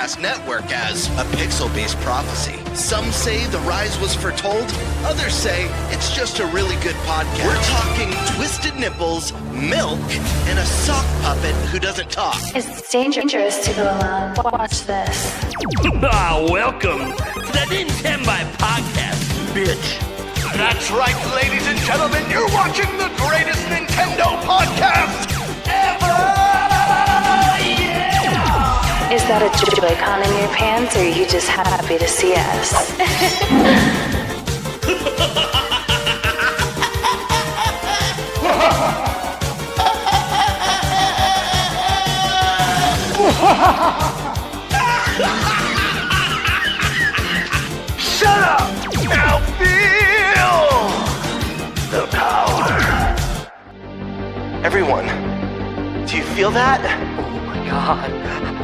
podcast network as a pixel-based prophecy. Some say the rise was foretold, others say it's just a really good podcast. We're talking twisted nipples, milk, and a sock puppet who doesn't talk. It's dangerous to go alone. Watch this. Welcome to the Nintenbyte podcast, bitch. That's right, ladies and gentlemen, you're watching the greatest Nintendo podcast ever! Yeah! Is that a Joy-Con in your pants, or are you just happy to see us? Shut up! Now feel the power. Everyone, do you feel that? Oh my god,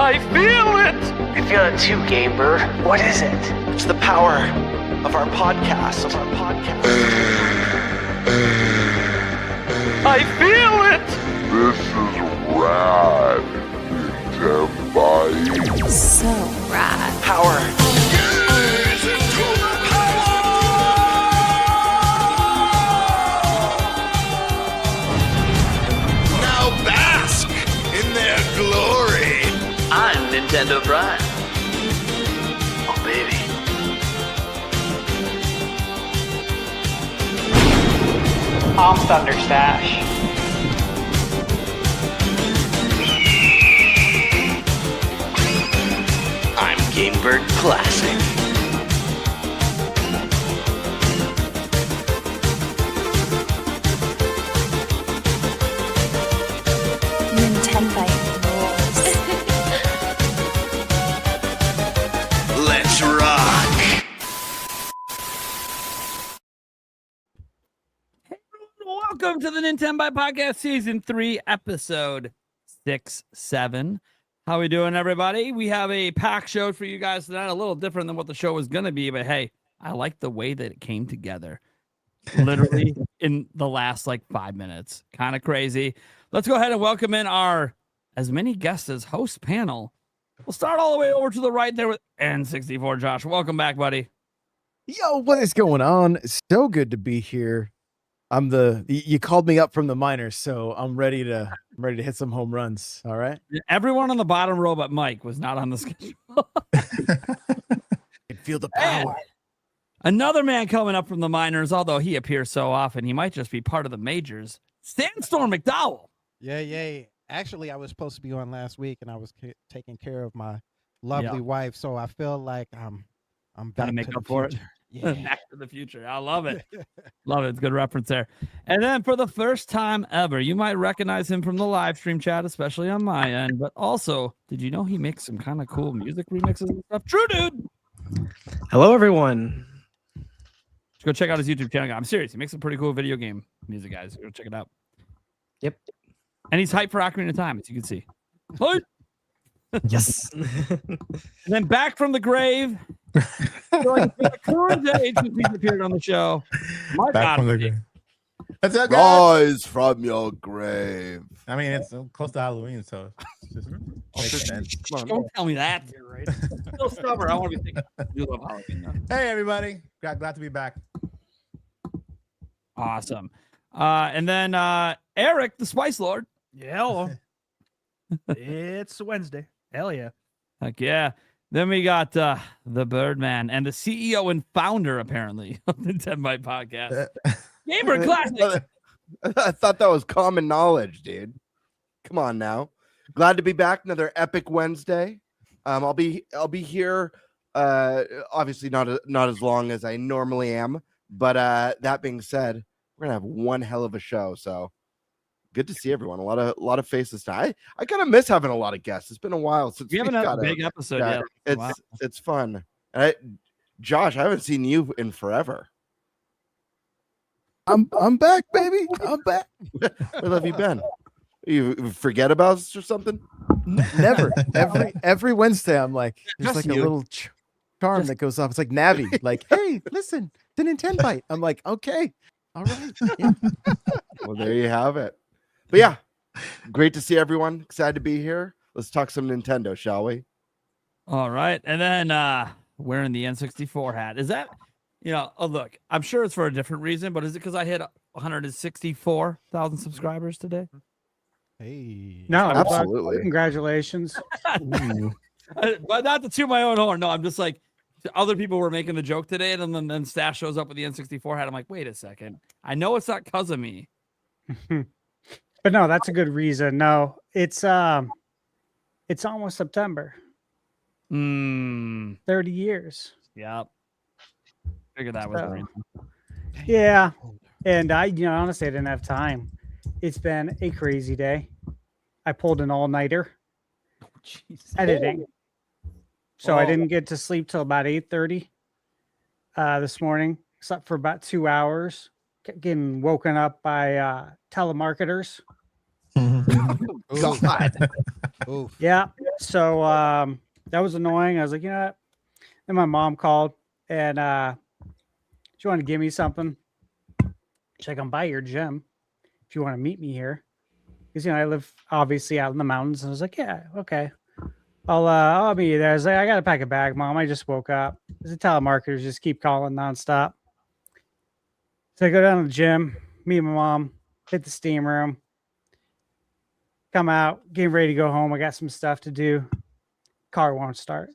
I feel it! You feel it too, Gamer. What is it? It's the power of our podcast. I feel it! This is rad, Nintenbyte. So rad. Power. Now bask in their glory. I'm Nintendo Prime. Oh, baby. I'm Thunderstash. I'm Gamebird Classic. Nintenbyte rules. Let's rock. Welcome to the Nintenbyte Podcast Season 3, Episode 6-7. How we doing, everybody? We have a packed show for you guys tonight, a little different than what the show was going to be, but hey, I like the way that it came together. Literally in the last, 5 minutes. Kind of crazy. Let's go ahead and welcome in our as many guests as host panel. We'll start all the way over to the right there with N64 Josh. Welcome back, buddy. Yo, what is going on? It's so good to be here. You called me up from the minors, so I'm ready to hit some home runs. All right. Everyone on the bottom row but Mike was not on the schedule. I feel the power. Another man coming up from the minors, although he appears so often, he might just be part of the majors. Sandstorm McDowell. Yeah. Actually, I was supposed to be on last week, and I was taking care of my lovely wife, so I feel like I'm back Gotta make to the up for it. future. Yeah. Back to the future. I love it. Love it. It's a good reference there. And then for the first time ever, you might recognize him from the live stream chat, especially on my end. But also, did you know he makes some kind of cool music remixes and stuff? True, dude. Hello, everyone. Just go check out his YouTube channel. I'm serious. He makes some pretty cool video game music, guys. Go check it out. Yep. And he's hyped for Ocarina of Time, as you can see. Hype! Yes. And then back from the grave, going for the current day since he's appeared on the show. My Back God, from the grave. What's up, guys? Rise from your grave. I mean, it's close to Halloween, so it just makes sense. Come on, don't tell me that. You're right. Still stubborn. I want to be thinking. You love Halloween, though. Hey, everybody. Glad to be back. Awesome. And then Eric, the Spice Lord. Yeah, hello. It's Wednesday. Hell yeah. Heck yeah. Then we got the Birdman and the CEO and founder, apparently, of the Nintenbyte podcast. Gamer Classic. I thought that was common knowledge, dude. Come on now. Glad to be back. Another epic Wednesday. I'll be here. Obviously not as long as I normally am, but that being said, we're gonna have one hell of a show. So good to see everyone. A lot of faces now. I kind of miss having a lot of guests. It's been a while since we haven't had a big episode yet. It's fun. Josh, I haven't seen you in forever. I'm back, baby. I'm back. Where have you been? You forget about us or something? Never. Every Wednesday, I'm like, there's Just like you. a little charm that goes off. It's like Navi. Like, hey, listen, the Nintenbyte. I'm like, okay, all right. Yeah. Well, there you have it. But yeah, great to see everyone. Excited to be here. Let's talk some Nintendo, shall we? All right. And then wearing the N64 hat. Is that, oh, look, I'm sure it's for a different reason, but is it because I hit 164,000 subscribers today? Hey. No, Absolutely. congratulations. But not to toot my own horn. No, I'm just like, other people were making the joke today, and then Stash shows up with the N64 hat. I'm like, wait a second. I know it's not because of me. But no, that's a good reason. No, it's almost September. 30 years. Yep. Figured that was the reason. Yeah. And I, honestly, I didn't have time. It's been a crazy day. I pulled an all-nighter editing. So I didn't get to sleep till about 8:30 this morning. Slept for about 2 hours. Getting woken up by telemarketers. God. Oof. Yeah. So that was annoying. I was like, you know what? Then my mom called and she wanted to give me something. She's like, I'm by your gym if you want to meet me here. Because I live obviously out in the mountains. And I was like, yeah, okay. I'll meet you there. I was like, I gotta pack a bag, Mom. I just woke up. The telemarketers just keep calling nonstop. So I go down to the gym, meet my mom, hit the steam room, come out, getting ready to go home. I got some stuff to do. Car won't start.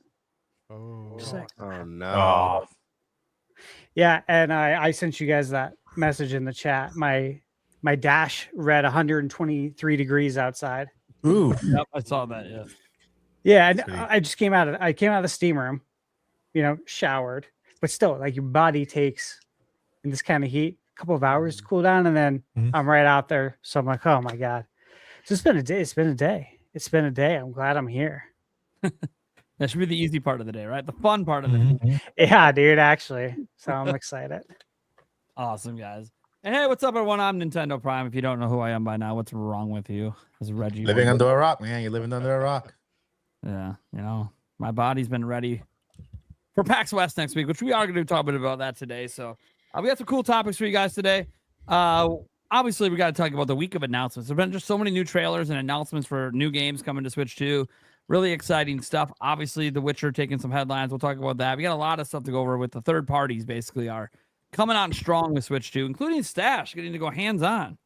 Oh. Oh no. Yeah, and I sent you guys that message in the chat. My dash read 123 degrees outside. Ooh. Yep, I saw that. Yeah. Yeah, and Sweet. I just came out of the steam room, showered, but still, like, your body takes in this kind of heat a couple of hours to cool down, and then I'm right out there. So I'm like, oh my god. So it's been a day. It's been a day. I'm glad I'm here. That should be the easy part of the day, right? The fun part of the day. Yeah, dude, actually. So I'm excited. Awesome, guys. And hey, what's up, everyone? I'm Nintendo Prime. If you don't know who I am by now, what's wrong with you? As Reggie. Living under a rock, man. You're living under a rock. Yeah, my body's been ready for PAX West next week, which we are going to talk a bit about that today. So we got some cool topics for you guys today. Obviously, we got to talk about the week of announcements. There've been just so many new trailers and announcements for new games coming to Switch 2. Really exciting stuff. Obviously, The Witcher taking some headlines. We'll talk about that. We got a lot of stuff to go over with the third parties. Basically, are coming on strong with Switch 2, including Stash getting to go hands-on.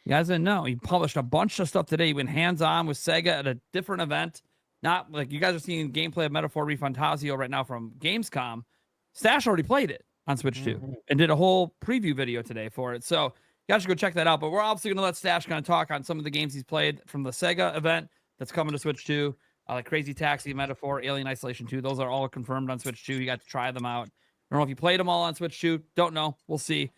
You guys didn't know he published a bunch of stuff today. He went hands-on with Sega at a different event. Not like you guys are seeing gameplay of Metaphor Refantasio right now from Gamescom. Stash already played it on Switch 2 and did a whole preview video today for it. So you guys should go check that out. But we're obviously going to let Stash kind of talk on some of the games he's played from the Sega event that's coming to Switch 2. Like Crazy Taxi, Metaphor, Alien Isolation 2. Those are all confirmed on Switch 2. You got to try them out. I don't know if you played them all on Switch 2. Don't know. We'll see.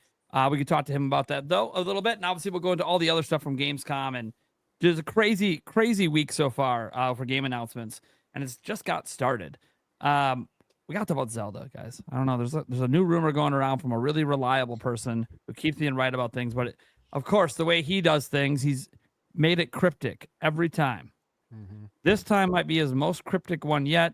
We could talk to him about that, though, a little bit. And obviously, we'll go into all the other stuff from Gamescom. And there's a crazy, crazy week so far for game announcements. And it's just got started. We got to talk about Zelda, guys. I don't know. There's a new rumor going around from a really reliable person who keeps being right about things. But, of course, the way he does things, he's made it cryptic every time. This time might be his most cryptic one yet.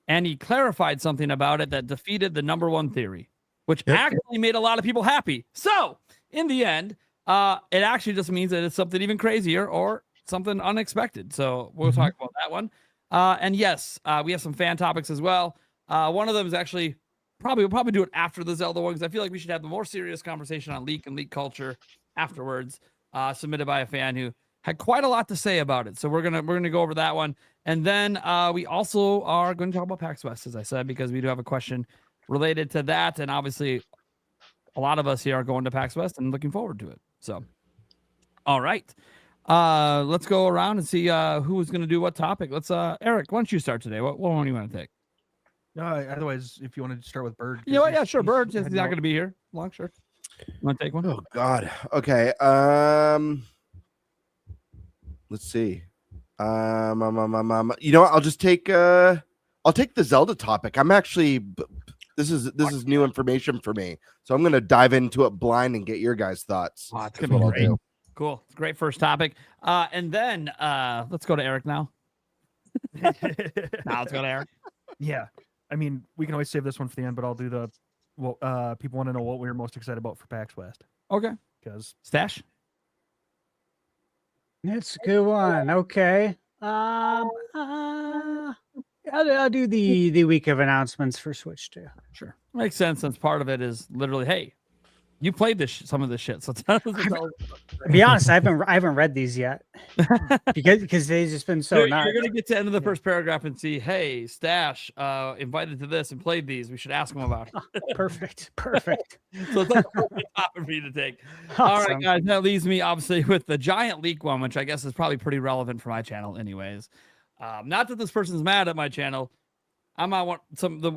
And he clarified something about it that defeated the number one theory, which actually made a lot of people happy. So, in the end, it actually just means that it's something even crazier or something unexpected. So, we'll talk about that one. And yes, we have some fan topics as well. One of them is actually we'll probably do it after the Zelda one, because I feel like we should have the more serious conversation on leak and leak culture afterwards, submitted by a fan who had quite a lot to say about it. So we're gonna go over that one. And then we also are going to talk about PAX West, as I said, because we do have a question related to that. And obviously, a lot of us here are going to PAX West and looking forward to it. So, all right. Let's go around and see who's going to do what topic. Let's, Eric, why don't you start today? What one do you want to take? Otherwise, if you want to start with Bird. You know what? Yeah, sure. Bird, he's not going to be here long, sure. You want to take one? Oh, God. Okay. Let's see. You know what? I'll just take I'll take the Zelda topic. I'm actually this is new information for me. So I'm gonna dive into it blind and get your guys' thoughts. Oh, it's gonna be great. Cool. It's a great first topic. And then let's go to Eric now. Now let's go to Eric. Yeah. I mean, we can always save this one for the end, but I'll do the people want to know what we were most excited about for PAX West. Okay. Because Stash. It's a good one. Okay. I'll do the week of announcements for Switch too. Sure, makes sense. Since part of it is literally, hey, you played some of this shit, so tell us. To be honest, I haven't read these yet because they've just been so nuts. You're gonna get to the end of the first paragraph and see, hey, Stash invited to this and played these. We should ask him about it. Perfect. So it's like a perfect topic for you to take. All right, Awesome. guys. That leaves me obviously with the giant leak one, which I guess is probably pretty relevant for my channel, anyways. Not that this person's mad at my channel. I'm not want some the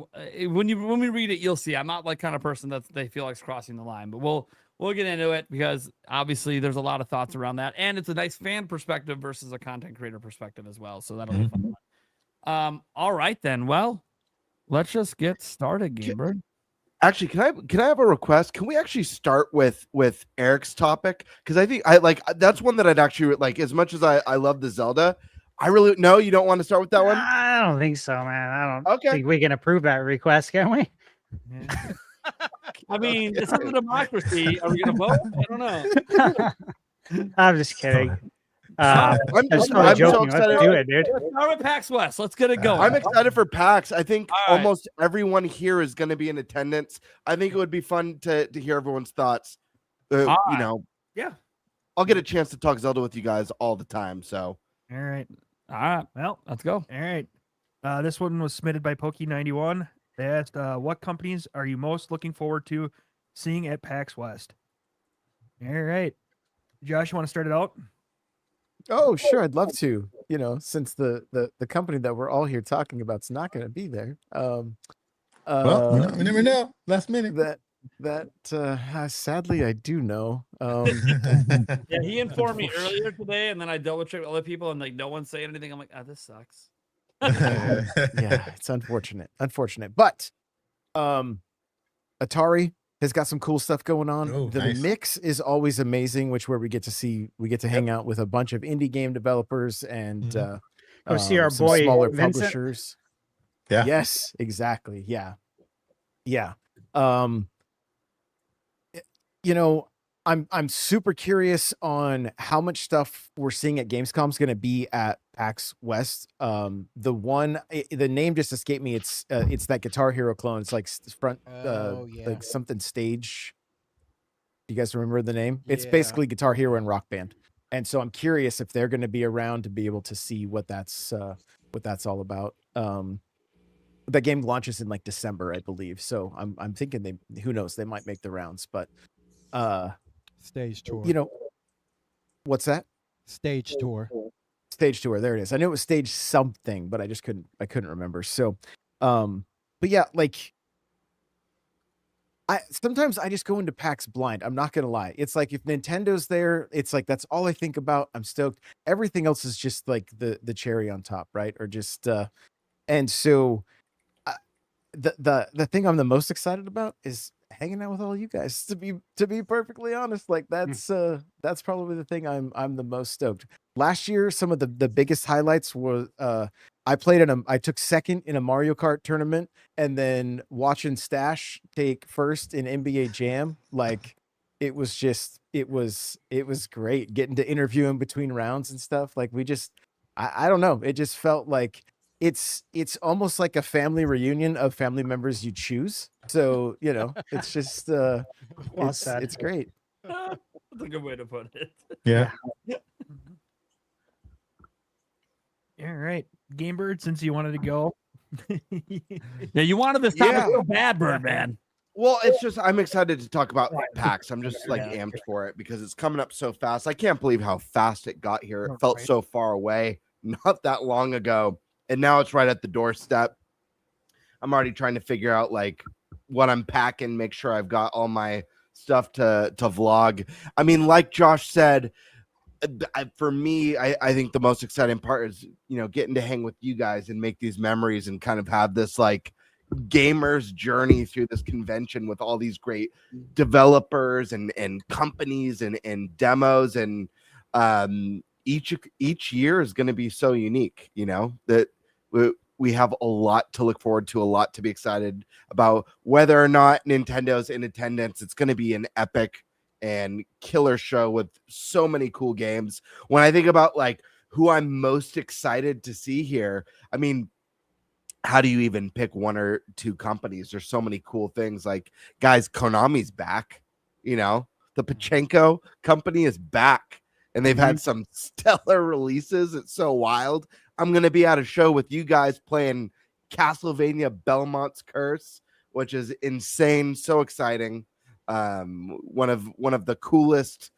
when we read it, you'll see I'm not like kind of person that they feel like crossing the line, but we'll get into it because obviously there's a lot of thoughts around that, and it's a nice fan perspective versus a content creator perspective as well. So that'll be fun. All right then. Well, let's just get started, Gamebird. Actually, can I have a request? Can we actually start with Eric's topic? Because I think that's one that I'd actually like. As much as I love the Zelda, I really no. You don't want to start with that one? I don't think so, man. I don't Okay. think we can approve that request, can we? I mean, this is a democracy. Are we gonna vote? I don't know. I'm just kidding. I'm I'm so joking. Let's excited. do it, dude. Let's start with PAX West. Let's get it going. I'm excited for PAX. I think All right. almost everyone here is going to be in attendance. I think it would be fun to hear everyone's thoughts. All You right. know, Yeah. I'll get a chance to talk Zelda with you guys all the time. So All right. All right. Well, let's go. All right. This one was submitted by Pokey91. They asked, what companies are you most looking forward to seeing at PAX West? All right. Josh, you want to start it out? Oh, sure. I'd love to. You know, since the company that we're all here talking about is not going to be there. Well, we never know. Last minute. Sadly, I do know. Yeah, he informed me earlier today, and then I double checked with other people, and like no one's saying anything. I'm like, this sucks. Yeah, it's unfortunate. But Atari has got some cool stuff going on. Oh, The nice. mix is always amazing, where we get to hang out with a bunch of indie game developers and Go see our some boy smaller Vincent. publishers. Yeah. Yes, exactly. Yeah. You know, I'm super curious on how much stuff we're seeing at Gamescom is going to be at PAX West. The name just escaped me. It's that Guitar Hero clone. It's like front, like something stage. Do you guys remember the name? It's basically Guitar Hero and Rock Band. And so I'm curious if they're going to be around to be able to see what that's all about. That game launches in like December, I believe. So I'm thinking who knows, they might make the rounds, but Stage tour. you know, what's that? Stage tour. Stage tour. There it is. I knew it was stage something, but I couldn't remember. So, but yeah, like sometimes I just go into PAX blind. I'm not going to lie. It's like if Nintendo's there, it's like, that's all I think about. I'm stoked. Everything else is just like the cherry on top. Right. Or just, and so the thing I'm the most excited about is hanging out with all you guys, to be perfectly honest. Like that's probably the thing I'm the most stoked. Last year, some of the biggest highlights were I took second in a Mario Kart tournament, and then watching Stash take first in NBA Jam. Like it was great getting to interview him between rounds and stuff. Like I don't know, it just felt like it's almost like a family reunion of family members you choose. So, you know, it's just it's great. That's a good way to put it. Yeah. All right. Gamebird, since you wanted to go. Yeah, you wanted this topic Yeah. so bad, Birdman. Well, it's just I'm excited to talk about PAX. I'm just like amped for it because it's coming up so fast. I can't believe how fast it got here. It felt so far away not that long ago, and now it's right at the doorstep. I'm already trying to figure out like what I'm packing, make sure I've got all my stuff to vlog. I mean, like Josh said, for me, I think the most exciting part is, you know, getting to hang with you guys and make these memories and kind of have this like gamers journey through this convention with all these great developers and companies and demos, and each year is going to be so unique, you know, that we have a lot to look forward to, a lot to be excited about. Whether or not Nintendo's in attendance, it's going to be an epic and killer show with so many cool games. When I think about like who I'm most excited to see here, I mean, how do you even pick one or two companies? There's so many cool things. Like, guys, Konami's back. You know, the Pachinko company is back, and they've had some stellar releases. It's so wild. I'm gonna be at a show with you guys playing Castlevania Belmont's Curse, which is insane. So exciting. One of the coolest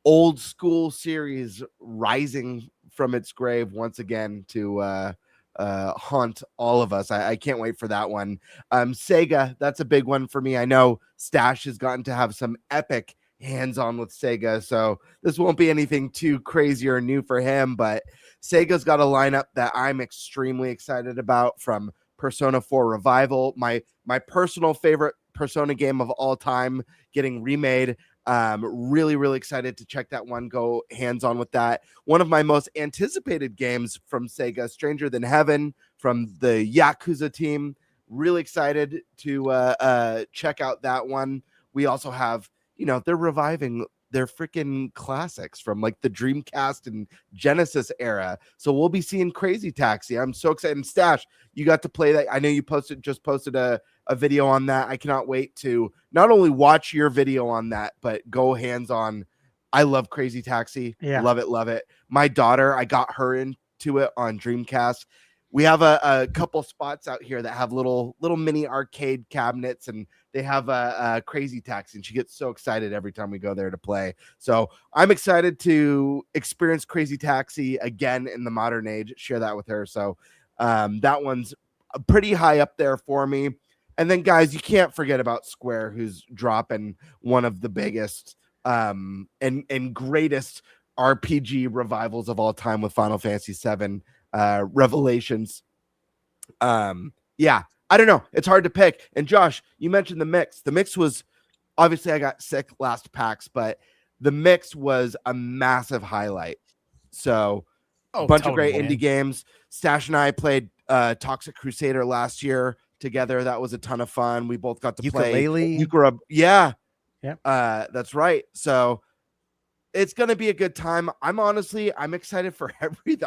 old school series rising from its grave once again to haunt all of us. I can't wait for that one. Sega, that's a big one for me. I know Stash has gotten to have some epic hands-on with Sega, so this won't be anything too crazy or new for him, but Sega's got a lineup that I'm extremely excited about, from Persona 4 Revival, my personal favorite Persona game of all time, getting remade. Really excited to check that one, go hands-on with that. One of my most anticipated games from Sega, Stranger Than Heaven, from the Yakuza team. Really excited to check out that one. We also have, they're reviving their freaking classics from like the Dreamcast and Genesis era. So we'll be seeing Crazy Taxi. I'm so excited. And Stash, you got to play that. I know you just posted a video on that. I cannot wait to not only watch your video on that, but go hands on. I love Crazy Taxi. Yeah. Love it. My daughter, I got her into it on Dreamcast. We have a couple spots out here that have little mini arcade cabinets, and they have a Crazy Taxi, and she gets so excited every time we go there to play. So I'm excited to experience Crazy Taxi again in the modern age, share that with her. So that one's pretty high up there for me. And then, guys, you can't forget about Square, who's dropping one of the biggest and greatest RPG revivals of all time with Final Fantasy VII Revelations. Yeah, I don't know. It's hard to pick. And Josh, you mentioned the mix. The mix was, obviously I got sick last PAX, but the mix was a massive highlight. So a bunch of great indie games. Stash and I played Toxic Crusader last year together. That was a ton of fun. We both got to play Ukura. Yeah. That's right. So it's going to be a good time. I'm excited for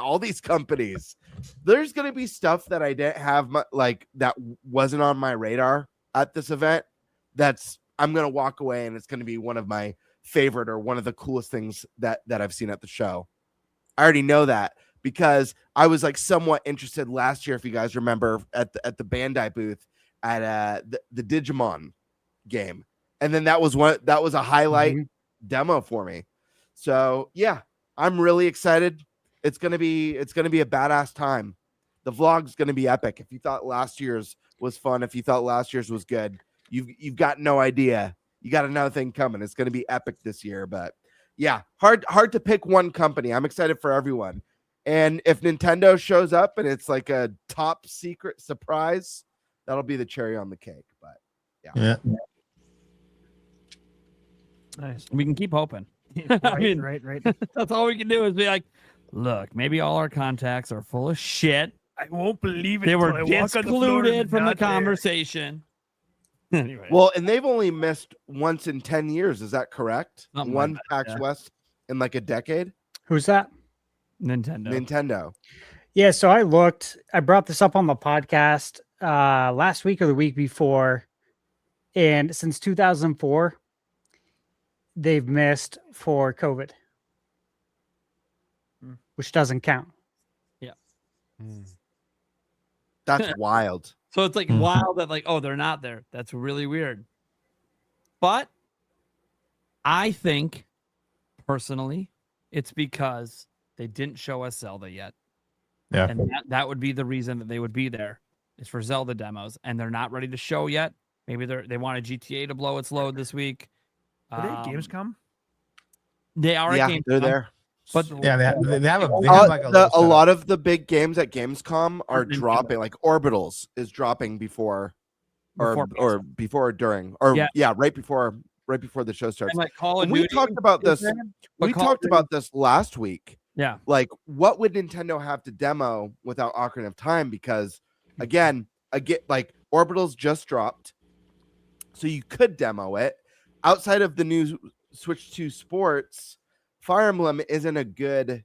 all these companies. There's going to be stuff that I didn't have that wasn't on my radar at this event. I'm going to walk away and it's going to be one of my favorite or one of the coolest things that I've seen at the show. I already know that because I was like somewhat interested last year, if you guys remember, at the Bandai booth at the Digimon game. And then that was a highlight demo for me. So yeah, I'm really excited. It's gonna be a badass time. The vlog's gonna be epic. If you thought last year's was fun, if you thought last year's was good, you've got no idea. You got another thing coming. It's gonna be epic this year. But yeah, hard to pick one company. I'm excited for everyone. And if Nintendo shows up and it's like a top secret surprise, that'll be the cherry on the cake. But yeah. Nice. We can keep hoping. Right. That's all we can do is be like, look, maybe all our contacts are full of shit. I won't believe it. They were excluded from the conversation. Anyway. Well, and they've only missed once in 10 years. Is that correct? Something One like PAX West in like a decade. Who's that? Nintendo. Yeah, so I brought this up on the podcast last week or the week before, and since 2004 they've missed for COVID, which doesn't count. Yeah. That's wild. So it's like wild that they're not there. That's really weird. But I think personally it's because they didn't show us Zelda yet. Yeah. And that would be the reason that they would be there, is for Zelda demos, and they're not ready to show yet. Maybe they wanted GTA to blow its load this week. Are they at Gamescom? They are at Gamescom. They're there. But yeah, they have a lot of the big games at Gamescom are dropping. Like Orbitals is dropping before or during right before the show starts. And like Call of Duty, we talked about this. We talked about this last week. Yeah. Like, what would Nintendo have to demo without Ocarina of Time? Because again, like Orbitals just dropped, so you could demo it. Outside of the new Switch 2 Sports, Fire Emblem isn't a good,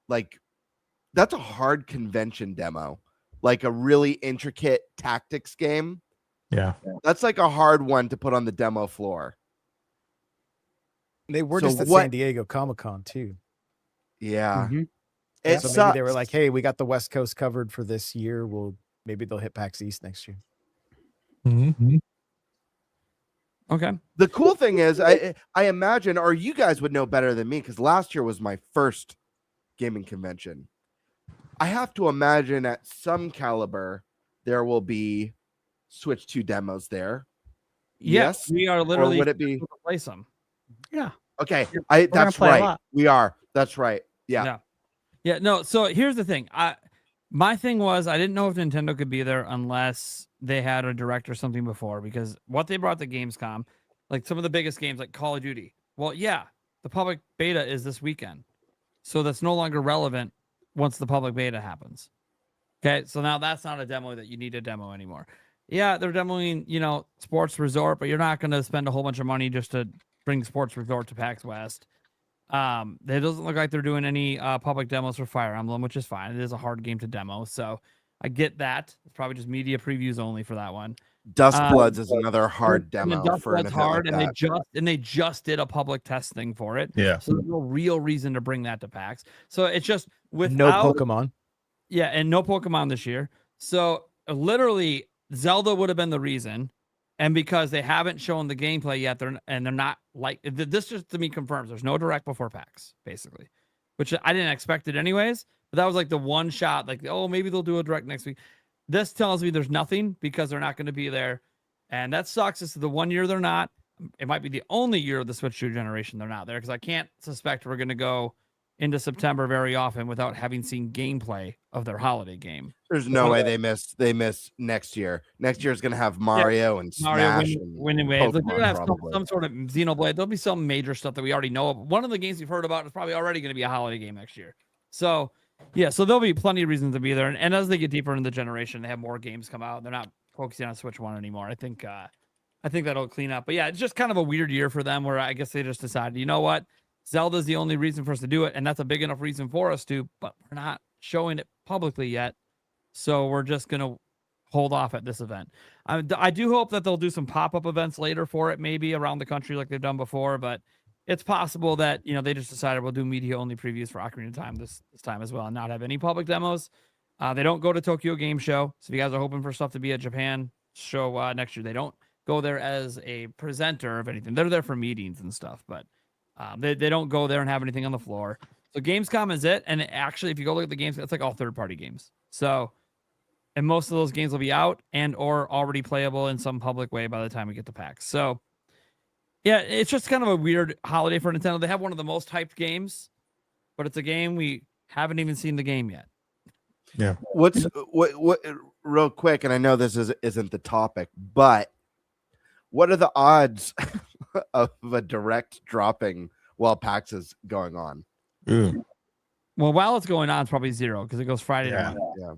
that's a hard convention demo. like a really intricate tactics game, Yeah. that's like a hard one to put on the demo floor. They were So just at what- San Diego Comic-Con too. Yeah. Mhm. It So sucks. maybe they were like, "Hey, we got the West Coast covered for this year. Maybe they'll hit PAX East next year." Mm-hmm. Okay. The cool thing is, I imagine, or you guys would know better than me, because last year was my first gaming convention. I have to imagine at some caliber there will be Switch 2 demos there. Yes, we are literally or would it be? to play some. Yeah. Okay, gonna that's play a right. lot. We are. That's right. Yeah. Yeah. Yeah, no, so here's the thing. My thing was I didn't know if Nintendo could be there unless they had a direct or something before, because what they brought to Gamescom, like some of the biggest games like Call of Duty. Well, yeah, the public beta is this weekend. So that's no longer relevant once the public beta happens. Okay, so now that's not a demo that you need to demo anymore. Yeah, they're demoing, Sports Resort, but you're not going to spend a whole bunch of money just to bring Sports Resort to PAX West. It doesn't look like they're doing any public demos for Fire Emblem, which is fine. It is a hard game to demo, so I get that. It's probably just media previews only for that one. Dustbloods is another hard And demo Dustblood's for an event hard, like and that. they just did a public test thing for it. Yeah. So there's no real reason to bring that to PAX. So it's just No without Pokemon. Yeah, and no Pokemon this year. So literally, Zelda would have been the reason, and because they haven't shown the gameplay yet, they're not like this. Just to me confirms there's no direct before PAX, basically, which I didn't expect it anyways. But that was like the one shot, like, oh, maybe they'll do a direct next week. This tells me there's nothing because they're not going to be there, and that sucks. This is the 1 year they're not. It might be the only year of the Switch 2 generation they're not there, because I can't suspect we're going to go into September very often without having seen gameplay of their holiday game. There's no way they miss next year. Next year is going to have Mario and Smash and winning waves. Like, they're Pokemon gonna have probably. some sort of Xenoblade. There'll be some major stuff that we already know of. One of the games we've heard about is probably already going to be a holiday game next year. So yeah, so there'll be plenty of reasons to be there. And as they get deeper into the generation, they have more games come out. They're not focusing on Switch 1 anymore. I think that'll clean up. But yeah, it's just kind of a weird year for them, where I guess they just decided, you know what? Zelda's the only reason for us to do it, and that's a big enough reason for us to, but we're not showing it publicly yet. So we're just going to hold off at this event. I do hope that they'll do some pop-up events later for it, maybe around the country like they've done before, but it's possible that, they just decided we'll do media-only previews for Ocarina of Time this time as well and not have any public demos. They don't go to Tokyo Game Show, so if you guys are hoping for stuff to be at Japan show next year, they don't go there as a presenter of anything. They're there for meetings and stuff, but they don't go there and have anything on the floor. So Gamescom is it. And actually, if you go look at the games, it's like all third-party games. So, and most of those games will be out and or already playable in some public way by the time we get to PAX. So, yeah, it's just kind of a weird holiday for Nintendo. They have one of the most hyped games, but it's a game we haven't even seen the game yet. Yeah. What real quick, and I know this isn't the topic, but what are the odds of a direct dropping while PAX is going on? Ooh. Well, while it's going on, it's probably 0 because it goes Friday to Monday. Yeah.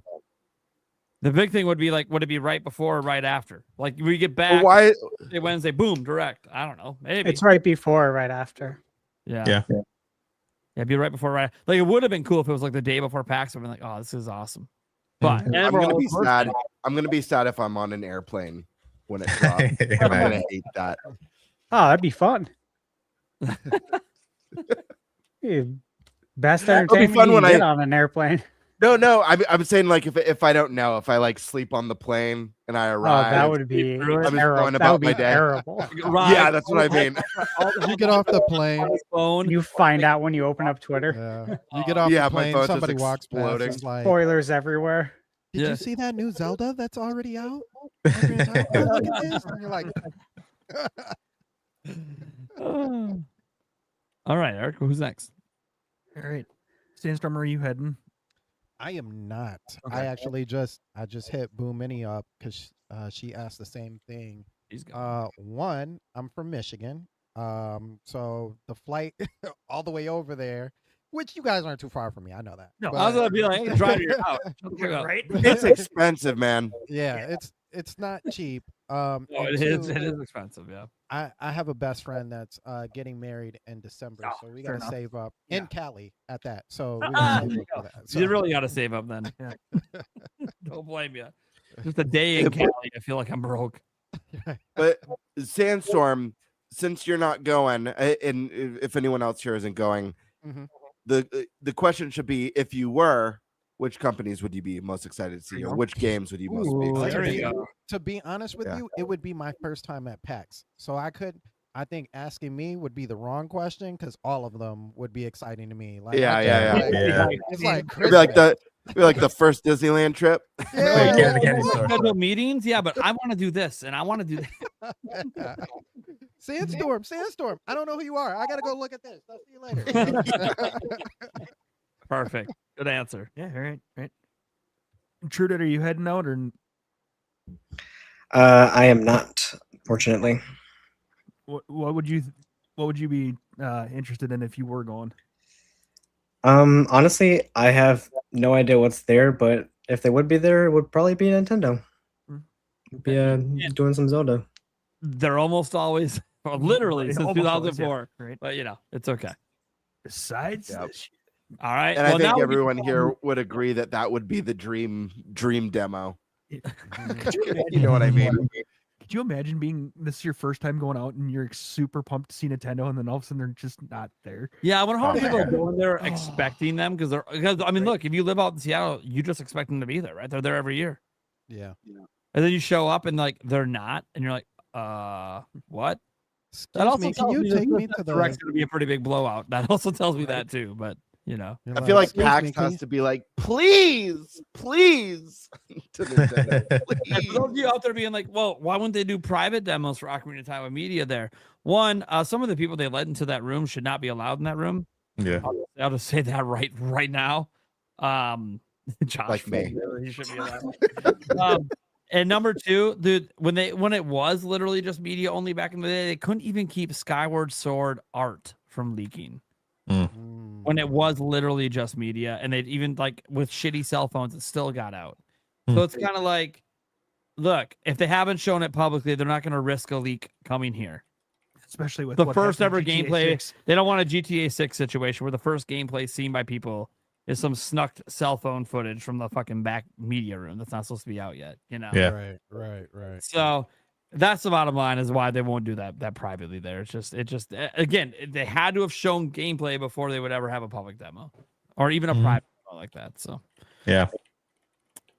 The big thing would be like, would it be right before or right after? Like we get back Why? Wednesday, boom, direct. I don't know. Maybe It's right before or right after. Yeah. Yeah, be right before right. Like it would have been cool if it was like the day before PAX. I've been like, oh, this is awesome. But and I'm we're gonna all be first sad. day. I'm gonna be sad if I'm on an airplane when it drops. I'm gonna hate that. Oh, that'd be fun. Yeah, best It'll be entertainment fun you when can get I- on an airplane. No. I'm saying like if I don't know, if I like sleep on the plane and I Oh, arrive, that would be I'm just terrible. going That about would be my day. terrible. Yeah, that's what I mean. You get off the plane. Phone. You find out when you open up Twitter. Yeah. You get off Yeah, the my plane. phone's just Somebody walks past. exploding. It's like, Spoilers everywhere. did Yeah. you see that new Zelda that's already out? Ocarina of Time? Oh, look at this. And you're like, All right, Eric, who's next? All right. Sandstorm, are you heading? I am not. Okay. I actually just hit Boom Mini up because she asked the same thing. He's gone. One, I'm from Michigan. So the flight all the way over there, which you guys aren't too far from me. I know that. No, I was gonna be like, drive your house. Right? It's expensive, man. Yeah, it's not cheap. Oh, and it is. two, It is expensive. Yeah. I have a best friend that's getting married in December, Oh, so we fair got to enough. save up Yeah. in Cali at that. So we got Ah, to there save you up go. for that. You So really got to save up then. Yeah. Don't blame you. Just a day in Cali, I feel like I'm broke. But Sandstorm, since you're not going, and if anyone else here isn't going, Mhm. the question should be, if you were, which companies would you be most excited to see, or which games would you most be Ooh, excited there to you see? go. to be honest with Yeah. you, it would be my first time at PAX. So I think asking me would be the wrong question because all of them would be exciting to me. Like, Yeah, I yeah, just, yeah. like, it's like It'd be like Christmas. the first Disneyland trip. Yeah, Wait, candy store. Schedule meetings, yeah, but I want to do this and I want to do that. Sandstorm. I don't know who you are. I gotta go look at this. I'll see you later. Perfect. Good answer. Yeah. All right. Right. Trudit, are you heading out or I am not, fortunately. what would you be interested in if you were going? Honestly, I have no idea what's there, but if they would be there, it would probably be Nintendo. Be doing some Zelda. They're almost always, or literally Right, since almost always, 2004. yeah, right. But it's okay. Besides Yep. this, All right. And well, I think now we everyone can- here would agree that would be the dream demo. could you imagine, You know what I mean? Could you imagine being this is your first time going out and you're super pumped to see Nintendo, and then all of a sudden they're just not there? Yeah, I wonder how many people are man. going there expecting them because I mean, look, if you live out in Seattle, you just expect them to be there, right? They're there every year. yeah. And then you show up and like they're not, and you're like, what? Excuse That also me, can tells you me take that me this to the? direct's gonna be a pretty big blowout. That also tells me that too, but You're I feel like "Excuse PAX me, can has you-" to be like, please to Nintendo, And please. for those of you out there being like, well, why wouldn't they do private demos for Ocarina of Time with media there? One, some of the people they let into that room should not be allowed in that room. Yeah. I'll just say that right now. Josh, Like me. he should be allowed. And number two, dude, when it was literally just media only back in the day, they couldn't even keep Skyward Sword art from leaking. Mm. When it was literally just media, and they'd even like with shitty cell phones, it still got out. So it's kind of like, look, if they haven't shown it publicly, they're not going to risk a leak coming here. Especially with The what first ever happened in GTA gameplay, 6. they don't want a GTA 6 situation where the first gameplay seen by people is some snuck cell phone footage from the fucking back media room that's not supposed to be out yet, Yeah. Right. So that's the bottom line is why they won't do that privately there. It just again, they had to have shown gameplay before they would ever have a public demo or even a private demo like that. So Yeah.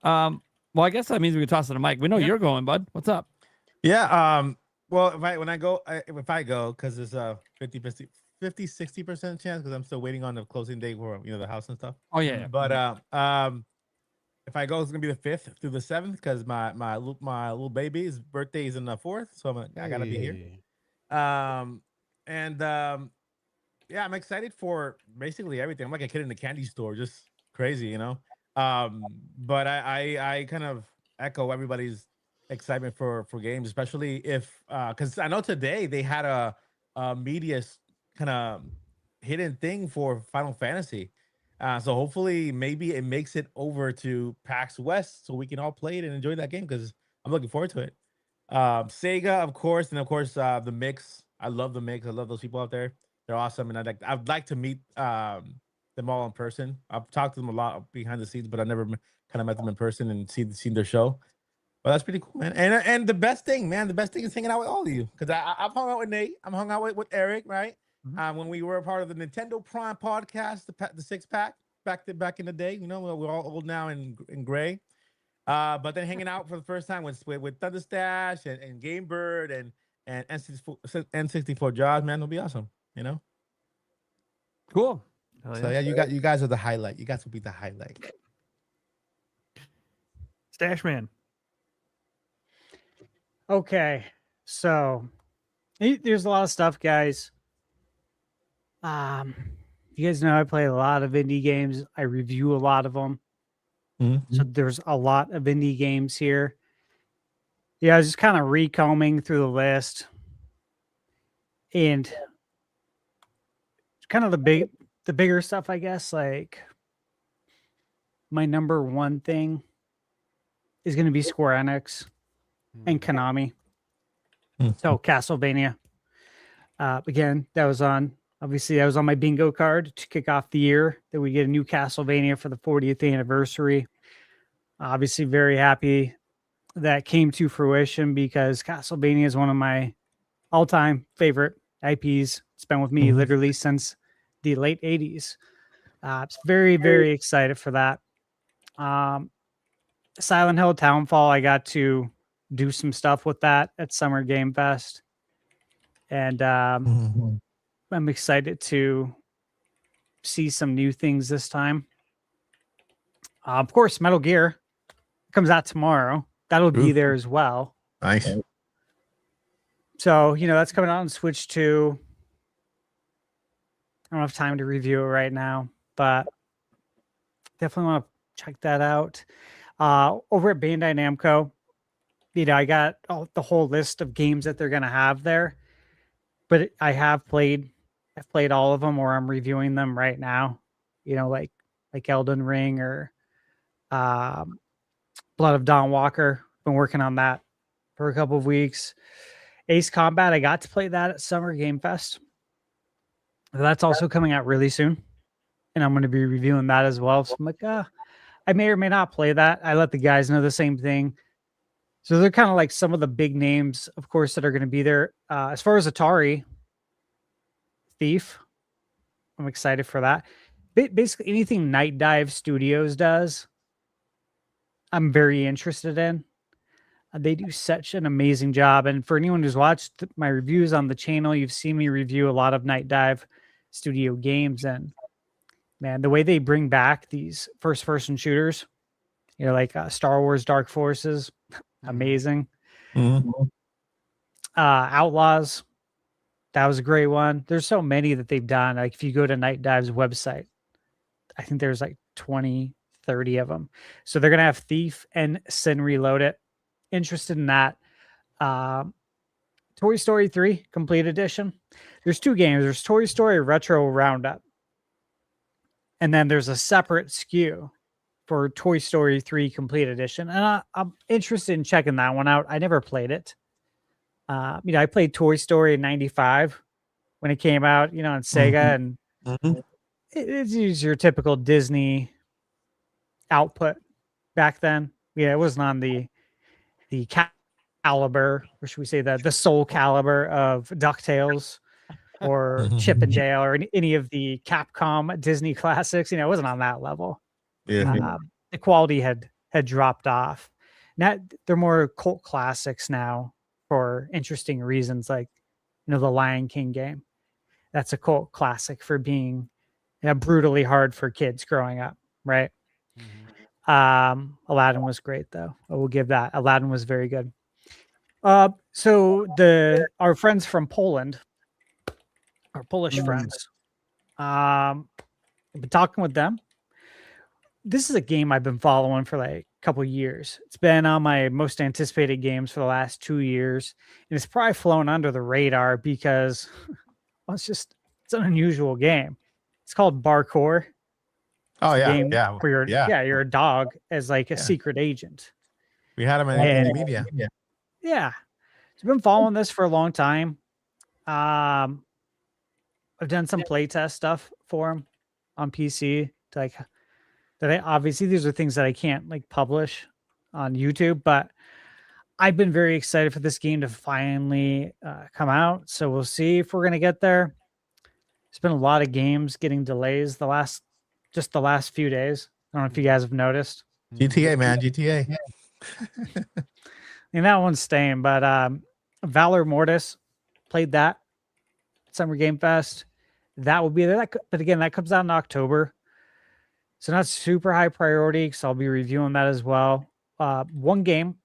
well, I guess that means we can toss it to Mike. We know you're going, bud. What's up? Yeah. Well, if I go, because there's a 50-60% chance, because I'm still waiting on the closing date for the house and stuff. Oh yeah. But if I go, it's gonna be the 5th through the 7th, because my little baby's birthday is in the 4th, so I gotta be here. Yeah, I'm excited for basically everything. I'm like a kid in a candy store, just crazy, But I kind of echo everybody's excitement for games, especially if because I know today they had a media kind of hidden thing for Final Fantasy. So hopefully maybe it makes it over to PAX West so we can all play it and enjoy that game, because I'm looking forward to it. Sega, of course, and of course the Mix. I love the Mix. I love those people out there. They're awesome, and I'd like to meet them all in person. I've talked to them a lot behind the scenes, but I never kind of met them in person and seen their show. But that's pretty cool, man. And the best thing is hanging out with all of you, because I've hung out with Nate. I'm hung out with Eric, right? When we were a part of the Nintendo Prime podcast, the 6-pack back in the day. We're all old now and gray. But then hanging out for the first time with Thunderstash and Game Bird and N64 Jaws, man, it'll be awesome. Cool. So yeah, you guys are the highlight. You guys will be the highlight. Stash Man. Okay, so there's a lot of stuff, guys. You guys know I play a lot of indie games. I review a lot of them. So there's a lot of indie games here. Yeah, I was just kind of recombing through the list, and kind of the bigger stuff, I guess. Like my number one thing is going to be Square Enix and Konami. So Castlevania. Again, that was on my bingo card to kick off the year that we get a new Castlevania for the 40th anniversary. Obviously, very happy that came to fruition because Castlevania is one of my all-time favorite IPs. It's been with me literally since the late 80s. It's very, very excited for that. Silent Hill Townfall, I got to do some stuff with that at Summer Game Fest. And I'm excited to see some new things this time. Of course, Metal Gear comes out tomorrow. That'll be there as well. Nice. So, that's coming out on Switch 2. I don't have time to review it right now, but definitely want to check that out. Over at Bandai Namco, I got the whole list of games that they're going to have there, but I've played all of them, or I'm reviewing them right now, like Elden Ring or Blood of Dawn Walker. Been working on that for a couple of weeks. Ace Combat, I got to play that at Summer Game Fest. That's also coming out really soon, and I'm going to be reviewing that as well. So I'm like, I may or may not play that. I let the guys know the same thing. So they're kind of like some of the big names, of course, that are going to be there. As far as Atari, Thief, I'm excited for that. Basically, anything Night Dive Studios does, I'm very interested in. They do such an amazing job. And for anyone who's watched my reviews on the channel, you've seen me review a lot of Night Dive Studio games. And man, the way they bring back these first-person shooters, like Star Wars Dark Forces, amazing. Outlaws, that was a great one. There's so many that they've done. Like if you go to Night Dive's website, I think there's like 20, 30 of them. So they're going to have Thief and Sin Reloaded. Interested in that. Toy Story 3 Complete Edition. There's two games. There's Toy Story Retro Roundup. And then there's a separate SKU for Toy Story 3 Complete Edition. And I'm interested in checking that one out. I never played it. I played Toy Story in 95 when it came out, on Sega. And it's your typical Disney output back then. Yeah, it wasn't on the caliber, or should we say the soul caliber of DuckTales or Chip and Dale or any of the Capcom Disney classics. It wasn't on that level. Yeah. The quality had dropped off. Now they're more cult classics now for interesting reasons, like the Lion King game. That's a cult classic for being brutally hard for kids growing up, right? Aladdin was great, though. I will give that. Aladdin was very good. So our friends from Poland, our Polish friends, I've been talking with them. This is a game I've been following for like a couple years. It's been on my most anticipated games for the last 2 years, and it's probably flown under the radar because it's an unusual game. It's called Barcore. Oh yeah, Game where you're a dog as like a secret agent. We had him in the media. Yeah, so I've been following this for a long time. I've done some playtest stuff for him on PC. Obviously these are things that I can't like publish on YouTube, but I've been very excited for this game to finally come out. So we'll see if we're gonna get there. There's been a lot of games getting delays the last few days. I don't know if you guys have noticed. GTA, man, GTA. And that one's staying, but Valor Mortis, played that Summer Game Fest. That will be there. But again, that comes out in October. So not super high priority because I'll be reviewing that as well. One game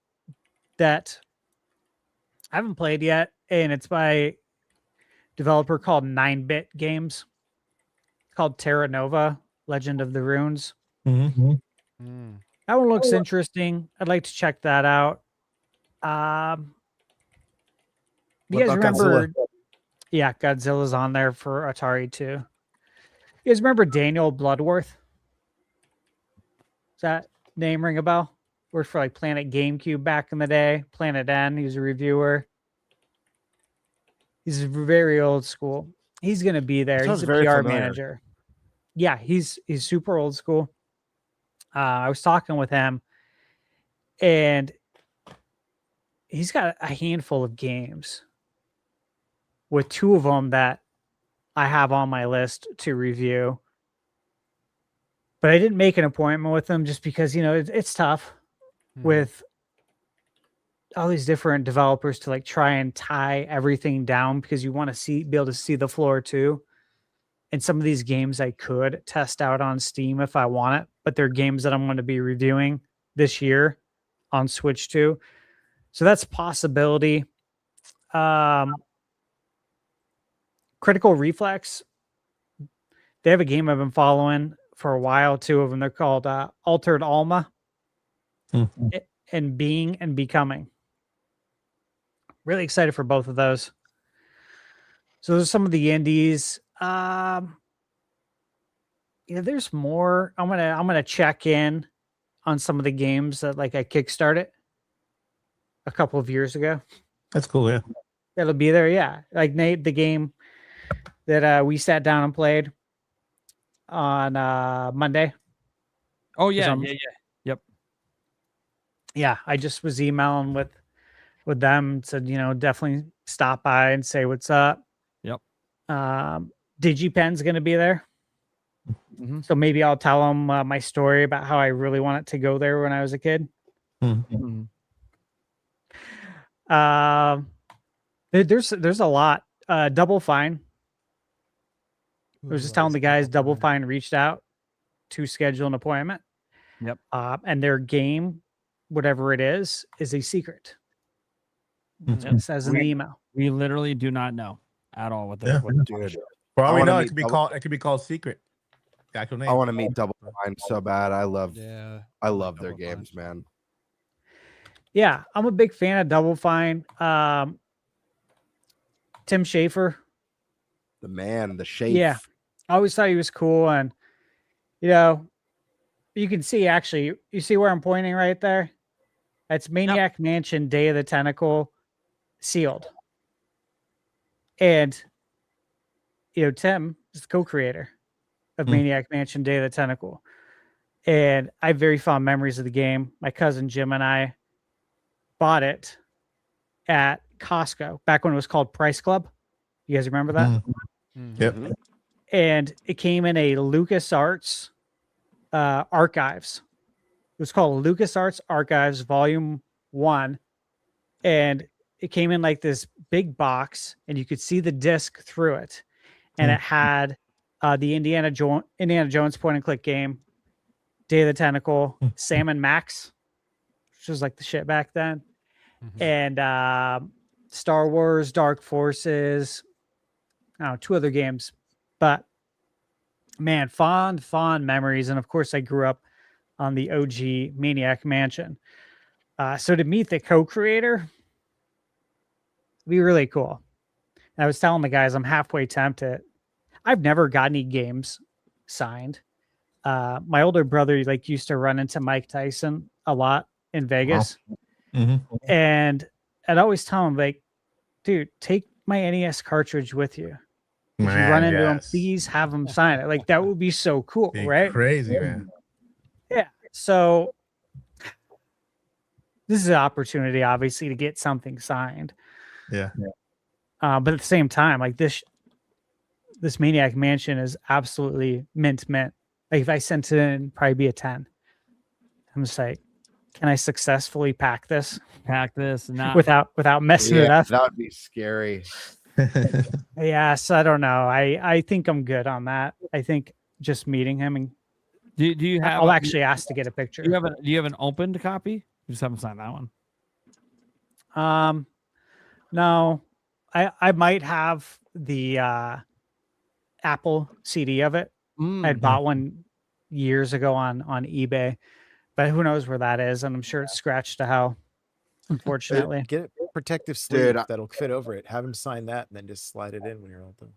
that I haven't played yet, and it's by a developer called 9-Bit Games. It's called Terra Nova, Legend of the Runes. That one looks interesting. I'd like to check that out. You guys remember? Godzilla? Yeah, Godzilla's on there for Atari too. You guys remember Daniel Bloodworth? Does that name ring a bell? Worked for like Planet GameCube back in the day. Planet N. He was a reviewer. He's very old school. He's going to be there. Sounds He's a very PR familiar. manager. Yeah, he's super old school. I was talking with him, and he's got a handful of games, with 2 of them that I have on my list to review. But I didn't make an appointment with him just because, it's tough with all these different developers to like try and tie everything down, because you want to be able to see the floor too. And some of these games I could test out on Steam if I want it, but they're games that I'm going to be reviewing this year on Switch too. So that's a possibility. Critical Reflex, they have a game I've been following for a while, 2 of them. They're called Altered Alma and Being and Becoming. Really excited for both of those. So those are some of the indies. There's more. I'm gonna check in on some of the games that like I kickstarted a couple of years ago. That's cool. Yeah. It'll be there. Yeah. Like Nate, the game that we sat down and played on Monday. Oh yeah. Yep. Yeah. I just was emailing with them, said, definitely stop by and say what's up. Yep. DigiPen's going to be there. Mm-hmm. So maybe I'll tell them my story about how I really wanted to go there when I was a kid. Mm-hmm. There's a lot. Double Fine. I was just telling the guys Double Fine reached out to schedule an appointment. Yep. And their game, whatever it is a secret. It says in the email. We literally do not know at all what Yeah. Dude, For all I we wanna know, meet it could be called Secret. The actual name. I want to meet Double Fine so bad. I love Yeah. their Double games, man. Yeah, I'm a big fan of Double Fine. Tim Schafer. The man, the shape. Yeah. I always thought he was cool. And, you can see actually, you see where I'm pointing right there? That's Maniac Mansion Day of the Tentacle sealed. And, Tim is the co-creator of Maniac Mansion Day of the Tentacle. And I have very fond memories of the game. My cousin Jim and I bought it at Costco back when it was called Price Club. You guys remember that? Yep. And it came in a LucasArts Archives. It was called LucasArts Archives Volume 1. And it came in like this big box, and you could see the disc through it. And it had the Indiana Jones point and click game, Day of the Tentacle, Sam and Max, which was like the shit back then. And Star Wars Dark Forces. I don't know, 2 other games. But man, fond memories. And of course, I grew up on the OG Maniac Mansion. So to meet the co-creator would be really cool. And I was telling the guys I'm halfway tempted. I've never got any games signed. My older brother used to run into Mike Tyson a lot in Vegas. And I'd always tell him, dude, take my NES cartridge with you. If you run into him, please have him sign it. That would be so cool, right? Crazy, man. Yeah. So this is an opportunity, obviously, to get something signed. Yeah. But at the same time, this Maniac Mansion is absolutely mint. If I sent it in, it'd probably be a 10. I'm just like, can I successfully pack this? Not without messing it up? That would be scary. Yes, I don't know. I think I'm good on that. I think just meeting him and do you have? I'll actually ask to get a picture. Do you have an opened copy? You just haven't signed that one. No, I might have the Apple CD of it. I'd bought one years ago on eBay, but who knows where that is? And I'm sure it's scratched to hell. Unfortunately, Get a protective sleeve that'll fit over it. Have him sign that, and then just slide it in when you're all done.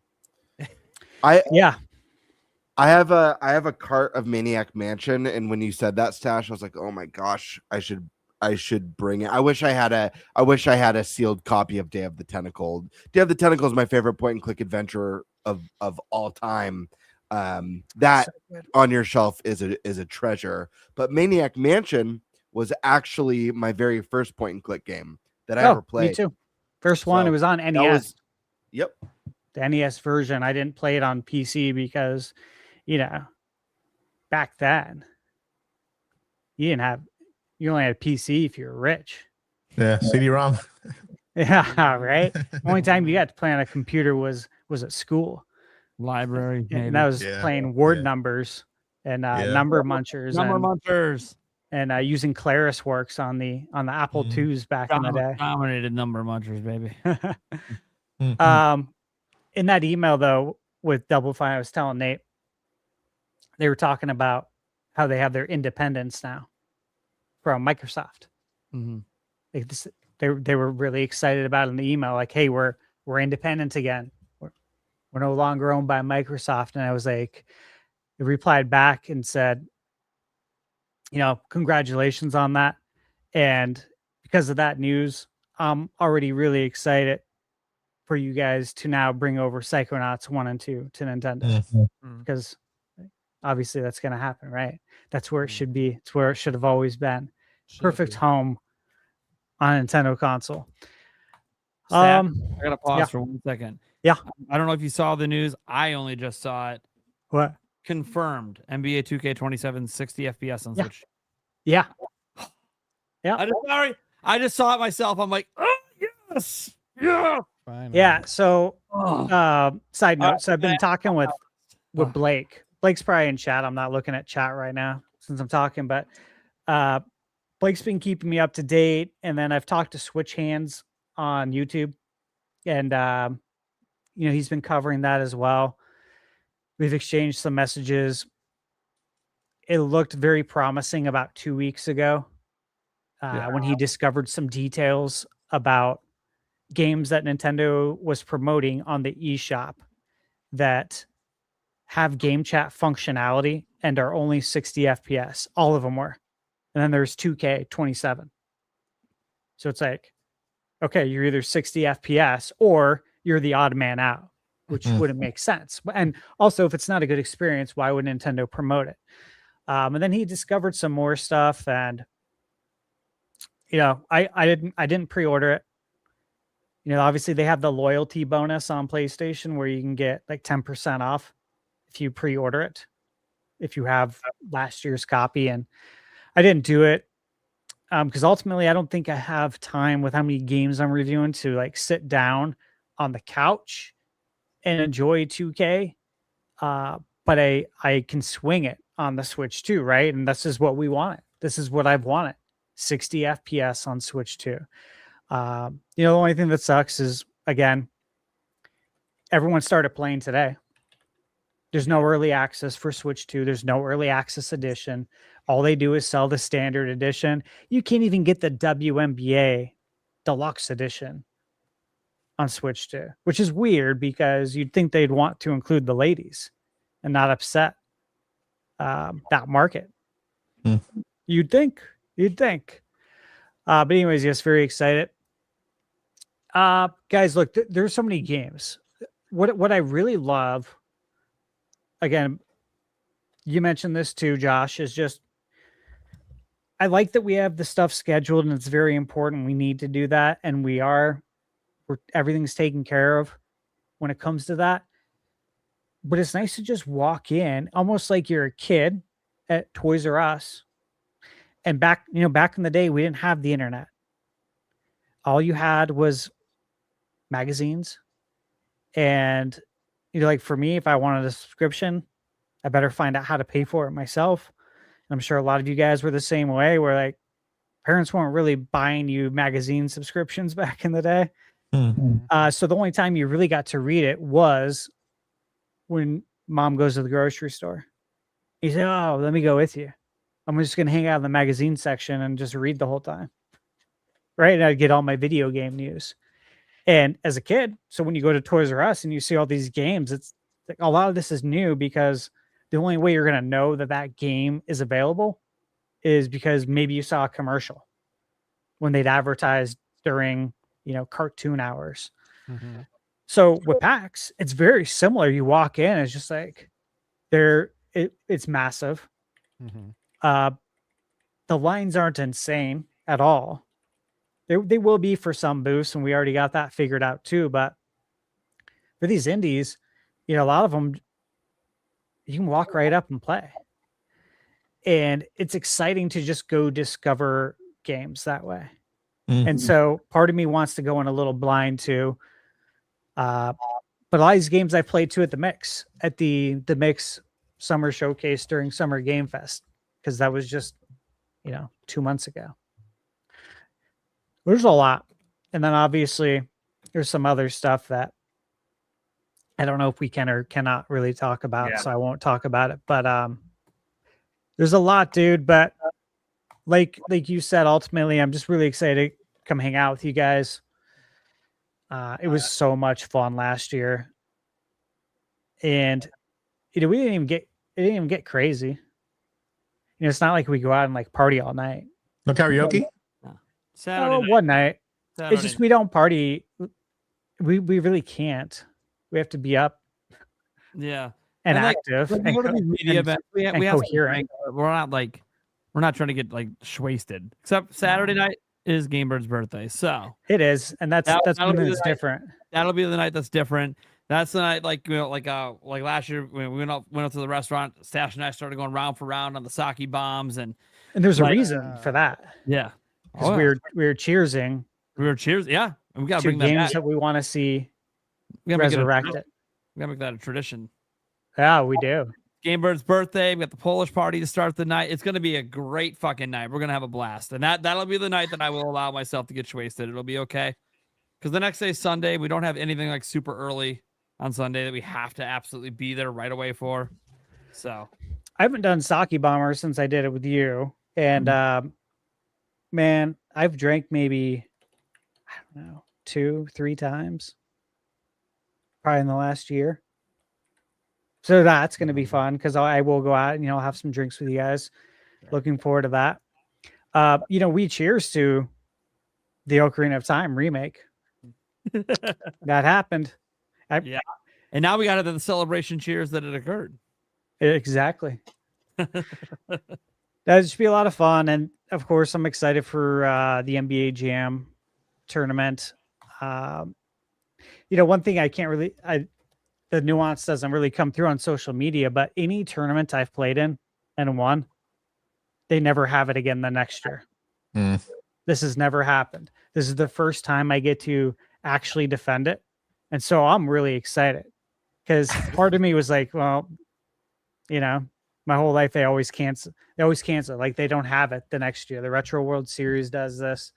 I have a cart of Maniac Mansion, and when you said that, Stash, I was like, oh my gosh, I should I should bring it. I wish I had a sealed copy of Day of the Tentacle. Day of the Tentacle is my favorite point and click adventure of all time. That on your shelf is a treasure. But Maniac Mansion was actually my very first point and click game that I ever played. Me too. First one, it was on NES. Yep. The NES version. I didn't play it on PC because, back then you only had PC if you were rich. Yeah, CD-ROM. Yeah, right. Only time you got to play on a computer was at school. Library, and that was playing word numbers and number munchers. And using Claris Works on the Apple IIs back in the day. Dominated number munchers, baby. In that email though, with Double Fine, I was telling Nate, they were talking about how they have their independence now from Microsoft. Mm-hmm. They were really excited about it in the email, like, hey, we're independent again. We're no longer owned by Microsoft. And I was like, they replied back and said, congratulations on that. And because of that news, I'm already really excited for you guys to now bring over Psychonauts 1 and 2 to Nintendo. Because obviously that's going to happen, right? That's where it should be. It's where it should have always been. Perfect home on a Nintendo console. I gotta pause for 1 second. Yeah. I don't know if you saw the news. I only just saw it. What? Confirmed. NBA 2K27 60 FPS on Switch. Yeah. Yeah. I just saw it myself. I'm like, oh yes. Yeah. Yeah. So side note. So I've been talking with Blake. Blake's probably in chat. I'm not looking at chat right now since I'm talking, but Blake's been keeping me up to date. And then I've talked to Switch Hands on YouTube. And he's been covering that as well. We've exchanged some messages. It looked very promising about 2 weeks ago when he discovered some details about games that Nintendo was promoting on the eShop that have game chat functionality and are only 60 FPS. All of them were. And then there's 2K27. So it's like, okay, you're either 60 FPS or you're the odd man out, which wouldn't make sense. And also, if it's not a good experience, why would Nintendo promote it? And then he discovered some more stuff, and I didn't pre-order it. Obviously they have the loyalty bonus on PlayStation where you can get like 10% off if you pre-order it, if you have last year's copy. And I didn't do it because ultimately I don't think I have time with how many games I'm reviewing to like sit down on the couch and enjoy 2K. But I can swing it on the Switch too, right? And this is what we wanted. This is what I've wanted. 60 FPS on Switch 2. The only thing that sucks is, again, everyone started playing today. There's no early access for Switch 2. There's no early access edition. All they do is sell the standard edition. You can't even get the WNBA deluxe edition on Switch 2, which is weird because you'd think they'd want to include the ladies and not upset that market. You'd think. But anyways, yes, very excited. Guys, look, there's so many games. What I really love, again, you mentioned this too, Josh, is just I like that we have the stuff scheduled and it's very important. We need to do that, and everything's taken care of when it comes to that. But it's nice to just walk in almost like you're a kid at Toys R Us. And back in the day, we didn't have the internet. All you had was magazines. And like for me, if I wanted a subscription, I better find out how to pay for it myself. And I'm sure a lot of you guys were the same way, where like parents weren't really buying you magazine subscriptions back in the day. So the only time you really got to read it was when mom goes to the grocery store. You say, oh, let me go with you. I'm just going to hang out in the magazine section and just read the whole time. Right. And I'd get all my video game news. And as a kid, so when you go to Toys R Us and you see all these games, it's like a lot of this is new because the only way you're going to know that game is available is because maybe you saw a commercial when they'd advertise during, cartoon hours. Mhm. So with PAX, it's very similar. You walk in, it's just like it's massive. Mhm. The lines aren't insane at all. They will be for some booths, and we already got that figured out too. But for these indies, a lot of them you can walk right up and play. And it's exciting to just go discover games that way. And so part of me wants to go in a little blind too. But a lot of these games I played too at the Mix Summer Showcase during Summer Game Fest, because that was just, 2 months ago. There's a lot. And then obviously there's some other stuff that I don't know if we can or cannot really talk about, so I won't talk about it. But there's a lot, dude. But like you said, ultimately, I'm just really excited to come hang out with you guys. It was so much fun last year, and we didn't even get crazy. It's not like we go out and like party all night. No karaoke? Saturday night. One night. Saturday It's just night. we don't party. We really can't. We have to be up Yeah. and like, active when we and go to these media events, we have some coherent. drink, but we're not trying to get like wasted. Except Saturday night is Gamebird's birthday, so It is, and that's that'll be when the it's night- different. That'll be the night that's different. That's the night, like like last year when we went up to the restaurant. Stash and I started going round for round on the sake bombs, and there's a like, reason for that. Yeah, because we were cheersing. We were cheers. Yeah, and we got to to bring that games back. that we want to see We gotta make it a- resurrected. We gotta make that a tradition. Yeah, we do. Gamebird's birthday. We got the Polish party to start the night. It's gonna be a great fucking night. We're gonna have a blast, and that'll be the night that I will allow myself to get wasted. It'll be okay, because the next day is Sunday. We don't have anything like super early on Sunday that we have to absolutely be there right away for. So I haven't done sake bomber since I did it with you, and man, I've drank maybe I don't know 2-3 times, probably in the last year. So that's going to be fun because I will go out and have some drinks with you guys. Looking forward to that. We cheers to the Ocarina of Time remake. That happened. yeah, and now we got the celebration cheers that it occurred. Exactly. That should be a lot of fun, and of course, I'm excited for the NBA Jam tournament. One thing I can't really, the nuance doesn't really come through on social media, but any tournament I've played in and won, they never have it again the next year. This has never happened. This is the first time I get to actually defend it. And so I'm really excited because part of me was like, well, my whole life, they always cancel. Like they don't have it the next year. The Retro World Series does this.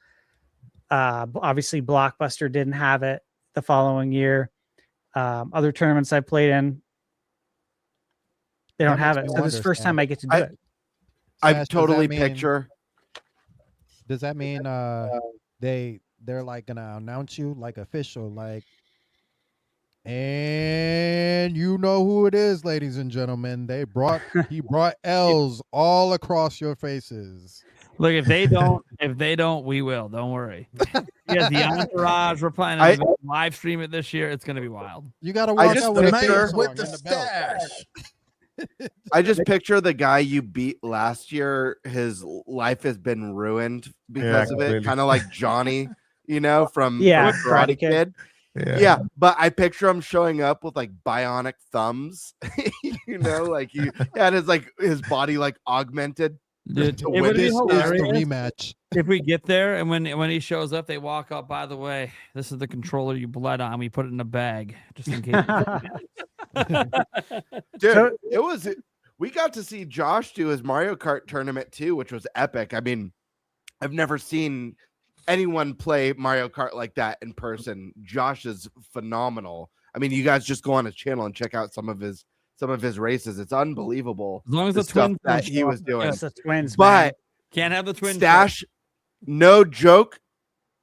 Obviously Blockbuster didn't have it the following year. Other tournaments I played in, they don't have it. So this is the first time I get to do it. I Sash, totally does that mean- picture. Does that mean they're like gonna announce you like official, like, and you know who it is, ladies and gentlemen? He brought L's all across your faces. Look, if they don't, we will. Don't worry. Yeah, the entourage. We're planning to live stream it this year. It's gonna be wild. You gotta walk just out with a picture- theme song with the in the belt. stash. I just picture the guy you beat last year. His life has been ruined because of it. completely. Kind of like Johnny, from from Yeah, Karate Karate Kid. Kid. Yeah, but I picture him showing up with like bionic thumbs. Like he had his body like augmented. Dude, To it win would be This is the hilarious rematch. if we get there and when he shows up, they walk up. By the way, this is the controller you bled on. We put it in a bag just in case. Dude, So- we got to see Josh do his Mario Kart tournament too, which was epic. I mean, I've never seen anyone play Mario Kart like that in person. Josh is phenomenal. I mean, you guys just go on his channel and check out some of his races. It's unbelievable. As long as the the stuff twins that don't he show was up, doing. It's the twins, But can't have the twins. Stash, no joke.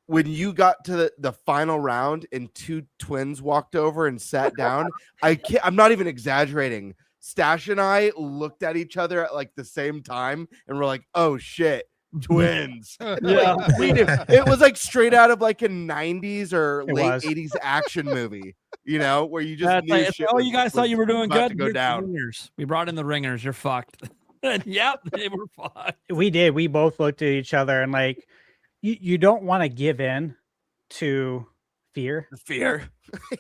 When you got to the final round and two twins walked over and sat down, I'm not even exaggerating. Stash and I looked at each other at like the same time and we're like, oh shit, twins. Yeah. We knew. It was like straight out of like a 90s or It late was. 80s action movie, you know, where you just That's knew like, shit oh, was- you guys thought was you were doing about good. to go Here's the down. ringers. We brought in the ringers. You're fucked. Yep, they were fucked. We did. We both looked at each other and like, you don't want to give in to fear. Fear.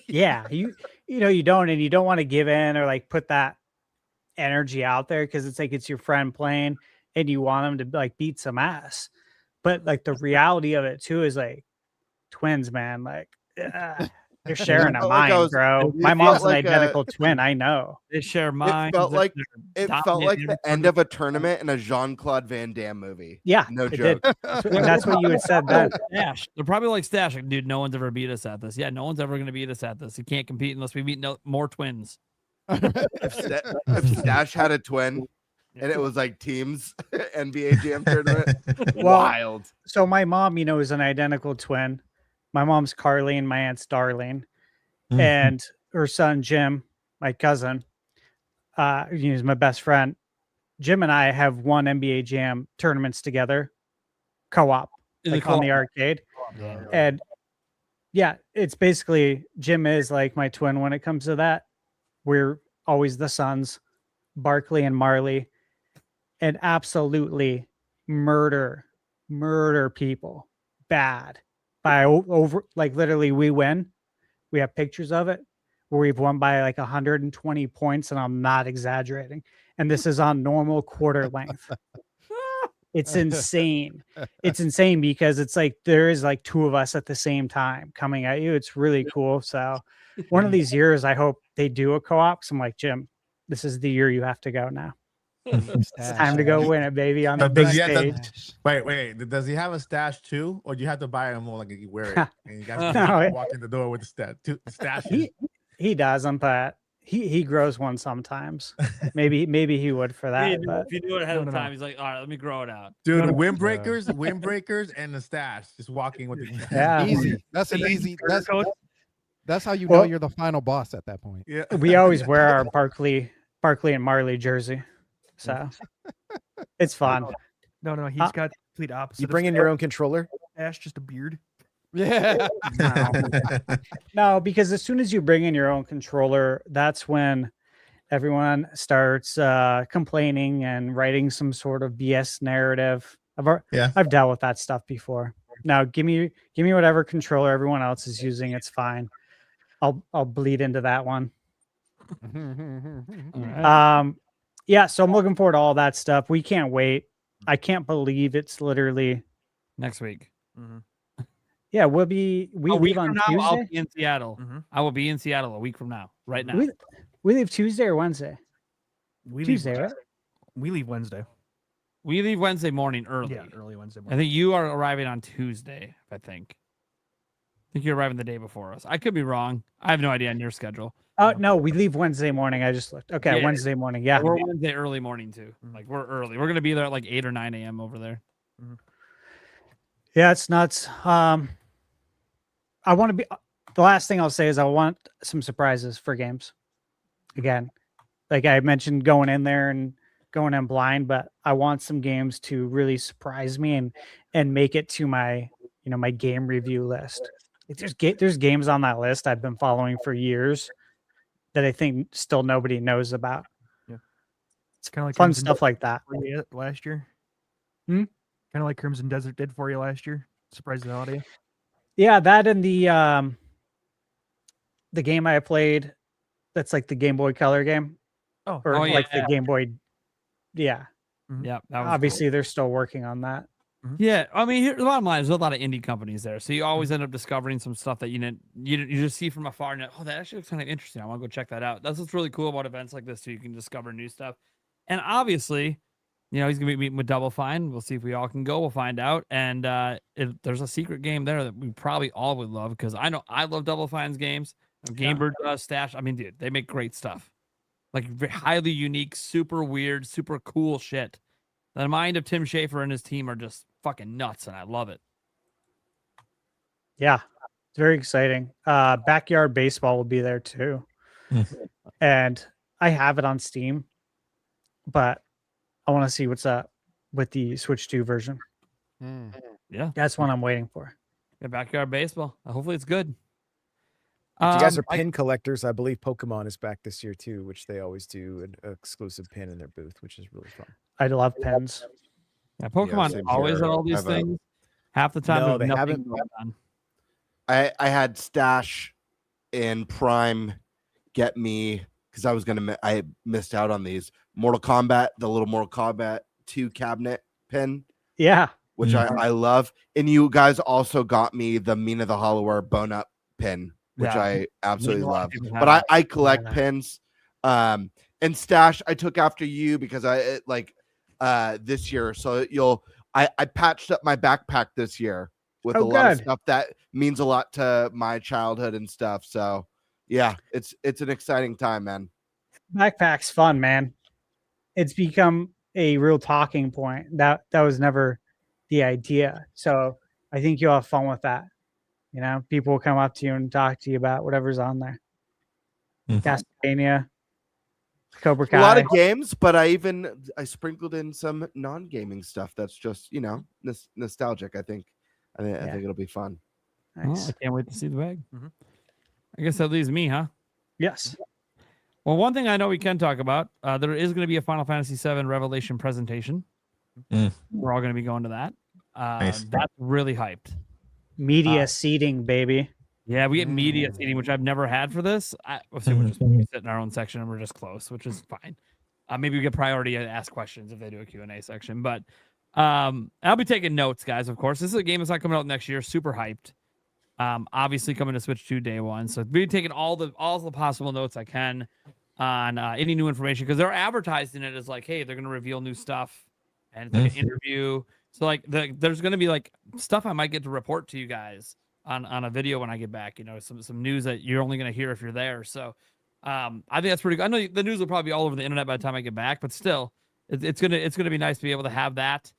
Yeah, you know you don't, and you don't want to give in or like put that energy out there because it's like it's your friend playing and you want them to like beat some ass. But like the reality of it too is like twins, man. Like they're sharing a felt like I mind, was- bro. it My felt mom's an like a- identical twin. I know. They share It minds. felt like they're it felt like dominating the end of a tournament in a Jean-Claude Van Damme movie. Yeah, No it joke. did. And that's what you had said then. Stash. They're probably like Stash. Like, dude, no one's ever beat us at this. Yeah, no one's ever going to beat us at this. You can't compete unless we beat more twins. If Stash had a twin and it was like teams NBA Jam tournament, Well, wild. So my mom, you know, is an identical twin. My mom's Carlene, my aunt's Darlene, and her son Jim, my cousin, he's my best friend. Jim and I have won NBA Jam tournaments together, co-op, Is it like on the co-op? arcade. And yeah, it's basically Jim is like my twin when it comes to that. We're always the sons, Barkley and Marley, and absolutely murder people bad by over like literally we win. We have pictures of it where we've won by like 120 points, and I'm not exaggerating. And this is on normal quarter length. It's insane. It's insane because it's like there is like two of us at the same time coming at you. It's really cool. So one of these years, I hope they do a co-op. So I'm like, Jim, this is the year you have to go now. It's time to go win it, baby, on the big Does he have stage. to- wait. Does he have a stash too, or do you have to buy him more like you wear it? And you guys No, walk in the door with the stash. He doesn't, but he grows one sometimes. Maybe he would for that. But If you do it ahead of No. time, he's like, all right, let me grow it out. Dude, No, no. windbreakers, and the stash. Just walking with the yeah, Easy. That's an easy. That's how you know Well- you're the final boss at that point. Yeah. we always wear our Barkley and Marley jersey, so it's fun. No, he's got complete opposite. You of bring in your own controller? Stash, just a beard. Yeah. No, because as soon as you bring in your own controller, that's when everyone starts complaining and writing some sort of BS narrative. I've dealt with that stuff before. Now, give me whatever controller everyone else is using. It's fine. I'll bleed into that one. Yeah, so I'm looking forward to all that stuff. We can't wait. I can't believe it's literally Next week. yeah. We leave on Now, I'll Tuesday. be in Seattle. I will be in Seattle a week from now. Right now. We leave Tuesday or Wednesday. We Tuesday, leave, right? We leave Wednesday. We leave Wednesday morning early. Yeah, early Wednesday I morning. think you are arriving on Tuesday. I think you're arriving the day before us. I could be wrong. I have no idea on your schedule. Oh no, we leave Wednesday morning. I just looked. Okay, Yeah. Wednesday morning. Yeah. We're Wednesday early morning too. Like we're early. We're gonna be there at like 8 or 9 a.m. over there. Yeah, it's nuts. I want to be. The last thing I'll say is I want some surprises for games. Again, like I mentioned, going in there and going in blind, but I want some games to really surprise me and make it to my my game review list. There's games on that list I've been following for years that I think still nobody knows about. It's kind of like Fun Crimson stuff Desert like that. for you last year. Hmm? Kind of like Crimson Desert did for you last year. Surprised the audio. Yeah, that and the game I played that's like the Game Boy Color game. Oh, Or like the yeah. Game Boy. Yeah. Yeah, that was Obviously they're still working on that. Yeah, I mean, the bottom line is there's a lot of indie companies there, so you always end up discovering some stuff that you just see from afar and oh, that actually looks kind of interesting. I want to go check that out. That's what's really cool about events like this, too. You can discover new stuff, and obviously, he's gonna be meeting with Double Fine. We'll see if we all can go. We'll find out. And if there's a secret game there that we probably all would love, because I know I love Double Fine's games. Gamebird does, Stash. I mean, dude, they make great stuff, like highly unique, super weird, super cool shit. The mind of Tim Schafer and his team are just fucking nuts, and I love it. Yeah. It's very exciting. Backyard Baseball will be there too. And I have it on Steam, but I want to see what's up with the Switch 2 version. Yeah, That's what I'm waiting for. yeah, backyard baseball. Hopefully it's good. If you guys are I- pin collectors, I believe Pokemon is back this year too, which they always do an exclusive pin in their booth, which is really fun. I love pins. yeah, Pokemon same always here. at all I these have a- things. Half the time, No, there's they nothing haven't. going on. I had Stash in Prime get me because I missed out on these Mortal Kombat, the little Mortal Kombat 2 cabinet pin, Yeah. which I love. And you guys also got me the Mina the Hollower bone up pin, which Yeah. I absolutely A lot of love. people have But that. I collect Yeah. pins. And Stash, I took after you because this year. So I patched up my backpack this year with Oh, a lot of good. stuff that means a lot to my childhood and stuff. So yeah, it's an exciting time, man. Backpack's fun, man. It's become a real talking point. That was never the idea. So I think you'll have fun with that. You know, people will come up to you and talk to you about whatever's on there. Castlevania, Cobra Kai. A lot of games, but I sprinkled in some non-gaming stuff that's just nostalgic. I think it'll be fun. Well, Nice. I can't wait to see the bag. I guess that leaves me, huh? Yes. Well, one thing I know we can talk about, there is going to be a Final Fantasy VII Revelation presentation. We're all going to be going to that. Nice. That's really hyped. Media seating, baby. Yeah, we get media seating, which I've never had for this. Obviously, we'll just sit in our own section and we're just close, which is fine. Maybe we get priority to ask questions if they do a Q&A section. But I'll be taking notes, guys, of course. This is a game that's not coming out next year. Super hyped. Obviously coming to Switch 2 day one. So be taking all the possible notes I can on any new information, because they're advertising it as like, hey, they're going to reveal new stuff and it's like an interview. So like there's going to be like stuff I might get to report to you guys on a video when I get back, some news that you're only going to hear if you're there. So I think that's pretty good. I know the news will probably be all over the internet by the time I get back, but still it's going to be nice to be able to have that.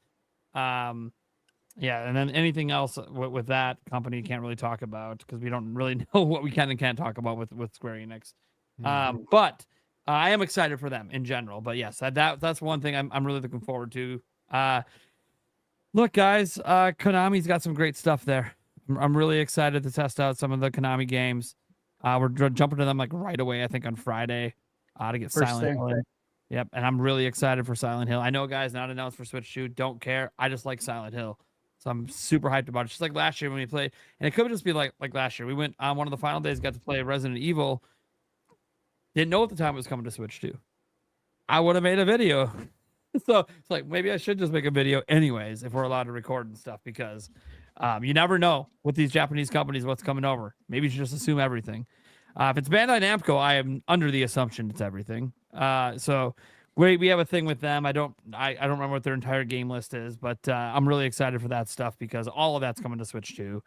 Yeah, and then anything else with that company you can't really talk about because we don't really know what we can and can't talk about with Square Enix. But I am excited for them in general. But yes, that's one thing I'm really looking forward to. Look, guys, Konami's got some great stuff there. I'm really excited to test out some of the Konami games. We're jumping to them like right away, I think on Friday, to get First Silent thing. Hill. Yep, and I'm really excited for Silent Hill. I know, guys, not announced for Switch 2. Don't care. I just like Silent Hill. So I'm super hyped about it. Just like last year when we played. And it could just be like last year. We went on one of the final days, got to play Resident Evil. Didn't know at the time it was coming to Switch 2. I would have made a video. So it's like, maybe I should just make a video anyways, if we're allowed to record and stuff, because you never know with these Japanese companies what's coming over. Maybe you should just assume everything. If it's Bandai Namco, I am under the assumption it's everything. So we have a thing with them. I don't remember what their entire game list is, but I'm really excited for that stuff because all of that's coming to Switch 2.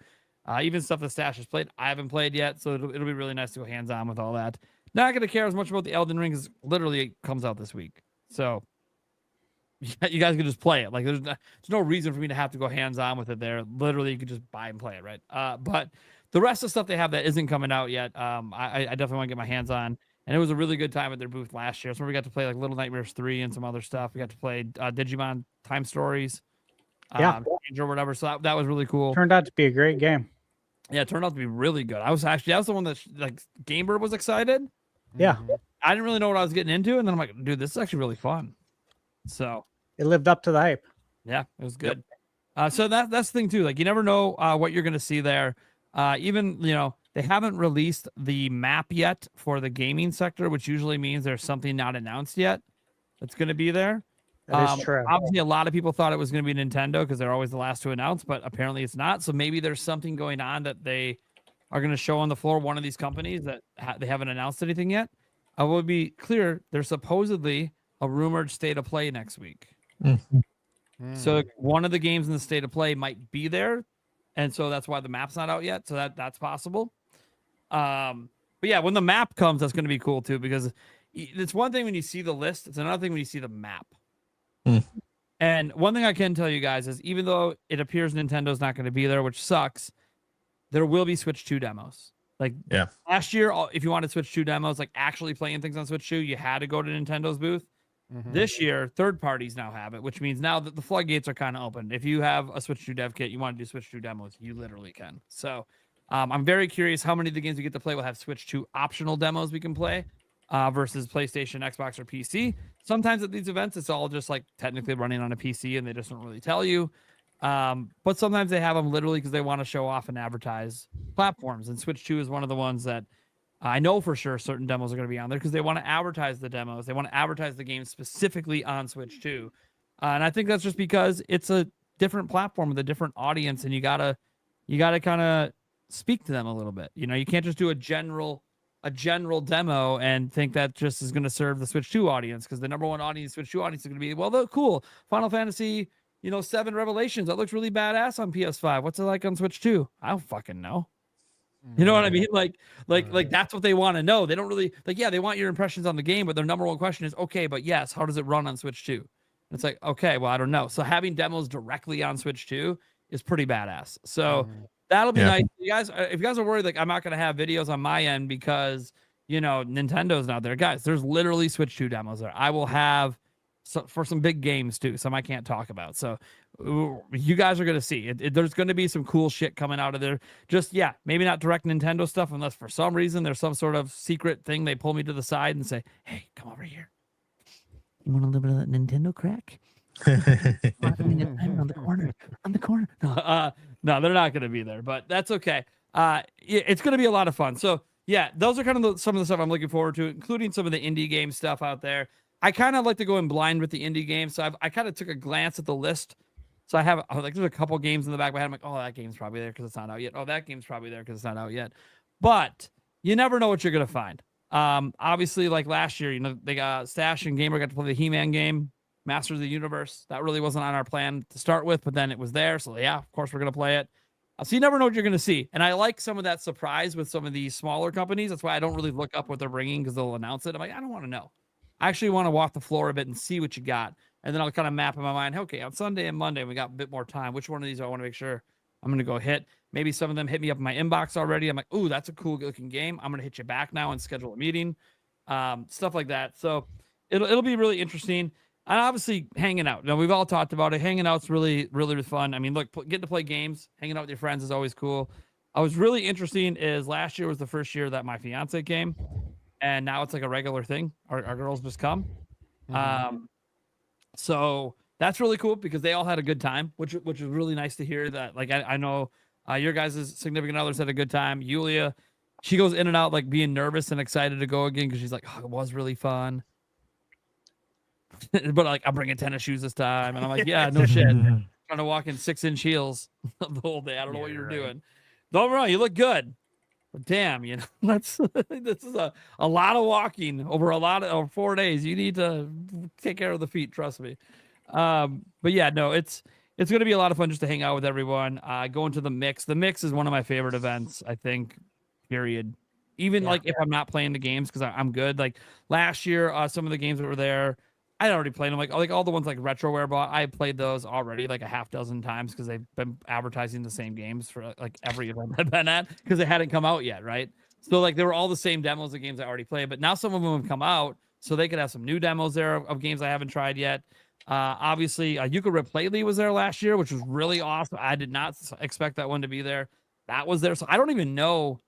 Even stuff that Stash has played, I haven't played yet, so it'll be really nice to go hands-on with all that. Not going to care as much about the Elden Ring because literally it comes out this week. So you guys can just play it. Like there's no reason for me to have to go hands-on with it there. Literally, you could just buy and play it, right? But the rest of the stuff they have that isn't coming out yet, I definitely want to get my hands on. And it was a really good time at their booth last year. So we got to play like Little Nightmares 3 and some other stuff. We got to play Digimon Time Stories, or whatever. So that was really cool. Turned out to be a great game. Yeah, it turned out to be really good. I was the one that like Gamer was excited. Yeah. I didn't really know what I was getting into, and then I'm like, dude, this is actually really fun. So it lived up to the hype. Yeah, it was good. So that's the thing too. Like you never know what you're gonna see there. Even they haven't released the map yet for the gaming sector, which usually means there's something not announced yet that's gonna be there. That is true. Obviously, a lot of people thought it was gonna be Nintendo because they're always the last to announce, but apparently it's not. So maybe there's something going on that they are gonna show on the floor. One of these companies that they haven't announced anything yet. I will be clear. There's supposedly a rumored state of play next week. So one of the games in the state of play might be there, and so that's why the map's not out yet. So that's possible. But yeah, when the map comes, that's going to be cool too, because it's one thing when you see the list, it's another thing when you see the map. And one thing I can tell you guys is, even though it appears Nintendo's not going to be there, which sucks, there will be Switch 2 demos. Like last year, if you wanted Switch 2 demos, like actually playing things on Switch 2, you had to go to Nintendo's booth. This year, third parties now have it, which means now that the floodgates are kind of open. If you have a Switch 2 dev kit, you want to do Switch 2 demos, you literally can. So I'm very curious how many of the games we get to play will have Switch 2 optional demos we can play versus PlayStation, Xbox, or PC. Sometimes at these events, it's all just like technically running on a PC and they just don't really tell you. But sometimes they have them literally because they want to show off and advertise platforms. And Switch 2 is one of the ones that I know for sure certain demos are going to be on there because they want to advertise the demos. They want to advertise the game specifically on Switch 2. And I think that's just because it's a different platform with a different audience, and you gotta kind of speak to them a little bit. You know, you can't just do a general demo and think that just is going to serve the Switch 2 audience, because the number one audience, Switch 2 audience, is going to be, well, cool, Final Fantasy, 7 Revelations. That looks really badass on PS5. What's it like on Switch 2? I don't fucking know. You know what I mean? Like that's what they want to know. They don't really they want your impressions on the game, but their number one question is, okay, but yes, how does it run on Switch 2? And it's like, okay, well, I don't know. So having demos directly on Switch 2 is pretty badass. So that'll be nice. You guys, if you guys are worried, like I'm not going to have videos on my end because, Nintendo's not there. Guys, there's literally Switch 2 demos there. I will have for some big games too, some I can't talk about. So you guys are going to see there's going to be some cool shit coming out of there. Just, maybe not direct Nintendo stuff unless for some reason there's some sort of secret thing. They pull me to the side and say, hey, come over here. You want a little bit of that Nintendo crack? on the corner. No, they're not going to be there, but that's okay. It's going to be a lot of fun. So those are kind of some of the stuff I'm looking forward to, including some of the indie game stuff out there. I kind of like to go in blind with the indie games. So I kind of took a glance at the list. So there's a couple games in the back of my head. I'm like, oh, that game's probably there because it's not out yet. Oh, that game's probably there because it's not out yet. But you never know what you're going to find. Obviously, like last year, they got Stash and Gamer got to play the He-Man game, Masters of the Universe. That really wasn't on our plan to start with, but then it was there. So of course we're going to play it. So you never know what you're going to see. And I like some of that surprise with some of these smaller companies. That's why I don't really look up what they're bringing, because they'll announce it. I'm like, I don't want to know. I actually want to walk the floor a bit and see what you got. And then I'll kind of map in my mind, okay, on Sunday and Monday, we got a bit more time. Which one of these do I want to make sure I'm going to go hit? Maybe some of them hit me up in my inbox already. I'm like, ooh, that's a cool looking game. I'm going to hit you back now and schedule a meeting. Stuff like that. So it'll be really interesting. And obviously hanging out. We've all talked about it. Hanging out's really, really fun. I mean, look, getting to play games, hanging out with your friends is always cool. I was really interesting is last year was the first year that my fiance came. And now it's like a regular thing. Our girls just come. So that's really cool because they all had a good time, which is really nice to hear that. Like, I know your guys' significant others had a good time. Yulia, she goes in and out like being nervous and excited to go again because she's like, oh, it was really fun. But like, I'm bringing tennis shoes this time. And I'm like, yeah, no shit. Trying to walk in 6-inch heels the whole day. I don't know what you're doing. Don't get me wrong, you look good. But damn, this is a lot of walking over 4 days. You need to take care of the feet, trust me. But no, it's going to be a lot of fun just to hang out with everyone. Going to the Mix. The Mix is one of my favorite events, I think, period. Even like if I'm not playing the games because I'm good. Like last year, some of the games that were there, I'd already played them. Like all the ones like Retroware bought, I played those already like a half dozen times because they've been advertising the same games for like every event I've been at because they hadn't come out yet, right? So like they were all the same demos of games I already played, but now some of them have come out, so they could have some new demos there of games I haven't tried yet. Obviously, Yuka Rip Lately was there last year, which was really awesome. I did not expect that one to be there. That was there, so I don't even know.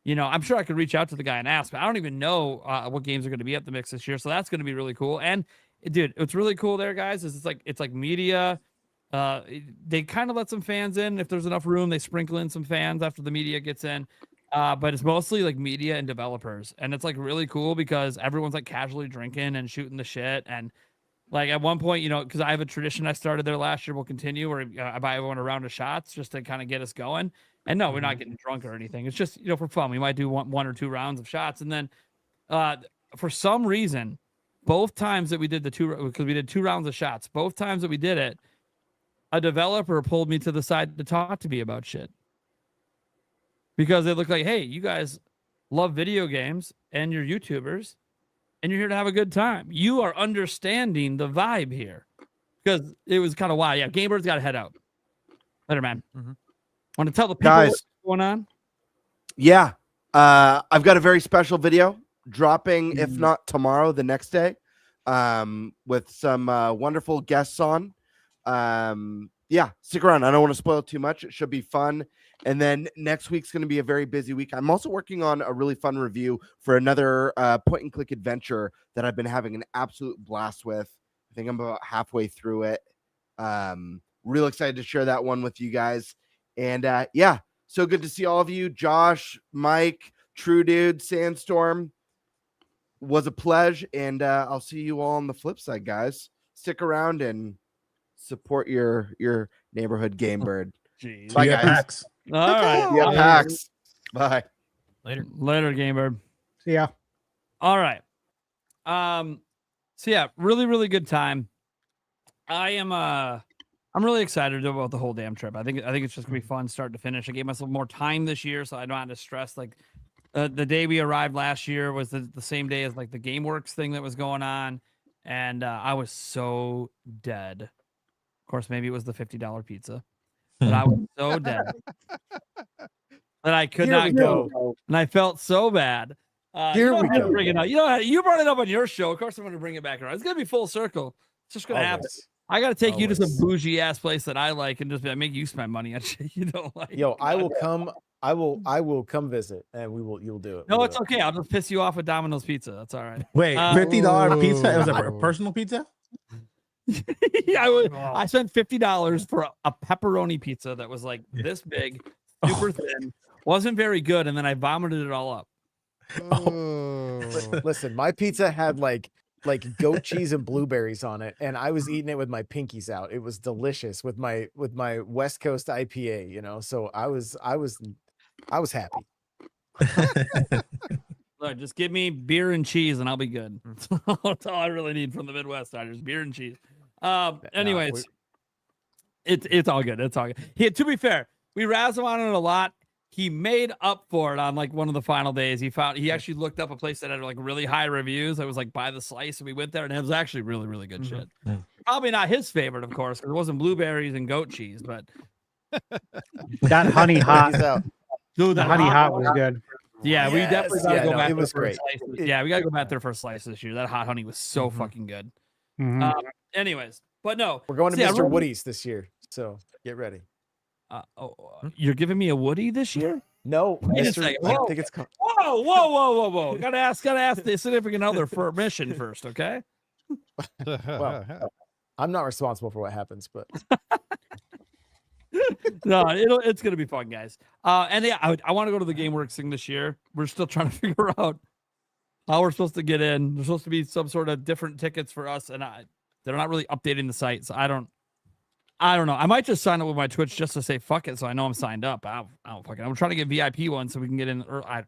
I'm sure I could reach out to the guy and ask, but I don't even know what games are going to be at the Mix this year. So that's going to be really cool. And dude, what's really cool there, guys, is it's like media. They kind of let some fans in if there's enough room. They sprinkle in some fans after the media gets in. But it's mostly like media and developers, and it's like really cool because everyone's like casually drinking and shooting the shit. And like at one point, because I have a tradition I started there last year, will continue where I buy everyone a round of shots just to kind of get us going. And no, we're not getting drunk or anything. It's just for fun. We might do one or two rounds of shots, and then for some reason, both times that we did because we did 2 rounds of shots, both times that we did it, a developer pulled me to the side to talk to me about shit. Because they look like, hey, you guys love video games and you're YouTubers and you're here to have a good time. You are understanding the vibe here. Because it was kind of wild. Yeah, Gamebird's got to head out. Later, man. Want to tell the people Guys, what's going on? Yeah. I've got a very special video dropping, if not tomorrow, the next day. with some wonderful guests on. Yeah, stick around. I don't want to spoil too much. It should be fun. And then next week's going to be a very busy week. I'm also working on a really fun review for another point and click adventure that I've been having an absolute blast with. I think I'm about halfway through it. Real excited to share that one with you guys. And yeah, so good to see all of you. Josh, Mike, True Dude, Sandstorm. Was a pleasure. And I'll see you all on the flip side, guys. Stick around and support your neighborhood game bird. Jeez. Bye, guys. PAX. All right. Yeah, PAX. Bye. Later, Gamer. See ya. All right. So yeah, really, really good time. I'm really excited about the whole damn trip. I think it's just gonna be fun start to finish. I gave myself more time this year, so I don't have to stress. Like the day we arrived last year was the same day as like the GameWorks thing that was going on, and I was so dead. Of course, maybe it was the $50 pizza, but I was so dead that I could not go, and I felt so bad. Here we go. Bring it up. You brought it up on your show. Of course, I'm going to bring it back around. It's going to be full circle. It's just going to happen. I got to take you to some bougie ass place that I like and just make you spend money on shit you don't like. Yo, I will come. I will come visit, and you'll do it. No, it's okay. I'll just piss you off with Domino's pizza. That's all right. Wait, $50 pizza? It was a personal pizza? Yeah, I spent $50 for a pepperoni pizza that was like this big, super thin, wasn't very good, and then I vomited it all up. Listen, my pizza had like goat cheese and blueberries on it, and I was eating it with my pinkies out. It was delicious with my West Coast IPA, you know. So I was happy. Look, just give me beer and cheese, and I'll be good. That's all I really need from the Midwest. Just beer and cheese. Anyways, it's all good. It's all good. To be fair, we razzed him on it a lot. He made up for it on like one of the final days. He actually looked up a place that had like really high reviews. It was like by the slice, and we went there, and it was actually really, really good shit. Probably not his favorite, of course, because it wasn't blueberries and goat cheese, but That honey hot. dude, The honey hot was good. Yeah, we definitely gotta go back. It was there for a great. slice. Yeah, we gotta go back there for a slice this year. That hot honey was so fucking good. Anyways, but no, We're going to yeah, Mr. Woody's this year, so get ready. You're giving me a Woody this year? No, Wait a Mr. second. I think it's called. Whoa! Gotta ask the significant other for permission first, okay? Well, I'm not responsible for what happens, but No, it's gonna be fun, guys. And yeah, I want to go to the GameWorks thing this year. We're still trying to figure out how we're supposed to get in. There's supposed to be some sort of different tickets for us, and they're not really updating the site, so I don't know. I might just sign up with my Twitch just to say fuck it, so I know I'm signed up. I don't fucking. I'm trying to get VIP ones so we can get in. I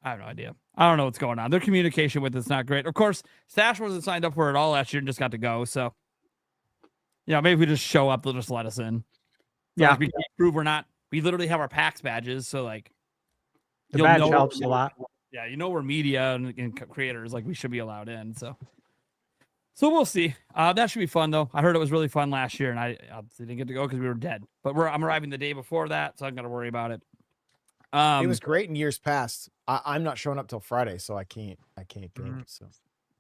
have no idea. I don't know what's going on. Their communication with it's not great. Of course, Stash wasn't signed up for it all last year and just got to go. So, yeah, maybe if we just show up, they'll just let us in. So, Yeah, like, we can't prove we're not. We literally have our PAX badges, so like the you'll badge know- helps a lot. Yeah, we're media and creators. Like we should be allowed in. So we'll see. That should be fun though. I heard it was really fun last year, and I didn't get to go because we were dead. But I'm arriving the day before that, so I'm gonna worry about it. it was great in years past. I'm not showing up till Friday, so I can't go. So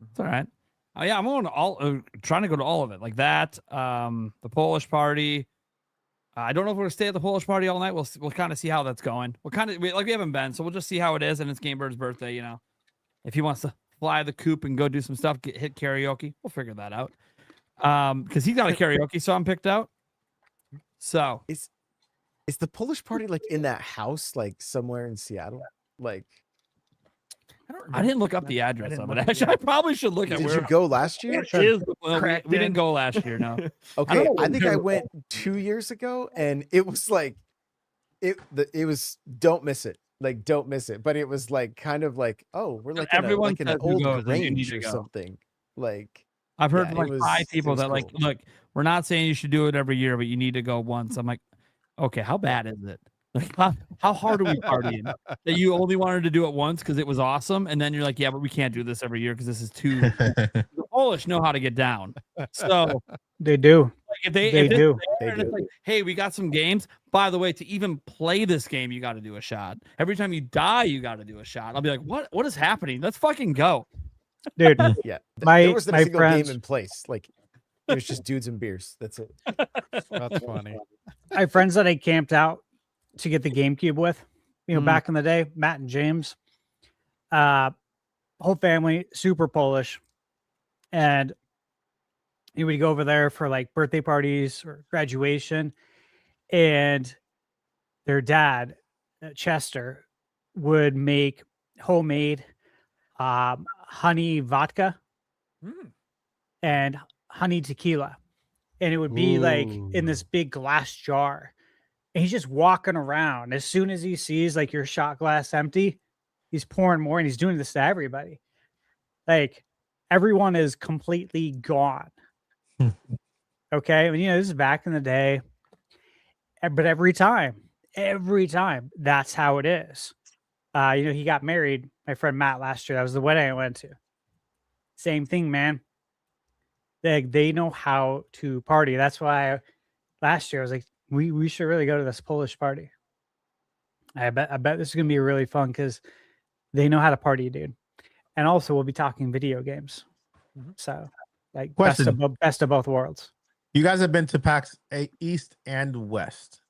It's all right. Yeah, I'm going to trying to go to all of it, like that. The Polish party. I don't know if we're gonna stay at the Polish party all night. We'll kind of see how that's going. We haven't been, so we'll just see how it is. And it's Game Bird's birthday, you know. If he wants to fly the coop and go do some stuff, hit karaoke, we'll figure that out. Because he got a karaoke song picked out. So is the Polish party like in that house, like somewhere in Seattle? Like I didn't look up the address of it. Actually, I probably should look at did where you go last year? it is. Well, we didn't go last year, no. Okay, know I what think we I did. went 2 years ago, and it was like it was don't miss it. Like don't miss it. But it was like kind of like, oh, we're like Everyone in an says you old go, then you need Grange to or go. something. Like I've heard yeah, from it like was- 5 it people was that like, cool. look, we're not saying you should do it every year, but you need to go once. I'm like, okay, how bad is it? Like, how hard are we partying that you only wanted to do it once because it was awesome, and then you're like, yeah, but we can't do this every year because this is too. The Polish know how to get down, so They do. like, if they They if it's do. there and it's like, hey, we got some games. By the way, to even play this game, you got to do a shot. Every time you die, you got to do a shot. I'll be like, what is happening? Let's fucking go. Dude, Yeah, my there wasn't a my single friends, game in place. Like it was just dudes and beers. That's it. That's funny. my friends that I camped out to get the GameCube with, Mm. back in the day, Matt and James, whole family, super Polish, and he would go over there for like birthday parties or graduation, and their dad, Chester, would make homemade honey vodka Mm. and honey tequila, and it would be like in this big glass jar. And he's just walking around. As soon as he sees like your shot glass empty, he's pouring more, and he's doing this to everybody. Like everyone is completely gone. Okay, I mean, this is back in the day, but every time, that's how it is. He got married, my friend Matt, last year. That was the wedding I went to. Same thing, man. They know how to party. That's why last year I was like, we should really go to this Polish party. I bet this is gonna be really fun because they know how to party, dude. And also we'll be talking video games. So like Question. best of both worlds. You guys have been to PAX East and West.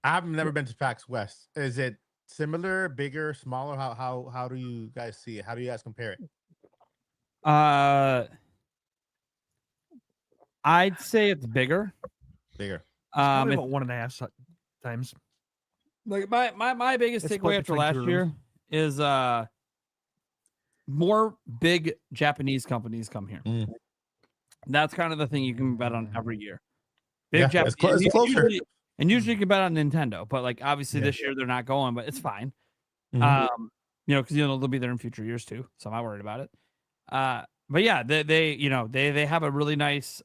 I've never been to PAX West. Is it similar, bigger, smaller? How do you guys see it? How do you guys compare it? I'd say it's bigger. Bigger. Probably It's- about 1.5 times. Like my biggest It's takeaway split after between last two year rooms. is more big Japanese companies come here. Mm. That's kind of the thing you can bet on every year. Big Yeah, Japanese, it's closer. usually you can bet on Nintendo, but like obviously this year they're not going, but it's fine. Mhm. Because they'll be there in future years too, so I'm not worried about it. But yeah, they have a really nice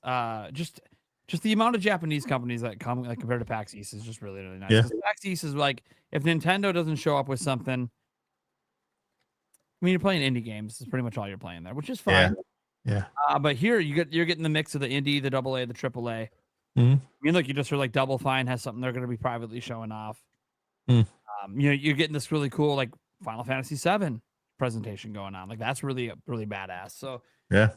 just the amount of Japanese companies that come like compared to PAX East is just really nice. Yeah. 'Cause PAX East is like if Nintendo doesn't show up with something, I mean you're playing indie games. It's pretty much all you're playing there, which is fine. Yeah. But here you're getting the mix of the indie, the AA, the AAA. Mhm. I mean, look, you just heard like Double Fine has something they're going to be privately showing off. Mm. You're getting this really cool like Final Fantasy VII presentation going on. Like that's really badass. So Yeah.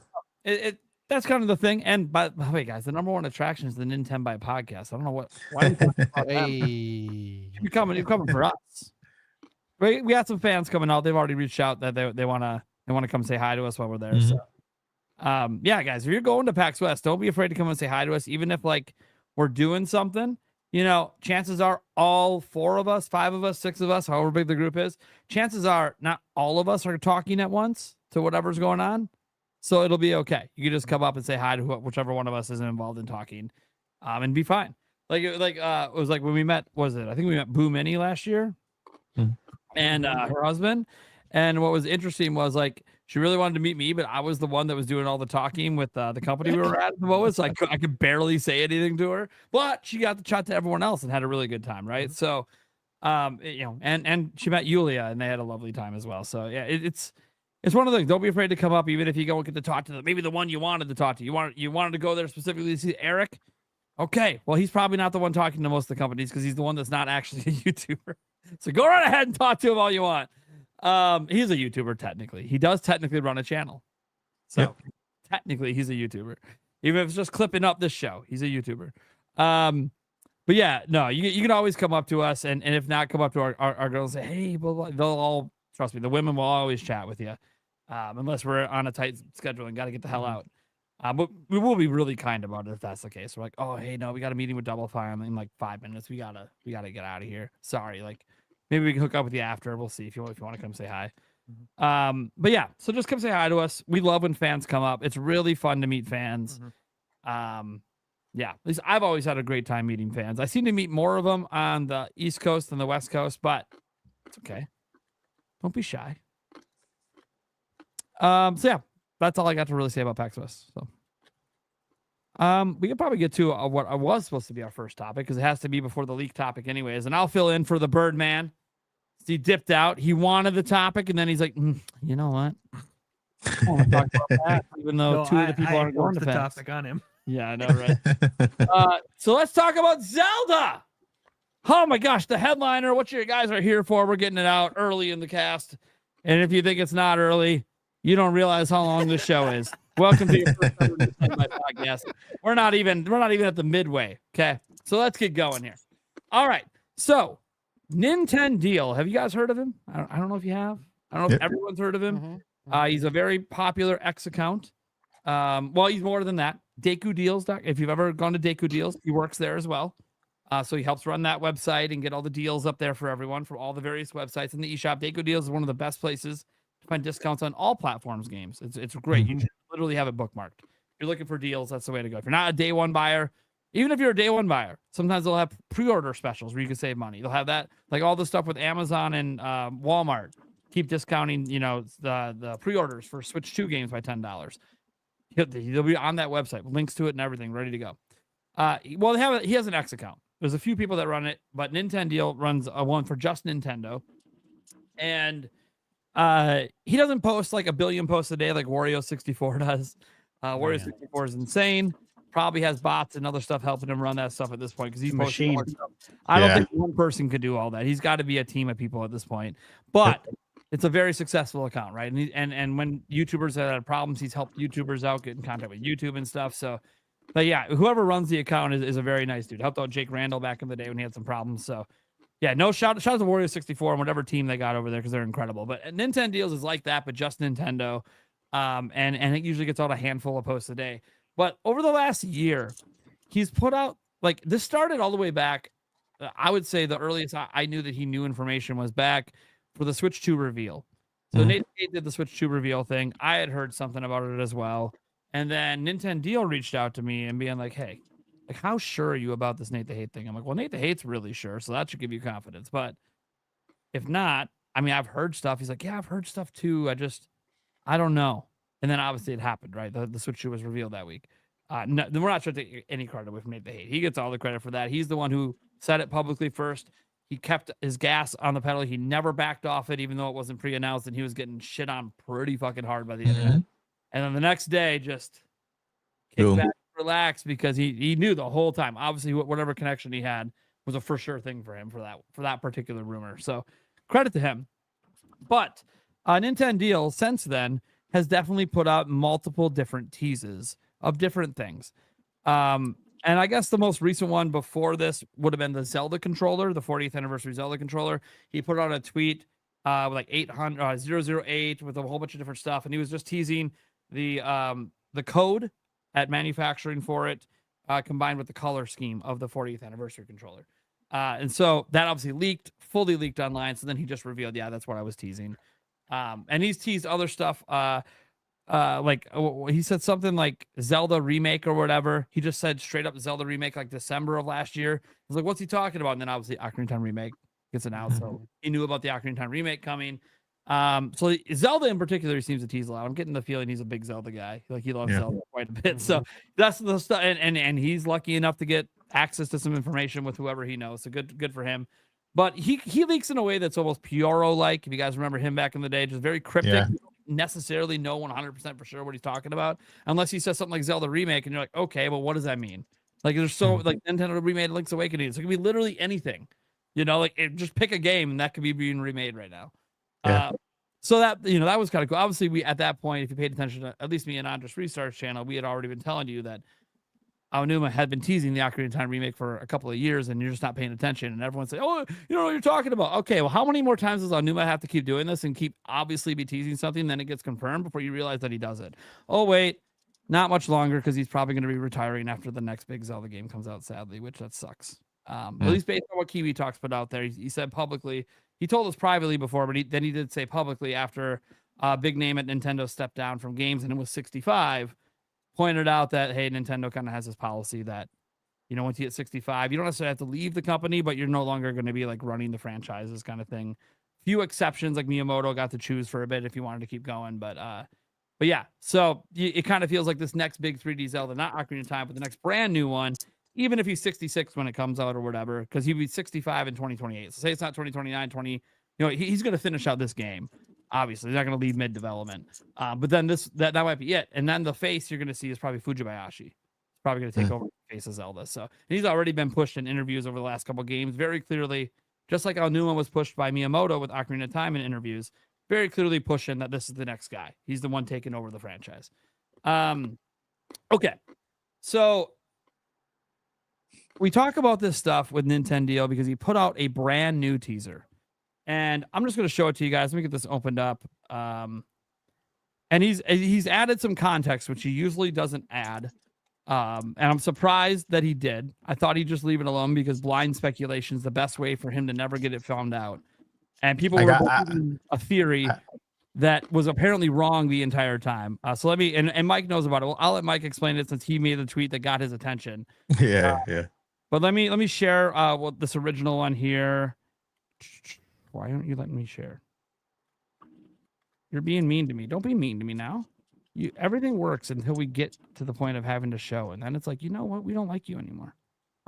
that's kind of the thing. And by the way, guys, the number one attraction is the Nintenbyte podcast. I don't know why are we talking about them? You're coming for us. We got some fans coming out. They've already reached out that they want to come say hi to us while we're there. So yeah, guys, if you're going to PAX West, don't be afraid to come and say hi to us, even if like we're doing something. Chances are all 4 of us, 5 of us, 6 of us, however big the group is, chances are not all of us are talking at once to whatever's going on. So it'll be okay. You can just come up and say hi to whichever one of us isn't involved in talking, and be fine. It was like when we met, I think we met Boo Minnie last year and her husband. And what was interesting was like, she really wanted to meet me, but I was the one that was doing all the talking with the company we were at the moment. So I could barely say anything to her, but she got to chat to everyone else and had a really good time. Right. So, and she met Yulia and they had a lovely time as well. So yeah, it's one of the things. Don't be afraid to come up, even if you don't get to talk to maybe the one you wanted to talk to. You wanted to go there specifically to see Eric. Okay. Well, he's probably not the one talking to most of the companies because he's the one that's not actually a YouTuber. So go right ahead and talk to him all you want. He's a YouTuber technically. He does technically run a channel. So technically he's a YouTuber. Even if it's just clipping up this show, he's a YouTuber. But yeah, no, you can always come up to us and if not, come up to our girls and say, hey, well, they'll all trust me, the women will always chat with you. Unless we're on a tight schedule and got to get the hell out. But we will be really kind about it if that's the case. We're like, oh, hey, no, we got a meeting with Double Fine in like 5 minutes. We gotta get out of here. Sorry, like maybe we can hook up with you after. We'll see if you want to come say hi. But yeah, so just come say hi to us. We love when fans come up. It's really fun to meet fans. Yeah, at least I've always had a great time meeting fans. I seem to meet more of them on the East Coast than the West Coast, but it's okay. Don't be shy. So yeah, that's all I got to really say about PAX West. So, we could probably get to what I was supposed to be our first topic because it has to be before the leak topic, anyways. And I'll fill in for the Birdman. He dipped out. He wanted the topic, and then he's like, "You know what? I want to talk about that, even though two of the people aren't going to the PAX." topic on him. Yeah, I know, right? So let's talk about Zelda. Oh my gosh, the headliner. What you guys are here for? We're getting it out early in the cast. And if you think it's not early, You don't realize how long this show is. Welcome to your first ever Nintenbyte podcast. We're not even at the midway. Okay, so let's get going here. All right, so Nintendeal. Have you guys heard of him? I don't know if you have. I don't know if everyone's heard of him. He's a very popular X account. Well, he's more than that. Deku Deals. If you've ever gone to Deku Deals, he works there as well. So he helps run that website and get all the deals up there for everyone from all the various websites in the eShop. Deku Deals is one of the best places to find discounts on all platforms games. It's great. You should literally have it bookmarked. If you're looking for deals, that's the way to go. If you're not a day one buyer, even if you're a day one buyer, sometimes they'll have pre-order specials where you can save money. They'll have that, like all the stuff with Amazon and Walmart. Keep discounting, the pre-orders for Switch 2 games by $10. They'll be on that website, links to it and everything, ready to go. Well, he has an X account. There's a few people that run it, but Nintendeal runs a one for just Nintendo. And he doesn't post like a billion posts a day like Wario64 does. Wario64 is insane. Probably has bots and other stuff helping him run that stuff at this point because he's posting more stuff. I don't think one person could do all that. He's got to be a team of people at this point. But it's a very successful account, right? And when YouTubers have had problems, he's helped YouTubers out, get in contact with YouTube and stuff. So, but yeah, whoever runs the account is a very nice dude. Helped out Jake Randall back in the day when he had some problems. So, yeah, no shout out to Wario64 and whatever team they got over there because they're incredible. But Nintendeals is like that, but just Nintendo. And it usually gets out a handful of posts a day. But over the last year, he's put out, like, this started all the way back. I would say the earliest I knew that he knew information was back for the Switch 2 reveal. So Nate did the Switch 2 reveal thing. I had heard something about it as well. And then Nintendeal reached out to me and being like, hey, like, how sure are you about this Nate the Hate thing? I'm like, well, Nate the Hate's really sure, so that should give you confidence. But if not, I mean, I've heard stuff. He's like, yeah, I've heard stuff too. I don't know. And then obviously it happened, right? The Switch 2 was revealed that week. No, we're not trying to take any credit away from Nate the Hate. He gets all the credit for that. He's the one who said it publicly first. He kept his gas on the pedal. He never backed off it, even though it wasn't pre-announced, and he was getting shit on pretty fucking hard by the internet. And then the next day, just kicked back, relaxed, because he knew the whole time. Obviously, whatever connection he had was a for sure thing for him for that particular rumor. So credit to him. But Nintendeal since then has definitely put out multiple different teases of different things. And I guess the most recent one before this would have been the Zelda controller, the 40th anniversary Zelda controller. He put out a tweet with like 008 with a whole bunch of different stuff. And he was just teasing the code at manufacturing for it, combined with the color scheme of the 40th anniversary controller. And so that obviously fully leaked online. So then he just revealed, yeah, that's what I was teasing. And he's teased other stuff. Like he said something like Zelda remake or whatever. He just said straight up Zelda remake like December of last year. I was like, what's he talking about? And then obviously Ocarina of Time remake gets announced. So he knew about the Ocarina of Time remake coming. So Zelda in particular, he seems to tease a lot. I'm getting the feeling he's a big Zelda guy. Like he loves Zelda quite a bit. So that's the stuff. And he's lucky enough to get access to some information with whoever he knows. So good for him. But he leaks in a way that's almost Pioro-like. If you guys remember him back in the day, just very cryptic. You don't necessarily know 100% for sure what he's talking about, unless he says something like Zelda remake, and you're like, okay, well, what does that mean? Like, there's like Nintendo remade Link's Awakening. So it could be literally anything. Like just pick a game, and that could be being remade right now. So that that was kind of cool. Obviously, we at that point, if you paid attention to at least me and Andres Restart's channel, we had already been telling you that Aonuma had been teasing the Ocarina of Time remake for a couple of years, and you're just not paying attention. And everyone's like, oh, you know what you're talking about. Okay, well, how many more times does Aonuma have to keep doing this and keep obviously be teasing something, then it gets confirmed before you realize that he does it? Oh, wait, not much longer, because he's probably going to be retiring after the next big Zelda game comes out, sadly, which that sucks. At least based on what Kiwi Talks put out there, he said publicly, he told us privately before, but then he did say publicly after a big name at Nintendo stepped down from games and it was 65, pointed out that, hey, Nintendo kind of has this policy that, once you hit 65, you don't necessarily have to leave the company, but you're no longer going to be like running the franchises kind of thing. Few exceptions, like Miyamoto got to choose for a bit if he wanted to keep going, but yeah. So it kind of feels like this next big 3D Zelda, not Ocarina of Time, but the next brand new one, even if he's 66 when it comes out or whatever, because he'll be 65 in 2028. So say it's not 2029, he's going to finish out this game. Obviously, he's not going to leave mid-development. But then that might be it. And then the face you're going to see is probably Fujibayashi. He's probably going to take over the face of Zelda. So he's already been pushed in interviews over the last couple of games very clearly, just like Aonuma was pushed by Miyamoto with Ocarina of Time in interviews. very clearly pushing that this is the next guy. He's the one taking over the franchise. Okay, so we talk about this stuff with Nintendo because he put out a brand new teaser, and I'm just going to show it to you guys. Let me get this opened up. And he's added some context, which he usually doesn't add. And I'm surprised that he did. I thought he'd just leave it alone because blind speculation is the best way for him to never get it found out. And people were believing a theory that was apparently wrong the entire time. So let me, and Mike knows about it. Well, I'll let Mike explain it since he made the tweet that got his attention. Yeah. But let me share what this original one here. Why aren't you letting me share? You're being mean to me. Don't be mean to me now. Everything works until we get to the point of having to show, and then it's like, you know what? We don't like you anymore.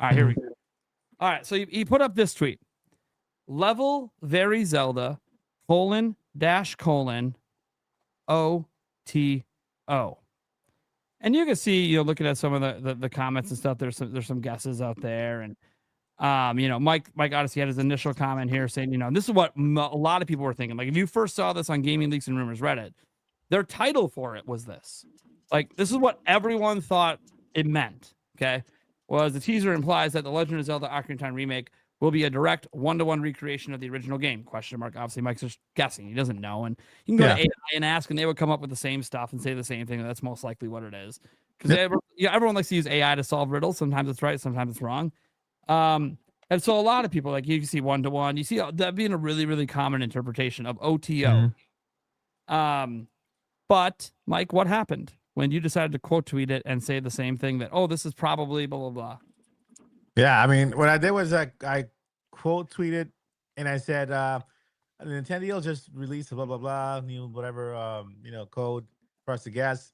All right, here we go. All right, so he put up this tweet: level very Zelda : OTO. And you can see, looking at some of the comments and stuff, there's some guesses out there, and Mike Odyssey had his initial comment here saying, this is what a lot of people were thinking. Like, if you first saw this on Gaming Leaks and Rumors Reddit, their title for it was this. Like, this is what everyone thought it meant. Okay, was the teaser implies that the Legend of Zelda: Ocarina of Time remake will be a direct one-to-one recreation of the original game? Question mark. Obviously, Mike's just guessing; he doesn't know, and you can go to AI and ask, and they would come up with the same stuff and say the same thing. And that's most likely what it is, because everyone likes to use AI to solve riddles. Sometimes it's right, sometimes it's wrong. And so a lot of people, like, you can see one-to-one. You see that being a really, really common interpretation of OTO. But Mike, what happened when you decided to quote tweet it and say the same thing that, oh, this is probably blah, blah, blah? Yeah, I mean, what I did was I quote tweeted and I said, Nintendo just released a blah, blah, blah, new whatever, code for us to guess.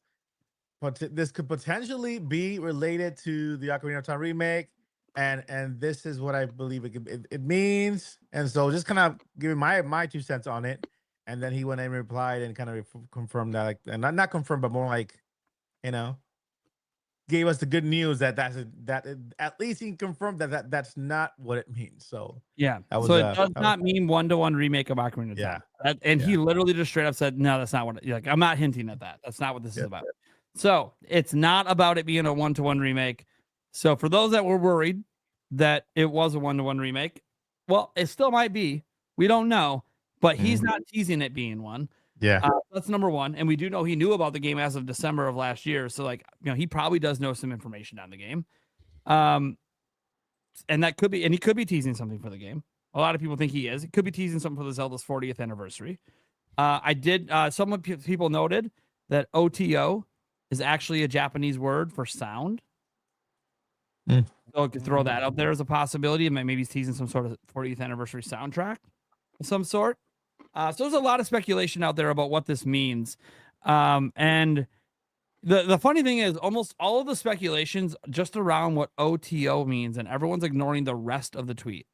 But this could potentially be related to the Ocarina of Time remake. And this is what I believe it means. And so just kind of giving my 2 cents on it. And then he went and replied and kind of confirmed that, like, and not confirmed, but more like, gave us the good news that at least he confirmed that that's not what it means. So yeah, was, so it does not mean one-to-one remake of Ocarina of Time. And he literally just straight up said, no, that's not what. Like, I'm not hinting at that. That's not what this is about. So it's not about it being a one-to-one remake. So for those that were worried that it was a one-to-one remake, well, it still might be. We don't know, but he's not teasing it being one. Yeah, that's number one. And we do know he knew about the game as of December of last year. So, like, he probably does know some information on the game. And that could be, and he could be teasing something for the game. A lot of people think he is. He could be teasing something for the Zelda's 40th anniversary. Some people noted that OTO is actually a Japanese word for sound. So I could throw that out there as a possibility. And maybe he's teasing some sort of 40th anniversary soundtrack of some sort. So there's a lot of speculation out there about what this means. And the funny thing is, almost all of the speculations just around what OTO means, and everyone's ignoring the rest of the tweet,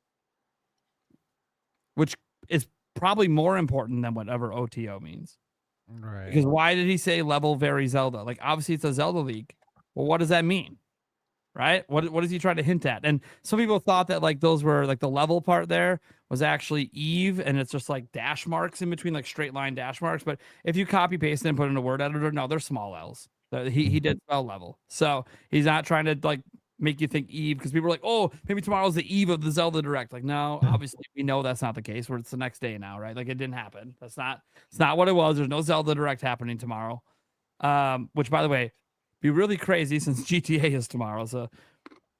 which is probably more important than whatever OTO means. Right. Because why did he say level very Zelda? Like, obviously it's a Zelda leak. Well, what does that mean? Right? What is he trying to hint at? And some people thought that, like, those were, like, the level part there was actually Eve, and it's just like dash marks in between, like straight line dash marks. But if you copy paste and put in a word editor, no, they're small L's. He did spell level. So he's not trying to, like, make you think Eve, because people are like, oh, maybe tomorrow's the eve of the Zelda Direct. Like, no, obviously we know that's not the case, where it's the next day now, right? Like, it didn't happen. It's not what it was. There's no Zelda Direct happening tomorrow. Which, by the way, be really crazy since GTA is tomorrow. So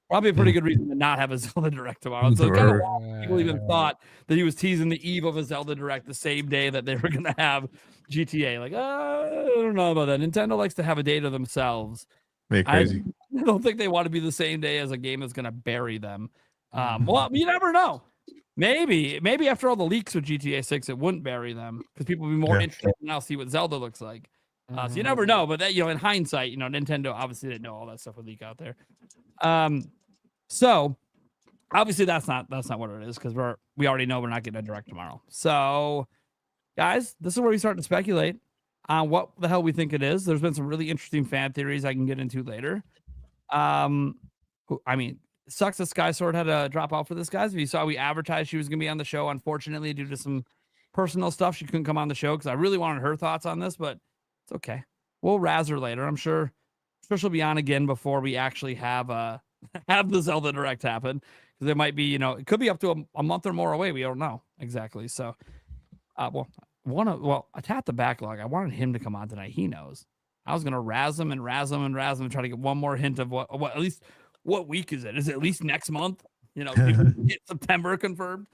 probably a pretty good reason to not have a Zelda Direct tomorrow. So kind of people even thought that he was teasing the eve of a Zelda Direct the same day that they were going to have GTA. Like, I don't know about that. Nintendo likes to have a day to themselves. crazy. I don't think they want to be the same day as a game that's going to bury them. Well, you never know. Maybe after all the leaks with GTA 6, it wouldn't bury them, because people will be more interested to now see what Zelda looks like. So you never know. But that, in hindsight, Nintendo obviously didn't know all that stuff would leak out there. So obviously that's not what it is, because we already know we're not getting a Direct tomorrow. So, guys, this is where we start to speculate on what the hell we think it is. There's been some really interesting fan theories I can get into later. I mean, it sucks that Skysword had to drop out for this, guys. If you saw, we advertised she was going to be on the show. Unfortunately, due to some personal stuff. She couldn't come on the show because I really wanted her thoughts on this, but it's okay. We'll razz her later. I'm sure she'll be on again before we actually have have the Zelda Direct happen. Because it might be, it could be up to a month or more away. We don't know exactly. So, I tapped the backlog. I wanted him to come on tonight. He knows. I was gonna razz him and try to get one more hint of what at least what week is it? Is it at least next month? Get September confirmed.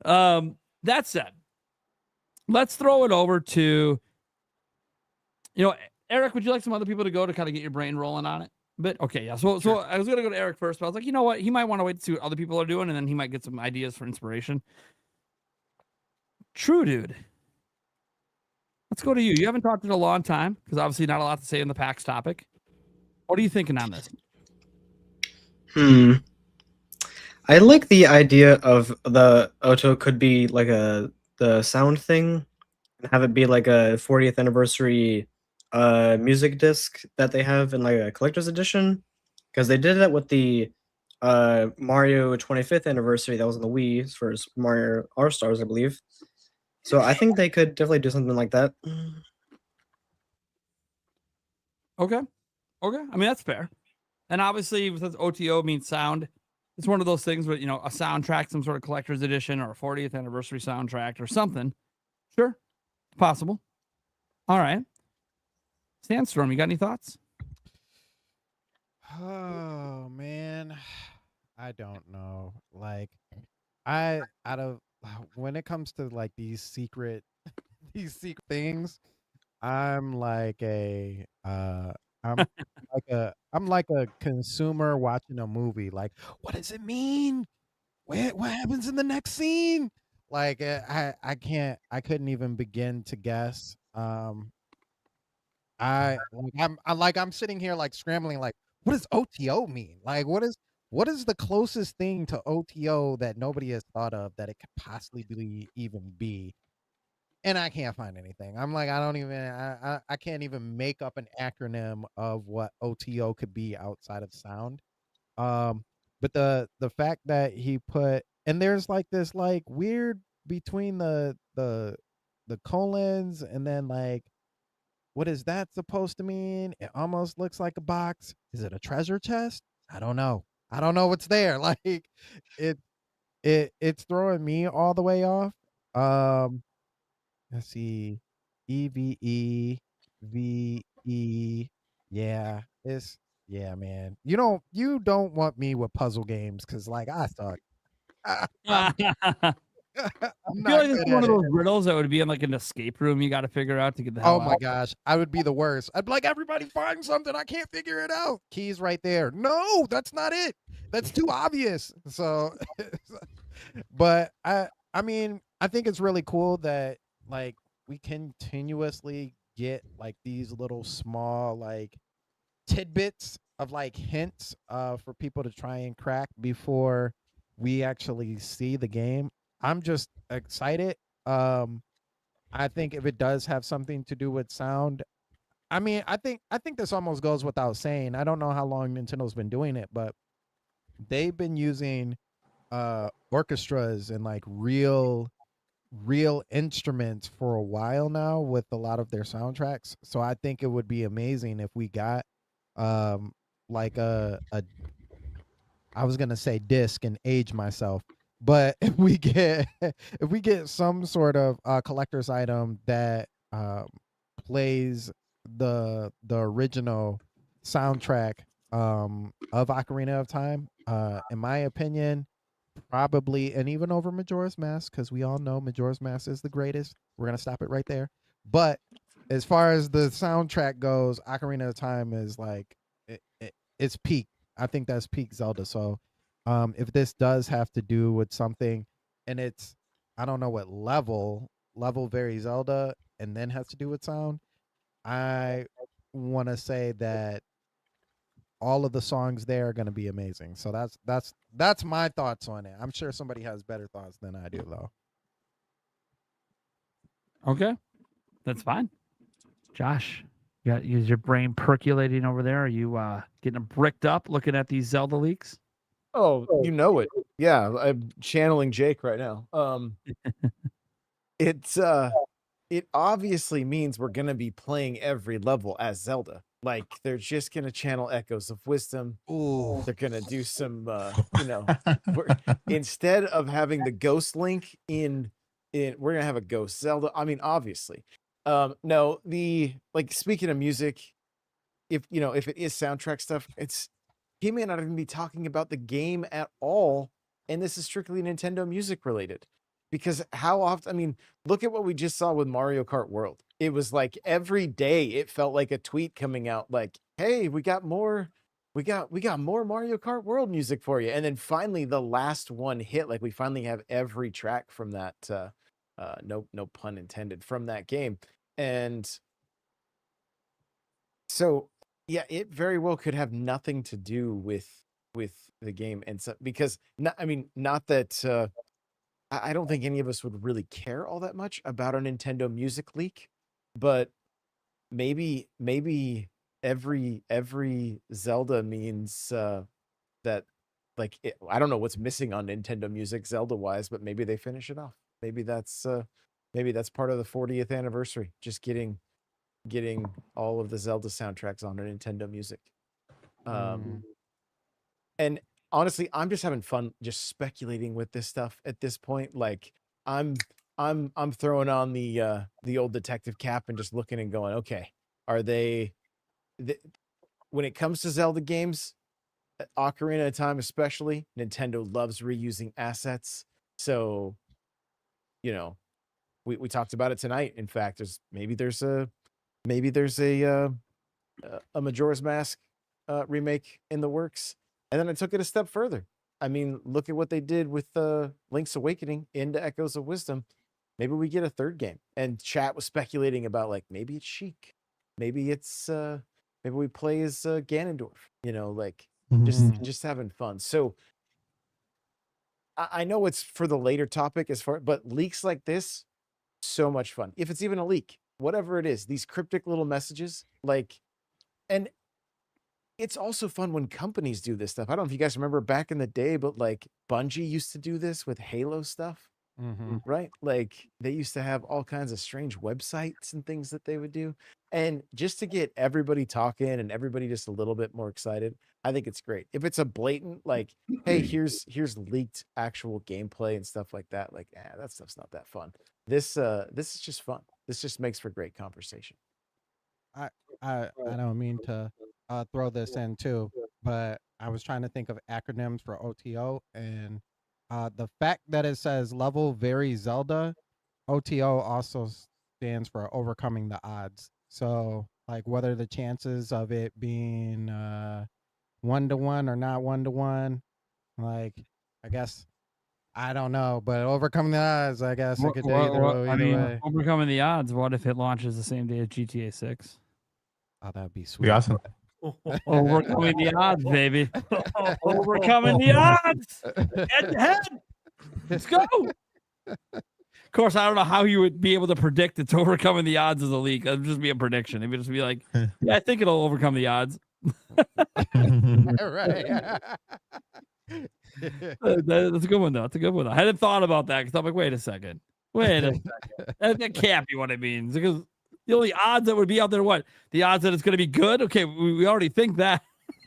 That said, let's throw it over to Eric. Would you like some other people to go to kind of get your brain rolling on it? But okay, yeah. So I was gonna go to Eric first, but I was like, you know what? He might want to wait to see what other people are doing, and then he might get some ideas for inspiration. True, dude. Let's go to you. You haven't talked in a long time because obviously not a lot to say on the PAX topic. What are you thinking on this? I like the idea of the Oto could be like the sound thing and have it be like a 40th anniversary music disc that they have in like a collector's edition, because they did that with the Mario 25th anniversary that was on the Wii for Mario R-Stars, I believe. So I think they could definitely do something like that. Okay. I mean, that's fair. And obviously, since OTO means sound, it's one of those things where, a soundtrack, some sort of collector's edition or a 40th anniversary soundtrack or something. Sure. Possible. All right. Sandstorm, you got any thoughts? Oh man, I don't know. Like, when it comes to like these secret things, I'm like I'm like a consumer watching a movie. Like, what does it mean? What happens in the next scene? Like, I couldn't even begin to guess. I'm sitting here like scrambling, like, what does OTO mean? Like, what is the closest thing to OTO that nobody has thought of that it could possibly even be? And I can't find anything. I'm like, I can't even make up an acronym of what OTO could be outside of sound. But the fact that he put, and there's like this like weird between the colons, and then like, what is that supposed to mean? It almost looks like a box. Is it a treasure chest? I don't know. I don't know what's there. Like, it's throwing me all the way off. Let's see. EVE VE. Yeah, man. You don't want me with puzzle games because like I suck. I'm I feel not like this good is one at of it. those riddles that would be in like an escape room you got to figure out to get the hell Oh my out. gosh, I would be the worst. I'd be like, everybody find something. I can't figure it out. Keys right there. No, that's not it. That's too obvious. So, but I mean, I think it's really cool that like we continuously get like these little small like tidbits of like hints for people to try and crack before we actually see the game. I'm just excited. I think if it does have something to do with sound, I mean, I think this almost goes without saying. I don't know how long Nintendo's been doing it, but they've been using orchestras and like real instruments for a while now with a lot of their soundtracks. So I think it would be amazing if we got like a I was gonna say disc and age myself, but if we get some sort of collector's item that plays the original soundtrack of Ocarina of Time, in my opinion, probably, and even over Majora's Mask, because we all know Majora's Mask is the greatest. We're gonna stop it right there. But as far as the soundtrack goes, Ocarina of Time is like it's peak. I think that's peak Zelda. So, if this does have to do with something, and it's I don't know what level very Zelda, and then has to do with sound, I want to say that all of the songs there are going to be amazing. So that's my thoughts on it. I'm sure somebody has better thoughts than I do, though. Okay, that's fine. Josh, is your brain percolating over there? Are you getting bricked up looking at these Zelda leaks? Oh, you know it. Yeah, I'm channeling Jake right now. it obviously means we're gonna be playing every level as Zelda. Like they're just gonna channel echoes of wisdom. Ooh. They're gonna do some, instead of having the Ghost Link we're gonna have a Ghost Zelda. I mean, obviously. No, speaking of music, if it is soundtrack stuff, he may not even be talking about the game at all, and this is strictly Nintendo music related. Because how often, I mean, look at what we just saw with Mario Kart World. It was like every day it felt like a tweet coming out like, hey, we got more Mario Kart World music for you. And then finally the last one hit, like we finally have every track from that no pun intended, from that game. And so yeah, it very well could have nothing to do with the game. And so because not that I don't think any of us would really care all that much about a Nintendo music leak, but maybe every Zelda means that I don't know what's missing on Nintendo music Zelda wise, but maybe they finish it off. Maybe that's part of the 40th anniversary, just getting all of the Zelda soundtracks on a Nintendo music. And honestly, I'm just having fun just speculating with this stuff at this point. Like I'm throwing on the old detective cap and just looking and going, okay, are they when it comes to Zelda games, Ocarina of Time especially, Nintendo loves reusing assets. So, we talked about it tonight. In fact, there's a Majora's Mask remake in the works. And then I took it a step further. I mean, look at what they did with Link's Awakening into Echoes of Wisdom. Maybe we get a third game. And chat was speculating about maybe it's Sheik. Maybe it's maybe we play as Ganondorf. Just having fun. So I know it's for the later topic but leaks like this, so much fun. If it's even a leak, whatever it is, these cryptic little messages, and it's also fun when companies do this stuff. I don't know if you guys remember back in the day, but Bungie used to do this with Halo stuff, right? Like they used to have all kinds of strange websites and things that they would do. And just to get everybody talking and everybody just a little bit more excited, I think it's great. If it's a blatant, hey, here's leaked actual gameplay and stuff like that, that stuff's not that fun. This is just fun. This just makes for great conversation. I don't mean to throw this in too, but I was trying to think of acronyms for OTO, and the fact that it says level very Zelda, OTO also stands for overcoming the odds. So what are the chances of it being 1-to-1 or not 1-to-1? I guess I don't know, but overcoming the odds, I guess it could do either way. Overcoming the odds. What if it launches the same day as GTA 6? Oh, that'd be sweet. Be awesome. Overcoming the odds, baby. Overcoming the odds. Head to head. Let's go. Of course, I don't know how you would be able to predict it's overcoming the odds as a leak. It would just be a prediction. It would just be like, yeah, I think it'll overcome the odds. Right. That's a good one, though. That's a good one. I hadn't thought about that because I'm like, wait a second. That can't be what it means, because the only odds that would be out there, what? The odds that it's going to be good? Okay, we already think that.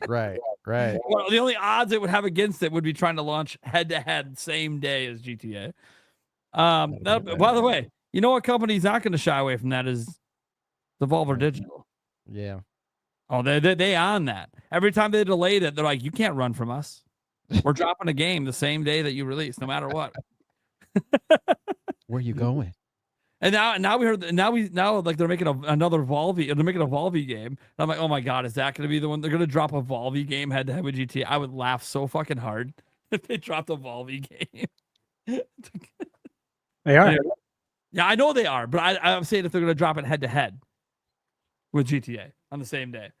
Right. Well, the only odds it would have against it would be trying to launch head-to-head same day as GTA. By the way, you know what company's not going to shy away from that is Devolver Digital. Yeah. Oh, they on that. Every time they delayed it, they're like, you can't run from us. We're dropping a game the same day that you release, no matter what. Where you going? And now we heard they're making another Volvy. They're making a Volvy game. And I'm like, oh my god, is that going to be the one? They're going to drop a Volvy game head to head with GTA. I would laugh so fucking hard if they dropped a Volvy game. They are. Yeah, I know they are, but I'm saying if they're going to drop it head to head with GTA on the same day,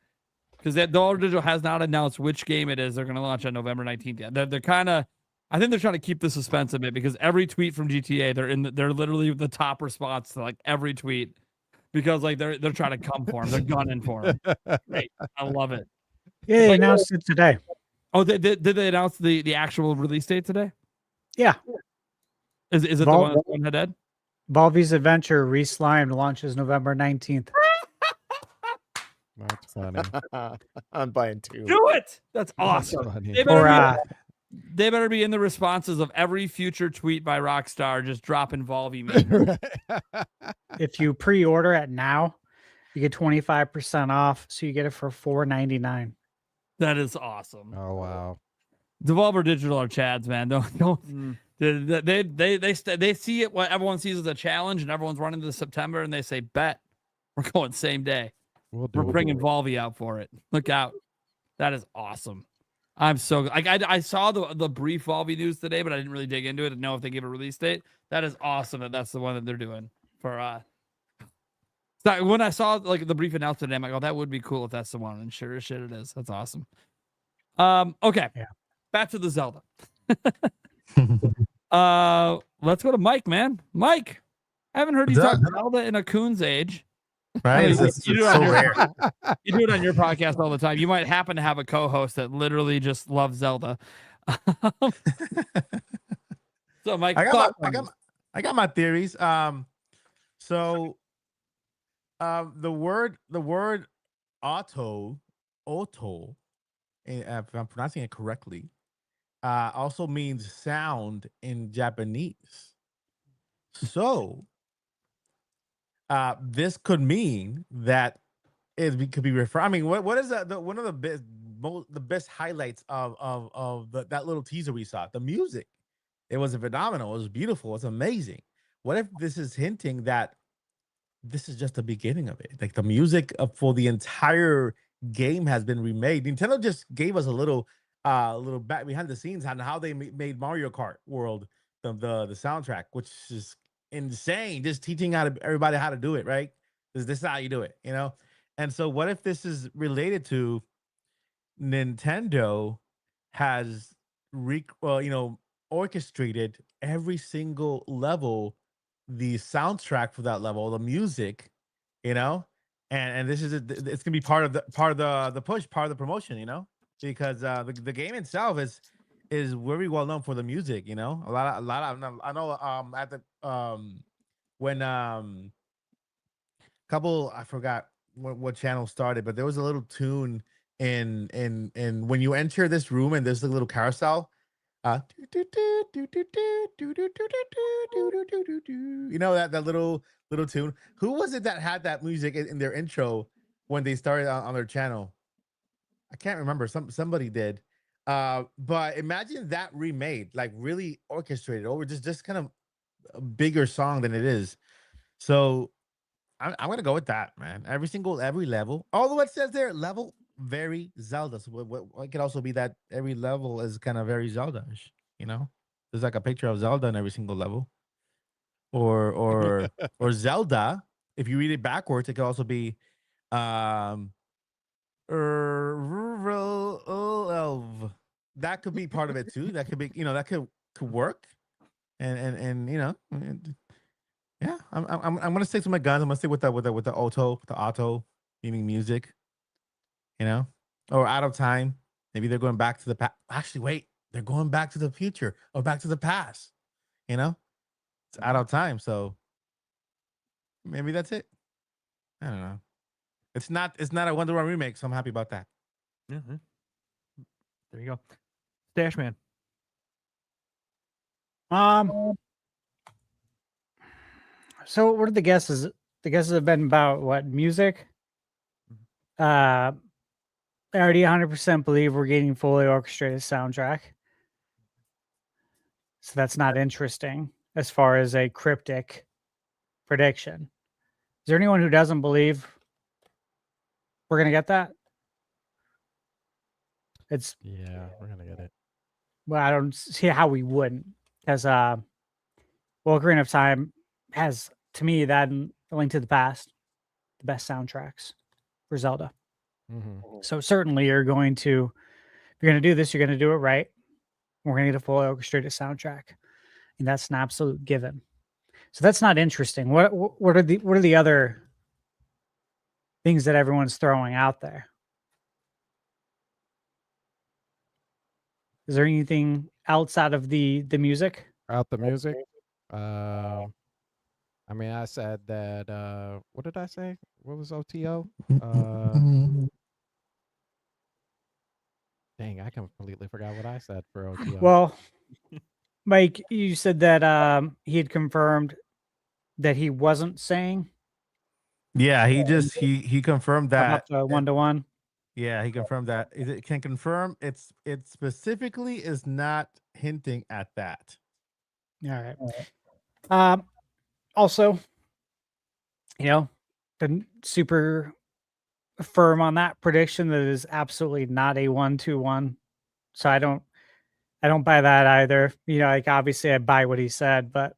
because Devolver Digital has not announced which game it is they're going to launch on November 19th yet. They're kind of, I think they're trying to keep the suspense a bit, because every tweet from GTA, they're literally the top response to every tweet, because they're trying to come for him, they're gunning for him. Great, I love it. Yeah, they announced it today. Oh, did they announce the actual release date today? Yeah. Is it the one head? Volvy's Adventure Reslimed launches November 19th. That's funny. I'm buying 2. Do it. That's That's awesome. funny. They better, Or they better be in the responses of every future tweet by Rockstar, just dropping Volvy memes. if you pre-order it now, you get 25% off. So you get it for $4.99. That is awesome. Oh wow. Devolver Digital are chads, man. Don't. Mm. They see it what everyone sees as a challenge, and everyone's running to September, and they say, "Bet we're going same day. We'll do We're it. bringing Volvy out for it. Look out! That is awesome. I'm so like I saw the brief Volvy news today, but I didn't really dig into it to know if they give a release date. That is awesome that that's the one that they're doing for. So when I saw like the brief announcement today, I'm like, oh, that would be cool if that's the one. And sure as shit it is. That's awesome. Okay. Yeah. Back to the Zelda. Let's go to Mike, man. Mike, I haven't heard you What's talk up? Zelda in a coon's age. Right? I mean, It's you do it so on your- rare. You do it on your podcast all the time. You might happen to have a co-host that literally just loves Zelda. So, Mike, I got thoughts my, I on got this? my, I got my theories. So the word auto, if I'm pronouncing it correctly, also means sound in Japanese. So this could mean that could be referring. I mean, what is that? One of the best highlights of that little teaser we saw, the music. It was phenomenal. It was beautiful. It was amazing. What if this is hinting that this is just the beginning of it? Like the music for the entire game has been remade. Nintendo just gave us a little back behind the scenes on how they made Mario Kart World the soundtrack, which is insane. Just teaching everybody how to do it, right? This is how you do it, you know? And so what if this is related to Nintendo has orchestrated every single level, the soundtrack for that level, the music, you know, and this is it's gonna be part of the push, part of the promotion, you know, because the game itself is very well known for the music, you know, a lot of I know at the when couple I forgot what channel started, but there was a little tune in when you enter this room and there's a little carousel. You know that little tune. Who was it that had that music in their intro when they started on their channel? I can't remember. Somebody did. But imagine that remade, like really orchestrated over just kind of a bigger song than it is. So I'm gonna go with that, man. Every level, although it says there level very Zelda. So what could also be that every level is kind of very Zelda-ish, you know? There's like a picture of Zelda in every single level. Or Zelda. If you read it backwards, it could also be rural elf. That could be part of it too. That could be, that could work. And yeah, I'm gonna stick to my guns. I'm gonna stick with the auto, meaning music, or out of time. Maybe they're going back to the past. Actually, wait, they're going back to the future or back to the past. It's out of time, so maybe that's it. I don't know. It's not a Wonder Woman remake, so I'm happy about that. Mhm. There you go. Stash Man. So what are the guesses? The guesses have been about what music? I already 100% believe we're getting fully orchestrated soundtrack. So that's not interesting as far as a cryptic prediction. Is there anyone who doesn't believe we're gonna get that? It's Yeah, we're gonna get it. well, I don't see how we wouldn't, because Ocarina of Time has, to me, that and A Link to the Past, the best soundtracks for Zelda. So certainly you're going to, if you're going to do this, you're going to do it right. We're going to get a fully orchestrated soundtrack, and that's an absolute given. So that's not interesting. What are the other things that everyone's throwing out there? Is there anything outside of the music? Out the music. I mean, I said that. What did I say? What was OTO? Dang, I completely forgot what I said for OTO. Well, Mike, you said that he had confirmed that he wasn't saying Yeah, he confirmed about that. the 1-to-1. Yeah, he confirmed that. It can confirm it specifically is not hinting at that. All right. Also, been super firm on that prediction that it is absolutely not a 1-2-1. So I don't buy that either. Like obviously I buy what he said, but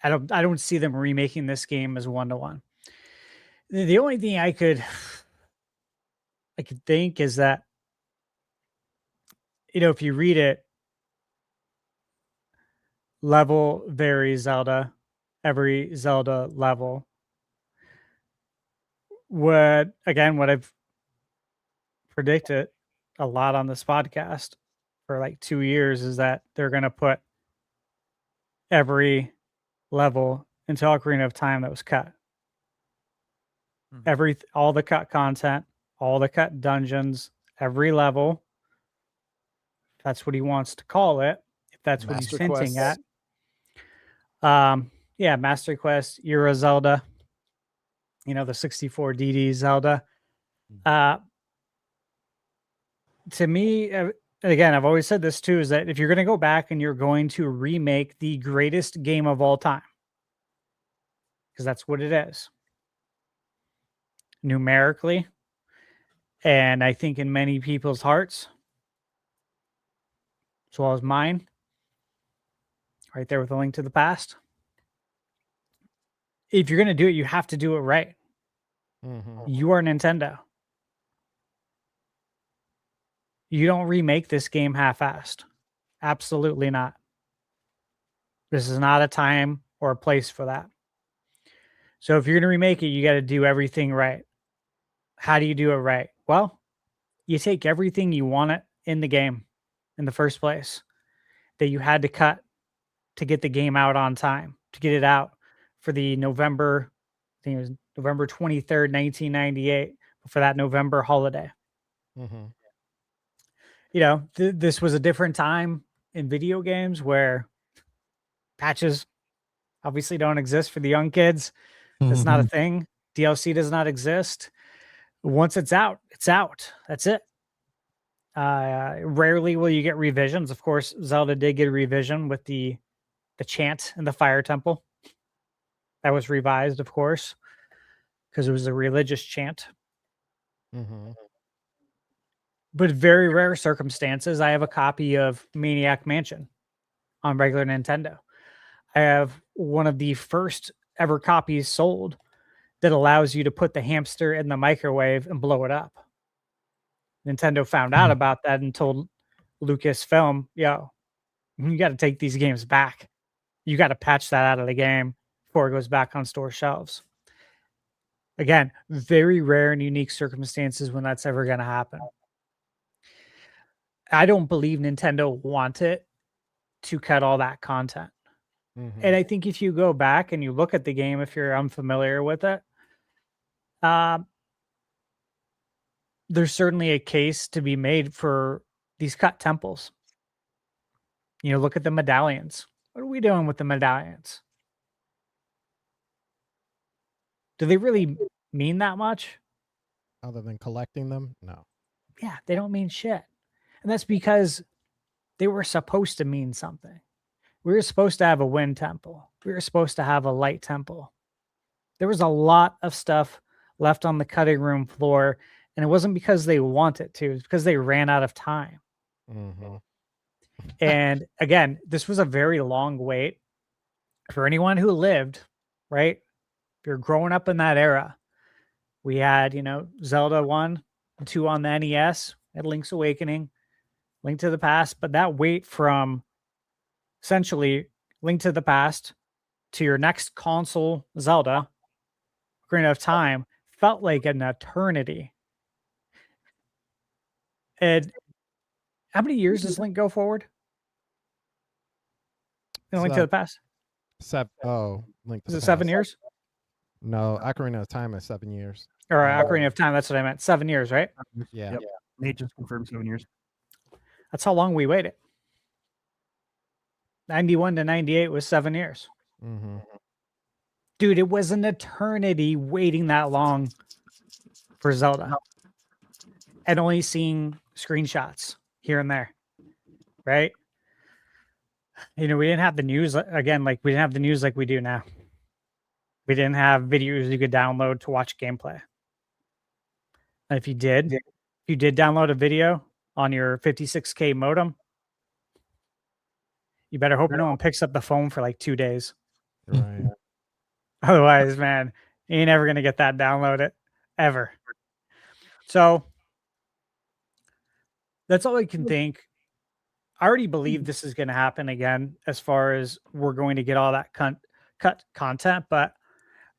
I don't see them remaking this game as 1-to-1. The only thing I could think is that if you read it, level varies Zelda, every Zelda level. What I've predicted a lot on this podcast for like 2 years is that they're going to put every level into Ocarina of Time that was cut. All the cut content, all the cut dungeons, every level. That's what he wants to call it. If that's what he's Master hinting quests. at. Yeah, Master Quest, Euro Zelda, the 64 DD Zelda. To me, again, I've always said this too, is that if you're going to go back and you're going to remake the greatest game of all time, because that's what it is, numerically, and I think in many people's hearts, as well as mine, right there with a link to the past. If you're going to do it, you have to do it right. You are Nintendo. You don't remake this game half-assed. Absolutely not. This is not a time or a place for that. So if you're going to remake it, you got to do everything right. How do you do it right? Well, you take everything you want it in the game in the first place that you had to cut to get the game out on time, to get it out for the November, I think it was November 23rd, 1998, for that November holiday. This was a different time in video games where patches obviously don't exist for the young kids. That's not a thing. DLC does not exist. Once it's out, it's out. That's it. Rarely will you get revisions. Of course, Zelda did get a revision with the chant in the Fire Temple. That was revised, of course, because it was a religious chant. But very rare circumstances, I have a copy of Maniac Mansion on regular Nintendo. I have one of the first ever copies sold that allows you to put the hamster in the microwave and blow it up. Nintendo found out about that and told Lucasfilm, yo, you got to take these games back. You got to patch that out of the game before it goes back on store shelves. Again, very rare and unique circumstances when that's ever going to happen. I don't believe Nintendo wanted to cut all that content. And I think if you go back and you look at the game, if you're unfamiliar with it, there's certainly a case to be made for these cut temples. Look at the medallions. What are we doing with the medallions? Do they really mean that much? Other than collecting them? No. Yeah, they don't mean shit. And that's because they were supposed to mean something. We were supposed to have a wind temple. We were supposed to have a light temple. There was a lot of stuff left on the cutting room floor, and it wasn't because they wanted to. It's because they ran out of time. And again, this was a very long wait for anyone who lived, right? If you're growing up in that era, we had, Zelda 1 and 2 on the NES, had Link's Awakening, Link to the Past, but that wait from essentially Link to the Past to your next console, Zelda, Ocarina of Time, felt like an eternity. And how many years does Link go forward? Link to the Past? Link to Is the it 7 Past. years? No, Ocarina of Time is 7 years. Or Ocarina of Time? That's what I meant. 7 years, right? Yeah. Yep. Nate just confirmed 7 years. That's how long we waited. 91 to 98 was 7 years. Mm-hmm. Dude, it was an eternity waiting that long for Zelda. And only seeing screenshots here and there. Right? We didn't have the news again, like we didn't have the news like we do now. We didn't have videos you could download to watch gameplay. And if you did download a video on your 56K modem, you better hope no one picks up the phone for like 2 days. Right. Otherwise, man, you ain't ever gonna get that downloaded ever. So that's all I can think. I already believe this is going to happen again, as far as we're going to get all that cut content, but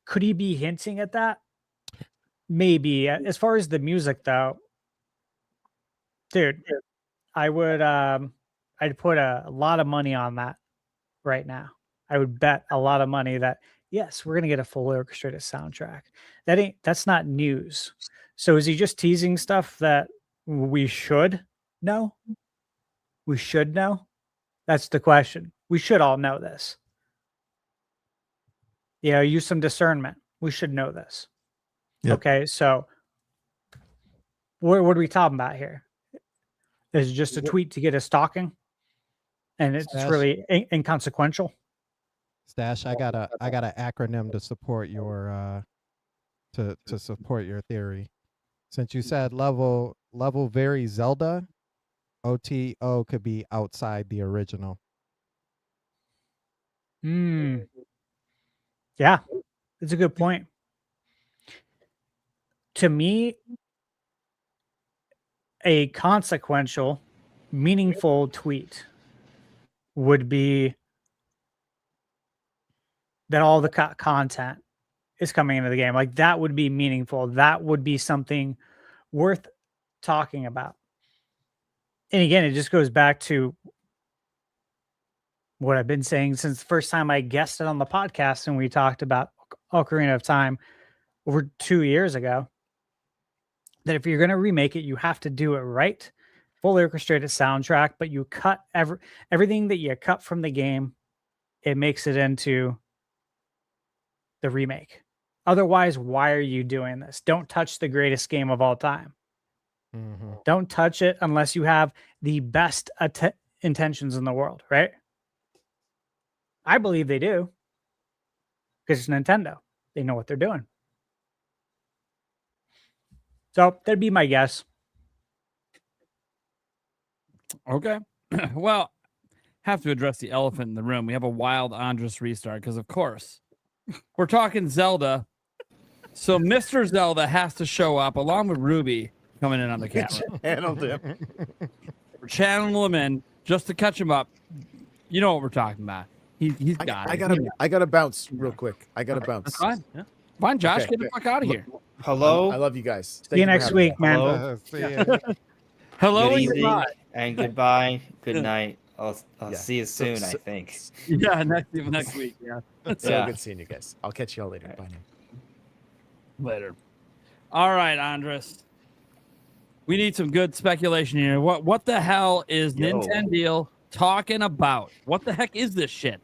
could he be hinting at that? Maybe. As far as the music, though, dude, I would I'd put a lot of money on that right now. I would bet a lot of money that yes, we're gonna get a full orchestrated soundtrack. That's not news. So is he just teasing stuff that we should know? We should know? That's the question. We should all know this. Yeah, use some discernment. We should know this. Yep. Okay, so what are we talking about here? Is it just a tweet to get us talking? And it's Stash. really inconsequential? Stash, I got an acronym to support your to support your theory. Since you said level very Zelda, OTO could be outside the original. Yeah, it's a good point. To me, a consequential, meaningful tweet would be that all the content is coming into the game. Like that would be meaningful. That would be something worth talking about. And again, it just goes back to what I've been saying since the first time I guested on the podcast and we talked about Ocarina of Time over 2 years ago, that if you're going to remake it, you have to do it right. Fully orchestrated soundtrack, but you cut everything that you cut from the game, it makes it into the remake. Otherwise, why are you doing this? Don't touch the greatest game of all time. Mm-hmm. Don't touch it unless you have the best intentions in the world, right? I believe they do. Because it's Nintendo. They know what they're doing. So that'd be my guess. Okay. Well, have to address the elephant in the room. We have a wild Andres restart because, of course, we're talking Zelda. So Mr. Zelda has to show up along with Ruby coming in on the camera. Handled him. We're channeling him in just to catch him up. You know what we're talking about. He's got it. I gotta bounce real quick. I gotta bounce. That's fine. Yeah. Fine, Josh, Okay. get the fuck out of here. Hello. I love you guys. See you next week, man. Hello. See ya. Hello Good and evening goodbye. and goodbye. Good night. I'll Yeah. see you soon. I so- think. Yeah, next week. Yeah. So Yeah. good seeing you guys. I'll catch you all later. Bye now. Later. All right, Andres. We need some good speculation here. What the hell is Yo. Nintendo talking about? What the heck is this shit?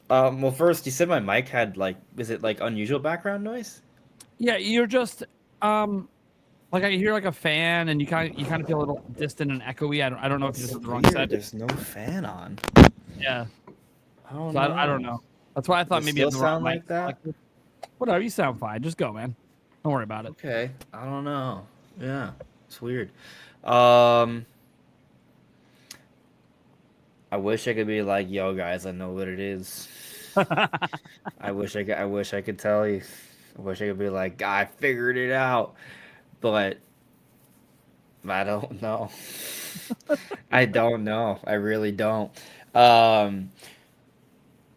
Well, first you said my mic had is it unusual background noise? Yeah, you're just like I hear like a fan, and you kind of feel a little distant and echoey. I don't know if you just have the wrong Weird, set. There's no fan on. Yeah, I don't so know. I don't know. That's why I thought Does it maybe you had still the wrong sound mic. like that? Whatever, you sound fine. Just go, man. Don't worry about it. Okay, I don't know. Yeah, it's weird. I wish I could be like, yo, guys, I know what it is. I wish I could tell you. I wish I could be like, I figured it out, but I don't know. I don't know. I really don't. I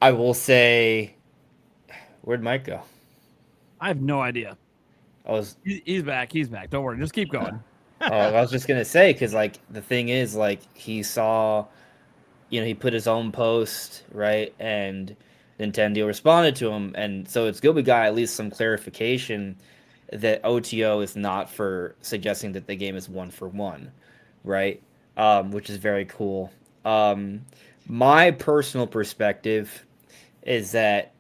will say, where'd Mike go? I have no idea. He's back. He's back. Don't worry. Just keep going. I was just gonna say, because the thing is, he saw, he put his own post, right, and Nintendo responded to him, and so it's good we got at least some clarification that OTO is not for suggesting that the game is one for one, right? Which is very cool. My personal perspective is that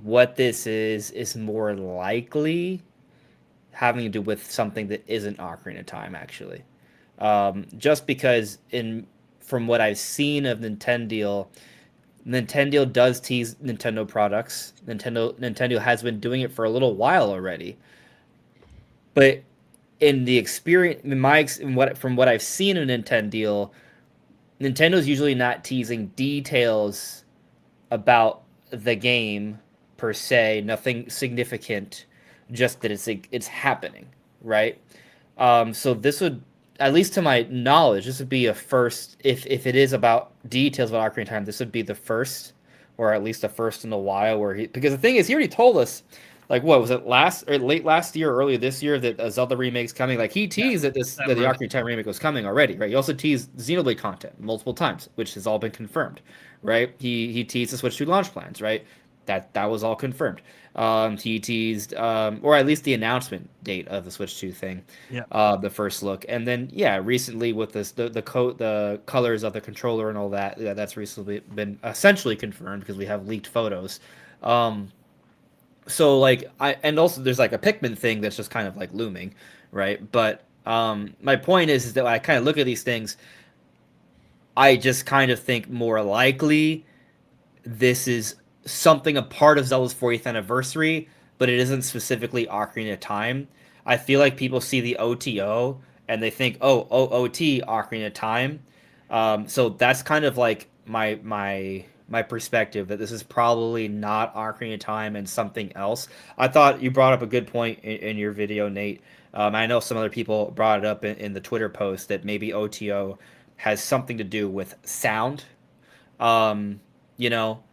what this is more likely having to do with something that isn't Ocarina of Time, actually. Just because from what I've seen of Nintendo does tease Nintendo products. Nintendo has been doing it for a little while already. But in the experience, from what I've seen in Nintendo's usually not teasing details about the game per se, nothing significant, just that it's happening, right? So this would, at least to my knowledge, this would be a first. If it is about details about Ocarina of Time, this would be the first, or at least the first in a while. Because the thing is, he already told us, like, what was it, late last year or earlier this year, that a Zelda remake's coming. Like, he teased that the Ocarina of Time remake was coming already, right? He also teased Xenoblade content multiple times, which has all been confirmed, right? He teased the Switch 2 launch plans, right? That was all confirmed. He teased, or at least the announcement date of the Switch 2 thing, the first look, and then recently with the colors of the controller and all that, that's recently been essentially confirmed because we have leaked photos. So like and also there's like a Pikmin thing that's just kind of like looming, right? But my point is that when I kind of look at these things, I just kind of think more likely this is something a part of Zelda's 40th anniversary, but it isn't specifically Ocarina of Time. I feel like people see the OTO and they think, oh, OOT, Ocarina of Time. So that's kind of like my perspective, that this is probably not Ocarina of Time and something else. I thought you brought up a good point in your video, Nate. I know some other people brought it up in the Twitter post that maybe OTO has something to do with sound. You know,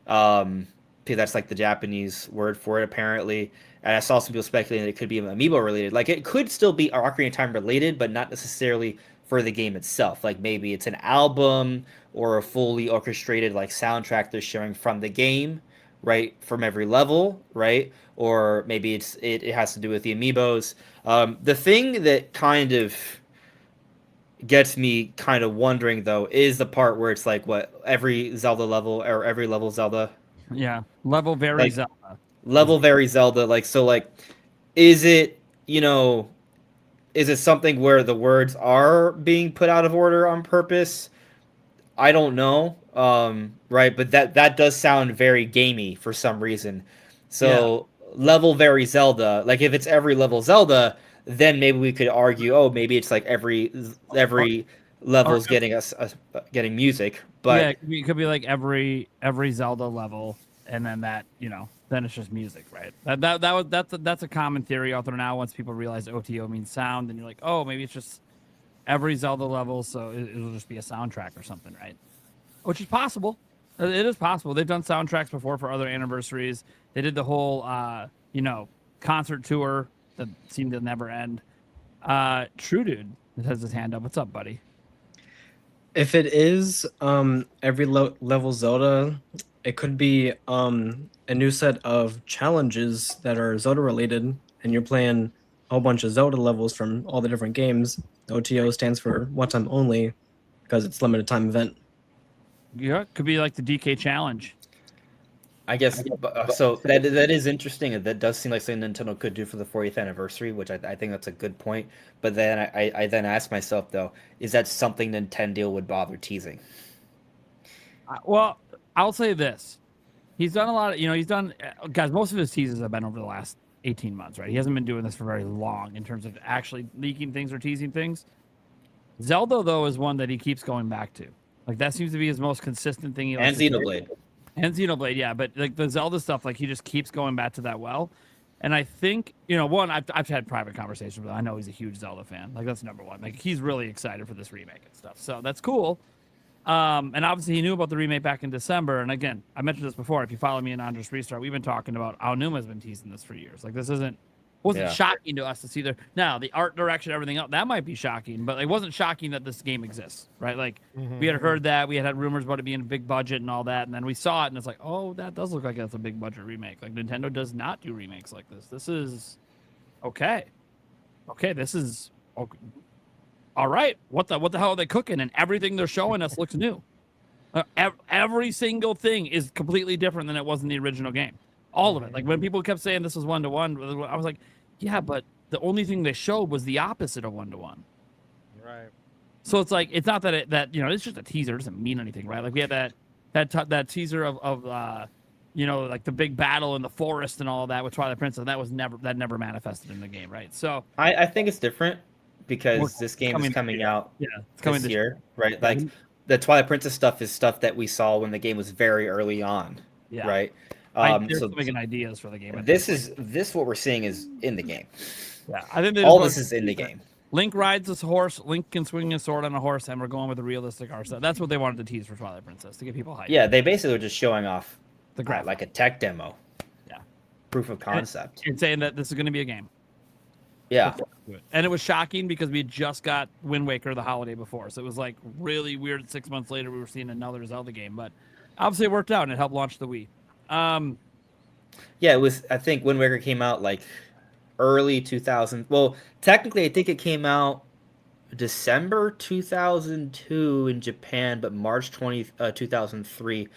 because that's like the Japanese word for it apparently. And I saw some people speculating that it could be amiibo related. Like it could still be Ocarina of Time related, but not necessarily for the game itself. Like maybe it's an album or a fully orchestrated like soundtrack they're showing from the game, right? From every level, right? Or maybe it has to do with the amiibos. The thing that kind of gets me kind of wondering though is the part where it's like what every Zelda level or every level Zelda. Yeah, level vary Like, Zelda. Level vary Zelda. Like so, like is it is it something where the words are being put out of order on purpose? I don't know. Right, but that does sound very gamey for some reason. So level vary Zelda. Like if it's every level Zelda, then maybe we could argue, oh, maybe it's like every level is getting getting music. But it could be like every Zelda level, and then then it's just music, right? That's a common theory out there now. Once people realize OTO means sound, then you're like, oh, maybe it's just every Zelda level, so it'll just be a soundtrack or something, right? Which is possible. It is possible. They've done soundtracks before for other anniversaries. They did the whole concert tour that seemed to never end. True Dude has his hand up. What's up, buddy? If it is every level Zelda, it could be a new set of challenges that are Zelda related, and you're playing a whole bunch of Zelda levels from all the different games. OTO stands for one time only because it's limited time event. Yeah, it could be like the DK challenge. I guess so. That is interesting. That does seem like something Nintendo could do for the 40th anniversary, which I think that's a good point. But then I then ask myself though, is that something Nintendo would bother teasing? Well, I'll say this: he's done a lot of he's done guys. Most of his teases have been over the last 18 months, right? He hasn't been doing this for very long in terms of actually leaking things or teasing things. Zelda though is one that he keeps going back to. Like that seems to be his most consistent thing. And Xenoblade. And Xenoblade, yeah, but like the Zelda stuff, like he just keeps going back to that well. And I think, one, I've had private conversations with him. I know he's a huge Zelda fan. Like that's number one. Like he's really excited for this remake and stuff. So that's cool. And obviously he knew about the remake back in December. And again, I mentioned this before. If you follow me in Andres Restart, we've been talking about Aonuma's been teasing this for years. Like this isn't Wasn't Yeah. shocking to us to see there. Now the art direction, everything else, that might be shocking, but it wasn't shocking that this game exists, right? Like we had heard that, we had rumors about it being a big budget and all that, and then we saw it and it's like, oh, that does look like that's a big budget remake. Like Nintendo does not do remakes like this. This is okay. Okay, this is okay. All right. What the hell are they cooking? And everything they're showing us looks new. Every single thing is completely different than it was in the original game. All of it. Like when people kept saying this was 1-to-1, I was like, yeah, but the only thing they showed was the opposite of 1-to-1. Right. So it's like, it's not that it's just a teaser. It doesn't mean anything, right? Like we had that teaser of like the big battle in the forest and all of that with Twilight Princess. That never manifested in the game, right? So I think it's different because Well, this game is coming out it's coming this year, right? Like the Twilight Princess stuff is stuff that we saw when the game was very early on, Yeah. right? They're still making ideas for the game. This what we're seeing is in the game. Yeah, I think all this is in the game. Link rides this horse. Link can swing his sword on a horse, and we're going with a realistic art style. That's what they wanted to tease for Twilight Princess to get people hyped. Yeah, they basically were just showing off the graphic, like a tech demo. Yeah, proof of concept, and saying that this is going to be a game. Yeah, and it was shocking because we just got Wind Waker the holiday before, so it was like really weird. 6 months later, we were seeing another Zelda game, but obviously it worked out and it helped launch the Wii. Yeah, it was. I think Wind Waker came out like early 2000. Well, technically, I think it came out December 2002 in Japan, but March 2003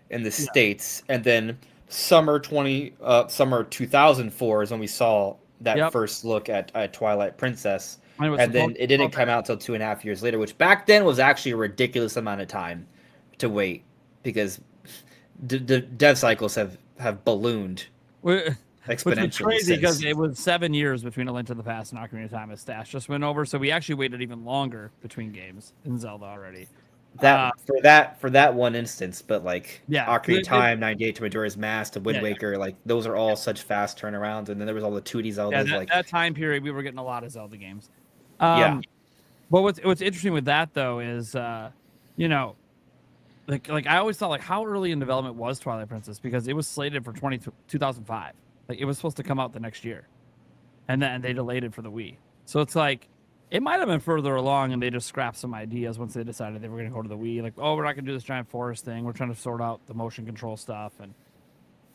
in the States, and then summer 2004 is when we saw that first look at Twilight Princess, and then it didn't come out till 2.5 years later, which back then was actually a ridiculous amount of time to wait because the dev cycles have ballooned exponentially. Which is crazy because it was 7 years between A Link to the Past and Ocarina of Time as Stash just went over, so we actually waited even longer between games in Zelda already. For that one instance, but like Ocarina of it- Time, 98 to Majora's Mask to Wind Waker, like those are all such fast turnarounds, and then there was all the 2D Zeldas. Yeah, like that time period, we were getting a lot of Zelda games. Yeah. But what's interesting with that though is, like I always thought, like how early in development was Twilight Princess, because it was slated for 2005. Like it was supposed to come out the next year, and then they delayed it for the Wii. So it's like it might have been further along, and they just scrapped some ideas once they decided they were going to go to the Wii. Like, oh, we're not going to do this giant forest thing. We're trying to sort out the motion control stuff, and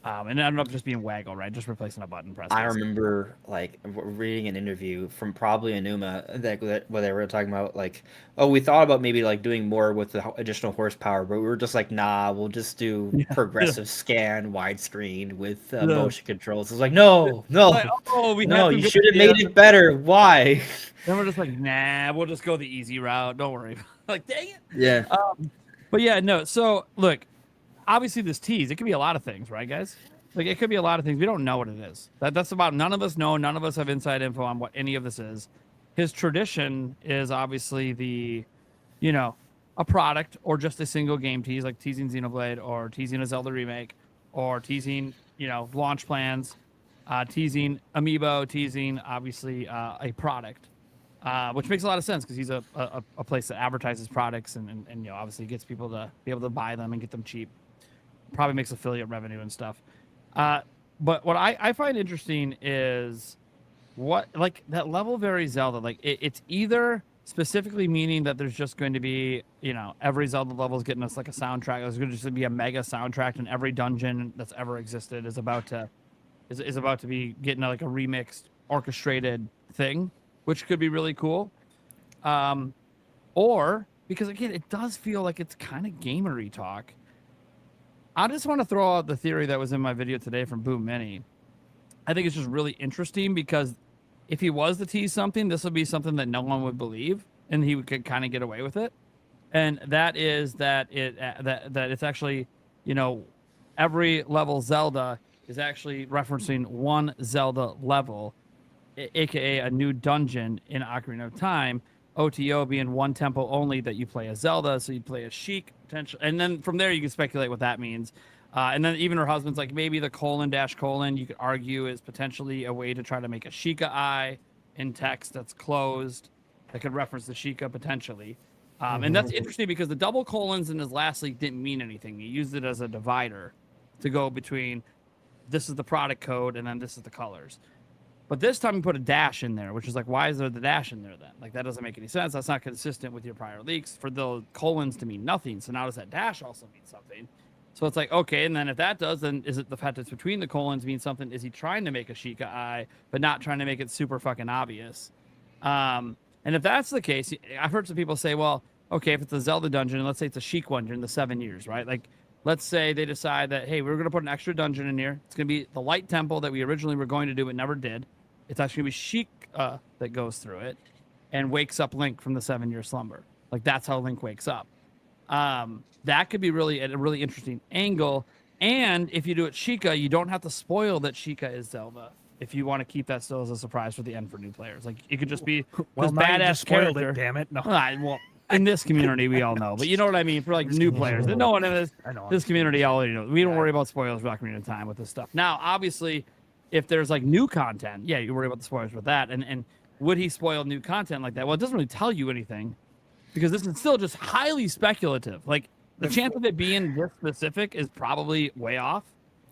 it ended up just being waggle, right? Just replacing a button press. I remember like reading an interview from probably Enuma that where they were talking about like, oh, we thought about maybe like doing more with the additional horsepower, but we were just like, nah, we'll just do progressive scan widescreen with motion controls. It's like, no, Like, you should have made it better. Why? Then we're just like, nah, we'll just go the easy route. Don't worry. Like, dang it. Yeah. But yeah, no. So look, obviously this tease, it could be a lot of things, right, guys? Like it could be a lot of things. We don't know what it is. That's about, none of us know. None of us have inside info on what any of this is. His tradition is obviously a product or just a single game tease, like teasing Xenoblade or teasing a Zelda remake or teasing, launch plans, teasing Amiibo, teasing obviously a product. Which makes a lot of sense because he's a place that advertises products and obviously gets people to be able to buy them and get them cheap. Probably makes affiliate revenue and stuff. But what I find interesting is what, like, that level very Zelda, like it's either specifically meaning that there's just going to be, every Zelda level is getting us like a soundtrack. There's going to just be a mega soundtrack, and every dungeon that's ever existed is about to be getting like a remixed, orchestrated thing, which could be really cool. Or because again, it does feel like it's kind of gamery talk. I just want to throw out the theory that was in my video today from Boom Mini. I think it's just really interesting because if he was to tease something, this would be something that no one would believe, and he could kind of get away with it. And that is that it's actually, every level Zelda is actually referencing one Zelda level, aka a new dungeon in Ocarina of Time. OTO being one tempo only that you play as Zelda, so you play as Sheik potentially, and then from there you can speculate what that means. And then even her husband's like, maybe the : you could argue is potentially a way to try to make a Sheikah eye in text that's closed that could reference the Sheikah potentially. And that's interesting because the double colons in his last leak didn't mean anything. He used it as a divider to go between this is the product code and then this is the colors. But this time he put a dash in there, which is like, why is there the dash in there then? Like, that doesn't make any sense. That's not consistent with your prior leaks for the colons to mean nothing. So now does that dash also mean something? So it's like, okay, and then if that does, then is it the fact that's between the colons mean something? Is he trying to make a Sheikah eye, but not trying to make it super fucking obvious? And if that's the case, I've heard some people say, well, okay, if it's a Zelda dungeon, and let's say it's a Sheik one during the 7 years, right? Like, let's say they decide that, hey, we're going to put an extra dungeon in here. It's going to be the light temple that we originally were going to do, but never did. It's actually going to be Sheik that goes through it and wakes up Link from the 7-year slumber. Like, that's how Link wakes up. That could be really a really interesting angle. And if you do it Sheikah, you don't have to spoil that Sheikah is Zelda. If you want to keep that still as a surprise for the end for new players, like it could just be Well, this now you badass just spoiled character. it, damn it. No. Well, in this community, we all know, but you know what I mean for like new players. No one in this community already knows. We don't worry about spoilers for Ocarina of Time with this stuff. Now, obviously, if there's like new content, yeah, you worry about the spoilers with that. And would he spoil new content like that? Well, it doesn't really tell you anything because this is still just highly speculative. Like the chance of it being this specific is probably way off.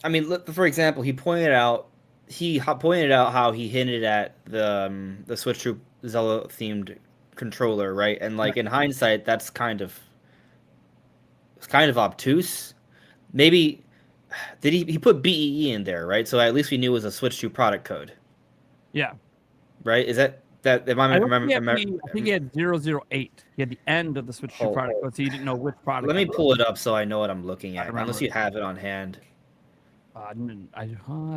I mean, look, for example, he pointed out how he hinted at the Switch Troop Zelda themed controller, right? And like in hindsight, it's kind of obtuse. Maybe did he put BEE in there, right? So at least we knew it was a Switch Troop product code. Yeah. Right? Is that am I remember? I think he had 008. He had the end of the Switch Troop product code, so you didn't know which product. Let me pull it up so I know what I'm looking at. Unless you have it on hand. I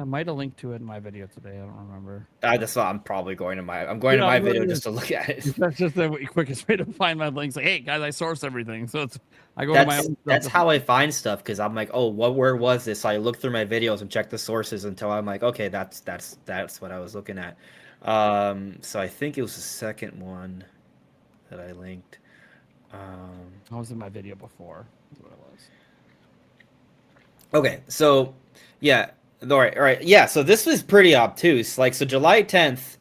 might have linked to it in my video today. I don't remember. That's what I'm probably going to my. I'm going to my video just to look at it. That's just the quickest way to find my links. Like, hey guys, I source everything, so I go to my. That's how I find stuff because I'm like, oh, where was this? So I look through my videos and check the sources until I'm like, okay, that's what I was looking at. So I think it was the second one that I linked. I was in my video before. That's what it was. Okay, so yeah, all right, yeah. So this was pretty obtuse. Like, so July 10th,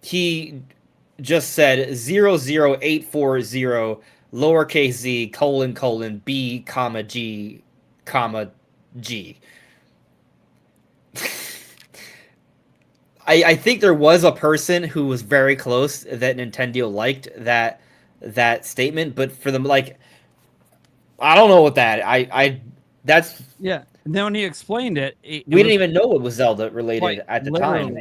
he just said 00840 lowercase z : B, G, G. I think there was a person who was very close that Nintendo liked that statement, but for them, like, I don't know what that that's yeah. And then when he explained it, we didn't even know it was Zelda related at the time.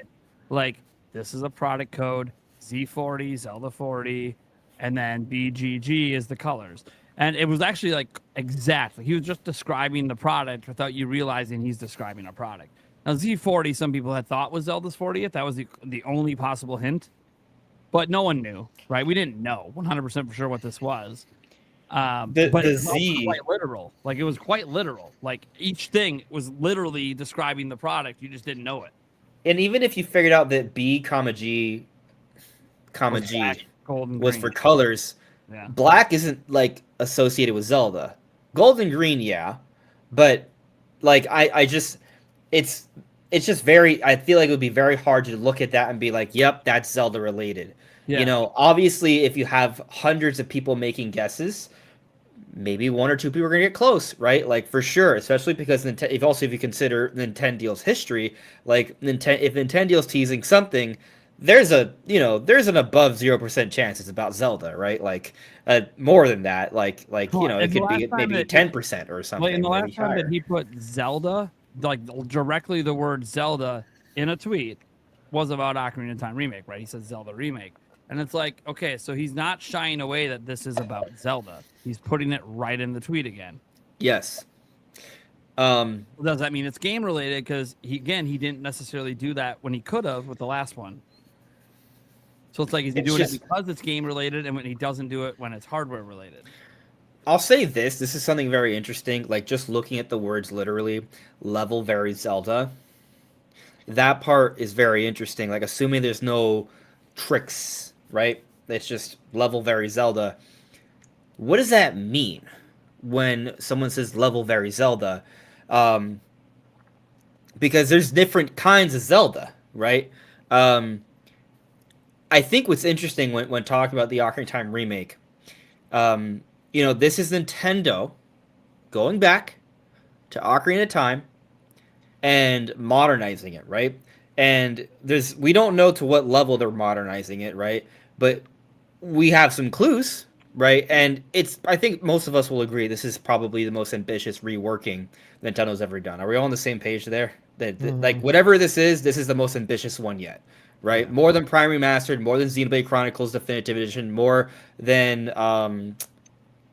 Like, this is a product code, Z40, Zelda 40, and then BGG is the colors. And it was actually like exactly. He was just describing the product without you realizing he's describing a product. Now, Z40, some people had thought was Zelda's 40th. That was the only possible hint. But no one knew, right? We didn't know 100% for sure what this was. But it was quite literal. Like, it was quite literal. Like, each thing was literally describing the product. You just didn't know it. And even if you figured out that B, G, was for colors, yeah. Black isn't like associated with Zelda. Gold and green, yeah, but like I just it's just very. I feel like it would be very hard to look at that and be like, "Yep, that's Zelda related." Yeah. You know, obviously, if you have hundreds of people making guesses, maybe one or two people are gonna get close, right? Like, for sure, especially because if you consider Nintendo's history, like if Nintendo's teasing something, there's an above 0% chance it's about Zelda, right? Like, more than that, like you know, it could be maybe 10% or something. Like, in the last time higher. that he put Zelda, like directly the word Zelda in a tweet, was about Ocarina of Time remake, right? He said Zelda remake. And it's like, okay, so he's not shying away that this is about Zelda. He's putting it right in the tweet again. Yes. Does that mean it's game related? Because he didn't necessarily do that when he could have with the last one. So it's like, is he doing it because it's game related, and when he doesn't do it when it's hardware related? I'll say this. This is something very interesting. Like, just looking at the words literally, level very Zelda. That part is very interesting. Like, assuming there's no tricks, right? It's just level very Zelda. What does that mean when someone says level very Zelda? Because there's different kinds of Zelda, right? I think what's interesting when talking about the Ocarina of Time remake, this is Nintendo going back to Ocarina of Time and modernizing it, right? and we don't know to what level they're modernizing it, right? But we have some clues, right? And I think most of us will agree this is probably the most ambitious reworking Nintendo's ever done. Are we all on the same page there? Like whatever this is the most ambitious one yet, right? More than Prime Remastered, more than Xenoblade Chronicles Definitive Edition, more than Ocarina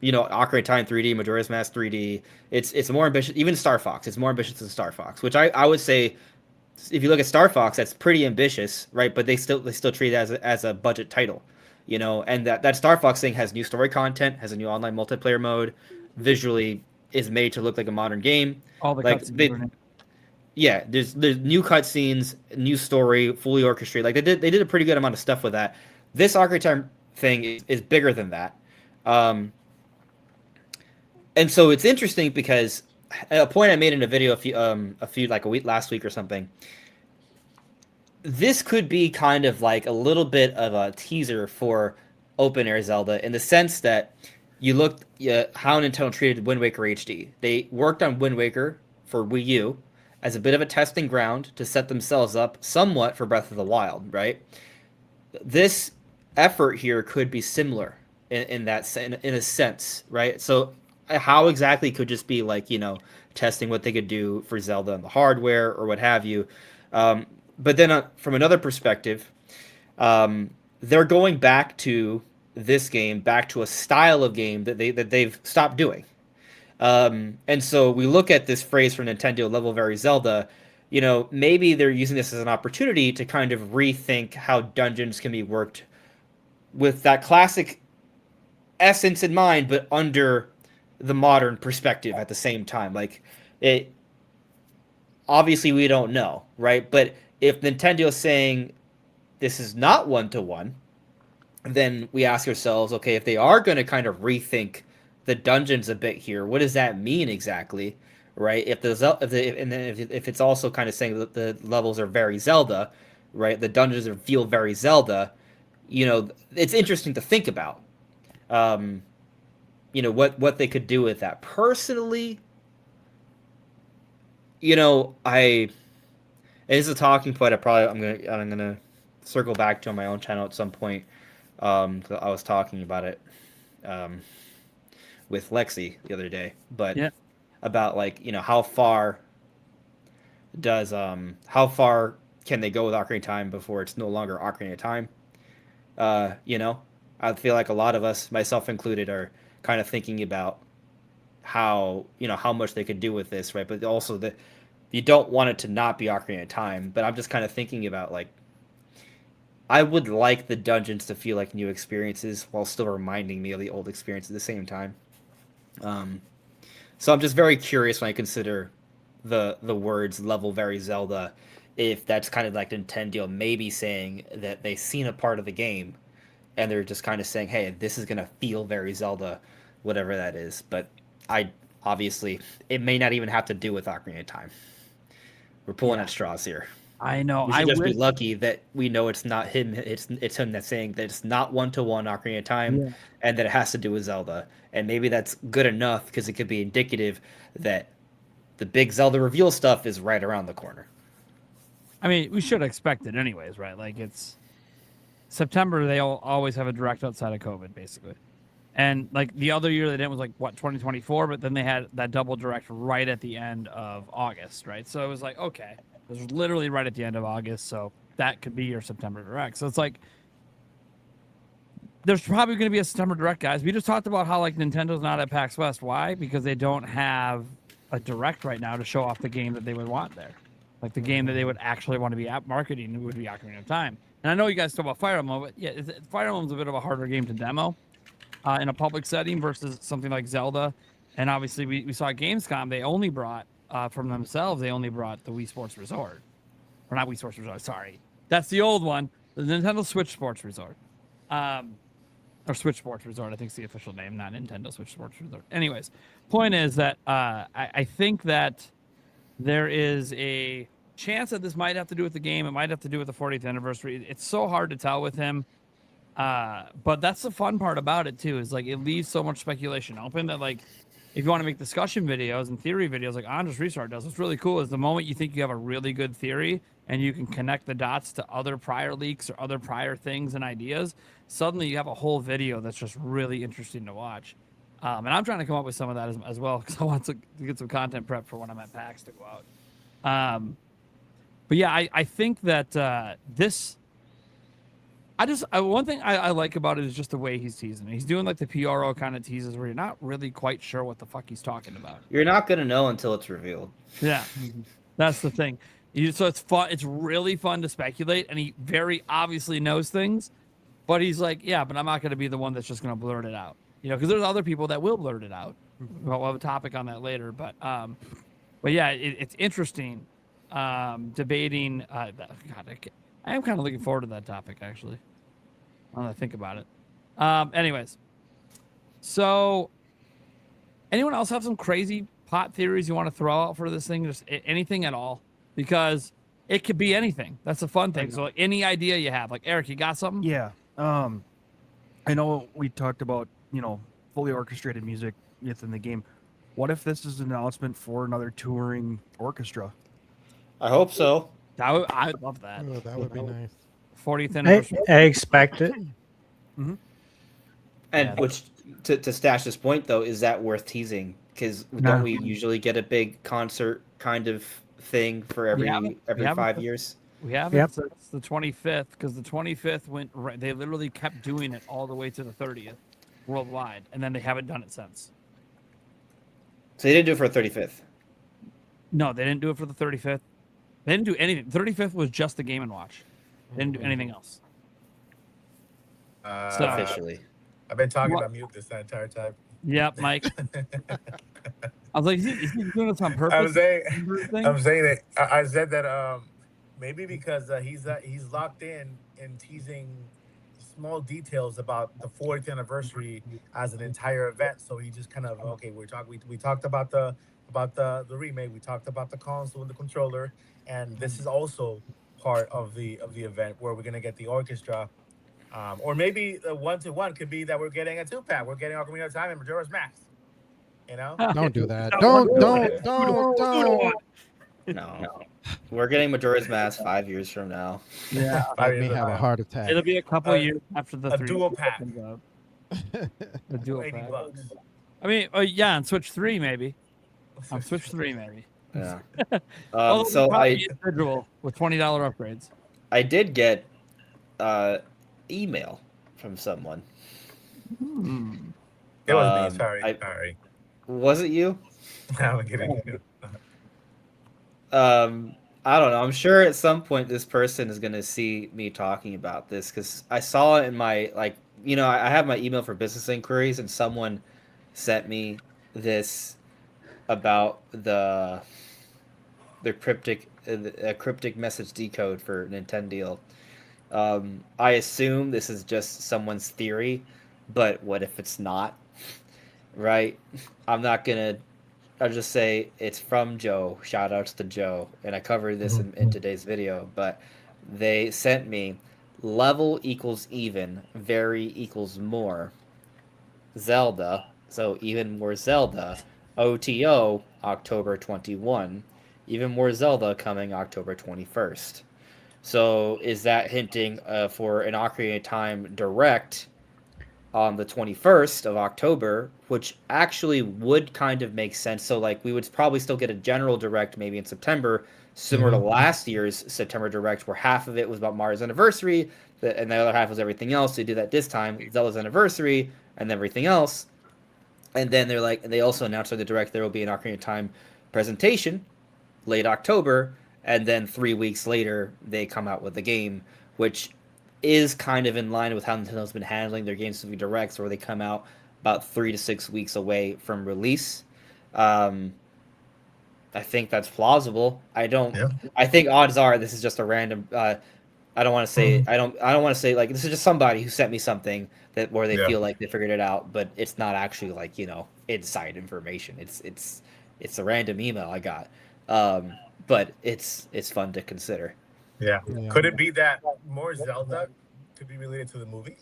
of Time 3D, Majora's Mask 3D. It's more ambitious. Even Star Fox, it's more ambitious than Star Fox, which I would say, if you look at Star Fox, that's pretty ambitious, right? But they still treat it as a budget title, And that Star Fox thing has new story content, has a new online multiplayer mode, visually is made to look like a modern game. All the like cutscenes. Yeah, there's new cutscenes, new story, fully orchestrated. Like they did a pretty good amount of stuff with that. This Ocarina of Time thing is bigger than that. And so it's interesting because a point I made in a video last week or something. This could be kind of like a little bit of a teaser for open air Zelda in the sense that you looked how Nintendo treated Wind Waker HD. They worked on Wind Waker for Wii U as a bit of a testing ground to set themselves up somewhat for Breath of the Wild, right? This effort here could be similar in a sense, right? So how exactly could just be like, testing what they could do for Zelda and the hardware or what have you. But then from another perspective, they're going back to this game, back to a style of game that they've stopped doing. And so we look at this phrase from Nintendo, level very Zelda, maybe they're using this as an opportunity to kind of rethink how dungeons can be worked with that classic essence in mind, but under the modern perspective at the same time. Like it, obviously we don't know, right? But if Nintendo is saying this is not one-to-one, then we ask ourselves, okay, if they are going to kind of rethink the dungeons a bit here, what does that mean exactly, right? If it's also kind of saying that the levels are very Zelda, right? The dungeons feel very Zelda. It's interesting to think about. What they could do with that. Personally, it is a talking point. I'm gonna circle back to on my own channel at some point. I was talking about it with Lexi the other day, but about how far can they go with Ocarina of Time before it's no longer Ocarina of Time? I feel like a lot of us, myself included, are kind of thinking about how much they could do with this, right? But also that you don't want it to not be Ocarina of Time. But I'm just kind of thinking about I would like the dungeons to feel like new experiences while still reminding me of the old experience at the same time. So I'm just very curious when I consider the words level very Zelda, if that's kind of like Nintendo maybe saying that they've seen a part of the game and they're just kind of saying, hey, this is going to feel very Zelda, whatever that is. But obviously, it may not even have to do with Ocarina of Time. We're pulling at straws here. I know. We should just be lucky that we know it's not him. It's him that's saying that it's not one-to-one Ocarina of Time, and that it has to do with Zelda. And maybe that's good enough because it could be indicative that the big Zelda reveal stuff is right around the corner. I mean, we should expect it anyways, right? Like it's September. They always have a direct outside of COVID, basically. And like the other year they did was 2024, but then they had that double direct right at the end of August, right? So it was like, okay, it was literally right at the end of August, so that could be your September direct. So it's like there's probably going to be a September direct, guys. We just talked about how Nintendo's not at PAX West. Why? Because they don't have a direct right now to show off the game that they would want there. Like the game that they would actually want to be marketing would be Ocarina of Time. And I know you guys talk about Fire Emblem, but yeah, Fire Emblem's a bit of a harder game to demo in a public setting versus something like Zelda. And obviously we saw at Gamescom, they only brought from themselves, they only brought the Wii Sports Resort. Or not Wii Sports Resort, sorry. That's the old one, the Nintendo Switch Sports Resort. Or Switch Sports Resort, I think is the official name, not Nintendo Switch Sports Resort. Anyways, point is that I think that there is a chance that this might have to do with the game. It might have to do with the 40th anniversary. It's so hard to tell with him. But that's the fun part about it too, is it leaves so much speculation open that if you want to make discussion videos and theory videos like Andres Restart does, what's really cool is the moment you think you have a really good theory and you can connect the dots to other prior leaks or other prior things and ideas, suddenly you have a whole video that's just really interesting to watch. And I'm trying to come up with some of that as well because I want to get some content prep for when I'm at PAX to go out. But yeah, I think that this. One thing I like about it is just the way he's teasing. He's doing like the PRO kind of teases where you're not really quite sure what the fuck he's talking about. You're not gonna know until it's revealed. Yeah, that's the thing. So it's fun. It's really fun to speculate, and he very obviously knows things, but he's like, yeah, but I'm not going to be the one that's just going to blurt it out. Because there's other people that will blurt it out. We'll have a topic on that later, but yeah, it's interesting debating. God, I am kind of looking forward to that topic actually. Now that I think about it. Anyways, so anyone else have some crazy pot theories you want to throw out for this thing? Just anything at all, because it could be anything. That's the fun thing. So like, any idea you have, like Eric, you got something? Yeah. I know we talked about fully orchestrated music within the game. What if this is an announcement for another touring orchestra? I hope so. I'd love that. Oh, that would be nice. 40th anniversary. I expect it. Mm-hmm. And Yeah. which to stash this point though, is that worth teasing? Because don't we usually get a big concert kind of thing for every 5 years? We have it since the 25th, because the 25th went. They literally kept doing it all the way to the 30th worldwide, and then they haven't done it since. So they didn't do it for the 35th. No, they didn't do it for the 35th. They didn't do anything. 35th was just the Game & Watch. They didn't do anything else. So Officially. I've been talking about mute this entire time. Yep, Mike. I was like, is he doing this on purpose? I'm saying that I said that maybe because he's locked in teasing small details about the 40th anniversary as an entire event. So he just kind of we talked about the remake, we talked about the console and the controller, and this is also part of the event where we're gonna get the orchestra. Or maybe the 1-to-1 could be that we're getting a 2-pack. We're getting Ocarina of Time and Majora's Mask. Don't do that. Don't. No. We're getting Majora's Mask 5 years from now. Yeah. Let me have a heart attack. It'll be a couple years after the dual pack. A dual $80 pack. bucks. I mean, yeah, on Switch 3 maybe. On Switch 3 maybe. Yeah. Although So probably individual with $20 upgrades. I did get email from someone. It was me. Sorry. Was it you? I'm kidding. I don't know. I'm sure at some point this person is gonna see me talking about this because I saw it in my I have my email for business inquiries, and someone sent me this about the cryptic message decode for Nintendo. I assume this is just someone's theory, but what if it's not? Right? I'll just say it's from Joe. Shout outs to Joe. And I covered this in today's video, but they sent me level equals even, vary equals more. Zelda, so even more Zelda. OTO, October 21. Even more Zelda coming October 21st. So is that hinting for an Ocarina of Time Direct on the 21st of October, which actually would kind of make sense. So we would probably still get a general Direct maybe in September, similar to last year's September Direct, where half of it was about Mario's anniversary, and the other half was everything else. They do that this time, Zelda's anniversary, and everything else. And then they also announced on the Direct there will be an Ocarina of Time presentation late October, and then 3 weeks later they come out with the game, which is kind of in line with how Nintendo's been handling their games to be directs, where they come out about 3 to 6 weeks away from release. I think that's plausible. I think odds are this is just a random. I don't want to say. I don't want to say this is just somebody who sent me something where they feel like they figured it out, but it's not actually inside information. It's a random email I got. But it's fun to consider. Yeah. Could it be that more Zelda could be related to the movie?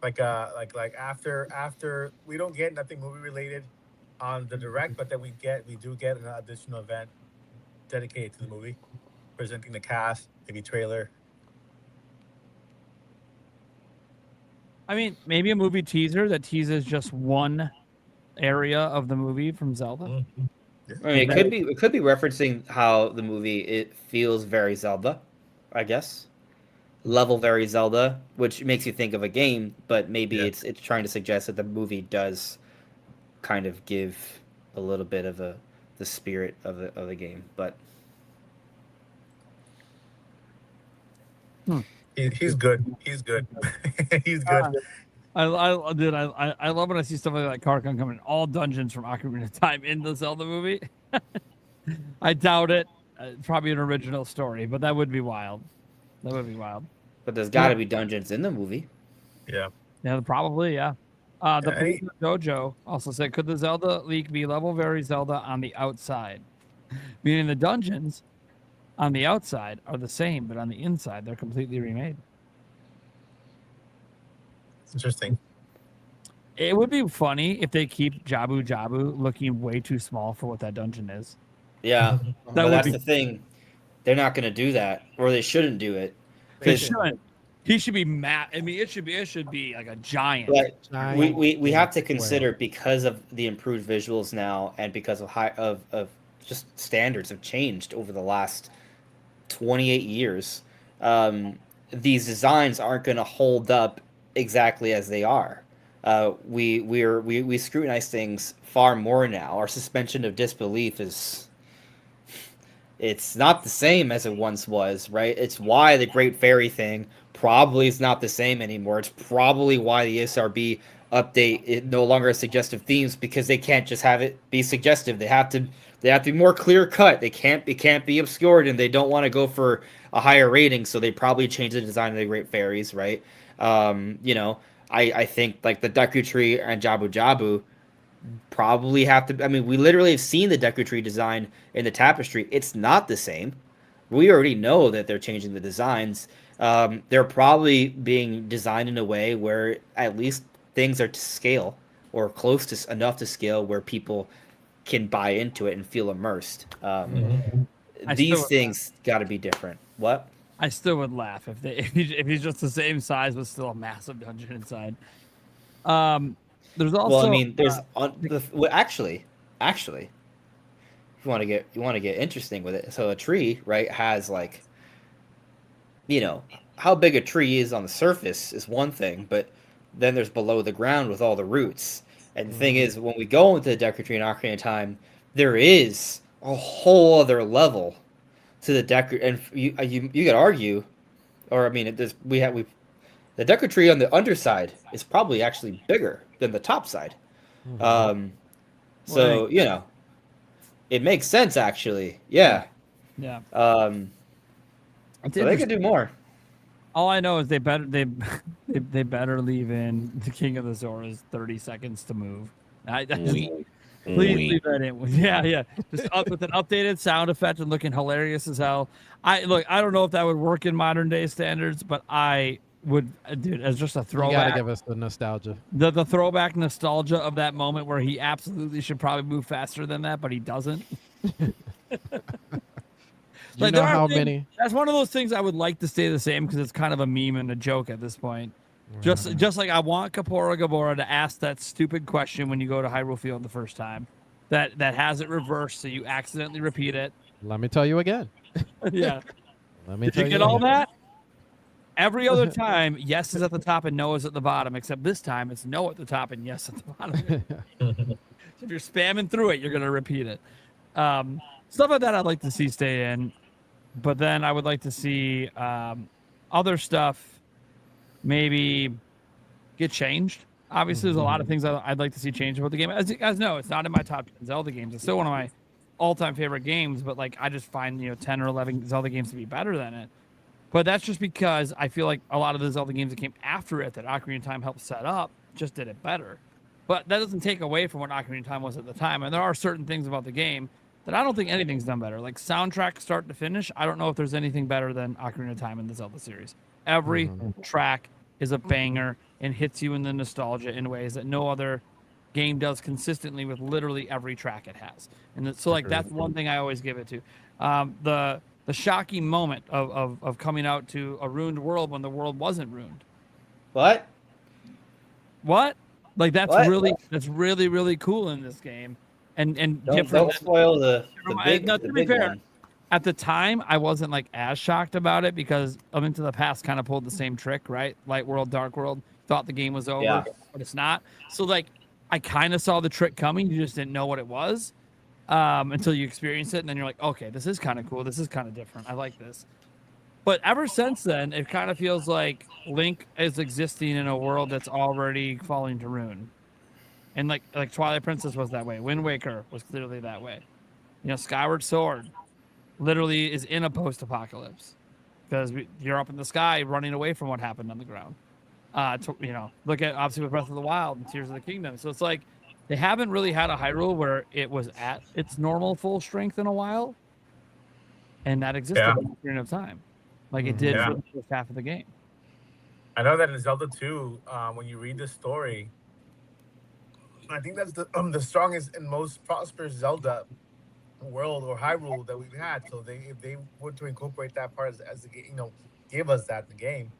like after we don't get nothing movie related on the direct, but then we do get an additional event dedicated to the movie, presenting the cast, maybe trailer. I mean, maybe a movie teaser that teases just one area of the movie from Zelda. I mean, it could be referencing how the movie it feels very Zelda, I guess. Level very Zelda, which makes you think of a game, but maybe it's trying to suggest that the movie does kind of give a little bit of the spirit of the game, but He's good. He's good. He's good. I love when I see stuff like that Carcon coming in all dungeons from Ocarina of Time in the Zelda movie. I doubt it. Probably an original story, but that would be wild. That would be wild. But there's got to be dungeons in the movie. Yeah. Yeah, probably. Yeah. The producer Dojo also said, "Could the Zelda leak be level very Zelda on the outside?" Meaning the dungeons on the outside are the same, but on the inside they're completely remade. It's interesting. It would be funny if they keep Jabu Jabu looking way too small for what that dungeon is. Yeah, That but would that's be- the thing. They're not going to do that, or they shouldn't do it. They shouldn't. He should be mad. I mean, it should be like a giant. Like we have to consider, because of the improved visuals now, and because of just standards have changed over the last 28 years. These designs aren't going to hold up exactly as they are. We scrutinize things far more now. Our suspension of disbelief it's not the same as it once was, right? It's why the Great Fairy thing probably is not the same anymore. It's probably why the SRB update it no longer has suggestive themes, because they can't just have it be suggestive. They have to be more clear cut. It can't be obscured, and they don't want to go for a higher rating, so they probably change the design of the Great Fairies, right? I think like the Deku Tree and Jabu Jabu probably have to. I mean, we literally have seen the Deku Tree design in the tapestry. It's not the same. We already know that they're changing the designs. They're probably being designed in a way where at least things are to scale, or close to enough to scale where people can buy into it and feel immersed. These things got to be different. What? I still would laugh if he's just the same size but still a massive dungeon inside. There's also Well, I mean, there's actually, if you want to get interesting with it. So a tree, right, has like, how big a tree is on the surface is one thing, but then there's below the ground with all the roots. And the thing is, when we go into the Deku Tree in Ocarina of Time, there is a whole other level to the Deku, and you could argue, or I mean, the Deku Tree on the underside is probably actually bigger than the top side. So it makes sense actually. Yeah. Yeah. So they could do more. All I know is they better leave in the King of the Zoras 30 seconds to move. Please leave that in. Yeah. Just with an updated sound effect and looking hilarious as hell. I don't know if that would work in modern day standards, but I would, dude, as just a throwback. You gotta give us the nostalgia. The throwback nostalgia of that moment where he absolutely should probably move faster than that, but he doesn't. You know how many? That's one of those things I would like to stay the same, because it's kind of a meme and a joke at this point. Right. Just like I want Kapora Gabora to ask that stupid question when you go to Hyrule Field the first time, that has it reversed so you accidentally repeat it. Let me tell you again. Yeah. Let me Did tell you get all that? Every other time, yes is at the top and no is at the bottom, except this time it's no at the top and yes at the bottom. So if you're spamming through it, you're gonna repeat it. Stuff like that I'd like to see stay in. But then I would like to see other stuff maybe get changed. Obviously, there's a lot of things I'd like to see change about the game. As you guys know, it's not in my top 10 Zelda games. It's still one of my all-time favorite games, but like I just find 10 or 11 Zelda games to be better than it. But that's just because I feel like a lot of the Zelda games that came after it that Ocarina of Time helped set up just did it better. But that doesn't take away from what Ocarina of Time was at the time. And there are certain things about the game that I don't think anything's done better. Like soundtrack start to finish, I don't know if there's anything better than Ocarina of Time in the Zelda series. Every track is a banger and hits you in the nostalgia in ways that no other game does consistently with literally every track it has. And so like that's one thing I always give it to. The shocking moment of coming out to a ruined world when the world wasn't ruined. What? Like that's What? really really cool in this game, and Don't different. spoil the To be big fair, one. at the time I wasn't like as shocked about it because A Link to the Past kind of pulled the same trick, right? Light World, Dark World, thought the game was over, Yeah. but it's not. So like I kind of saw the trick coming, you just didn't know what it was until you experience it, and then you're like, okay, this is kind of cool, this is kind of different, I like this. But ever since then, it kind of feels like Link is existing in a world that's already falling to ruin. And like Twilight Princess was that way. Wind Waker was clearly that way. You know, Skyward Sword literally is in a post-apocalypse because you're up in the sky running away from what happened on the ground. You know, look at obviously with Breath of the Wild and Tears of the Kingdom. So it's like they haven't really had a Hyrule where it was at its normal full strength in a while, and that existed in a period of time, like it did for the first half of the game. I know that in Zelda 2, when you read the story, I think that's the strongest and most prosperous Zelda world or Hyrule that we've had. So if they were to incorporate that part as the game, you know, give us that in the game,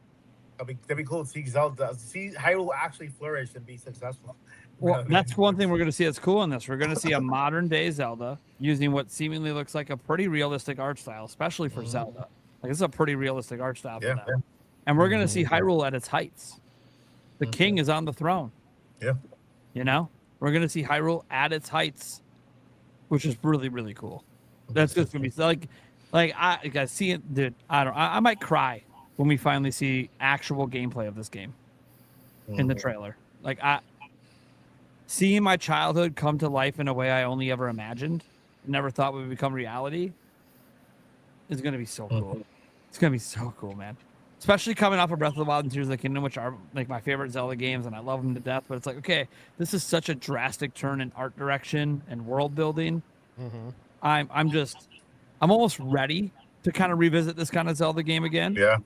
that'd be cool to see Hyrule actually flourish and be successful. Well, that's one thing we're going to see that's cool in this. We're going to see a modern day Zelda using what seemingly looks like a pretty realistic art style, especially for Zelda. Like this is a pretty realistic art style for them. And we're going to see Hyrule at its heights. The king is on the throne. Yeah. You know, we're going to see Hyrule at its heights, which is really, really cool. That's just going to be like I see it, dude. I might cry when we finally see actual gameplay of this game in the trailer. Like seeing my childhood come to life in a way I only ever imagined, never thought would become reality, is going to be so cool. It's going to be so cool, man. Especially coming off of Breath of the Wild and Tears of the Kingdom, which are like my favorite Zelda games, and I love them to death. But it's like, okay, this is such a drastic turn in art direction and world building. I'm almost ready to kind of revisit this kind of Zelda game again. Yeah.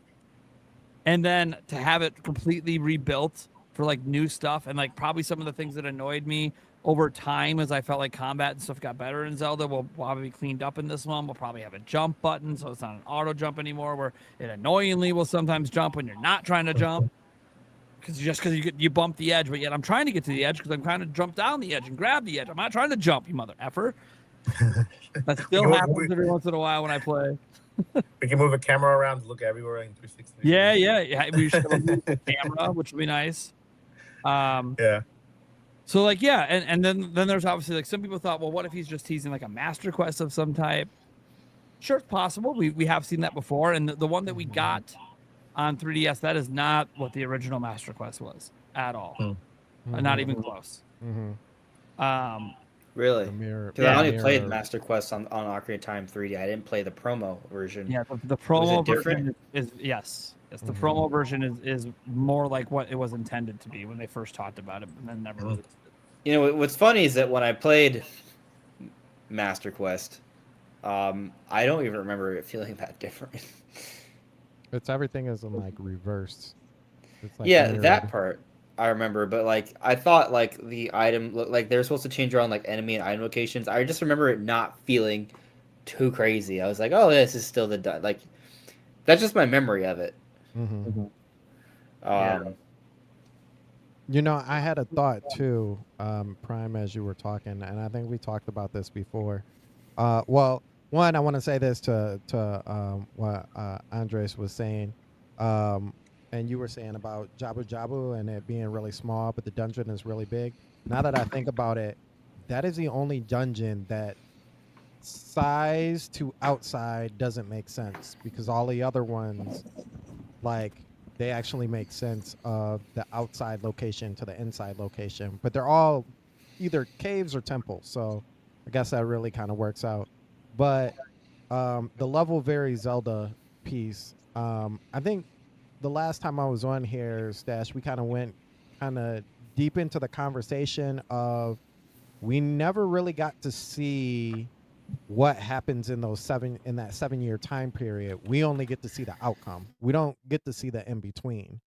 And then to have it completely rebuilt for like new stuff, and like probably some of the things that annoyed me over time as I felt like combat and stuff got better in Zelda will probably be cleaned up in this one. We'll probably have a jump button, so it's not an auto jump anymore, where it annoyingly will sometimes jump when you're not trying to jump. Because you bump the edge, but yet I'm trying to get to the edge because I'm trying to jump down the edge and grab the edge. I'm not trying to jump, you mother effer. That still happens every once in a while when I play. We can move the camera around to look everywhere in 360. Yeah. We should move the camera, which would be nice. So like, yeah, and then there's obviously like some people thought, well, what if he's just teasing like a master quest of some type? Sure, it's possible. We have seen that before, and the one that we got on 3DS, that is not what the original master quest was at all. Not even close. Really? Because I only played Master Quest on Ocarina of Time 3D. I didn't play the promo version. Yeah, the promo version is yes. The promo version is more like what it was intended to be when they first talked about it, and then never released it. You know what's funny is that when I played Master Quest, I don't even remember it feeling that different. It's everything is in like reversed. It's like yeah, mirrored. that part I remember, but like I thought like the item like they're supposed to change around like enemy and item locations. I just remember it not feeling too crazy. I was like, oh, this is still like that's just my memory of it. You know, I had a thought too, Prime, as you were talking, and I think we talked about this before. Well, one, I want to say this to what Andres was saying, and you were saying about Jabu Jabu and it being really small, but the dungeon is really big. Now that I think about it, that is the only dungeon that size to outside doesn't make sense, because all the other ones, like, they actually make sense of the outside location to the inside location, but they're all either caves or temples, so I guess that really kind of works out. But the level vary Zelda piece, I think the last time I was on here, Stash, we kind of went deep into the conversation of we never really got to see what happens in that 7-year time period. We only get to see the outcome. We don't get to see the in between.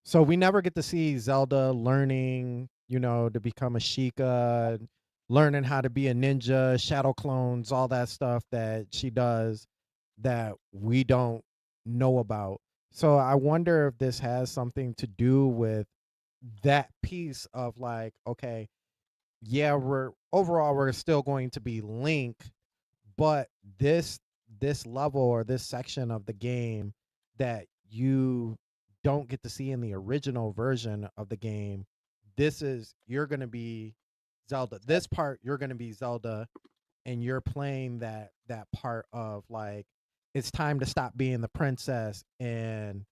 So we never get to see Zelda learning, to become a Sheikah, learning how to be a ninja, shadow clones, all that stuff that she does that we don't know about. So I wonder if this has something to do with that piece of like, okay, yeah, we're still going to be Link, but this level or this section of the game that you don't get to see in the original version of the game, you're going to be Zelda. This part you're going to be Zelda, and you're playing that part of like, it's time to stop being the princess and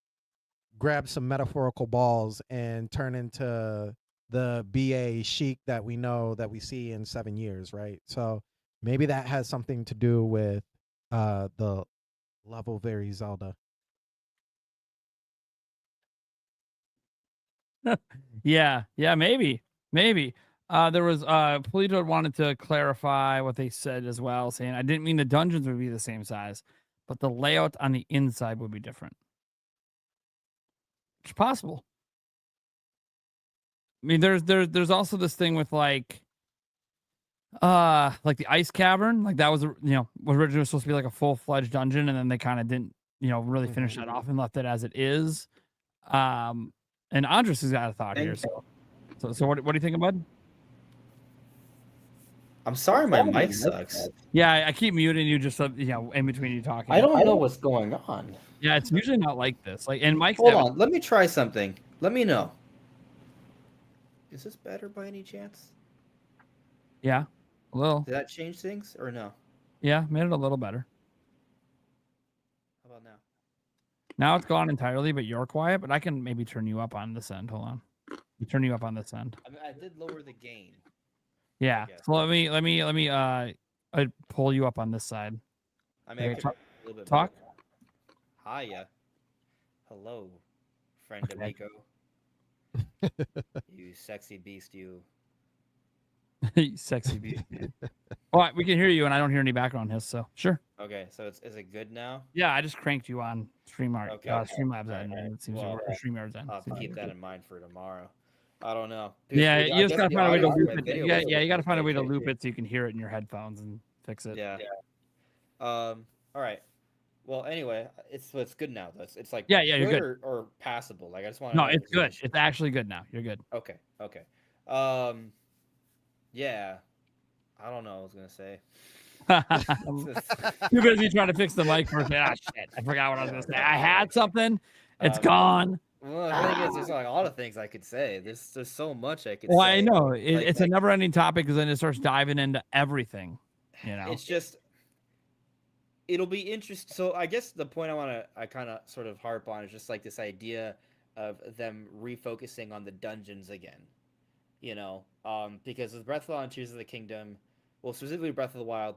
grab some metaphorical balls and turn into the BA Sheik that we know that we see in 7 years, right? So maybe that has something to do with the level very Zelda. Yeah, maybe. There was Polito wanted to clarify what they said as well, saying I didn't mean the dungeons would be the same size, but the layout on the inside would be different. It's possible. I mean, there's also this thing with like the ice cavern, like that was was originally supposed to be like a full-fledged dungeon, and then they kind of didn't really finish that off and left it as it is. And Andres has got a thought here. So what do you think, bud? I'm sorry, my mic sucks. Yeah, I keep muting you just so, in between you talking. I don't know what's going on. Yeah, it's usually not like this. Like, and Mike's Hold on, let me try something. Let me know. Is this better by any chance? Yeah, a little. Did that change things or no? Yeah, made it a little better. How about now? Now it's gone entirely, but you're quiet. But I can maybe turn you up on this end. Hold on. Turn you up on this end. I mean, I did lower the gain. Yeah. So let me I pull you up on this side. I mean, Okay, a little bit talk. More. Hiya. Hello, friend Amico. You sexy beast, you. You sexy beast. Oh, we can hear you, and I don't hear any background hiss. So sure. Okay, so is it good now? Yeah, I just cranked you on StreamYard. Okay. Streamlabs end. Right. It seems Well, StreamYard's end. I'll have to keep that in mind for tomorrow. I don't know. Yeah, I you just guess gotta the find a way to audio for loop my it. video Yeah, wasn't you gotta find a way to okay. loop it so you can hear it in your headphones and fix it. Yeah. All right. Well, anyway, it's good now. It's like Yeah, you're good. or passable. Like I just want to. No, it's good. It's actually good now. You're good. Okay. Yeah. I don't know what I was gonna say. Too busy trying to fix the mic first. Ah, shit! I forgot what I was gonna say. I had something. It's gone. Well, the thing is, there's like a lot of things I could say. There's so much I could Well, say. I know it's a never-ending topic because then it starts diving into everything. It's just it'll be interesting. So I guess the point I kind of sort of harp on is just like this idea of them refocusing on the dungeons again. Because with Breath of the Wild and Tears of the Kingdom, well, specifically Breath of the Wild,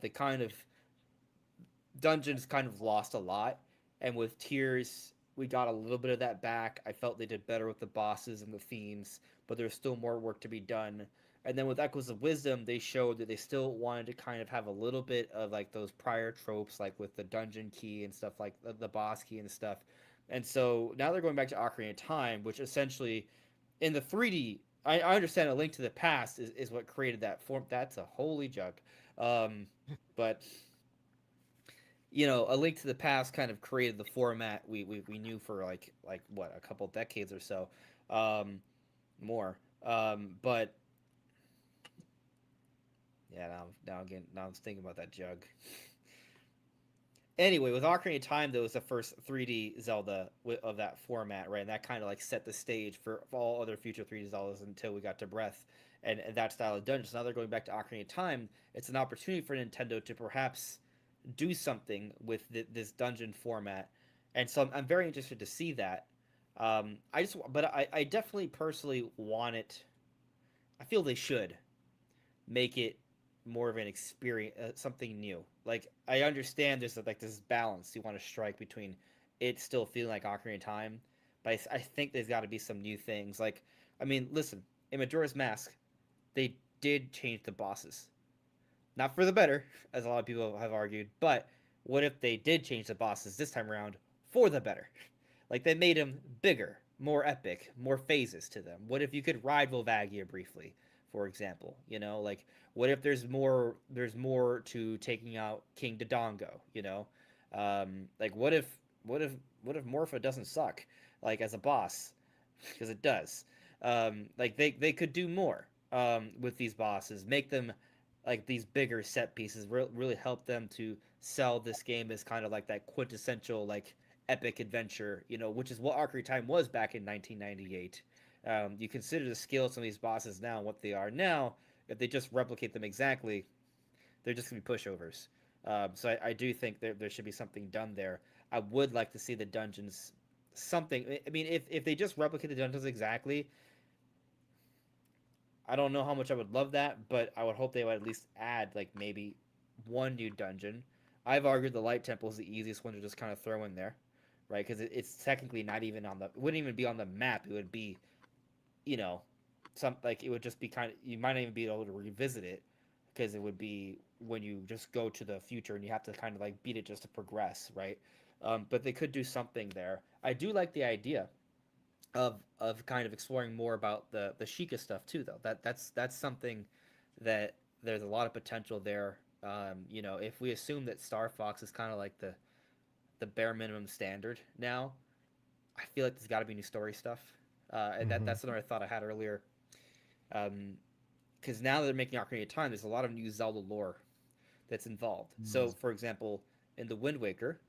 dungeons kind of lost a lot, and with Tears, we got a little bit of that back. I felt they did better with the bosses and the themes, but there's still more work to be done. And then with Echoes of Wisdom, they showed that they still wanted to kind of have a little bit of like those prior tropes, like with the dungeon key and stuff, like the boss key and stuff. And so now they're going back to Ocarina of Time, which essentially in the 3D, I understand A Link to the Past is what created that form. That's a holy jug. But A Link to the Past kind of created the format we knew for like what, a couple decades or so, more. But yeah, now I'm thinking about that jug. Anyway, with Ocarina of Time, though, was the first 3D Zelda of that format, right? And that kind of like set the stage for all other future 3D Zeldas until we got to Breath and that style of dungeons. Now they're going back to Ocarina of Time. It's an opportunity for Nintendo to perhaps do something with this dungeon format, and so I'm very interested to see that. I definitely personally want it. I feel they should make it more of an experience, something new. Like I understand there's like this balance you want to strike between it still feeling like Ocarina of Time, but I think there's got to be some new things. Like, I mean, listen, in Majora's Mask, they did change the bosses, not for the better, as a lot of people have argued. But what if they did change the bosses this time around for the better? Like they made them bigger, more epic, more phases to them? What if you could ride Volvagia briefly, for example? You know, like what if there's more to taking out King Dodongo? You know, like what if Morpha doesn't suck like as a boss, because it does. Like they could do more with these bosses, make them like these bigger set pieces, really help them to sell this game as kind of like that quintessential like epic adventure, you know, which is what Ocarina of Time was back in 1998. You consider the skill of some of these bosses now and what they are now. If they just replicate them exactly, they're just gonna be pushovers. So I do think there should be something done there. I would like to see the dungeons something. I mean, if they just replicate the dungeons exactly, I don't know how much I would love that, but I would hope they would at least add like maybe one new dungeon. I've argued the Light Temple is the easiest one to just kind of throw in there, right? Because it's technically not even on the, it wouldn't even be on the map. It would be, you know, some like it would just be kind of, you might not even be able to revisit it because it would be when you just go to the future and you have to kind of like beat it just to progress, right? But they could do something there. I do like the idea of kind of exploring more about the Sheikah stuff too, though. That's something that there's a lot of potential there. You know, if we assume that Star Fox is kind of like the bare minimum standard now, I feel like there's got to be new story stuff. And that's another thought I had earlier. Because now that they're making Ocarina of Time, there's a lot of new Zelda lore that's involved. So, for example, in the Wind Waker,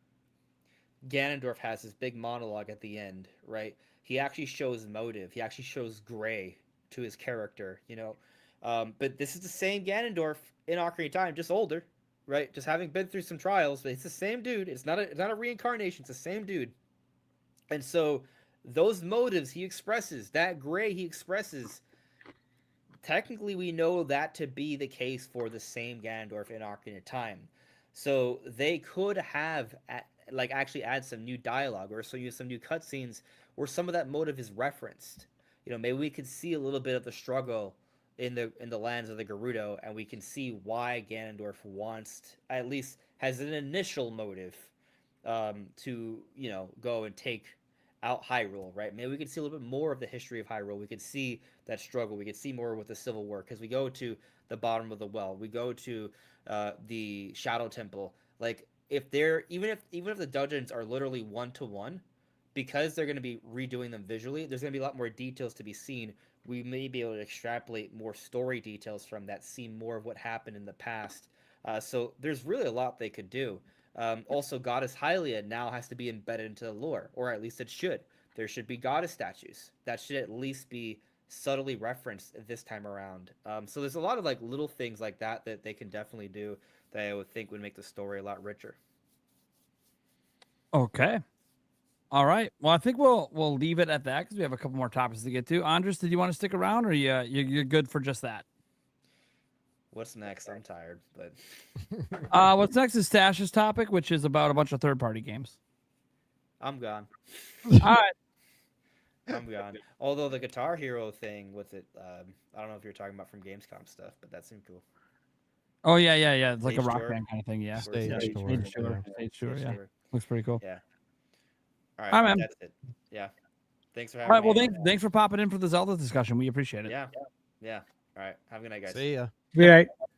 Ganondorf has this big monologue at the end, right? He actually shows motive. He actually shows gray to his character, you know. But this is the same Ganondorf in Ocarina of Time, just older, right? Just having been through some trials, but it's the same dude. It's not a reincarnation. It's the same dude. And so those motives he expresses, that gray he expresses, technically we know that to be the case for the same Ganondorf in Ocarina of Time. So they could have like actually add some new dialogue or so use some new cutscenes where some of that motive is referenced. You know, maybe we could see a little bit of the struggle in the lands of the Gerudo, and we can see why Ganondorf wants, at least has an initial motive, to, you know, go and take out Hyrule, right? Maybe we could see a little bit more of the history of Hyrule. We could see that struggle. We could see more with the Civil War because we go to the bottom of the well. We go to the Shadow Temple. Like if they're even if the dungeons are literally 1-to-1, because they're going to be redoing them visually, there's going to be a lot more details to be seen. We may be able to extrapolate more story details from that, see more of what happened in the past. So there's really a lot they could do. Also, Goddess Hylia now has to be embedded into the lore, or at least it should. There should be goddess statues. That should at least be subtly referenced this time around. So there's a lot of like little things like that that they can definitely do that I would think would make the story a lot richer. Okay. All right. Well, I think we'll leave it at that because we have a couple more topics to get to. Andres, did you want to stick around, or you're good for just that? What's next? I'm tired, but what's next is Stash's topic, which is about a bunch of third-party games. I'm gone. All right. I'm gone. Although the Guitar Hero thing with it, I don't know if you're talking about from Gamescom stuff, but that seemed cool. Oh yeah. It's like a Stage rock tour. band kind of thing. Yeah. Stage Yeah, tour, Stage tour. yeah. Stage tour. Stage Yeah. tour. Looks pretty cool. Yeah. All All right, right, man. that's it. Yeah. Thanks for All having right. me. Well, thanks for popping in for the Zelda discussion. We appreciate it. Yeah. Yeah. All right. Have a good night, guys. See ya. Be right. All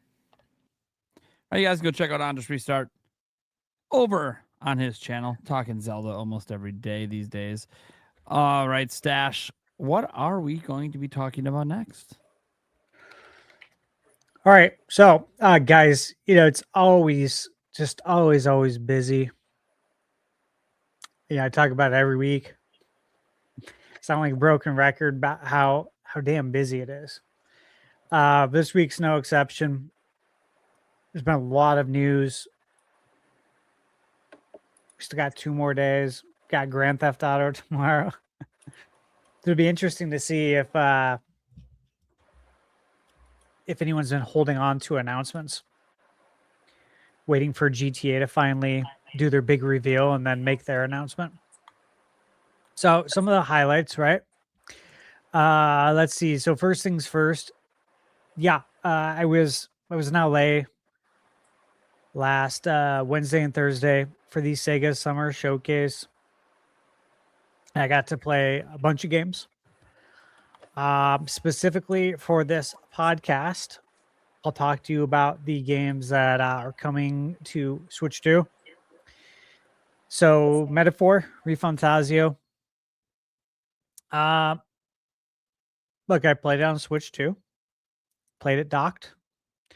right, you guys go check out Andres Restart over on his channel, talking Zelda almost every day these days. All right, Stash, what are we going to be talking about next? All right. So, guys, it's always busy. I talk about it every week. Sound like a broken record about how damn busy it is. This week's no exception. There's been a lot of news. We still got 2 more days. Got Grand Theft Auto tomorrow. It'll be interesting to see if anyone's been holding on to announcements, waiting for GTA to finally do their big reveal and then make their announcement. So some of the highlights, right? Let's see. So first things first. Yeah, I was in LA last Wednesday and Thursday for the Sega Summer Showcase. I got to play a bunch of games. Specifically for this podcast, I'll talk to you about the games that are coming to Switch 2. So, Metaphor, Refantasio. Look, I played it on Switch 2. Played it docked. I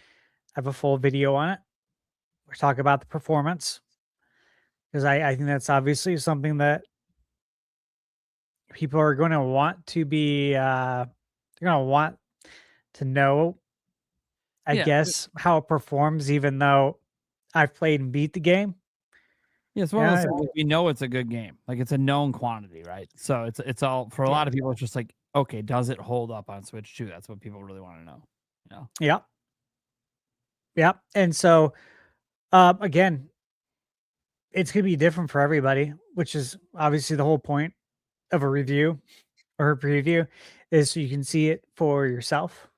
have a full video on it. We're talking about the performance because I think that's obviously something that people are going to want to be. They're going to want to know, I Yeah. guess, how it performs, even though I've played and beat the game. Yeah, it's one of those Yeah. things, like, we know it's a good game. Like, it's a known quantity, right? So it's all for a lot of people. It's just like, okay, does it hold up on Switch 2? That's what people really want to know. You know? Yep. Yep. And so, again, it's going to be different for everybody, which is obviously the whole point of a review or a preview, is so you can see it for yourself.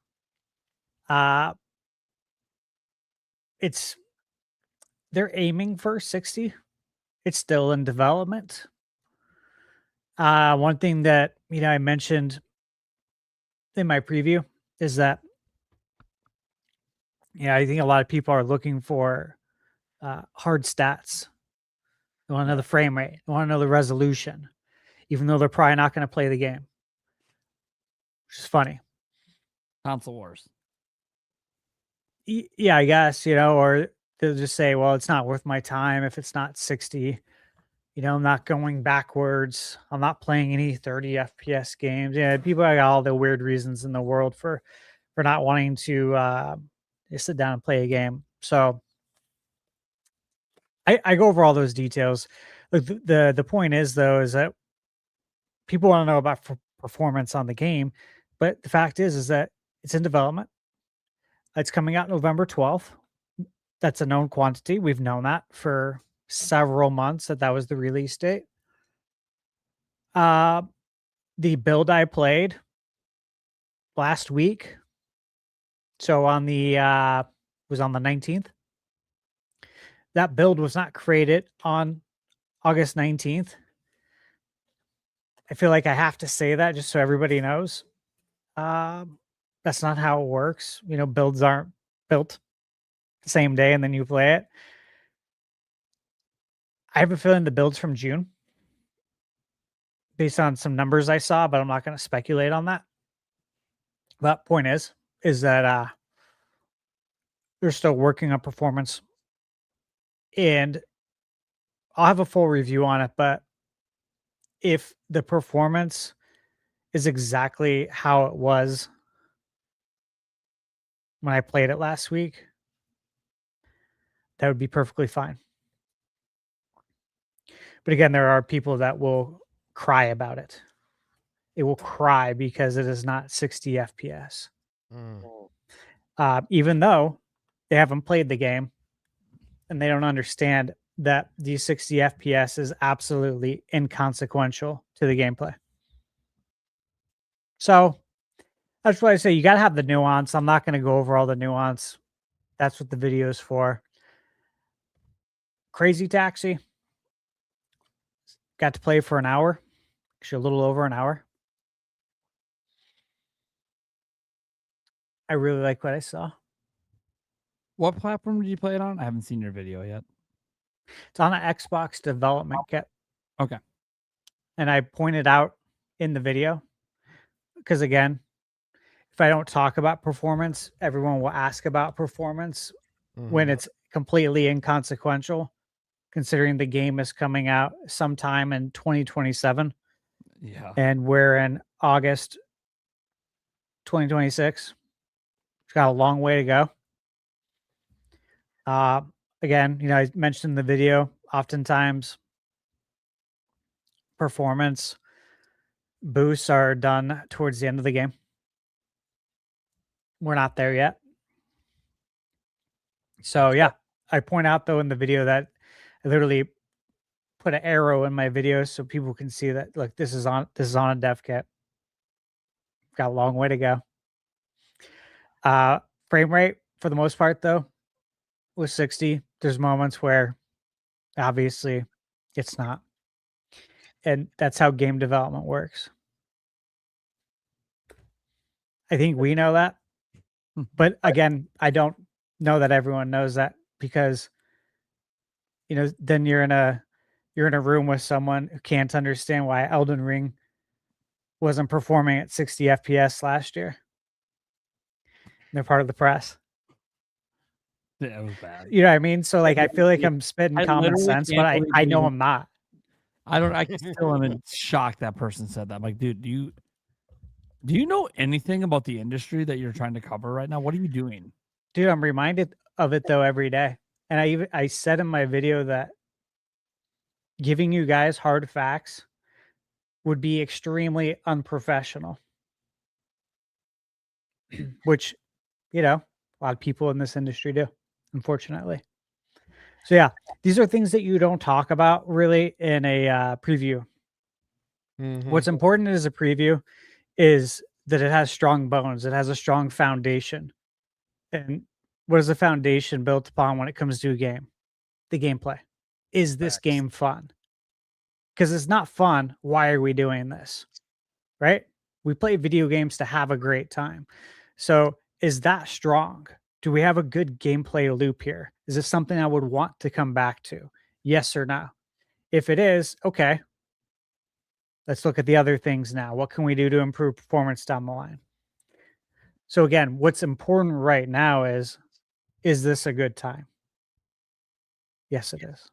It's they're aiming for 60. It's still in development. One thing that I mentioned in my preview is that I think a lot of people are looking for hard stats. They want to know the frame rate. They want to know the resolution, even though they're probably not going to play the game, which is funny. Console wars. Yeah, I guess, or they'll just say, well, it's not worth my time if it's not 60. I'm not going backwards. I'm not playing any 30 FPS games. Yeah, people got all the weird reasons in the world for not wanting to sit down and play a game. So I go over all those details. Look, the point is, though, is that people want to know about performance on the game, but the fact is that it's in development. It's coming out November 12th. That's a known quantity. We've known that for several months that was the release date. The build I played last week, so on the was on the 19th. That build was not created on August 19th. I feel like I have to say that just so everybody knows. That's not how it works. Builds aren't built the same day and then you play it. I have a feeling the build's from June based on some numbers I saw, but I'm not going to speculate on that. But point is that they're still working on performance, and I'll have a full review on it. But if the performance is exactly how it was when I played it last week, that would be perfectly fine. But again, there are people that will cry about it. It will cry because it is not 60 FPS. Even though they haven't played the game and they don't understand that the 60 FPS is absolutely inconsequential to the gameplay. So that's why I say you got to have the nuance. I'm not going to go over all the nuance. That's what the video is for. Crazy Taxi. Got to play for an hour. Actually, a little over an hour. I really like what I saw. What platform did you play it on? I haven't seen your video yet. It's on an Xbox development kit. Okay. And I pointed out in the video, because again, if I don't talk about performance, everyone will ask about performance when it's completely inconsequential, considering the game is coming out sometime in 2027. Yeah. And we're in August 2026. It's got a long way to go. Again, I mentioned in the video, oftentimes performance boosts are done towards the end of the game. We're not there yet. So yeah, I point out though in the video that I literally put an arrow in my video so people can see that, look, this is on a dev kit. Got a long way to go. Frame rate for the most part though was 60. There's moments where obviously it's not. And that's how game development works. I think we know that. But again, I don't know that everyone knows that, because then you're in a room with someone who can't understand why Elden Ring wasn't performing at 60 FPS last year. They're part of the press. Yeah, it was bad. You know what I mean? So like I feel like I'm spitting I common literally sense, can't but believe I you know even- I'm not. I still am in shock that person said that. I'm like, dude, do you know anything about the industry that you're trying to cover right now? What are you doing? Dude, I'm reminded of it though every day. And I said in my video that giving you guys hard facts would be extremely unprofessional. Which, a lot of people in this industry do, unfortunately. So yeah, these are things that you don't talk about really in a preview. What's important as a preview is that it has strong bones. It has a strong foundation. And what is the foundation built upon when it comes to a game? The gameplay. Is this game fun? Because it's not fun. Why are we doing this? Right? We play video games to have a great time. So is that strong? Do we have a good gameplay loop here? Is this something I would want to come back to? Yes or no? If it is, okay. Let's look at the other things now. What can we do to improve performance down the line? So again, what's important right now is this a good time? Yes, it is.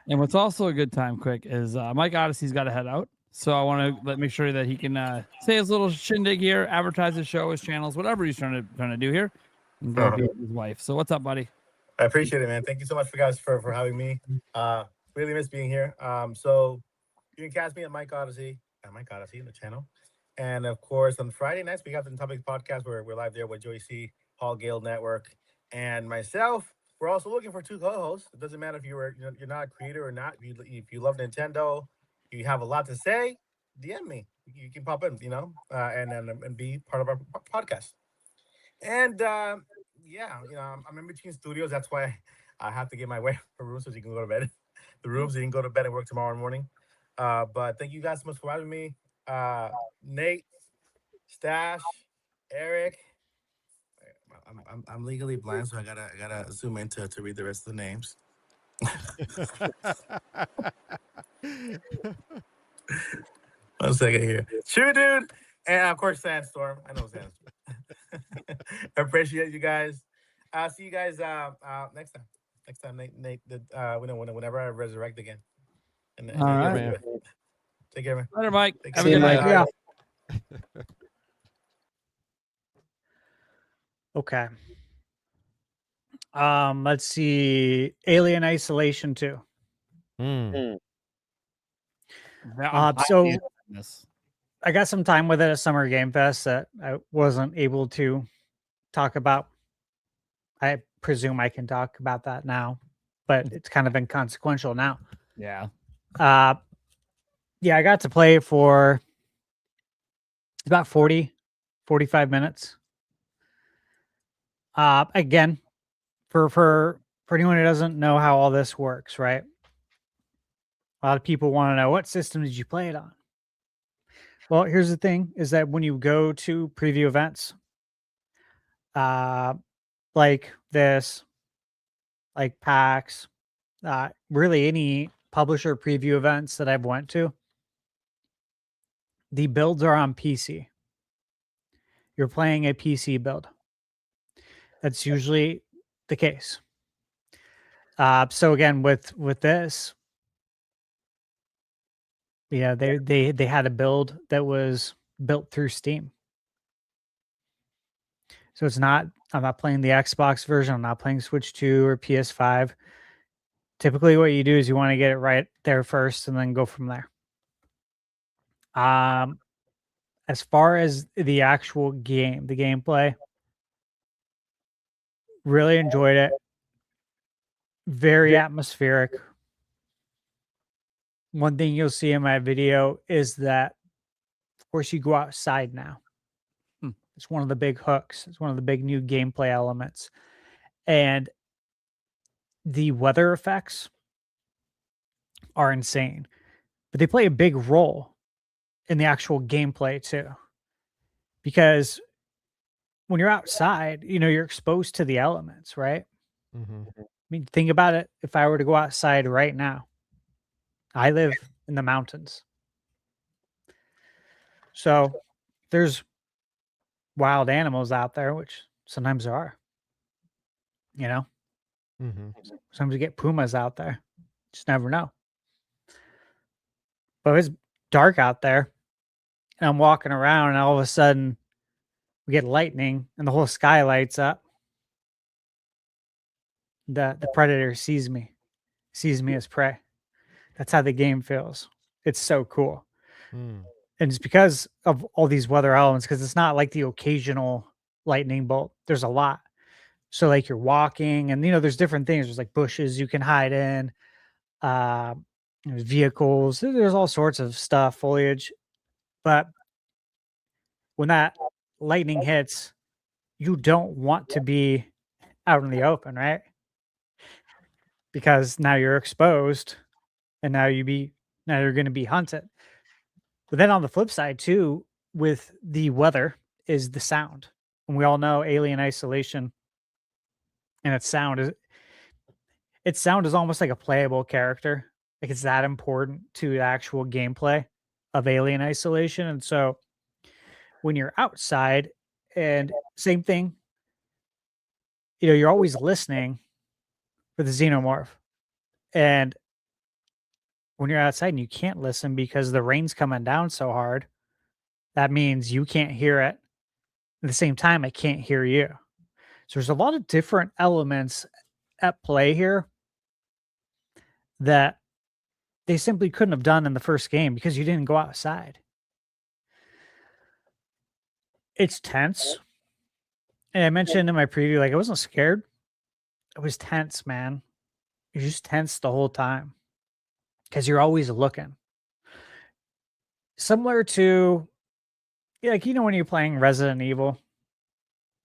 And what's also a good time, quick, is Mike Odyssey's got to head out. So I want to make sure that he can say his little shindig here, advertise his show, his channels, whatever he's trying to do here, and go be with his wife. So what's up, buddy? I appreciate it, man. Thank you so much for having me. Really miss being here. So you can catch me at Mike Odyssey in the channel. And of course, on Friday nights, we got the Topic podcast where we're live there with Joey C, Paul Gale Network, and myself. We're also looking for 2 co-hosts. It doesn't matter if you're not a creator or not. If you love Nintendo, you have a lot to say, DM me. You can pop in, and be part of our podcast. And yeah, I'm in between studios. That's why I have to get my wife a room so she can go to bed. The room so you can go to bed and work tomorrow morning. But thank you guys so much for having me. Nate, Stash, Eric. I'm legally blind, so I gotta zoom in to read the rest of the names. One second here. True dude. And of course Sandstorm. I know Sandstorm. I appreciate you guys. I'll see you guys next time. Next time, Nate whenever I resurrect again. And All right, man. Take care, man. Later, Mike. Take Have a care. good night. Yeah. Okay. Let's see. Alien Isolation 2. So I got some time with it at Summer Game Fest that I wasn't able to talk about. I presume I can talk about that now, but it's kind of inconsequential now. Yeah. Yeah, I got to play it for about 45 minutes. Again, for anyone who doesn't know how all this works, right? A lot of people want to know, what system did you play it on? Well, here's the thing, is that when you go to preview events, like this, like PAX, really any publisher preview events that I've went to, the builds are on PC. You're playing a PC build. That's usually the case. So again, with this, yeah, they had a build that was built through Steam. So it's not, I'm not playing the Xbox version. I'm not playing Switch 2 or PS5. Typically what you do is you want to get it right there first and then go from there. As far as the actual game, the gameplay, really enjoyed it. Very atmospheric. One thing you'll see in my video is that, of course, you go outside now. It's one of the big hooks. It's one of the big new gameplay elements. And the weather effects are insane. but they play a big role in the actual gameplay too. Because when you're outside, you're exposed to the elements, right? Mm-hmm. I mean, think about it. If I were to go outside right now, I live in the mountains. So there's wild animals out there, which sometimes there are. You know, Mm-hmm. sometimes you get pumas out there. Just never know. But if it's dark out there and I'm walking around and all of a sudden we get lightning and the whole sky lights up. The predator sees me as prey. That's how the game feels. It's so cool. Mm. And it's because of all these weather elements, because it's not like the occasional lightning bolt. There's a lot. So like you're walking and there's different things. There's like bushes you can hide in, there's vehicles, there's all sorts of stuff, foliage. But when that lightning hits, you don't want to be out in the open, right? Because now you're exposed and now you're going to be hunted. But then on the flip side too, with the weather is the sound. And we all know Alien Isolation and its sound is almost like a playable character. Like it's that important to the actual gameplay of Alien Isolation. And so when you're outside and same thing, you're always listening for the xenomorph. And when you're outside and you can't listen because the rain's coming down so hard, that means you can't hear it. At the same time, I can't hear you. So there's a lot of different elements at play here that they simply couldn't have done in the first game because you didn't go outside. It's tense. And I mentioned in my preview, like I wasn't scared. I was tense, man. You're just tense the whole time because you're always looking. Similar to, like, when you're playing Resident Evil,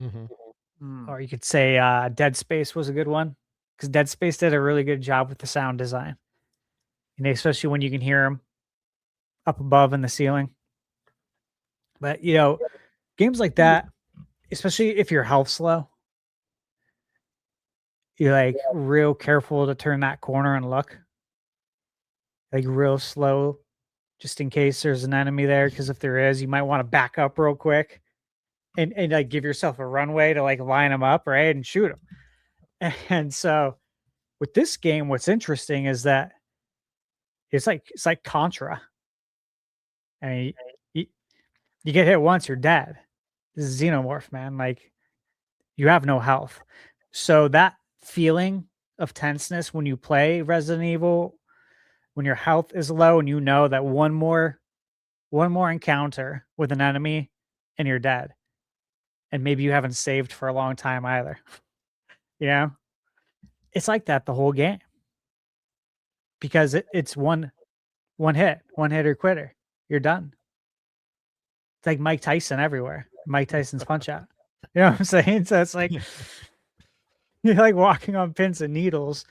Mm-hmm. or you could say Dead Space was a good one because Dead Space did a really good job with the sound design. And especially when you can hear them up above in the ceiling. But, games like that, especially if your health's low, you're like real careful to turn that corner and look. Like real slow, just in case there's an enemy there. Because if there is, you might want to back up real quick and like give yourself a runway to like line them up, right? And shoot them. And so with this game, what's interesting is that it's like Contra. I mean, you get hit once, you're dead. This is Xenomorph, man. Like, you have no health. So that feeling of tenseness when you play Resident Evil, when your health is low and you know that one more encounter with an enemy and you're dead. And maybe you haven't saved for a long time either. It's like that the whole game. Because it's one hitter quitter. You're done. It's like Mike Tyson everywhere. Mike Tyson's Punch Out. You know what I'm saying? So it's like you're like walking on pins and needles,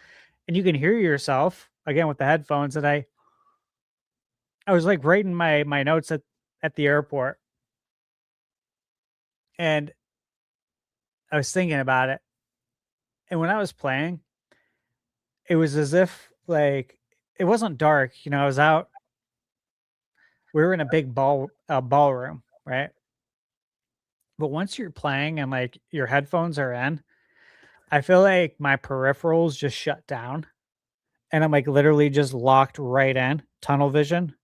and you can hear yourself again with the headphones. And I was like writing my notes at the airport, and I was thinking about it. And when I was playing, it was as if like it wasn't dark. I was out. We were in a big ballroom, right? But once you're playing and like your headphones are in, I feel like my peripherals just shut down and I'm like literally just locked right in tunnel vision.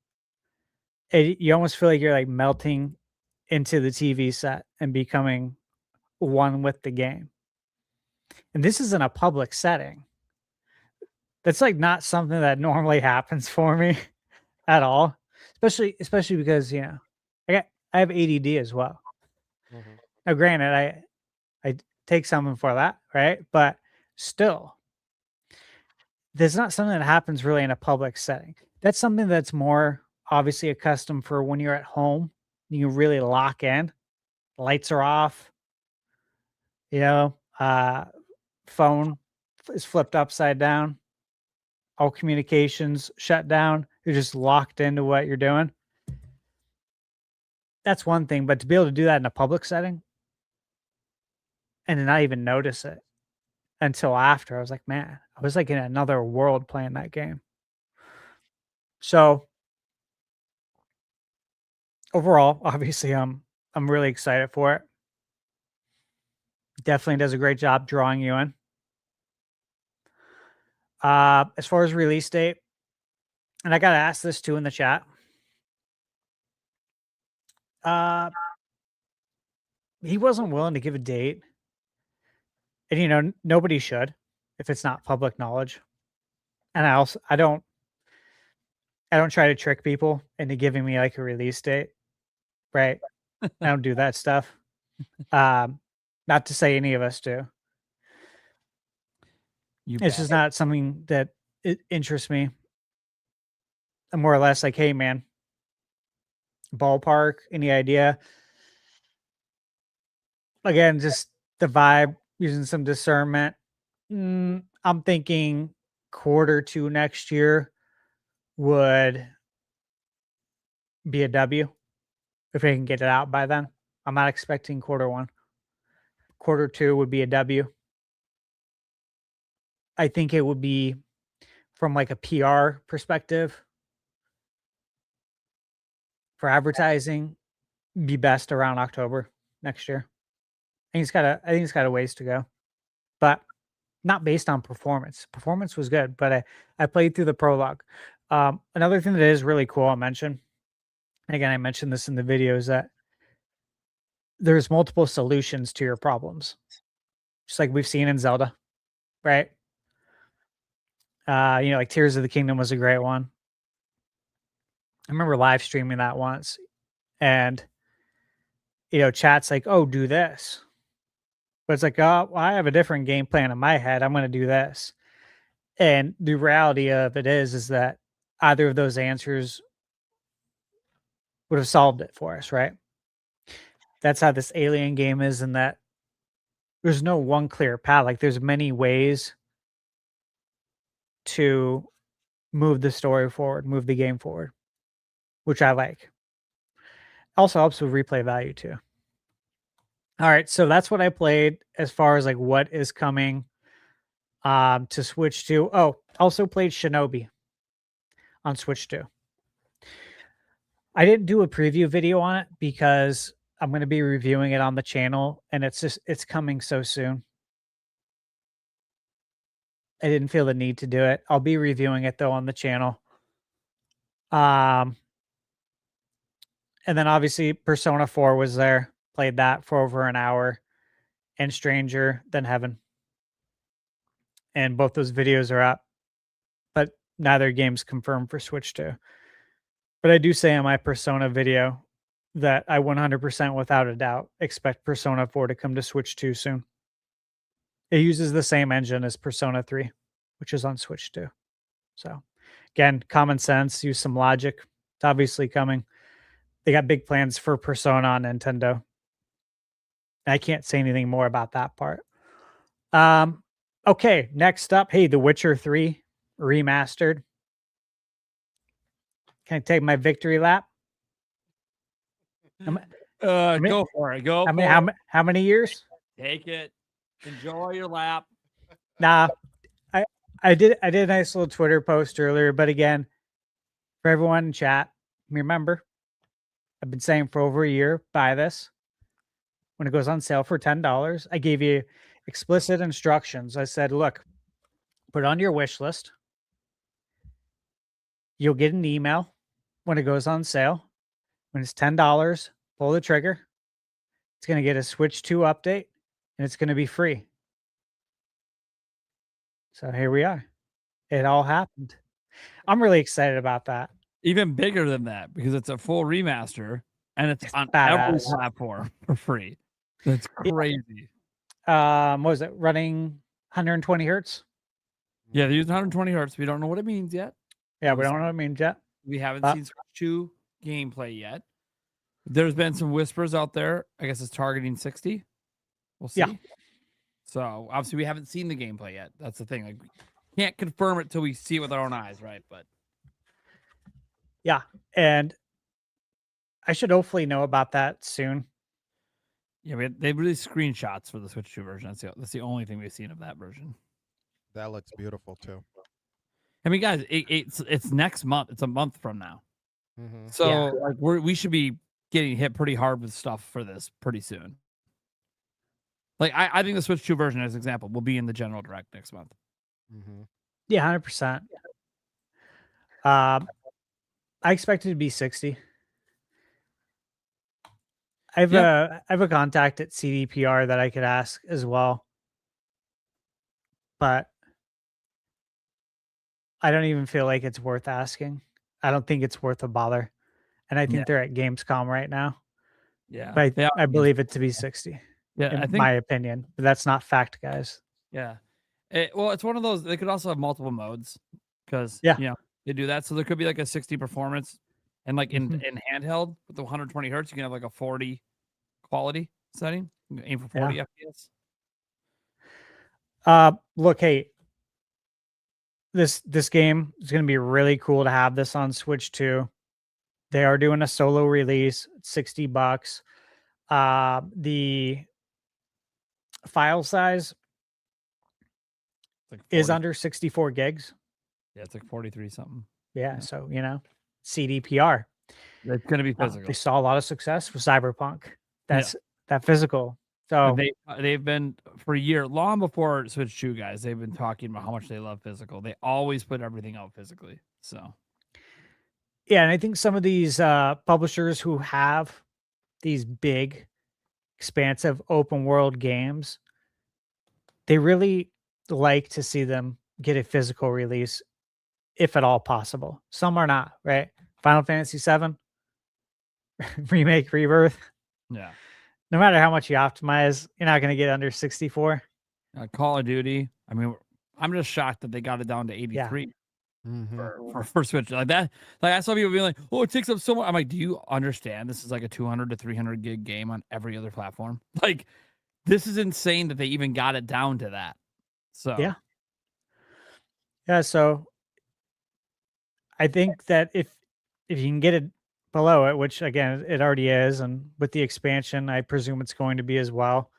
You almost feel like you're like melting into the TV set and becoming one with the game. And this is in a public setting. That's like not something that normally happens for me at all, especially because I have ADD as well. Mm-hmm. Now, granted, I take something for that, right? But still, there's not something that happens really in a public setting. That's something that's more obviously accustomed for when you're at home. You really lock in, lights are off, phone is flipped upside down, all communications shut down. You're just locked into what you're doing. That's one thing, but to be able to do that in a public setting and to not even notice it until after, I was like, man, I was like in another world playing that game. So overall, obviously, I'm really excited for it. Definitely does a great job drawing you in. As far as release date, and I got to ask this too in the chat. He wasn't willing to give a date. And, you know, nobody should if it's not public knowledge. And I don't try to trick people into giving me like a release date. Right. I don't do that stuff. Not to say any of us do. It's just not something that it interests me. I'm more or less like, hey man, ballpark, any idea? Again, just the vibe, using some discernment. I'm thinking Q2 next year would be a W if they can get it out by then. I'm not expecting Q1. Q2 would be a W. I think it would be, from like a PR perspective, for advertising, be best around October next year. I think it's got a ways to go, but not based on performance. Performance was good, but I played through the prologue. Another thing that is really cool I'll mention, and again, I mentioned this in the video, is that there's multiple solutions to your problems, just like we've seen in Zelda, right? You know, like Tears of the Kingdom was a great one. I remember live streaming that once, and you know, chat's like, "Oh, do this," but it's like, "Oh, well, I have a different game plan in my head. I'm going to do this." And the reality of it is that either of those answers would have solved it for us, right? That's how this Alien game is, in that there's no one clear path. Like, there's many ways to move the story forward, move the game forward, which I like. Also helps with replay value too. All right, so that's what I played as far as like what is coming to Switch 2. Oh, also played Shinobi on Switch 2. I didn't do a preview video on it because I'm going to be reviewing it on the channel, and it's coming so soon. I didn't feel the need to do it. I'll be reviewing it though on the channel. And then obviously Persona 4 was there. Played that for over an hour, and Stranger Than Heaven. And both those videos are up, but neither game's confirmed for Switch 2. But I do say in my Persona video that I 100% without a doubt expect Persona 4 to come to Switch 2 soon. It uses the same engine as Persona 3, which is on Switch 2. So again, common sense, use some logic. It's obviously coming. They got big plans for Persona on Nintendo. I can't say anything more about that part. Okay, next up, hey, The Witcher 3 remastered. Can I take my victory lap? Go for it. Go. How many years? Take it. Enjoy your lap. Nah, I did a nice little Twitter post earlier, but again, for everyone in chat, remember, I've been saying for over a year, buy this when it goes on sale for $10. I gave you explicit instructions. I said, look, put it on your wish list. You'll get an email when it goes on sale. When it's $10, pull the trigger. It's going to get a Switch 2 update, and it's going to be free. So here we are. It all happened. I'm really excited about that. Even bigger than that, because it's a full remaster and it's on badass. every platform for free. That's crazy. What was it? Running 120 hertz? Yeah, they use 120 hertz. We don't know what it means yet. Yeah, we don't know what it means yet. We haven't seen Switch 2 gameplay yet. There's been some whispers out there. I guess it's targeting 60. We'll see. Yeah. So obviously we haven't seen the gameplay yet. That's the thing. Like, we can't confirm it till we see it with our own eyes, right? But Yeah, and I should hopefully know about that soon. Yeah, they released screenshots for the Switch 2 version. That's the only thing we've seen of that version. That looks beautiful too. I mean, guys, it's next month. It's a month from now. Mm-hmm. So Yeah. like we should be getting hit pretty hard with stuff for this pretty soon. Like I think the Switch 2 version, as an example, will be in the general direct next month. Mm-hmm. Yeah, 100%. I expect it to be 60. I have a contact at CDPR that I could ask as well, but I don't even feel like it's worth asking. I don't think it's worth a bother, and I think Yeah. they're at Gamescom right now. Yeah, But they are I at believe it to be 60. Yeah, in I think my opinion, but that's not fact, guys. Yeah. Well, it's one of those. They could also have multiple modes because Yeah. they do that. So there could be like a 60 performance, and like in Mhm. in handheld with the 120 hertz, you can have like a 40 quality setting. You can aim for 40 FPS. Look, hey, this game is going to be really cool to have this on Switch 2. They are doing a solo release, $60. The file size It's like is 40. under 64 gigs. Yeah, it's like 43 something. Yeah, so CDPR. It's gonna be They physical. saw a lot of success with Cyberpunk. Yeah. That's that physical. So They've been for a year, long before Switch 2 guys. They've been talking about how much they love physical. They always put everything out physically. So yeah, and I think some of these publishers who have these big, expansive open world games, they really like to see them get a physical release, if at all possible. Some are not, right? Final Fantasy VII, Remake, Rebirth. yeah, No matter how much you optimize, you're not going to get under 64. Call of Duty. I mean, I'm just shocked that they got it down to 83. Mm-hmm. For Switch like that. Like I saw people being like, "Oh, it takes up so much." I'm like, "Do you understand? This is like a 200 to 300 gig game on every other platform. Like, this is insane that they even got it down to that." So Yeah. So I think that if you can get it below it, which again it already is, and with the expansion, I presume it's going to be as well.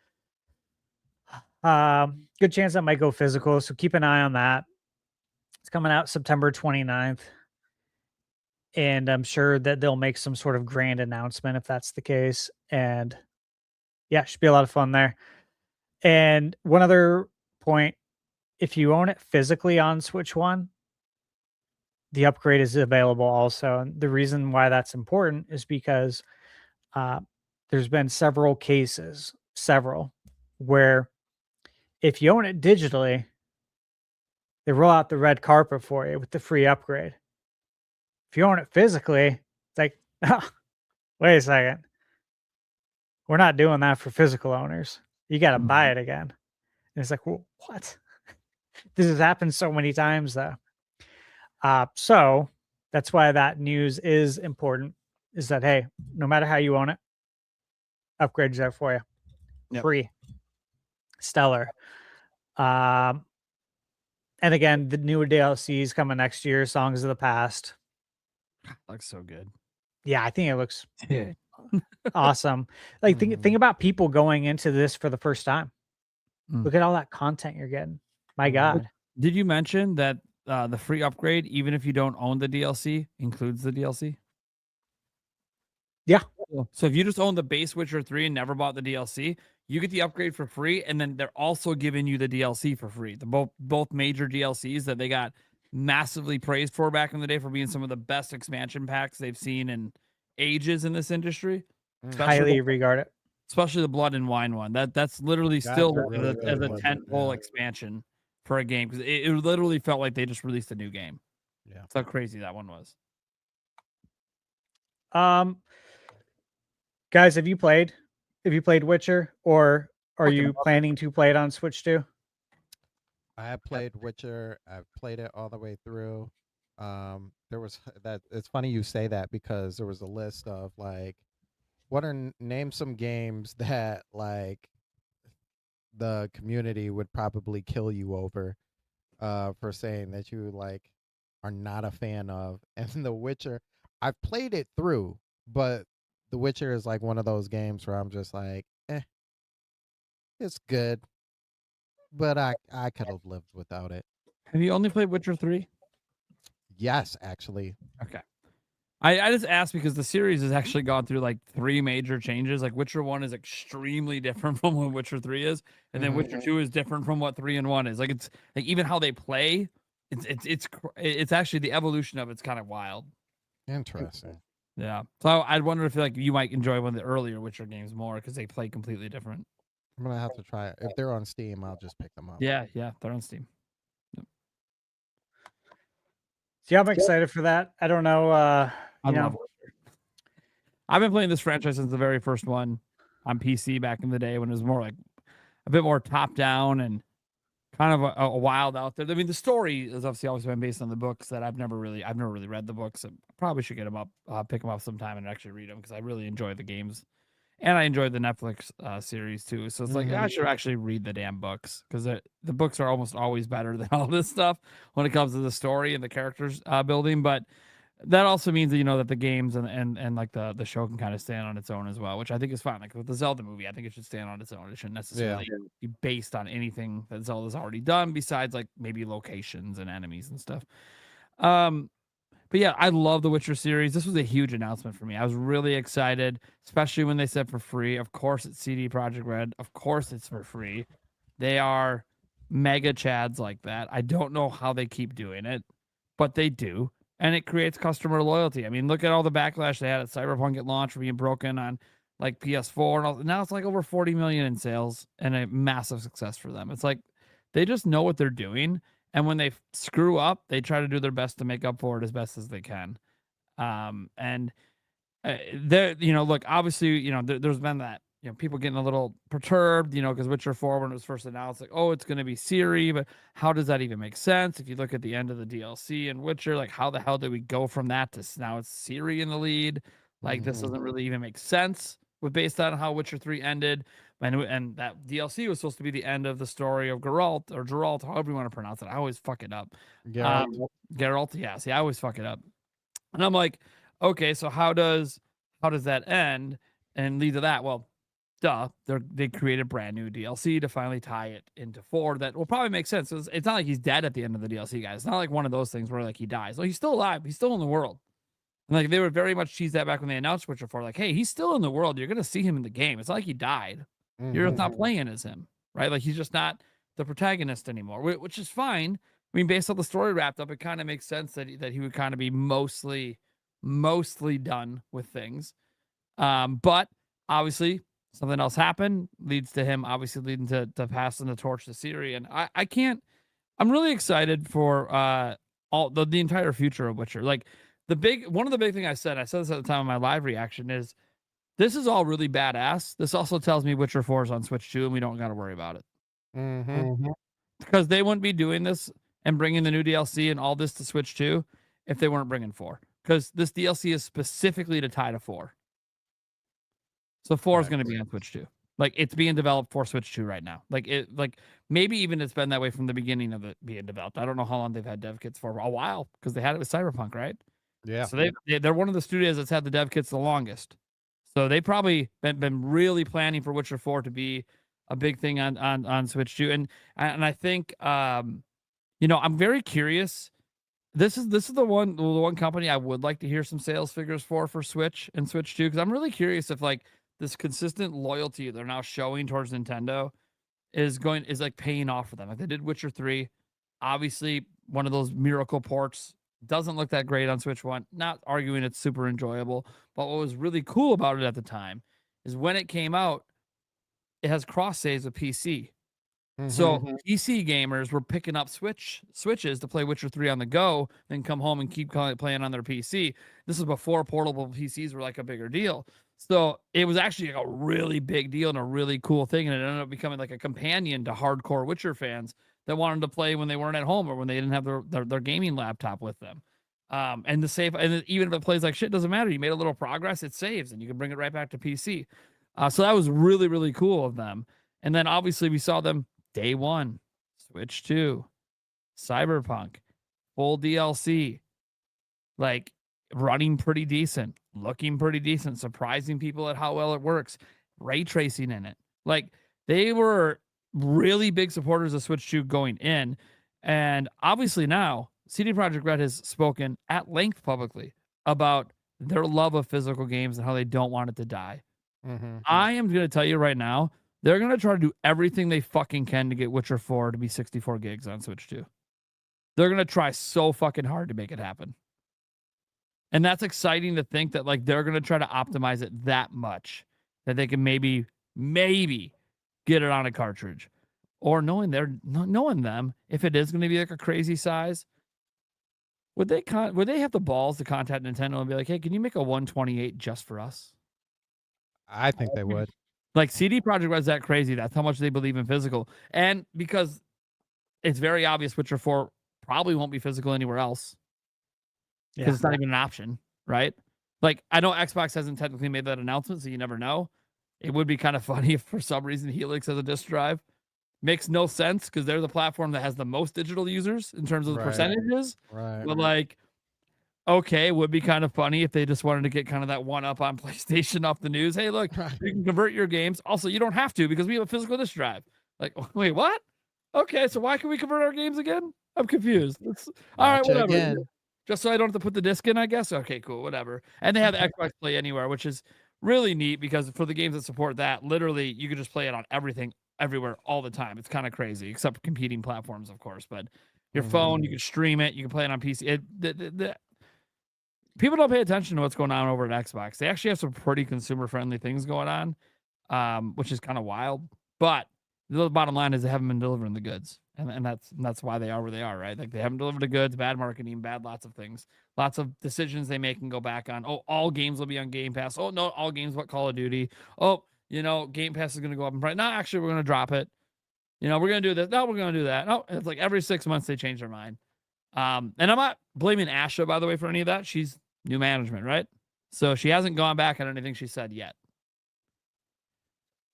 Good chance that might go physical. So keep an eye on that. It's coming out September 29th. And I'm sure that they'll make some sort of grand announcement if that's the case. And yeah, should be a lot of fun there. And one other point, if you own it physically on Switch 1, the upgrade is available also. And the reason why that's important is because there's been several cases, where if you own it digitally, they roll out the red carpet for you with the free upgrade. If you own it physically, it's like, wait a second. We're not doing that for physical owners. You got to buy it again. And it's like, well, what? This has happened so many times, though. So that's why that news is important, is that, hey, no matter how you own it, upgrades there for you. Yep. Free. Stellar. And again, the newer DLC is coming next year, Songs of the Past. looks so good. Yeah, I think it looks awesome. Like think about people going into this for the first time. Look at all that content you're getting. My God. Did you mention that the free upgrade, even if you don't own the DLC, includes the DLC? Yeah. So if you just own the base Witcher 3 and never bought the DLC, you get the upgrade for free, and then they're also giving you the DLC for free. The both major DLCs that they got massively praised for back in the day for being some of the best expansion packs they've seen in ages in this industry. Highly regard it. Especially the Blood and Wine one. That's literally That's still really as good a one, tentpole yeah. expansion for a game, because it literally felt like they just released a new game. Yeah. That's how crazy that one was. Guys, have you played Witcher, or are you planning to play it on Switch 2? I have played Witcher. I've played it all the way through. There was that. It's funny you say that because there was a list of like, name some games that like the community would probably kill you over, for saying that you like are not a fan of, and The Witcher. I've played it through, but The Witcher is like one of those games where I'm just like, it's good, but I could have lived without it. Have you only played Witcher 3? Yes, actually. Okay. I just asked because the series has actually gone through like 3 major changes. Like Witcher 1 is extremely different from what Witcher 3 is, and then Witcher 2 is different from what 3 and 1 is. Like it's like even how they play, it's actually the evolution of it's kind of wild. Interesting. Yeah. So I'd wonder if like you might enjoy one of the earlier Witcher games more because they play completely different. I'm gonna have to try it. If they're on Steam, I'll just pick them up. Yeah, they're on Steam. See, I'm excited for that. I don't know. I You love know, Witcher. I've been playing this franchise since the very first one on PC back in the day when it was more like a bit more top down and kind of a wild out there. I mean, the story has obviously always been based on the books that I've never really read the books. I probably should get them up, pick them up sometime and actually read them because I really enjoy the games. And I enjoyed the Netflix series too. So it's like I should actually read the damn books because the books are almost always better than all this stuff when it comes to the story and the characters building. But that also means that that the games and like the show can kind of stand on its own as well, which I think is fine. Like with the Zelda movie, I think it should stand on its own. It shouldn't necessarily be based on anything that Zelda's already done besides like maybe locations and enemies and stuff. But yeah, I love the Witcher series. This was a huge announcement for me. I was really excited, especially when they said for free. Of course, it's CD Projekt Red. Of course, it's for free. They are mega chads like that. I don't know how they keep doing it, but they do. And it creates customer loyalty. I mean, look at all the backlash they had at Cyberpunk at launch for being broken on like PS4 and all. Now it's like over 40 million in sales and a massive success for them. It's like they just know what they're doing. And when they screw up, they try to do their best to make up for it as best as they can. And there, look, obviously, there's been that, people getting a little perturbed, because Witcher 4, when it was first announced, like, oh, it's going to be Ciri, but how does that even make sense? If you look at the end of the DLC in Witcher, like, how the hell did we go from that to now it's Ciri in the lead? Like, this doesn't really even make sense based on how Witcher 3 ended. And that DLC was supposed to be the end of the story of Geralt, or Geralt, however you want to pronounce it. I always fuck it up. Geralt, yeah. See, I always fuck it up. And I'm like, okay, so how does that end and lead to that? Well, duh, they created brand new DLC to finally tie it into 4 that will probably make sense. It's not like he's dead at the end of the DLC, guys. It's not like one of those things where like he dies. No, he's still alive. He's still in the world. And like they would very much tease that back when they announced Witcher 4, like, hey, he's still in the world. You're gonna see him in the game. It's not like he died. You're not playing as him, right? Like he's just not the protagonist anymore, which is fine. I mean, based on the story wrapped up, it kind of makes sense that he would kind of be mostly done with things. But obviously something else happened, leads to him obviously leading to passing the torch to Ciri. And I'm really excited for all the entire future of Witcher. Like one of the big thing I said this at the time of my live reaction is, this is all really badass. This also tells me Witcher 4 is on Switch 2 and we don't got to worry about it. Because they wouldn't be doing this and bringing the new DLC and all this to Switch 2 if they weren't bringing 4. Because this DLC is specifically to tie to 4. So 4 is going to be on Switch 2. Like it's being developed for Switch 2 right now. Like maybe even it's been that way from the beginning of it being developed. I don't know how long they've had dev kits for. A while, because they had it with Cyberpunk, right? Yeah. So they're one of the studios that's had the dev kits the longest. So they probably been really planning for Witcher 4 to be a big thing on Switch 2. And I think I'm very curious. This is the one company I would like to hear some sales figures for Switch and Switch 2, because I'm really curious if like this consistent loyalty they're now showing towards Nintendo is like paying off for them. Like they did Witcher 3, obviously one of those miracle ports. Doesn't look that great on Switch 1. Not arguing it's super enjoyable, but what was really cool about it at the time is when it came out, it has cross saves with PC. So PC gamers were picking up switches to play Witcher 3 on the go, then come home and keep playing on their PC. This is before portable PCs were like a bigger deal. So it was actually like a really big deal and a really cool thing, and it ended up becoming like a companion to hardcore Witcher fans that wanted to play when they weren't at home or when they didn't have their gaming laptop with them. And the save, and even if it plays like shit, doesn't matter. You made a little progress, it saves, and you can bring it right back to PC. So that was really, really cool of them. And then obviously we saw them day 1, Switch 2, Cyberpunk, full DLC. Like running pretty decent, looking pretty decent, surprising people at how well it works, ray tracing in it. Like, they were really big supporters of Switch 2 going in. And obviously now, CD Projekt Red has spoken at length publicly about their love of physical games and how they don't want it to die. I am going to tell you right now, they're going to try to do everything they fucking can to get Witcher 4 to be 64 gigs on Switch 2. They're going to try so fucking hard to make it happen. And that's exciting to think that, like, they're going to try to optimize it that much that they can maybe get it on a cartridge. Or knowing them, if it is going to be like a crazy size, would they have the balls to contact Nintendo and be like, hey, can you make a 128 just for us? I think they would. Like, CD Projekt Red's that crazy. That's how much they believe in physical. And because it's very obvious Witcher 4 probably won't be physical anywhere else. Because it's not even an option, right? Like, I know Xbox hasn't technically made that announcement, so you never know. It would be kind of funny if for some reason Helix has a disc drive. Makes no sense because they're the platform that has the most digital users in terms of the percentages. Right. But like, okay, it would be kind of funny if they just wanted to get kind of that one up on PlayStation off the news. Hey, look, you can convert your games. Also, you don't have to because we have a physical disc drive. Like, wait, what? Okay, so why can we convert our games again? I'm confused. All right, whatever. Again. Just so I don't have to put the disc in, I guess. Okay, cool, whatever. And they have the Xbox Play Anywhere, which is really neat because for the games that support that, literally you can just play it on everything, everywhere, all the time. It's kind of crazy, except competing platforms, of course. But your phone, you can stream it, you can play it on PC. People don't pay attention to what's going on over at Xbox. They actually have some pretty consumer-friendly things going on, which is kind of wild. But the bottom line is they haven't been delivering the goods. And that's why they are where they are, right? Like, they haven't delivered the goods, bad marketing, bad lots of things. Lots of decisions they make and go back on. Oh, all games will be on Game Pass. Oh, no, all games but Call of Duty. Oh, Game Pass is going to go up in price. No, actually, we're going to drop it. We're going to do this. No, we're going to do that. No, it's like every 6 months they change their mind. And I'm not blaming Asha, by the way, for any of that. She's new management, right? So she hasn't gone back on anything she said yet.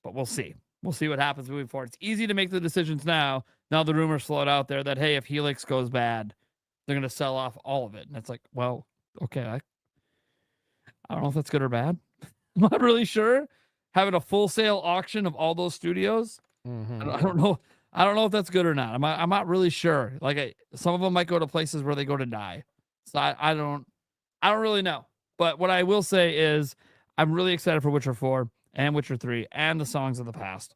But we'll see. We'll see what happens moving forward. It's easy to make the decisions now. Now the rumors float out there that, hey, if Helix goes bad, they're going to sell off all of it. And it's like, well, okay. I don't know if that's good or bad. I'm not really sure. Having a full sale auction of all those studios, I don't know. I don't know if that's good or not. I'm not really sure. Like, some of them might go to places where they go to die. So I don't really know. But what I will say is I'm really excited for Witcher 4 and Witcher 3 and the Songs of the Past.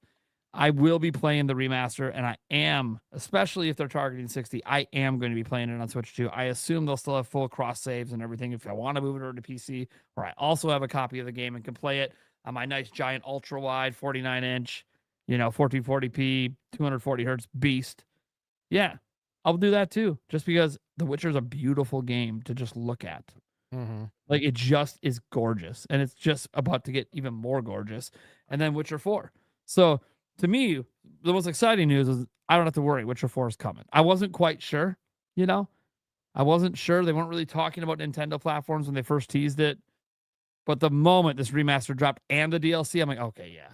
I will be playing the remaster, and I am, especially if they're targeting 60, I am going to be playing it on Switch 2. I assume they'll still have full cross saves and everything if I want to move it over to PC, or I also have a copy of the game and can play it on my nice giant ultra wide 49-inch, 1440p, 240 hertz beast. Yeah, I'll do that too, just because The Witcher is a beautiful game to just look at. Like, it just is gorgeous, and it's just about to get even more gorgeous. And then Witcher 4. So to me, the most exciting news is I don't have to worry. Witcher 4 is coming. I wasn't quite sure, I wasn't sure. They weren't really talking about Nintendo platforms when they first teased it. But the moment this remaster dropped and the DLC, I'm like, okay, yeah,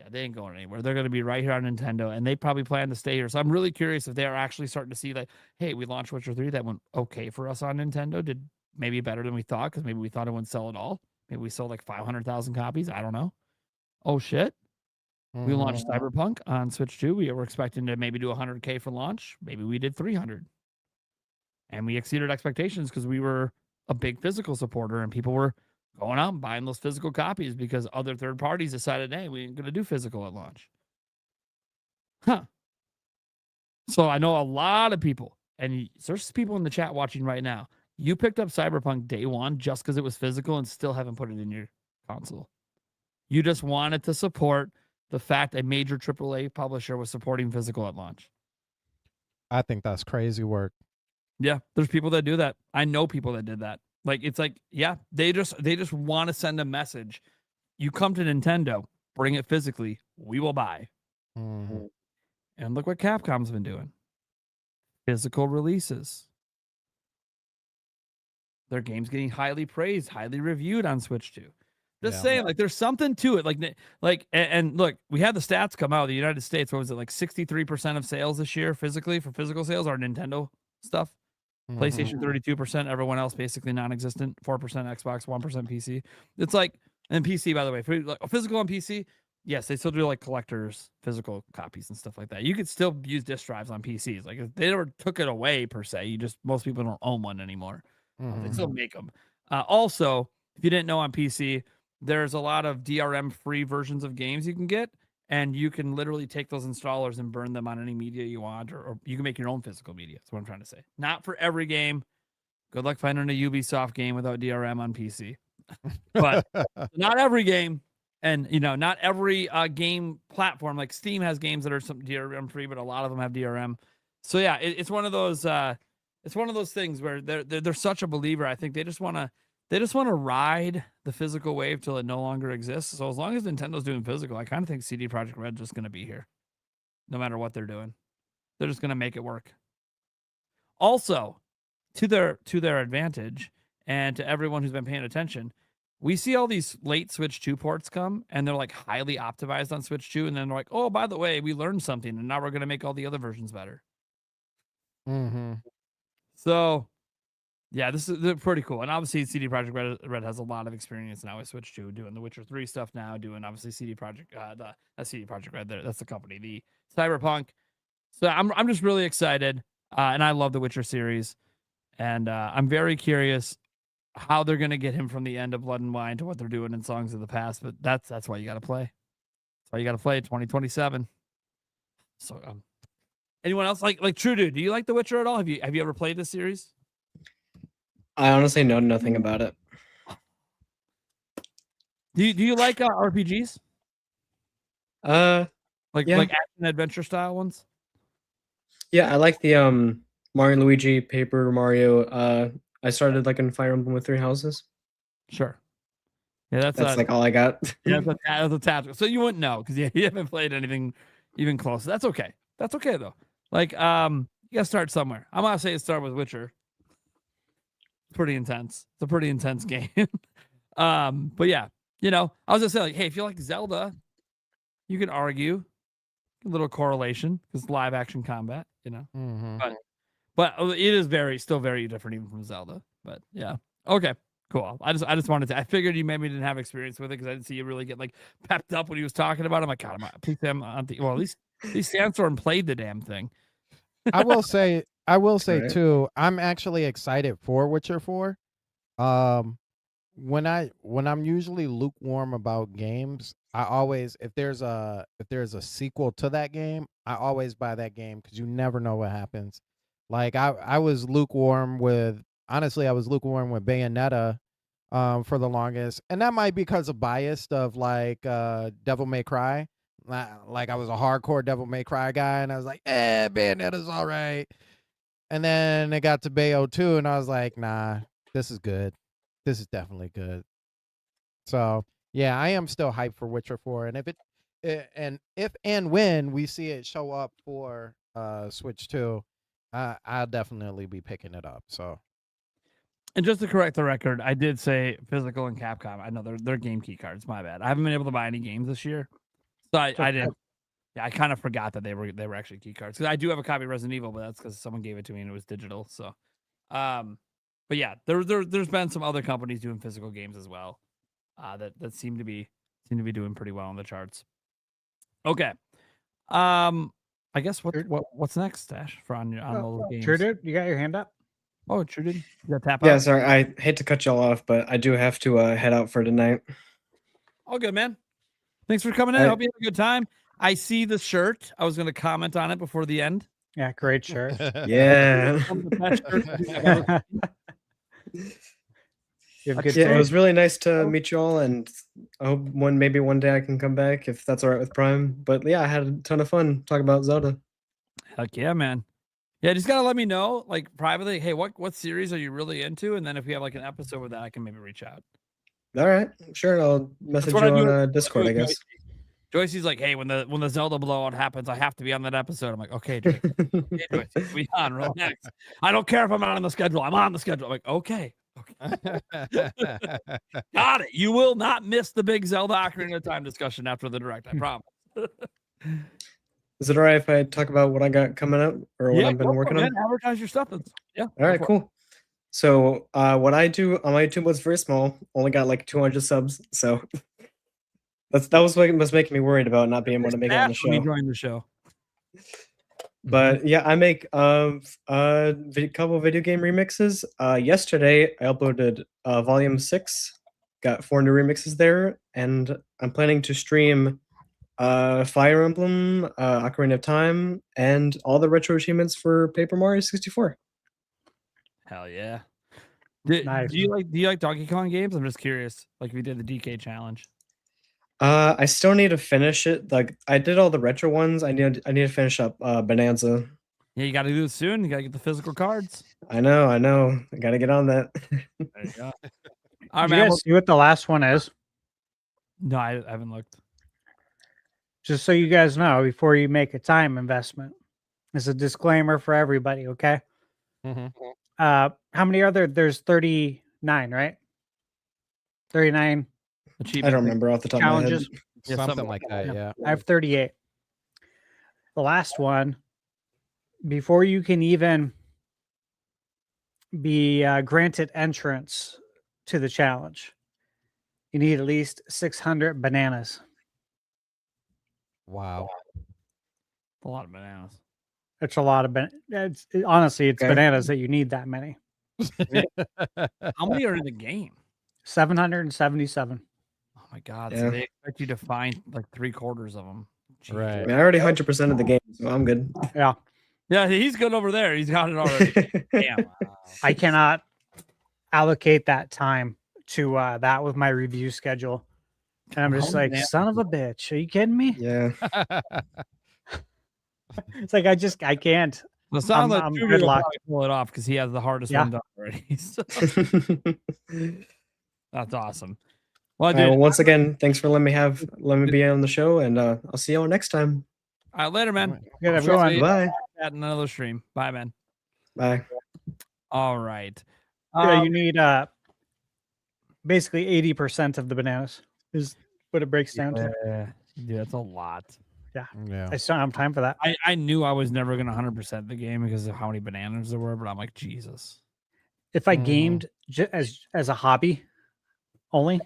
they ain't going anywhere. They're going to be right here on Nintendo, and they probably plan to stay here. So I'm really curious if they are actually starting to see, like, hey, we launched Witcher 3. That went okay for us on Nintendo. Did maybe better than we thought, because maybe we thought it wouldn't sell at all. Maybe we sold like 500,000 copies. I don't know. Oh, shit. We launched Cyberpunk on Switch 2. We were expecting to maybe do 100K for launch. Maybe we did 300. And we exceeded expectations because we were a big physical supporter, and people were going out and buying those physical copies because other third parties decided, hey, we ain't going to do physical at launch. So I know a lot of people, and there's people in the chat watching right now. You picked up Cyberpunk day one just because it was physical and still haven't put it in your console. You just wanted to support the fact a major AAA publisher was supporting physical at launch. I think that's crazy work. Yeah, there's people that do that. I know people that did that. Like, it's like, yeah, they just want to send a message. You come to Nintendo, bring it physically, we will buy. And look what Capcom's been doing. Physical releases. Their game's getting highly praised, highly reviewed on Switch 2. Just saying, like, there's something to it. And look, we had the stats come out of the United States. What was it, like 63% of sales this year physically for physical sales are Nintendo stuff? PlayStation 32%, everyone else basically non-existent. 4% Xbox, 1% PC. It's like, and PC, by the way, for like physical on PC, yes, they still do like collectors, physical copies and stuff like that. You could still use disc drives on PCs. Like if they never took it away per se. You just, most people don't own one anymore. They still make them. Also, if you didn't know, on PC, there's a lot of DRM free versions of games you can get, and you can literally take those installers and burn them on any media you want, or you can make your own physical media. That's what I'm trying to say. Not for every game. Good luck finding a Ubisoft game without DRM on PC. But not every game, and not every game platform. Like Steam has games that are some DRM free, but a lot of them have DRM. So yeah, it's one of those. It's one of those things where they're such a believer. I think they just want to ride the physical wave till it no longer exists. So as long as Nintendo's doing physical, I kind of think CD Projekt Red's just going to be here, no matter what they're doing. They're just going to make it work. Also, to their advantage, and to everyone who's been paying attention, we see all these late Switch 2 ports come, and they're like highly optimized on Switch 2, and then they're like, oh, by the way, we learned something, and now we're going to make all the other versions better. So, yeah, they're pretty cool. And obviously, CD Projekt Red has a lot of experience now with Switch 2, doing the Witcher 3 stuff now, doing obviously CD Projekt, that's CD Projekt Red, that's the company, the Cyberpunk. So I'm just really excited, and I love the Witcher series, and I'm very curious how they're going to get him from the end of Blood and Wine to what they're doing in Songs of the Past. But that's why you got to play. That's why you got to play 2027. So, anyone else like True Dude? Do you like The Witcher at all? Have you ever played this series? I honestly know nothing about it. Do you like RPGs? Yeah. Like action adventure style ones? Yeah, I like the Mario and Luigi, Paper Mario. I started like in Fire Emblem with 3 houses. Sure. Yeah, that's like all I got. Yeah, that's a tactical. So you wouldn't know because you haven't played anything even close. That's okay. That's okay though. Like you gotta start somewhere. I'm gonna say start with Witcher. Pretty intense. It's a pretty intense game. But yeah, I was gonna say, like, hey, if you like Zelda, you can argue a little correlation because live action combat, but it is still very different even from Zelda. But yeah, okay, cool. I just wanted to. I figured you maybe didn't have experience with it because I didn't see you really get like pepped up when he was talking about it. I'm like, God, please say well, at least Sandstorm played the damn thing. I will say Right. too, I'm actually excited for Witcher 4. When I'm usually lukewarm about games, I always, if there's a sequel to that game, I always buy that game because you never know what happens. Like I was lukewarm with Bayonetta for the longest, and that might be because of bias of like Devil May Cry. Like I was a hardcore Devil May Cry guy, and I was like, Bayonetta's all right. And then it got to Bayo 2, and I was like, nah, this is good. This is definitely good. So yeah, I am still hyped for Witcher 4, and if and when we see it show up for Switch 2, I'll definitely be picking it up. So, and just to correct the record, I did say physical and Capcom. I know they're game key cards. My bad. I haven't been able to buy any games this year, so I didn't. Yeah, I kind of forgot that they were actually key cards because I do have a copy of Resident Evil, but that's because someone gave it to me and it was digital. So, but yeah, there's been some other companies doing physical games as well, that seem to be doing pretty well on the charts. Okay, I guess what's next, Stash, for on the games? True Dude, you got your hand up? Oh, True Dude, you got tap Yeah, out? sorry. I hate to cut y'all off, but I do have to head out for tonight. All good, man. Thanks for coming in. I hope you had a good time. I see the shirt. I was going to comment on it before the end. Yeah, great shirt. Yeah. You have a good Yeah, it day? was really nice to meet you all, and I hope maybe one day I can come back if that's all right with Prime. But yeah, I had a ton of fun talking about Zelda. Heck yeah, man. Yeah, just gotta let me know, like privately. Hey, what series are you really into? And then if we have like an episode with that, I can maybe reach out. All right, sure. I'll message you what I do- on Discord, I guess. Joyce's like, hey, when the Zelda blowout happens, I have to be on that epised. I'm like, okay, Joyce, okay, Joyce, we on, relax. I don't care if I'm not on the schedule. I'm on the schedule. I'm like, okay. Got it. You will not miss the big Zelda Ocarina of Time discussion after the direct. I promise. Is it alright if I talk about what I got coming up or what Yeah, I've been go for it, working on? man. Advertise your stuff. Yeah. All right, cool. So what I do on my YouTube was very small. Only got like 200 subs. So that was making me worried about not being able to make it on the When you show. joined the show. But yeah, I make couple video game remixes. Yesterday I uploaded volume 6. Got 4 new remixes there, and I'm planning to stream Fire Emblem, Ocarina of Time, and all the retro achievements for Paper Mario 64. Hell yeah. Do you like Donkey Kong games? I'm just curious. Like if you did the DK challenge. I still need to finish it. Like I did all the retro ones. I need to finish up Bonanza. Yeah, you got to do it soon. You got to get the physical cards. I know. I gotta get on that. There you go. All right, Did you man. guys see what the last one is? No, I haven't looked. Just so you guys know, before you make a time investment, it's a disclaimer for everybody. Okay. How many are there? There's 39, right? 39. I don't remember off the top challenges. of my head. Yeah, something like that. Yeah. I have 38. The last one, before you can even be granted entrance to the challenge, you need at least 600 bananas. Wow. A lot of bananas. It's a lot of honestly, it's Okay. bananas that you need that many. How many are in the game? 777. Oh my god! Yeah. So they expect you to find like 3/4 of them. I Right. mean, I already 100% of the game, so I'm good. Yeah. Yeah, he's good over there. He's got it already. Damn. I cannot allocate that time to that with my review schedule. And I'm just How like, many son of a bitch. Are you kidding me? Yeah. It's like I can't. Well, it sounds like I'm Junior good will luck. probably pull it off because he has the hardest Yeah. one done already. So, that's awesome. Well, All dude, right, well, once again, thanks for letting me be on the show, and I'll see y'all next time. all right, later, man. Good, I'm sure everyone. I'll see you Bye. at another stream. Bye, man. Bye. All right. Yeah, you need basically 80% of the bananas is what it breaks down to. Yeah, dude, that's a lot. Yeah. Yeah. I still don't have time for that. I knew I was never gonna 100% the game because of how many bananas there were, but I'm like, Jesus. If I gamed as a hobby only,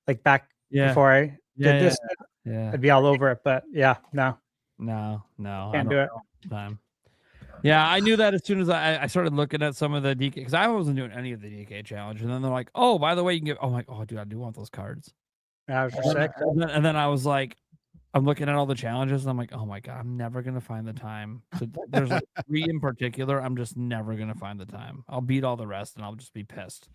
like back Yeah. before I Yeah, did this, Yeah. I'd be all over it. But yeah, no, No, I can't don't do it. have time. Yeah, I knew that as soon as I started looking at some of the DK because I wasn't doing any of the DK challenge, and then they're like, "Oh, by the way, you can get." Oh my, oh dude, I do want those cards. I was And just then, sick. and then I was like, I'm looking at all the challenges, and I'm like, oh my god, I'm never gonna find the time. There's like 3 in particular. I'm just never gonna find the time. I'll beat all the rest, and I'll just be pissed.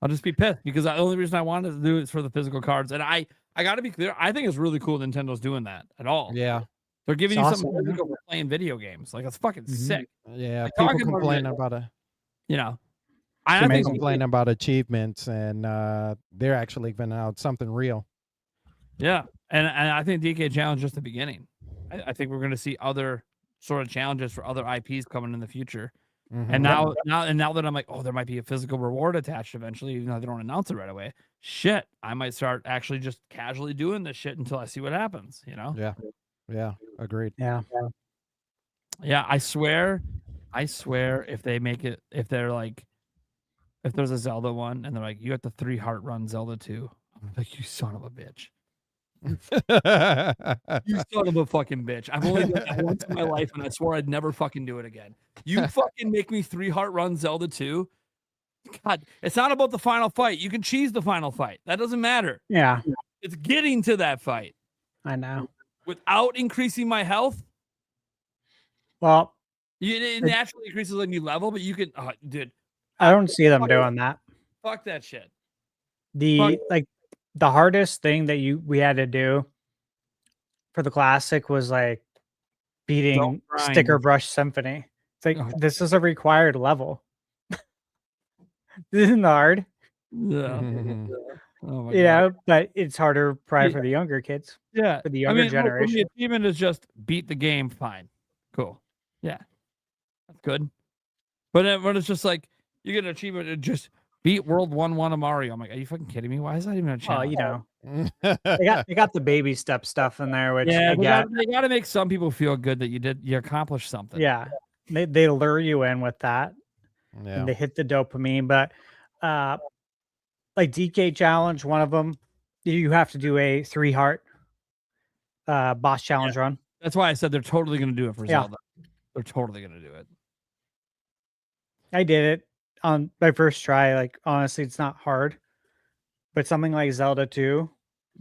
I'll just be pissed because the only reason I wanted to do it is for the physical cards, and I got to be clear. I think it's really cool Nintendo's doing that at all. Yeah. They're giving It's you awesome, something yeah. physical for playing video games. Like it's fucking sick. Yeah. Like, People talking about complain it, about it. You know, It's I think amazing. Complain about achievements, and they're actually giving out something real. yeah, and I think DK challenge is just the beginning. I think we're going to see other sort of challenges for other IPs coming in the future. And now that I'm like, oh, there might be a physical reward attached eventually, even though they don't announce it right away. Shit, I might start actually just casually doing this shit until I see what happens. You know? Yeah. Yeah. Agreed. Yeah. Yeah, I swear, if they make it, if they're like, if there's a Zelda one and they're like, you have to 3 heart run Zelda 2, I'm like, you son of a bitch. You son of a fucking bitch. I've only done that once in my life and I swore I'd never fucking do it again. You fucking make me 3 heart run Zelda 2. God, it's not about the final fight. You can cheese the final fight. That doesn't matter. Yeah, It's getting to that fight I know. without increasing my health. Well, It naturally increases when you level, but you can, dude, I don't see them doing that. fuck that shit. The hardest thing that we had to do for the classic was like beating Don't grind. Sticker Brush Symphony. It's like this is a required level. This isn't hard, Yeah. Oh my you God. know, but it's harder probably for the younger kids. Yeah. For the younger look, when generation. the achievement is just beat the game, fine. Cool. Yeah. That's good. But when it's just like, you get an achievement to just beat World 1-1 of Mario. I'm like, are you fucking kidding me? Why is that even a Well, challenge? you know, They got the baby step stuff in there, which Yeah, I get. they got to make some people feel good that you accomplished something. Yeah, they lure you in with that, Yeah. and they hit the dopamine. But like DK challenge, one of them, you have to do a 3-heart boss challenge run. That's why I said they're totally going to do it for Yeah. Zelda. They're totally going to do it. I did it on my first try. Like honestly, it's not hard, but something like Zelda 2,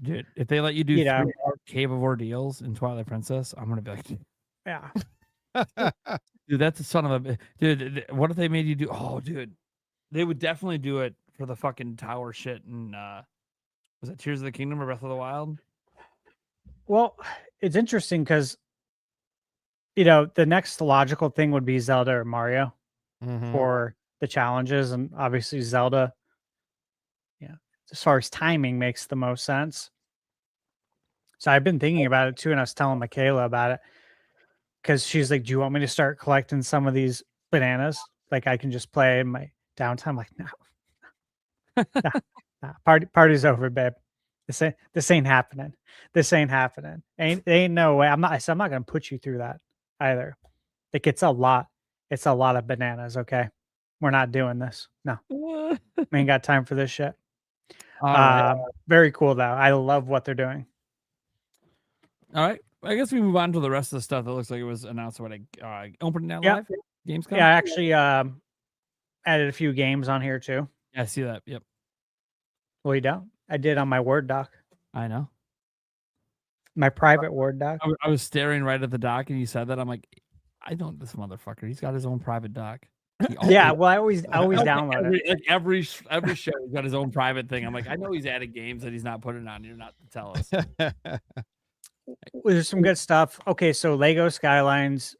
Dude, if they let you do You know. 3-hour Cave of Ordeals in Twilight Princess, I'm gonna be like, yeah, dude, that's a son of a dude. What if they made you do? Oh, dude, they would definitely do it for the fucking tower shit. And was it Tears of the Kingdom or Breath of the Wild? well, it's interesting because the next logical thing would be Zelda or Mario Mhm. for the challenges, and obviously Zelda, as far as timing, makes the most sense. So I've been thinking about it too, and I was telling Michaela about it because she's like, "Do you want me to start collecting some of these bananas? Like I can just play in my downtime?" I'm like, no, nah, party's over, babe. This ain't happening. This ain't happening. Ain't no way. I said I'm not gonna put you through that either. Like it's a lot. It's a lot of bananas. Okay, we're not doing this. No, we ain't got time for this shit. All right. Very cool though. I love what they're doing. All right. I guess we move on to the rest of the stuff that looks like it was announced when I opening that Yep. live. Gamescom. Yeah, I actually added a few games on here too. Yeah, I see that. Yep. Well, you don't. I did on my Word doc, I know. my private Word doc. I was staring right at the doc, and you said that. I'm like, I don't. This motherfucker. He's got his own private doc. Yeah, well, I always download it. every show he's got his own private thing. I'm like, I know he's adding games that he's not putting on. You're not to tell us. There's some good stuff. Okay, so Lego Skylines,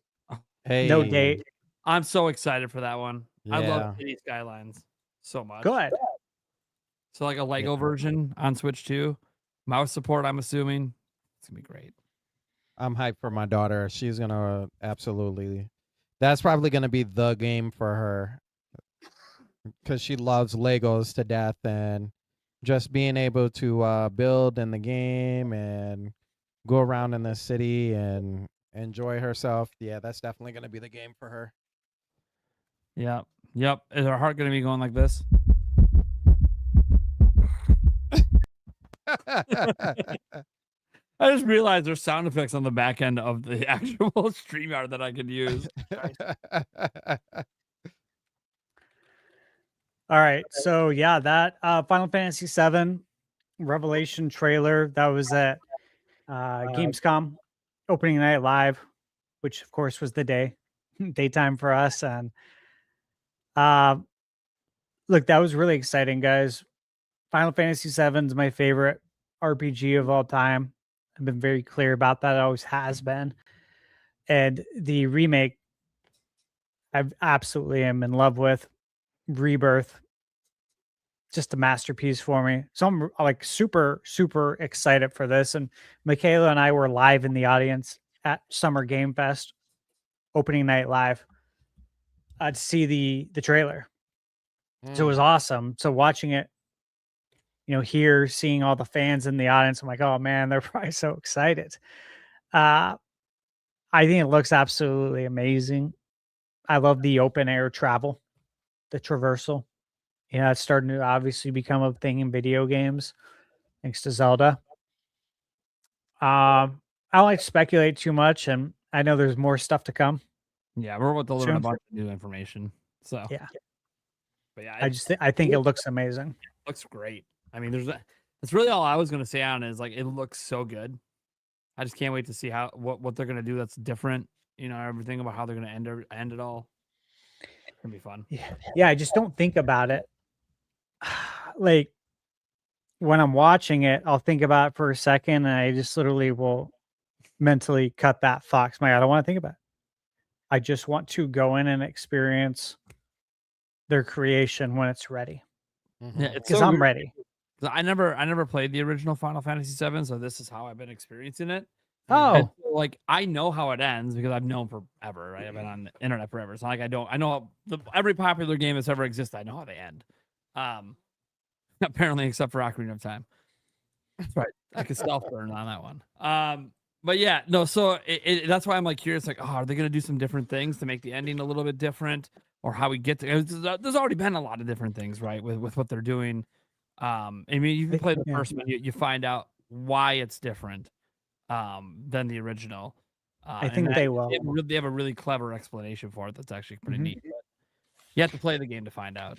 no date. I'm so excited for that one. I Yeah. love City Skylines so much. Good. So like a Lego version on Switch 2. Mouse support, I'm assuming. It's gonna be great. I'm hyped for my daughter. She's gonna absolutely. That's probably gonna be the game for her because she loves Legos to death, and just being able to build in the game and go around in the city and enjoy herself. Yeah, that's definitely gonna be the game for her. Yeah. Yep. Is her heart gonna be going like this? I just realized there's sound effects on the back end of the actual StreamYard that I could use. All right, so yeah, that Final Fantasy VII Revelation trailer that was at Gamescom opening night live, which of course was the daytime for us, and look, that was really exciting, guys. Final Fantasy VII is my favorite RPG of all time. I've been very clear about that. It always has been. And the remake, I absolutely am in love with. Rebirth, just a masterpiece for me. So I'm like super, super excited for this. And Michaela and I were live in the audience at Summer Game Fest, opening night live, to see the trailer. So it was awesome. So watching it, here, seeing all the fans in the audience, I'm like, oh man, they're probably so excited. I think it looks absolutely amazing. I love the open air travel, the traversal. It's starting to obviously become a thing in video games, thanks to Zelda. I don't like to speculate too much, and I know there's more stuff to come. Yeah, we're about to learn Soon. a bunch of new information. So Yeah. But yeah, I think it looks amazing. looks great. I mean, that's really all I was gonna say on it is like it looks so good. I just can't wait to see what they're gonna do that's different. Everything about how they're gonna end it all. It's gonna be fun. Yeah, I just don't think about it. Like when I'm watching it, I'll think about it for a second, and I just literally will mentally cut that thought. I don't want to think about it. I just want to go in and experience their creation when it's ready. Yeah, it's Because so I'm weird. ready. I never played the original Final Fantasy VII, so this is how I've been experiencing it. Oh, And so, like I know how it ends because I've known forever. Right? I've been on the internet forever. It's not like I know every popular game that's ever existed. I know how they end. Apparently, except for Ocarina of Time. That's right. I could self burn on that one. But yeah, no. So that's why I'm like curious. Like, oh, are they gonna do some different things to make the ending a little bit different, or how we get to? There's already been a lot of different things, right? With what they're doing. I mean, you can play the Yeah. first one, you find out why it's different than the original. I think they will. They have a really clever explanation for it. That's actually pretty Mhm. neat. But you have to play the game to find out.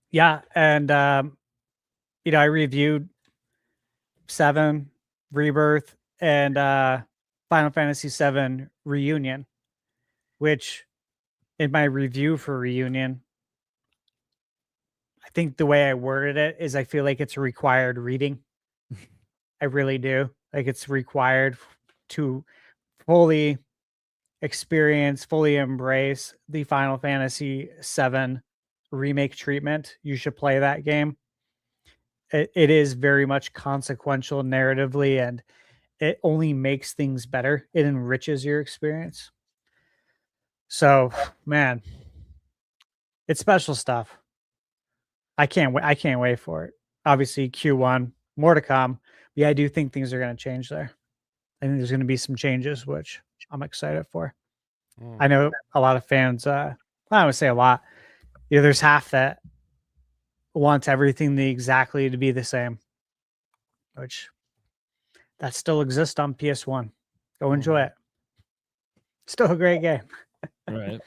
Yeah, and I reviewed 7 Rebirth and Final Fantasy 7 Reunion, which in my review for Reunion, I think the way I worded it is I feel like it's a required reading. I really do. Like it's required to fully experience, fully embrace the Final Fantasy 7 remake treatment. You should play that game. It is very much consequential narratively, and it only makes things better. It enriches your experience. So, man, it's special stuff. I can't wait. I can't wait for it. Obviously, Q1, more to come. Yeah, I do think things are going to change there. I think there's going to be some changes, which I'm excited for. I know a lot of fans. I would say a lot. There's half that wants everything exactly to be the same, which that still exists on PS1. Go enjoy it. Still a great game. Right.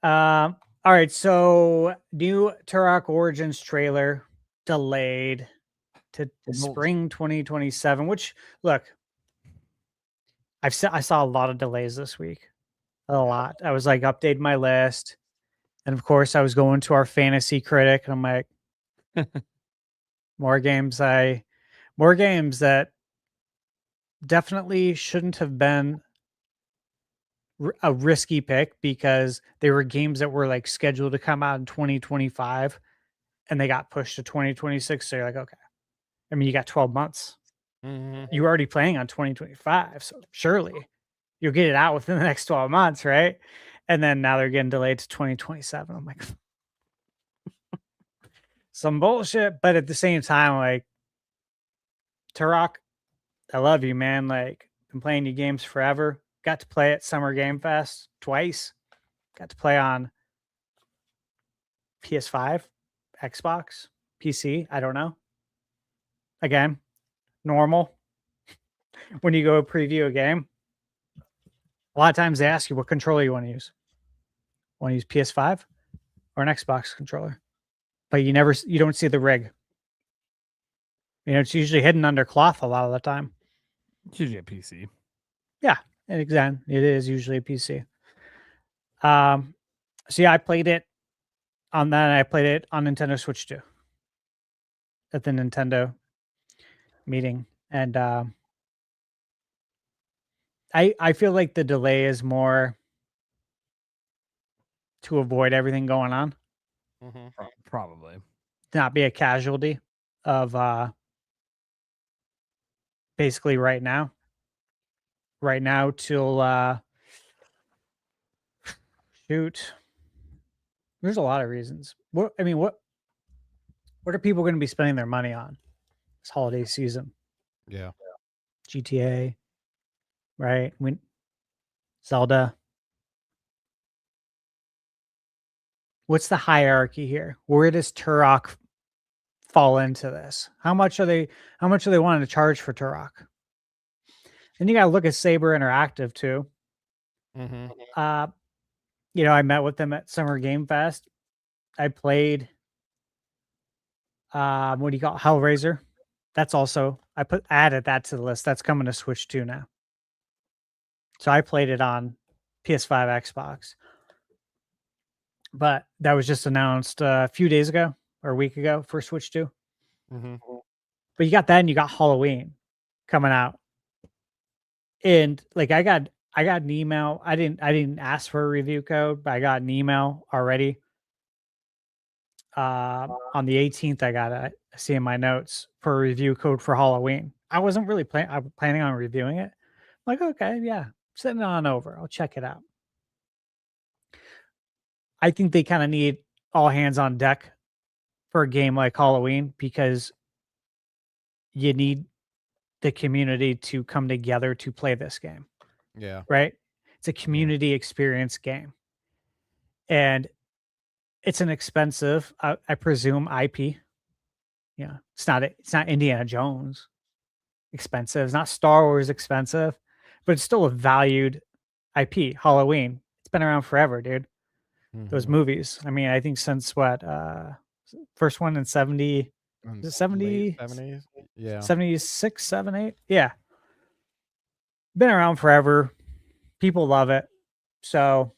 All right. So new Turok Origins trailer delayed to spring 2027. Which look, I saw a lot of delays this week. A lot. I was like updating my list, and of course I was going to our fantasy critic, and I'm like, more games that definitely shouldn't have been a risky pick because they were games that were like scheduled to come out in 2025 and they got pushed to 2026. So you're like, okay. I mean, you got 12 months. You were already playing on 2025. So surely you'll get it out within the next 12 months, right? And then now they're getting delayed to 2027. I'm like, some bullshit. But at the same time, like, Turok, I love you, man. Like, been playing your games forever. Got to play at Summer Game Fest twice. Got to play on PS5, Xbox, PC. I don't know. Again, normal. When you go preview a game, a lot of times they ask you what controller you want to use. Want to use PS5 or an Xbox controller? But you don't see the rig. It's usually hidden under cloth a lot of the time. It's usually a PC. Yeah, and again, it is usually a PC. So yeah, I played it on that. I played it on Nintendo Switch too. At the Nintendo meeting, and I feel like the delay is more to avoid everything going on. Probably not be a casualty of basically right now till shoot. There's a lot of reasons. What are people going to be spending their money on this holiday season? Yeah. GTA, right? Zelda. What's the hierarchy here? Where does Turok fall into this? How much are they wanting to charge for Turok? And you got to look at Saber Interactive too. I met with them at Summer Game Fest. I played what do you call it? Hellraiser. That's also added that to the list. That's coming to Switch 2 now. So I played it on PS5, Xbox. But that was just announced a few days ago or a week ago for Switch 2. But you got that and you got Halloween coming out. And like I got an email. I didn't ask for a review code, but I got an email already. On the 18th, I see in my notes for a review code for Halloween. I wasn't really planning on reviewing it. I'm like, okay, yeah, send it on over. I'll check it out. I think they kind of need all hands on deck for a game like Halloween because you need the community to come together to play this game, Yeah. right? It's a community experience game. And it's an expensive, I presume, IP. Yeah, it's not Indiana Jones expensive. It's not Star Wars expensive, but it's still a valued IP. Halloween. It's been around forever, dude. Those Mhm. movies. I mean, I think since what first one in 70, In is it late 70 70s. Yeah. 76, 7, 8? Yeah. Been around forever. People love it. So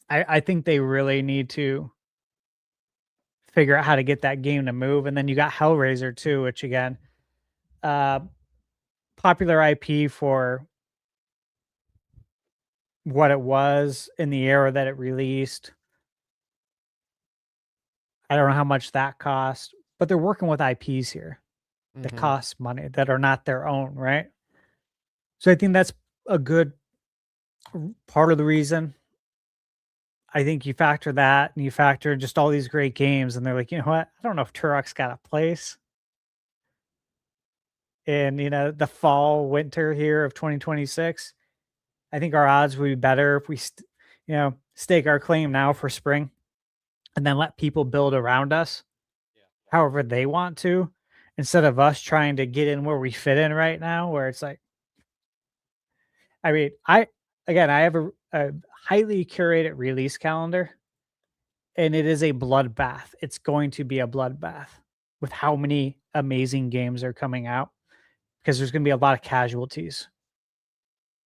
I think they really need to figure out how to get that game to move. And then you got Hellraiser too, which again, uh, popular IP for what it was in the era that it released. I don't know how much that cost, but they're working with IPs here that Mhm. cost money that are not their own, right? So I think that's a good part of the reason. I think you factor that and you factor in just all these great games, and they're like, you know what? I don't know if Turok's got a place in the fall winter here of 2026. I think our odds would be better if we stake our claim now for spring and then let people build around us however they want to, instead of us trying to get in where we fit in right now, where it's like, I mean, I have a highly curated release calendar, and it is a bloodbath. It's going to be a bloodbath with how many amazing games are coming out, because there's going to be a lot of casualties,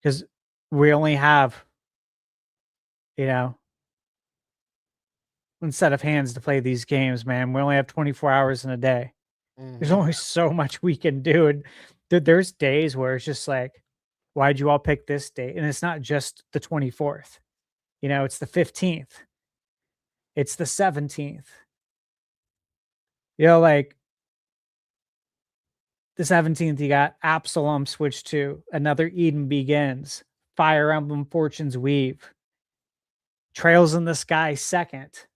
because we only have, you know, one set of hands to play these games, man. We only have 24 hours in a day. There's Mhm. only so much we can do. And there's days where it's just like, why'd you all pick this date? And it's not just the 24th, it's the 15th, it's the 17th. Like the 17th, you got Absalom Switch 2, Another Eden Begins, Fire Emblem Fortune's Weave, Trails in the Sky second,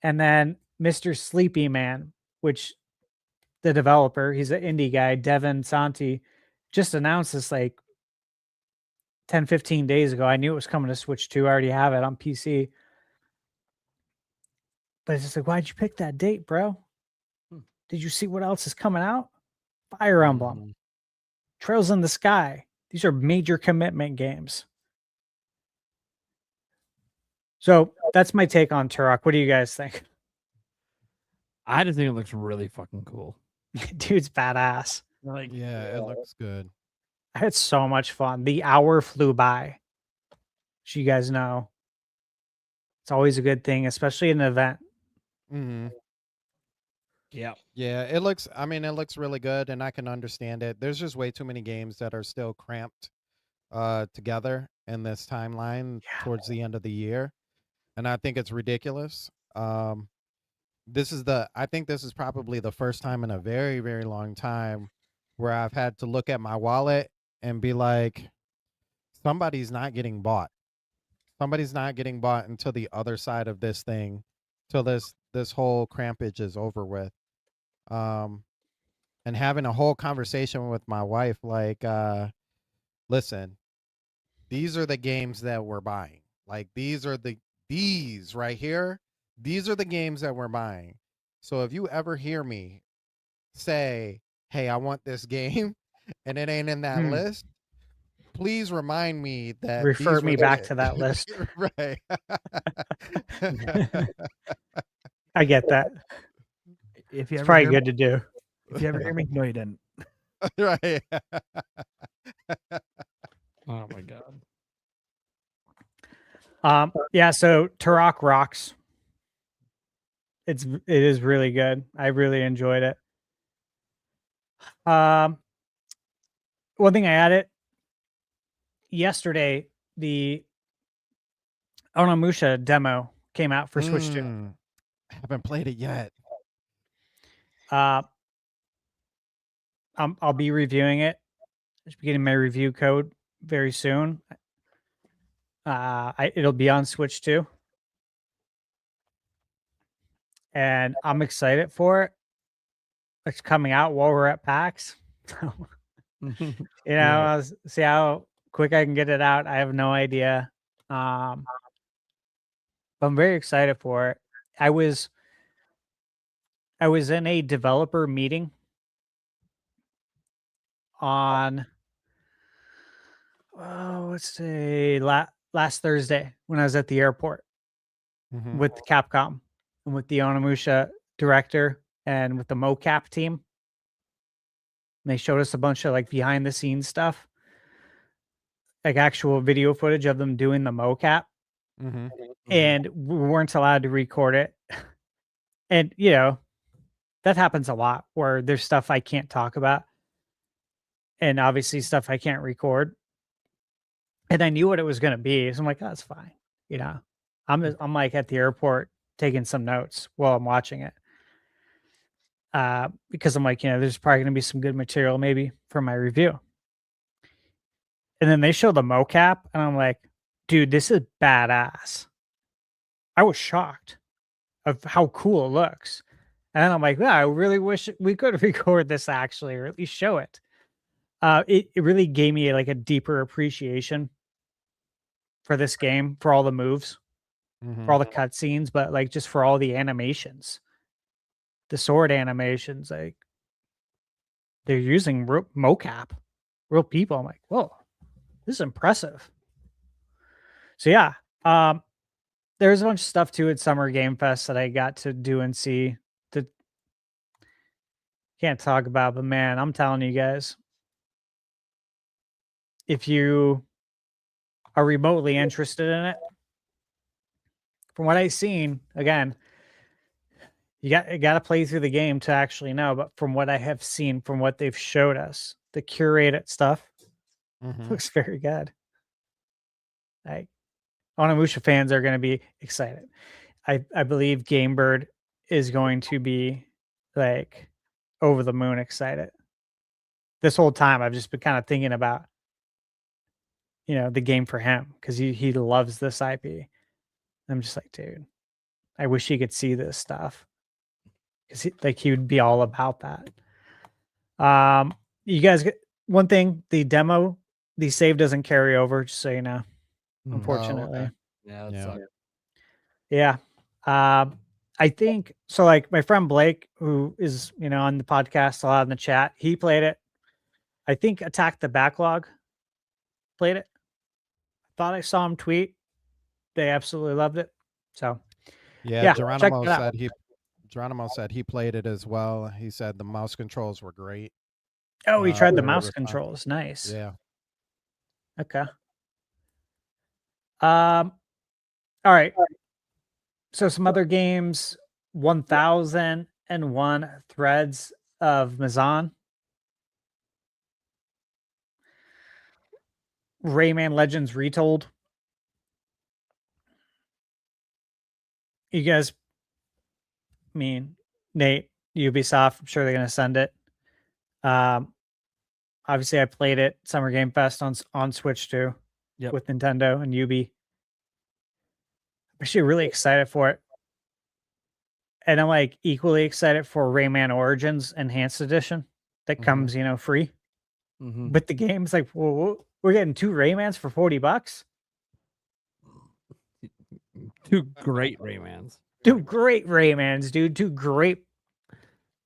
and then Mr. Sleepy Man, which the developer, he's an indie guy, Devin Santi, just announced this like 10, 15 days ago. I knew it was coming to Switch 2. I already have it on PC. But it's just like, why'd you pick that date, bro? Did you see what else is coming out? Fire Emblem, Mhm. Trails in the Sky. These are major commitment games. So that's my take on Turok. What do you guys think? I just think it looks really fucking cool. Dude's badass. Like, Yeah, it looks good. I had so much fun. The hour flew by. So you guys know, it's always a good thing, especially in an event. Mhm. yeah. Yeah, it looks I mean, it looks really good and I can understand it. There's just way too many games that are still cramped together in this timeline towards the end of the year, and I think it's ridiculous. I think this is probably the first time in a very, very long time where I've had to look at my wallet and be like, somebody's not getting bought. Somebody's not getting bought until the other side of this thing, till this whole crampage is over with. Um, and having a whole conversation with my wife, like, listen, these are the games that we're buying. Like these right here, these are the games that we're buying. So if you ever hear me say, "Hey, I want this game," and it ain't in that list, please remind me that Refer these were me back the to that list. right. I get that. If you It's ever probably hear good to do. if you ever hear me, no, you didn't. Right. Oh my god. Yeah, so Turok rocks. It is really good. I really enjoyed it. One thing I added yesterday, the Onimusha demo came out for Switch 2. Haven't played it yet. I'll be reviewing it. I should be getting my review code very soon. It'll be on Switch 2. And I'm excited for it. it's coming out while we're at PAX. So, I'll see how quick I can get it out. I have no idea. But I'm very excited for it. I was in a developer meeting on let's say last Thursday when I was at the airport with Capcom and with the Onimusha director and with the mocap team. And they showed us a bunch of like behind the scenes stuff, like actual video footage of them doing the mocap. And we weren't allowed to record it. And that happens a lot where there's stuff I can't talk about and obviously stuff I can't record. And I knew what it was going to be. So I'm like, oh, that's fine. I'm like at the airport taking some notes while I'm watching it. Because I'm like, there's probably going to be some good material maybe for my review. And then they show the mocap and I'm like, dude, this is badass. I was shocked of how cool it looks. And then I'm like, I really wish we could record this actually, or at least show it. It really gave me like a deeper appreciation for this game, for all the moves, for all the cutscenes, but like just for all the animations, the sword animations, like they're using mocap, real people. I'm like, whoa, this is impressive. So yeah, there's a bunch of stuff too at Summer Game Fest that I got to do and see that can't talk about, but man, I'm telling you guys, if you are remotely interested in it, from what I've seen, again, you got to play through the game to actually know. But from what I have seen, from what they've showed us, the curated stuff looks very good. Like Onimusha fans are going to be excited. I believe Gamebird is going to be like over the moon excited. This whole time, I've just been kind of thinking about the game for him because he loves this IP. I'm just like, dude, I wish he could see this stuff because he would be all about that. You guys, one thing, the demo, the save doesn't carry over, just so you know. Unfortunately, okay. Yeah, Yeah. yeah. I think so. Like my friend Blake, who is on the podcast a lot in the chat, he played it. I think Attack the Backlog played it. Thought I saw him tweet. They absolutely loved it. So Yeah, check it out. Geronimo said he played it as well. He said the mouse controls were great. Oh, he tried the very mouse responsive. controls. Nice. Yeah. Okay. All right. So some other games, 1001 Threads of Mazan. Rayman Legends Retold. You guys, Nate, Ubisoft, I'm sure they're going to send it. Obviously, I played it Summer Game Fest on Switch too, with Nintendo and Ubi. I'm actually really excited for it. And I'm like equally excited for Rayman Origins Enhanced Edition that comes, free. But the game's like, well, we're getting 2 Raymans for $40. 2 great Raymans. 2 great Raymans, dude. 2 great,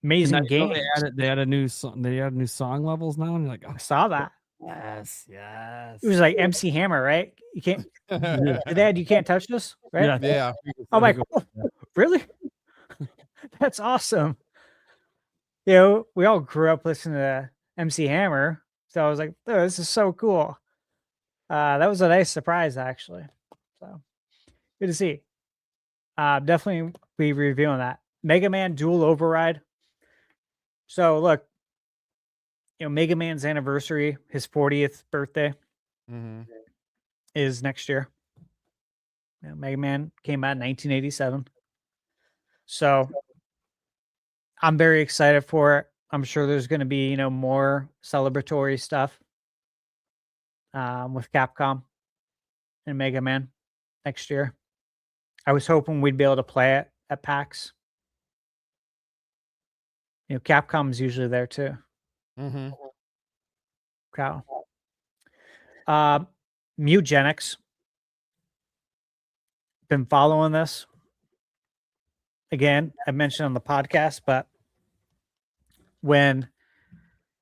amazing games. They had a new song. They had new song levels now, and you're like, I saw that. Yes. It was like MC Hammer, right? You can't. Dad, you can't touch this, right? Yeah. I'm like, oh, really? That's awesome. We all grew up listening to MC Hammer, so I was like, oh, this is so cool. That was a nice surprise, actually. So good to see. Definitely be reviewing that. Mega Man Dual Override. So look, Mega Man's anniversary, his 40th birthday, is next year. Mega Man came out in 1987. So I'm very excited for it. I'm sure there's going to be, more celebratory stuff with Capcom and Mega Man next year. I was hoping we'd be able to play it at PAX. Capcom's usually there too. Mm-hmm. Cow. Mutagenics. Been following this. Again, I mentioned on the podcast, but when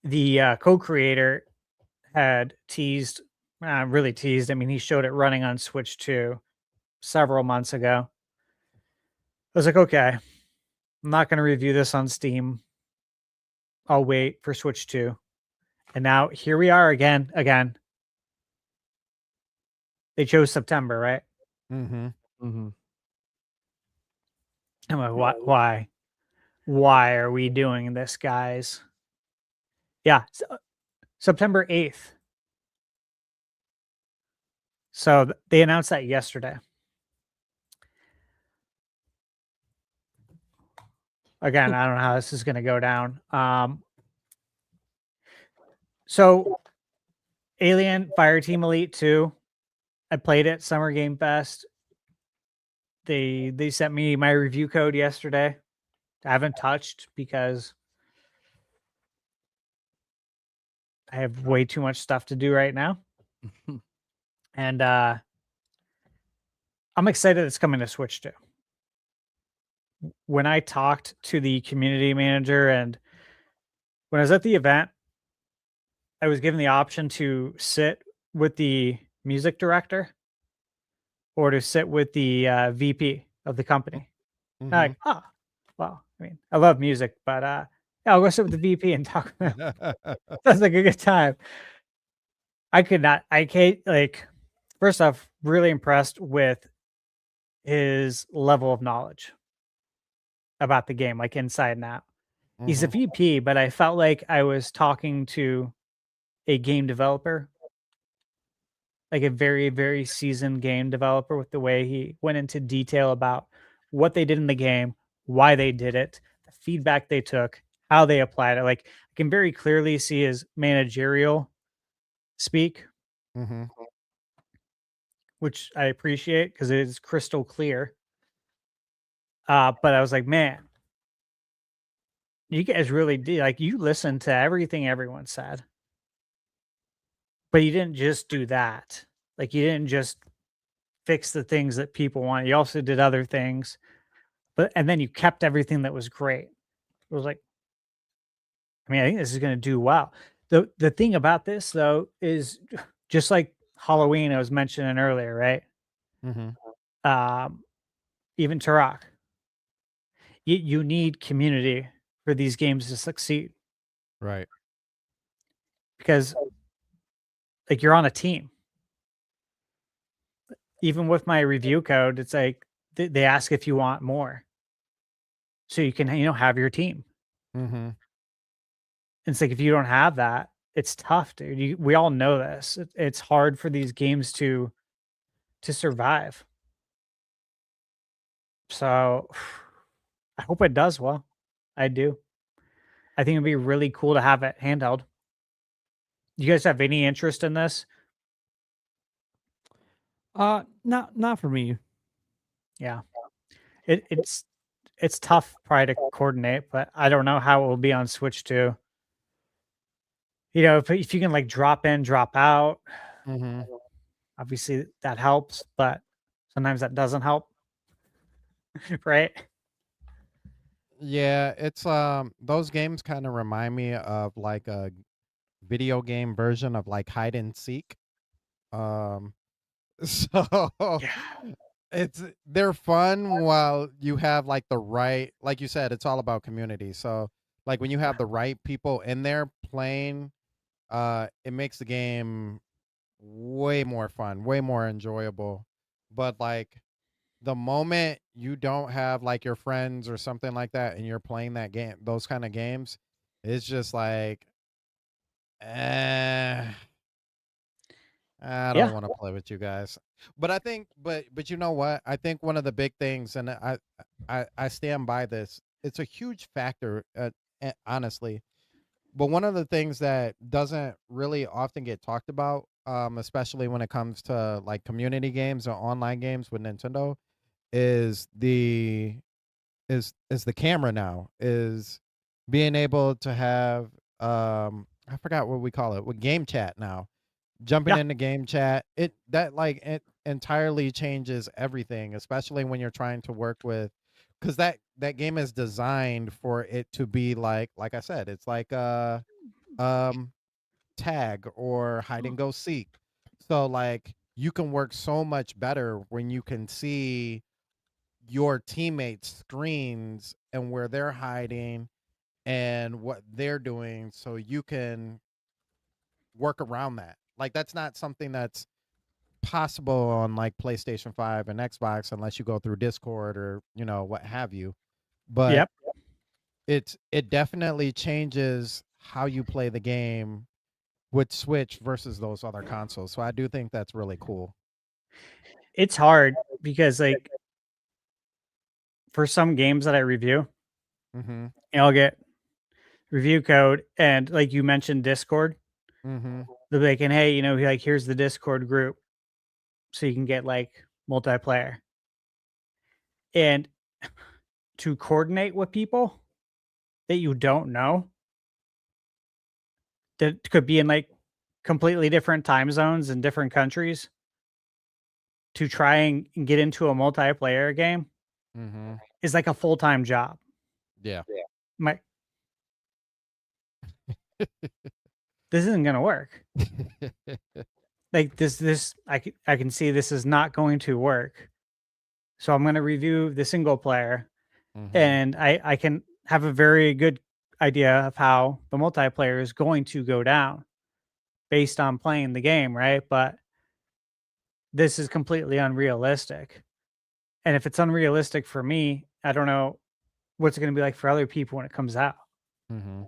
the co-creator had teased, really teased, I mean, he showed it running on Switch 2 several months ago. I was like, okay, I'm not going to review this on Steam. I'll wait for Switch 2. And now here we are again. They chose September, right? Mm-hmm. Mm-hmm. I'm like, why? Why are we doing this, guys? Yeah, September 8th. So they announced that yesterday. Again, I don't know how this is going to go down. So Alien Fireteam Elite 2, I played it Summer Game Fest. They sent me my review code yesterday. I haven't touched because I have way too much stuff to do right now. And I'm excited it's coming to Switch 2. When I talked to the community manager and when I was at the event, I was given the option to sit with the music director or to sit with the VP of the company. Mm-hmm. I'm like, well, I mean, I love music, but yeah, I'll go sit with the VP and talk with him. Sounds like a good time. I can't, like, first off, really impressed with his level of knowledge about the game, like inside and out. He's a VP, but I felt like I was talking to a game developer, like a very, very seasoned game developer, with the way he went into detail about what they did in the game, why they did it, the feedback they took, how they applied it. Like, I can very clearly see his managerial speak, Mm-hmm. which I appreciate because it is crystal clear. But I was like, man, you guys really did, like, you listened to everything everyone said, but you didn't just do that. Like, you didn't just fix the things that people want. You also did other things, and then you kept everything that was great. It was like, I mean, I think this is going to do well. The thing about this though is just like Halloween I was mentioning earlier, right? Mm-hmm. Even Turok, you need community for these games to succeed Right. because, like, you're on a team. Even with my review code, it's like they ask if you want more, so you can have your team. Mm-hmm. It's like, if you don't have that, it's tough, dude. We all know this. It's hard for these games to survive. So I hope it does well. I do. I think it'd be really cool to have it handheld. You guys have any interest in this? Not for me. Yeah. It's tough probably to coordinate, but I don't know how it will be on Switch too. If you can, like, drop in, drop out, Mm-hmm. obviously that helps, but sometimes that doesn't help. Right? Yeah, it's those games kind of remind me of like a video game version of like hide and seek. Um so they're fun while you have like the right, like you said, it's all about community. So like when you have the right people in there playing, it makes the game way more fun, way more enjoyable. But like the moment you don't have like your friends or something like that and you're playing that game, those kind of games, it's just like, eh, I don't Yeah. want to play with you guys. But I think, but you know what? I think one of the big things, and I stand by this. It's a huge factor, honestly. But one of the things that doesn't really often get talked about, especially when it comes to like community games or online games with Nintendo, is the camera now is being able to have I forgot what we call it with game chat now. Jumping Yeah. into game chat, it entirely changes everything, especially when you're trying to work with, because that game is designed for it to be like I said, it's like um tag or hide and go seek. So like you can work so much better when you can see your teammates' screens and where they're hiding and what they're doing, so you can work around that. Like that's not something that's possible on like PlayStation 5 and Xbox unless you go through Discord or, what have you. But Yep. it definitely changes how you play the game with Switch versus those other consoles. So I do think that's really cool. It's hard because like for some games that I review, Mm-hmm. I'll get review code and like you mentioned Discord. Mm-hmm. They'll be like, and hey, like here's the Discord group, so you can get like multiplayer. And to coordinate with people that you don't know, that could be in like completely different time zones in different countries, to try and get into a multiplayer game Mm-hmm. is like a full-time job. Yeah. My this isn't gonna work. Like this I can see this is not going to work. So I'm gonna review the single player, Mhm. and I can have a very good idea of how the multiplayer is going to go down based on playing the game, right? But this is completely unrealistic. And if it's unrealistic for me, I don't know what's it going to be like for other people when it comes out. Mm-hmm.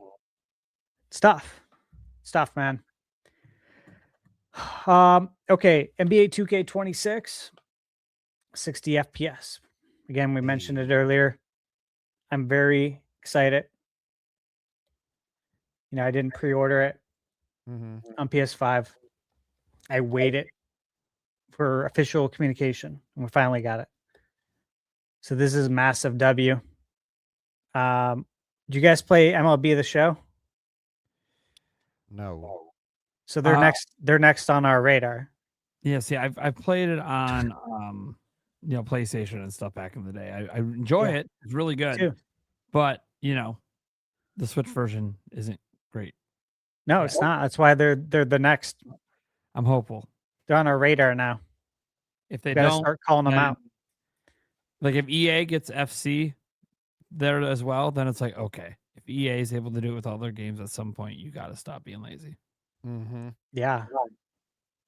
Stuff, man. Okay, NBA 2K26, 60 FPS. Again, we mentioned it earlier. I'm very excited. I didn't pre-order it Mm-hmm. on PS5. I waited for official communication, and we finally got it. So this is massive W. Do you guys play MLB The Show? No. So they're next. They're next on our radar. Yeah, see, I've played it on PlayStation and stuff back in the day. I enjoy Yeah. it. It's really good. Too. But the Switch version isn't great. No, it's not. That's why they're the next. I'm hopeful. They're on our radar now. If they Gotta don't start calling them then- out. Like if EA gets FC there as well, then it's like, okay. If EA is able to do it with all their games at some point, you got to stop being lazy. Mm-hmm. Yeah.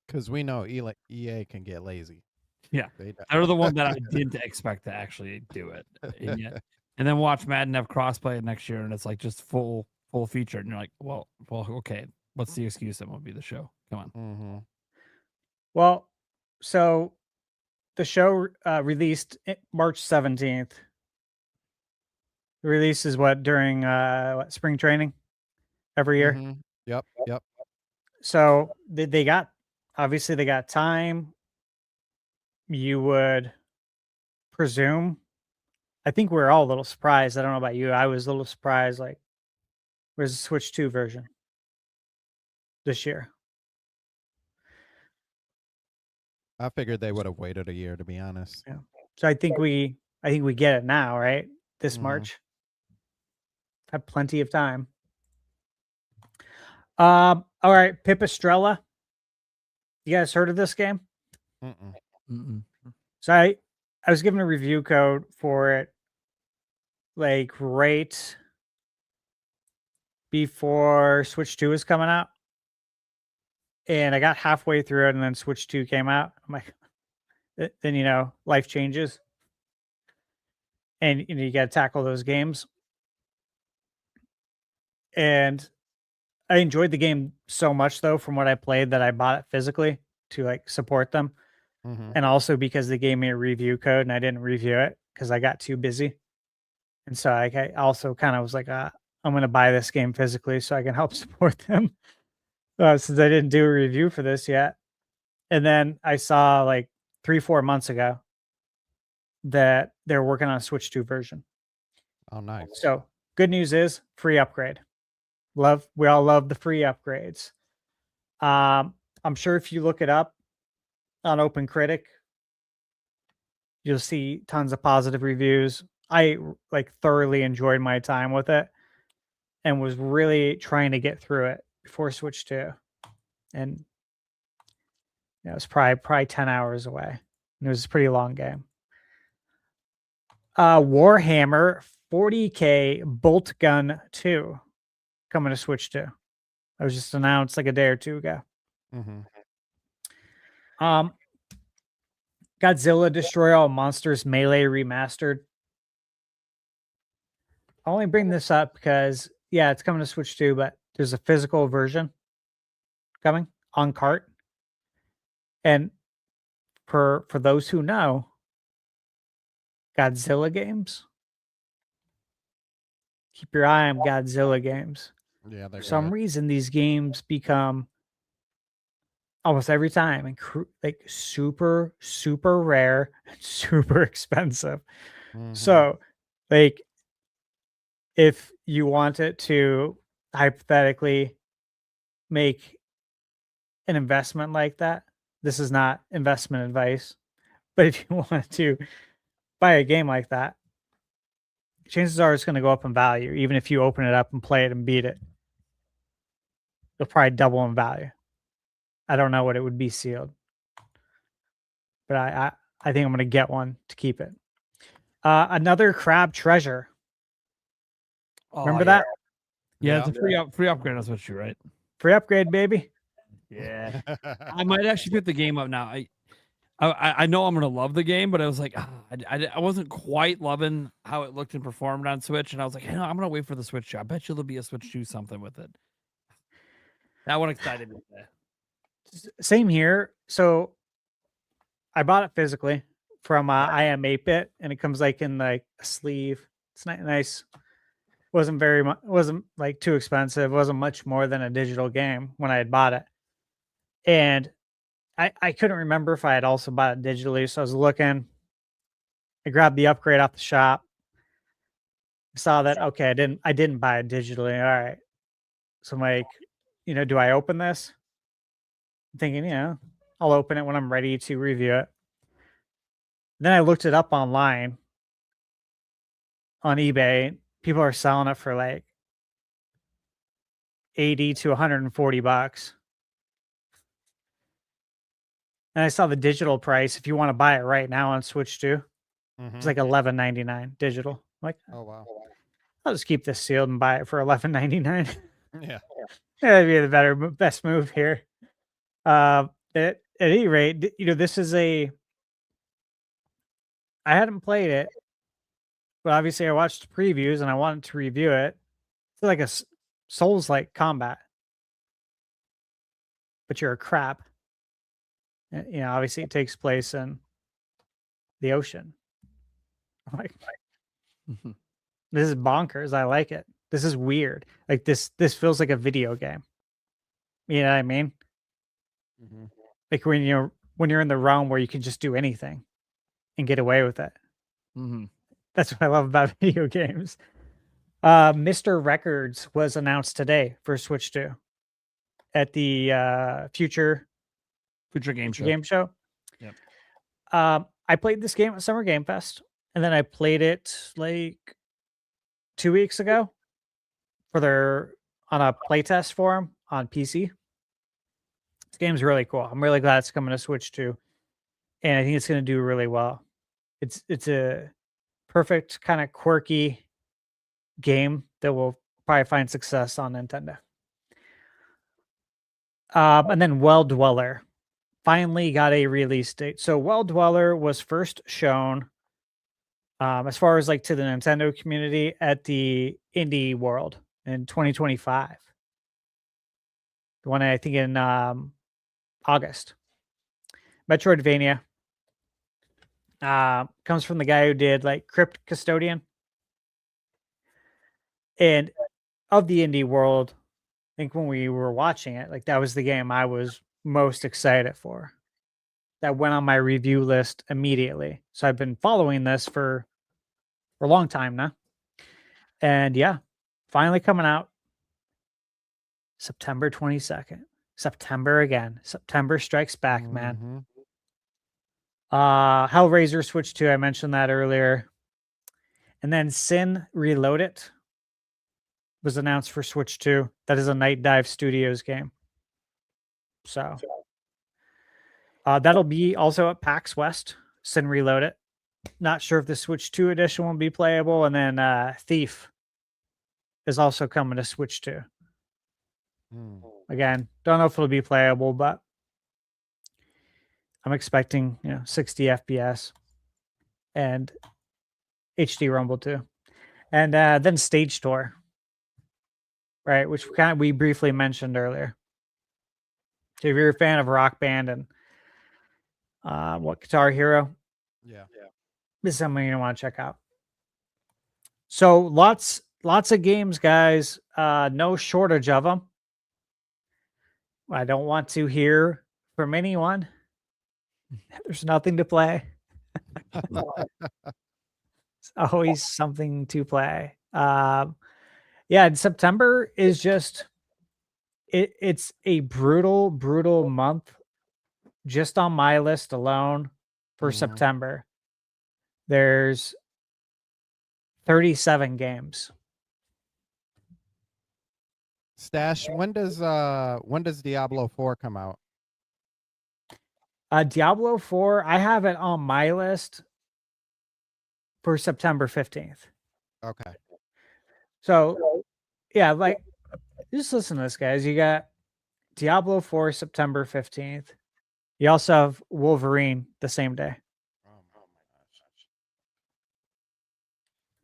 Because we know EA can get lazy. Yeah. They They're the one that I didn't expect to actually do it. And then watch Madden have crossplay next year, and it's like just full feature. And you're like, well, okay. What's the excuse? That won't be the show. Come on. Mm-hmm. Well, so the show released March 17th. The release is during spring training every year. Mm-hmm. Yep. So they got time. You would presume. I think we're all a little surprised. I don't know about you. I was a little surprised. Like, where's the Switch 2 version this year? I figured they would have waited a year, to be honest. Yeah. So I think we get it now, right? This March. Have plenty of time. All right, Pipistrella. You guys heard of this game? Mm-mm. So I was given a review code for it like right before Switch 2 was coming out. And I got halfway through it and then Switch 2 came out. I'm like, then life changes. And you got to tackle those games. And I enjoyed the game so much though from what I played that I bought it physically to like support them. Mm-hmm. And also because they gave me a review code and I didn't review it because I got too busy. And so I also kind of was like, I'm going to buy this game physically so I can help support them since I didn't do a review for this yet. And then I saw like 3-4 months ago that they're working on a Switch 2 version. Oh, nice. So Good news is free upgrade. We all love the free upgrades. I'm sure if you look it up on Open Critic, you'll see tons of positive reviews. I like thoroughly enjoyed my time with it and was really trying to get through it before Switch 2. And it was probably 10 hours away. And it was a pretty long game. Warhammer 40K Bolt Gun 2 coming to Switch 2. That was just announced like a day or two ago. Godzilla Destroy All Monsters Melee Remastered. I only bring this up because, yeah, it's coming to Switch 2, but there's a physical version coming on cart. And for those who know, Godzilla games, keep your eye on Godzilla games. Yeah, for some reason, these games become almost every time and like super, super rare and super expensive. So, like, if you wanted to hypothetically make an investment like that, this is not investment advice, but if you wanted to buy a game like that, chances are it's going to go up in value. Even if you open it up and play it and beat it, it'll probably double in value. I don't know what it would be sealed, but I think I'm going to get one to keep it. Another crab treasure. Remember that? Yeah, it's a free upgrade on Switch 2, right? Free upgrade, baby. Yeah. I might actually pick the game up now. I know I'm gonna love the game, but I was like, I wasn't quite loving how it looked and performed on Switch, and I was like, hey, no, I'm gonna wait for the Switch 2. I bet you there'll be a Switch 2 something with it. That one excited me. Same here. So I bought it physically from I Am 8-Bit, and it comes like in like a sleeve. It's nice. Wasn't very much. Wasn't like too expensive. Wasn't much more than a digital game when I had bought it, and I couldn't remember if I had also bought it digitally. So I was looking. I grabbed the upgrade off the shop. Saw that okay. I didn't buy it digitally. All right. So I'm like, do I open this? I'm thinking, I'll open it when I'm ready to review it. Then I looked it up online on eBay. People are selling it for like 80 to 140 bucks. And I saw the digital price. If you want to buy it right now on Switch 2, it's like $11.99 digital. I'm like, oh wow, I'll just keep this sealed and buy it for $11.99. Yeah, That'd be the best move here. At any rate, this is I hadn't played it, but obviously I watched the previews and I wanted to review it. It's like a Souls-like combat, but you're a crab. Obviously it takes place in the ocean. I'm like, this is bonkers. I like it. This is weird. Like this feels like a video game. You know what I mean? Like when you're in the realm where you can just do anything and get away with it. That's what I love about video games. Mr. Records was announced today for Switch 2 at the Future Game Show. Yep. I played this game at Summer Game Fest, and then I played it like 2 weeks ago on a playtest forum on PC. This game's really cool. I'm really glad it's coming to Switch 2, and I think it's going to do really well. It's a perfect kind of quirky game that will probably find success on Nintendo. And then Well Dweller finally got a release date. So Well Dweller was first shown as far as like to the Nintendo community at the Indie World in 2025. The one I think in August. Metroidvania. Comes from the guy who did like Crypt Custodian. And of the Indie World, I think when we were watching it, like that was the game I was most excited for. That went on my review list immediately. So I've been following this for a long time now. And yeah, finally coming out September 22nd. September again. September strikes back, man. Hellraiser Switch 2, I mentioned that earlier. And then Sin Reloaded was announced for Switch 2. That is a Night Dive Studios game. So that'll be also at PAX West. Sin Reloaded. Not sure if the Switch 2 edition will be playable. And then Thief is also coming to Switch 2. Again, don't know if it'll be playable, but I'm expecting 60 FPS and HD Rumble too. And then Stage Tour, right? Which we briefly mentioned earlier. So if you're a fan of Rock Band and Guitar Hero, this is something you want to check out. So lots of games, guys. No shortage of them. I don't want to hear from anyone. There's nothing to play. It's always something to play. And September is just it's a brutal month just on my list alone for September. There's 37 games. Stash, when does Diablo 4 come out? Diablo 4, I have it on my list for September 15th. Okay. So, yeah, like, just listen to this, guys. You got Diablo 4, September 15th. You also have Wolverine the same day.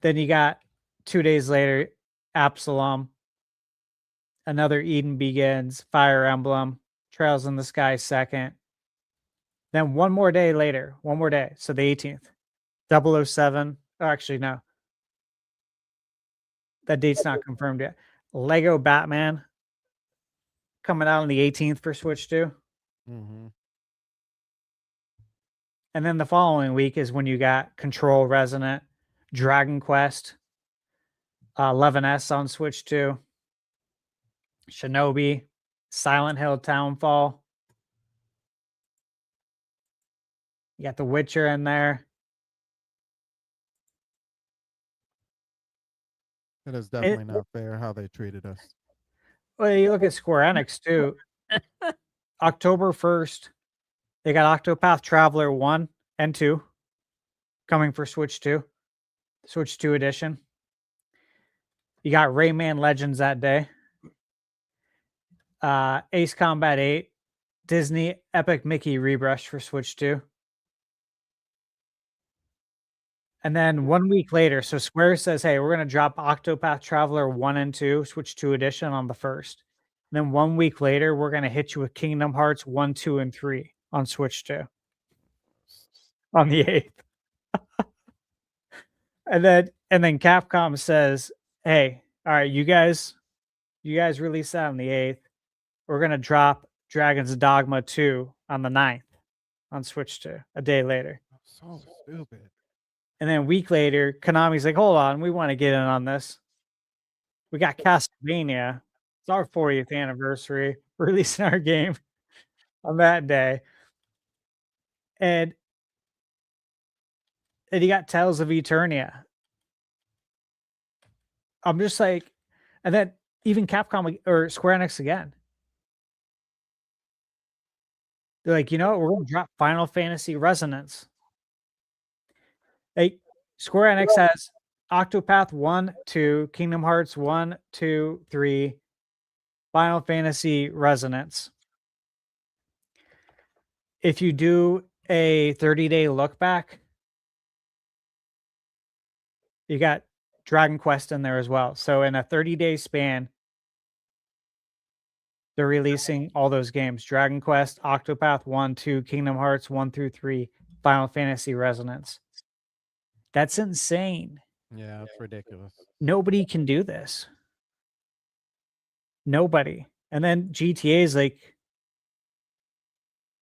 Then you got 2 days later, Absalom, another Eden Begins, Fire Emblem, Trails in the Sky 2nd. Then one more day later, so the 18th, 007. Oh, actually, no. That date's not confirmed yet. Lego Batman coming out on the 18th for Switch 2. And then the following week is when you got Control Resonant, Dragon Quest, 11S on Switch 2, Shinobi, Silent Hill Townfall. You got The Witcher in there. It is definitely not fair how they treated us. Well, you look at Square Enix too. October 1st, they got Octopath Traveler 1 and 2 coming for Switch 2. Switch 2 edition. You got Rayman Legends that day. Ace Combat 8. Disney Epic Mickey Rebrush for Switch 2. And then 1 week later, so Square says, hey, we're going to drop Octopath Traveler 1 and 2, Switch 2 edition on the 1st. And then 1 week later, we're going to hit you with Kingdom Hearts 1, 2, and 3 on Switch 2 on the 8th. and then Capcom says, hey, all right, you guys release that on the 8th. We're going to drop Dragon's Dogma 2 on the 9th on Switch 2, a day later. So stupid. And then a week later, Konami's like, hold on, we want to get in on this. We got Castlevania. It's our 40th anniversary. We're releasing our game on that day. And you got Tales of Eternia. I'm just like, and then even Capcom or Square Enix again. They're like, you know what? We're going to drop Final Fantasy Resonance. Hey, Square Enix has Octopath 1, 2, Kingdom Hearts 1, 2, 3, Final Fantasy Resonance. If you do a 30-day look back, you got Dragon Quest in there as well. So in a 30-day span, they're releasing all those games. Dragon Quest, Octopath 1, 2, Kingdom Hearts 1 through 3, Final Fantasy Resonance. That's insane. Yeah, it's ridiculous. Nobody can do this. Nobody. And then GTA is like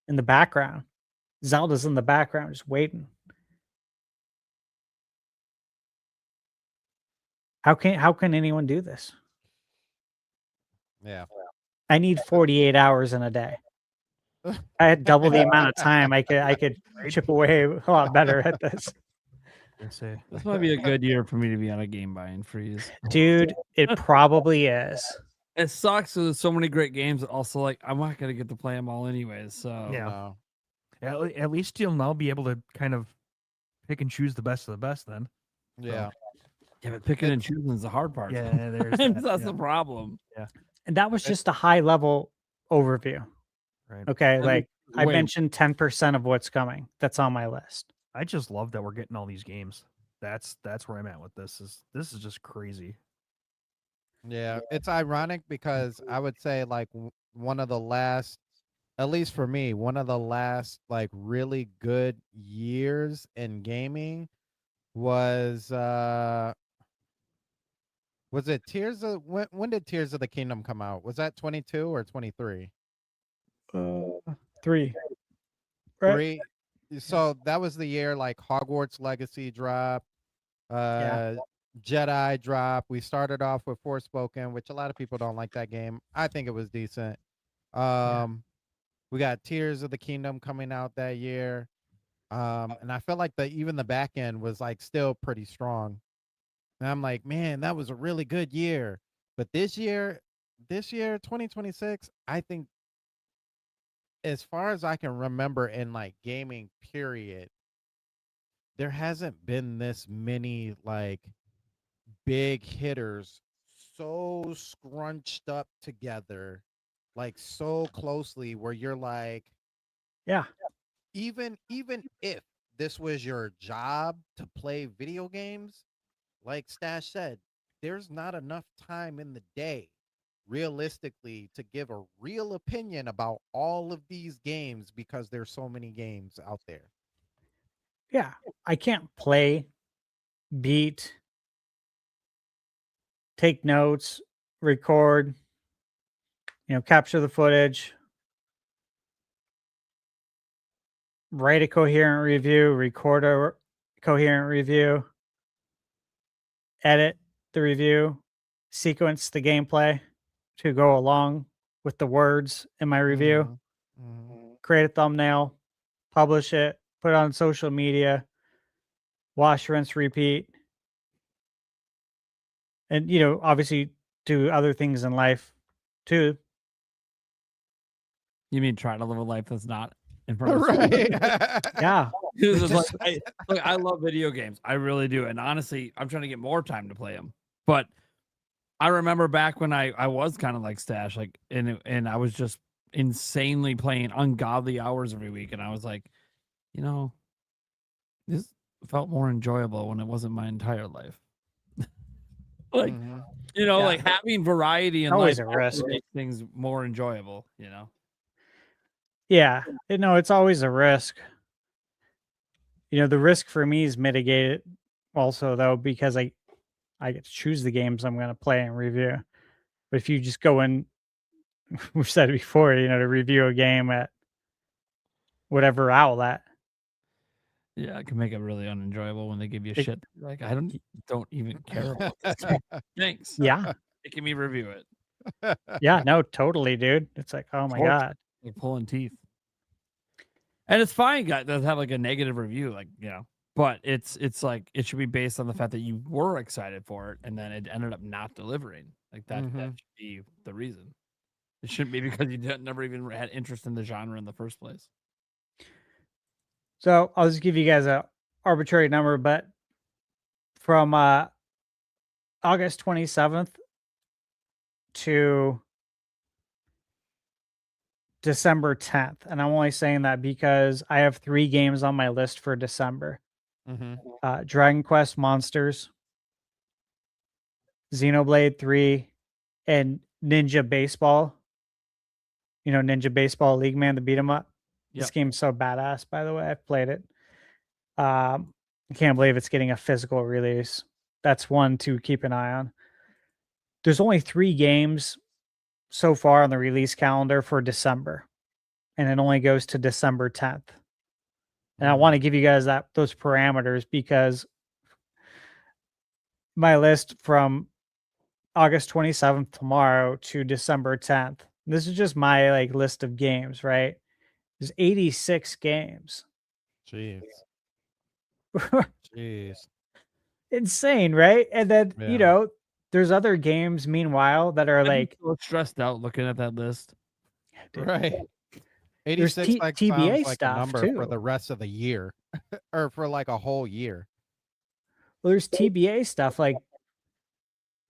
in the background. Zelda's in the background just waiting. How can anyone do this? Yeah. I need 48 hours in a day. I had double the amount of time. I could chip away a lot better at this. This might be a good year for me to be on a game buying freeze. Dude, it probably is. It sucks. There's so many great games. Also, like, I'm not gonna get to play them all anyways. So Yeah. At least you'll now be able to kind of pick and choose the best of the best then. Yeah. Yeah, but picking and choosing is the hard part. Yeah, there's that, that's yeah. the problem. Yeah. And that was just a high level overview. Right. Okay, And like I wait. mentioned 10% of what's coming. That's on my list. I just love that we're getting all these games. That's where I'm at with this. This is just crazy. Yeah, it's ironic because I would say like one of the last, at least for me, one of the last like really good years in gaming was it Tears of when did Tears of the Kingdom come out? Was that 22 or 23? 3. Right? 3. So that was the year like Hogwarts Legacy drop, Jedi drop. We started off with Forspoken, which a lot of people don't like that game. I think it was decent. We got Tears of the Kingdom coming out that year. And I felt like even the back end was like still pretty strong. And I'm like, man, that was a really good year. But this year, 2026, I think as far as I can remember in like gaming period, there hasn't been this many like big hitters so scrunched up together, like so closely where you're like, Yeah. even if this was your job to play video games, like Stash said, there's not enough time in the day realistically to give a real opinion about all of these games because there's so many games out there. Yeah. I can't play, beat, take notes, record, capture the footage, write a coherent review, record a coherent review, edit the review, sequence the gameplay to go along with the words in my review, create a thumbnail, publish it, put it on social media, wash, rinse, repeat. And, obviously do other things in life too. You mean try to live a life that's not in front of Right. Yeah. It's just like, I love video games. I really do. And honestly, I'm trying to get more time to play them. But I remember back when I was kind of like Stash, like, and I was just insanely playing ungodly hours every week. And I was like, this felt more enjoyable when it wasn't my entire life. Like, like having variety in Always life a risk. makes things more enjoyable, Yeah. It's always a risk. The risk for me is mitigated also though, because I get to choose the games I'm going to play and review. But if you just go in, we've said it before, to review a game at whatever outlet. Yeah, it can make it really unenjoyable when they give you shit. Like, I don't even care about this. Thanks. Yeah. Making me review it. Yeah, no, totally, dude. It's like, oh my God. You're pulling teeth. And it's fine, guys, to have like a negative review, like, but it's like it should be based on the fact that you were excited for it and then it ended up not delivering. Like that should be the reason. It shouldn't be because you never even had interest in the genre in the first place. So I'll just give you guys a arbitrary number, but from August 27th to December 10th. And I'm only saying that because I have 3 games on my list for December. Dragon Quest Monsters, Xenoblade 3, and Ninja Baseball. Ninja Baseball League Man, the beat 'em up. This game's so badass, by the way. I've played it. I can't believe it's getting a physical release. That's one to keep an eye on. There's only 3 games so far on the release calendar for December, and it only goes to December 10th. And I want to give you guys those parameters because my list from August 27th tomorrow to December 10th. This is just my like list of games, right? There's 86 games. Jeez. Jeez. Insane, right? And then, Yeah. you know, there's other games meanwhile that are I'd be like so stressed out looking at that list. Right. There's 86 like TBA sounds like a stuff number for too. the rest of the year or for like a whole year. Well, there's TBA stuff like,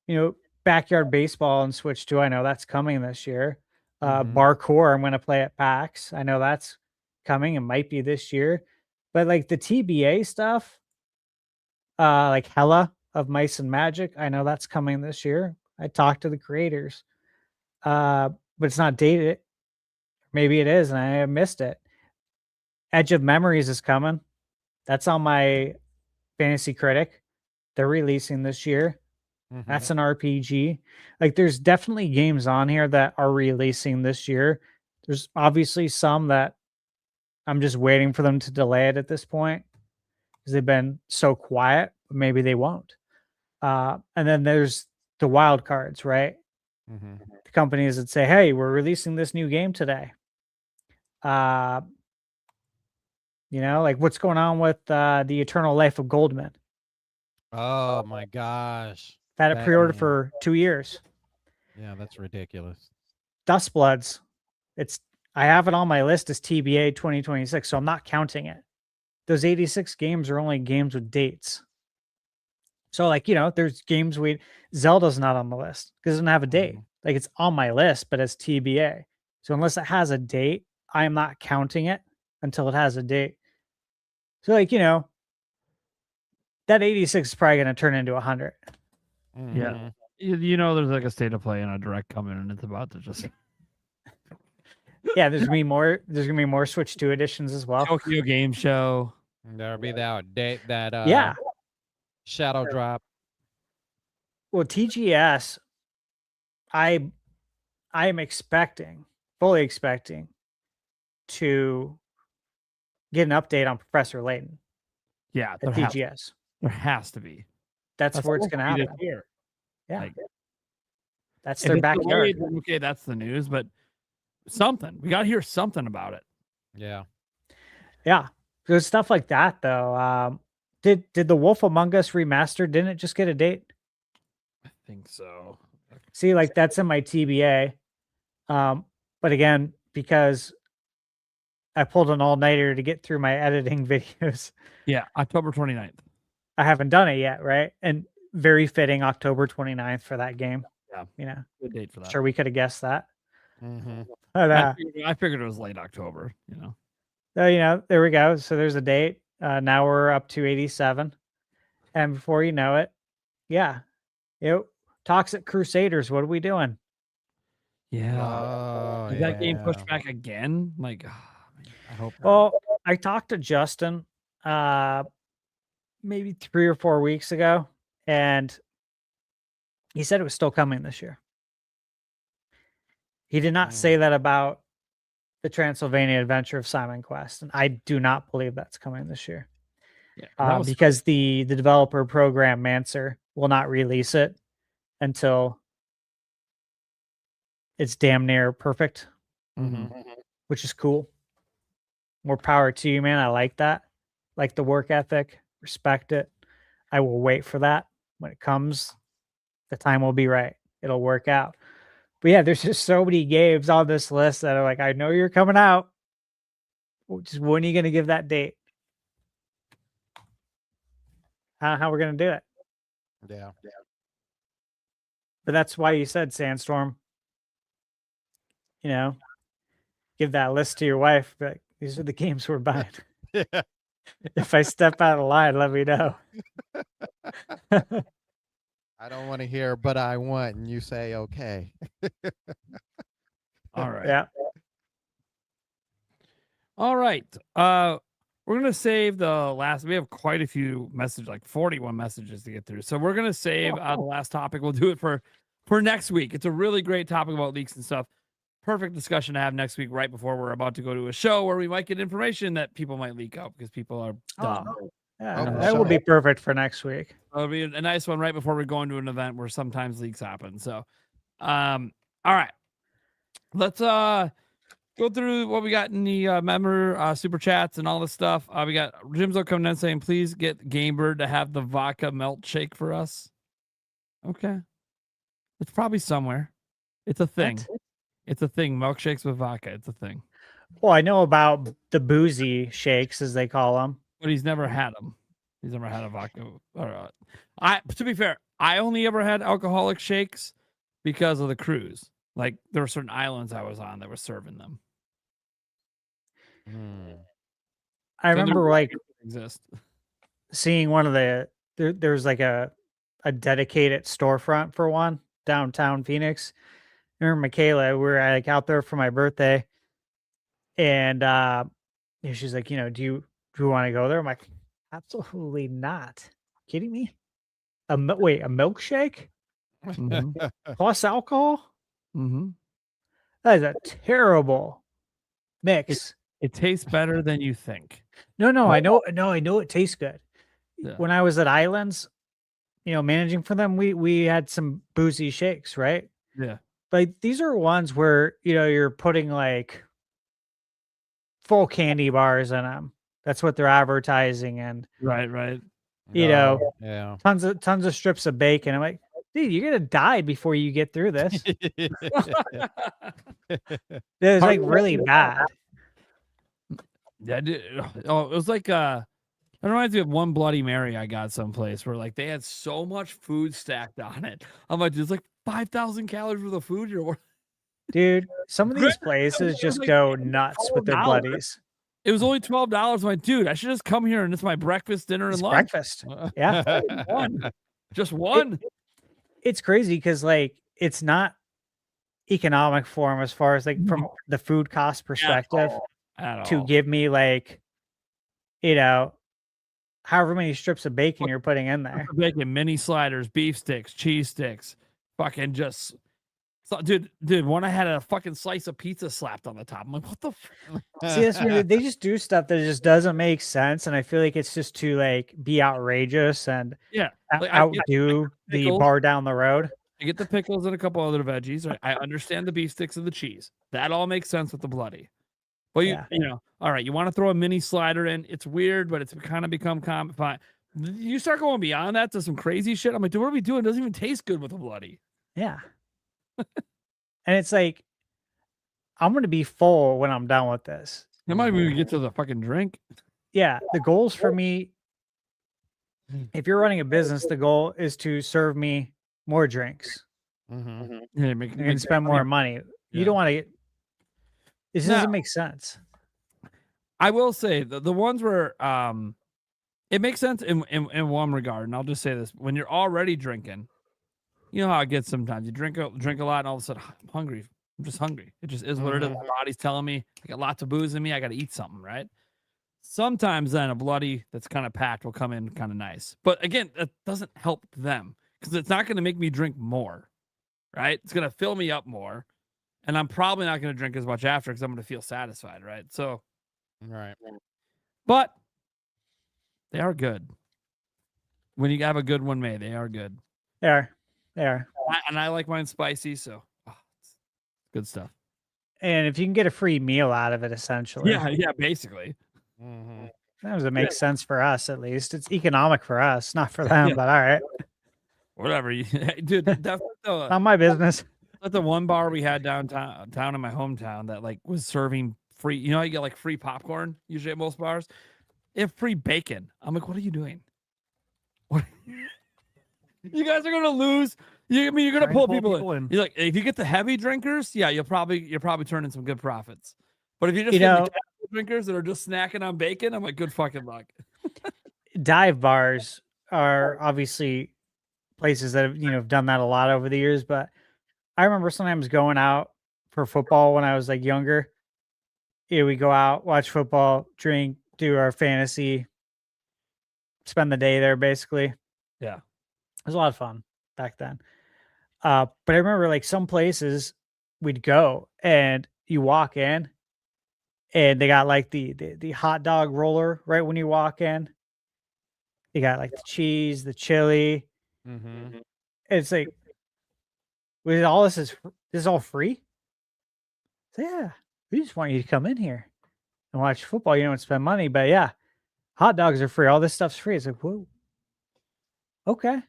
you know, Backyard Baseball and Switch 2. I know that's coming this year. Barcore, I'm going to play at PAX. I know that's coming. It might be this year. But like the TBA stuff, like Hella of Mice and Magic, I know that's coming this year. I talked to the creators, but it's not dated. Maybe it is, and I missed it. Edge of Memories is coming. That's on my Fantasy Critic. They're releasing this year. That's an RPG. Like, there's definitely games on here that are releasing this year. There's obviously some that I'm just waiting for them to delay it at this point because they've been so quiet. But maybe they won't. And then there's the wild cards, right? The companies that say, "Hey, we're releasing this new game today." You know, like what's going on with the Eternal Life of Goldman? Oh my gosh. Had it That pre-ordered game. for 2 years. Yeah, that's ridiculous. Dust Bloods. I have it on my list as TBA 2026, so I'm not counting it. Those 86 games are only games with dates. So, like, you know, there's games Zelda's not on the list because it doesn't have a date. Like, it's on my list, but it's TBA. So unless it has a date, I am not counting it until it has a date. So, like, you know, that 86 is probably going to turn into 100. Yeah. You know, there's like a state of play and a direct coming, and it's about to just Yeah, there's gonna be more. There's gonna be more Switch 2 editions as well. Tokyo Game Show. There'll be that date that Yeah. Shadow Drop. Well, TGS, I am expecting, fully expecting, to get an update on Professor Layton Yeah, at TGS. There has to be. That's where it's gonna supposed to be happen. this year. Yeah, Like, that's if their it's backyard. delayed, then okay, that's the news, but something. We got to hear something about it. Yeah. Yeah, there's stuff like that though. Did the Wolf Among Us remastered? Didn't it just get a date? I think so. See, like that's in my TBA. But again, because I pulled an all-nighter to get through my editing videos. Yeah, October 29th. I haven't done it yet, right? And very fitting October 29th for that game. Yeah. You know, Good date for that. sure we could have guessed that. Mm-hmm. But I figured it was late October, you know. so, you know, there we go. So there's a date. Now we're up to 87. And before you know it, yeah. You know, Toxic Crusaders, what are we doing? Yeah. Oh, Is that game yeah. pushed back again? Like, I hope not. Well, I talked to Justin maybe 3 or 4 weeks ago, and he said it was still coming this year. He did not say that about the Transylvania Adventure of Simon Quest, and I do not believe that's coming this year. Yeah, because the developer program Mancer will not release it until it's damn near perfect, which is cool. More power to you, man. I like that. Like the work ethic, respect it. I will wait for that. When it comes, the time will be right. It'll work out. But yeah, there's just so many games on this list that are like, I know you're coming out. Just when are you going to give that date? How we're going to do it? Yeah. But that's why you said Sandstorm. You know, give that list to your wife. Be like, these are the games we're buying. Yeah. If I step out of line, let me know. I don't want to hear, but I want, and you say okay. All right. Yeah. All right. We're gonna save the last. We have quite a few messages, like 41 messages to get through. So we're gonna save the last topic. We'll do it for next week. It's a really great topic about leaks and stuff. Perfect discussion to have next week, right before we're about to go to a show where we might get information that people might leak out because people are dumb. Yeah, Oh, that will be perfect for next week. It'll be a nice one right before we go into an event where sometimes leaks happen. So, all right, let's go through what we got in the member super chats and all this stuff. We got Jimzo coming in saying, please get Gamebird to have the vodka melt shake for us. Okay, it's probably somewhere. It's a thing. What? It's a thing. Milkshakes with vodka. It's a thing. Well, I know about the boozy shakes, as they call them. But he's never had them. He's never had a vodka. To be fair, I only ever had alcoholic shakes because of the cruise. Like there were certain islands I was on that were serving them. I remember like exist. seeing one of there's like a dedicated storefront for one downtown Phoenix. I remember Michaela, we were like out there for my birthday, and she's like, do you want to go there? I'm like, absolutely not. Kidding me? A milkshake plus alcohol? Mm-hmm. That is a terrible mix. It tastes better than you think. No, I know it tastes good. Yeah. When I was at Islands, managing for them, we had some boozy shakes, right? Yeah. But these are ones where, you're putting like full candy bars in them. That's what they're advertising. And right. Yeah. tons of strips of bacon. I'm like, dude, you're going to die before you get through this. It's like really bad. Yeah, dude. Oh, it was like it reminds me of one Bloody Mary I got someplace where like they had so much food stacked on it. I'm like, there's like 5,000 calories worth of food here. Dude, some of these places just go nuts with their $12. bloodies. It was only $12. I'm like, dude, I should just come here and it's my breakfast, dinner, and It's lunch. breakfast. Yeah. Just one. It's crazy because like it's not economic for them as far as like from the food cost perspective to give me like, however many strips of bacon you're putting in there. Bacon, mini sliders, beef sticks, cheese sticks, fucking just. So, dude, when I had a fucking slice of pizza slapped on the top, I'm like, what the? See, that's weird. They just do stuff that just doesn't make sense, and I feel like it's just to like be outrageous and Like, outdo the bar down the road. I get the pickles and a couple other veggies. Right? I understand the beef sticks and the cheese. That all makes sense with the bloody. But all right, you want to throw a mini slider in? It's weird, but it's kind of become common. Fine. You start going beyond that to some crazy shit. I'm like, dude, what are we doing? It doesn't even taste good with a bloody. Yeah. And it's like, I'm going to be full when I'm done with this. It might even get to the fucking drink. Yeah. The goals for me, if you're running a business, the goal is to serve me more drinks. Yeah, and spend more money. You don't want to get, this doesn't make sense. I will say the ones where it makes sense in one regard, and I'll just say this: when you're already drinking, you know how it gets sometimes. You drink a lot, and all of a sudden, I'm hungry. I'm just hungry. It just is what it is. My body's telling me I got lots of booze in me. I got to eat something, right? Sometimes then a bloody that's kind of packed will come in kind of nice, but again, that doesn't help them because it's not going to make me drink more, right? It's going to fill me up more, and I'm probably not going to drink as much after because I'm going to feel satisfied, right? So. Right. But they are good. When you have a good one made, they are good. They are. And I like mine spicy, so it's good stuff. And if you can get a free meal out of it, essentially. Yeah, basically. That doesn't make sense for us, at least. It's economic for us, not for them, but all right. Whatever. Dude, that's not my business. That's the one bar we had downtown in my hometown that like was serving free, you get like free popcorn usually at most bars. They have free bacon. I'm like, what are you doing? What? You guys are gonna lose. You're gonna pull people in. You're like, if you get the heavy drinkers, yeah, you're probably turning some good profits. But if you just get the casual drinkers that are just snacking on bacon, I'm like, good fucking luck. Dive bars are obviously places that have done that a lot over the years. But I remember sometimes going out for football when I was like younger. We go out, watch football, drink, do our fantasy, spend the day there basically. Yeah. It was a lot of fun back then. But I remember like some places we'd go and you walk in and they got like the hot dog roller right when you walk in. You got like the cheese, the chili. Mm-hmm. It's like, with all this is all free. So yeah, we just want you to come in here and watch football. You don't spend money, but yeah, hot dogs are free. All this stuff's free. It's like, whoa, okay.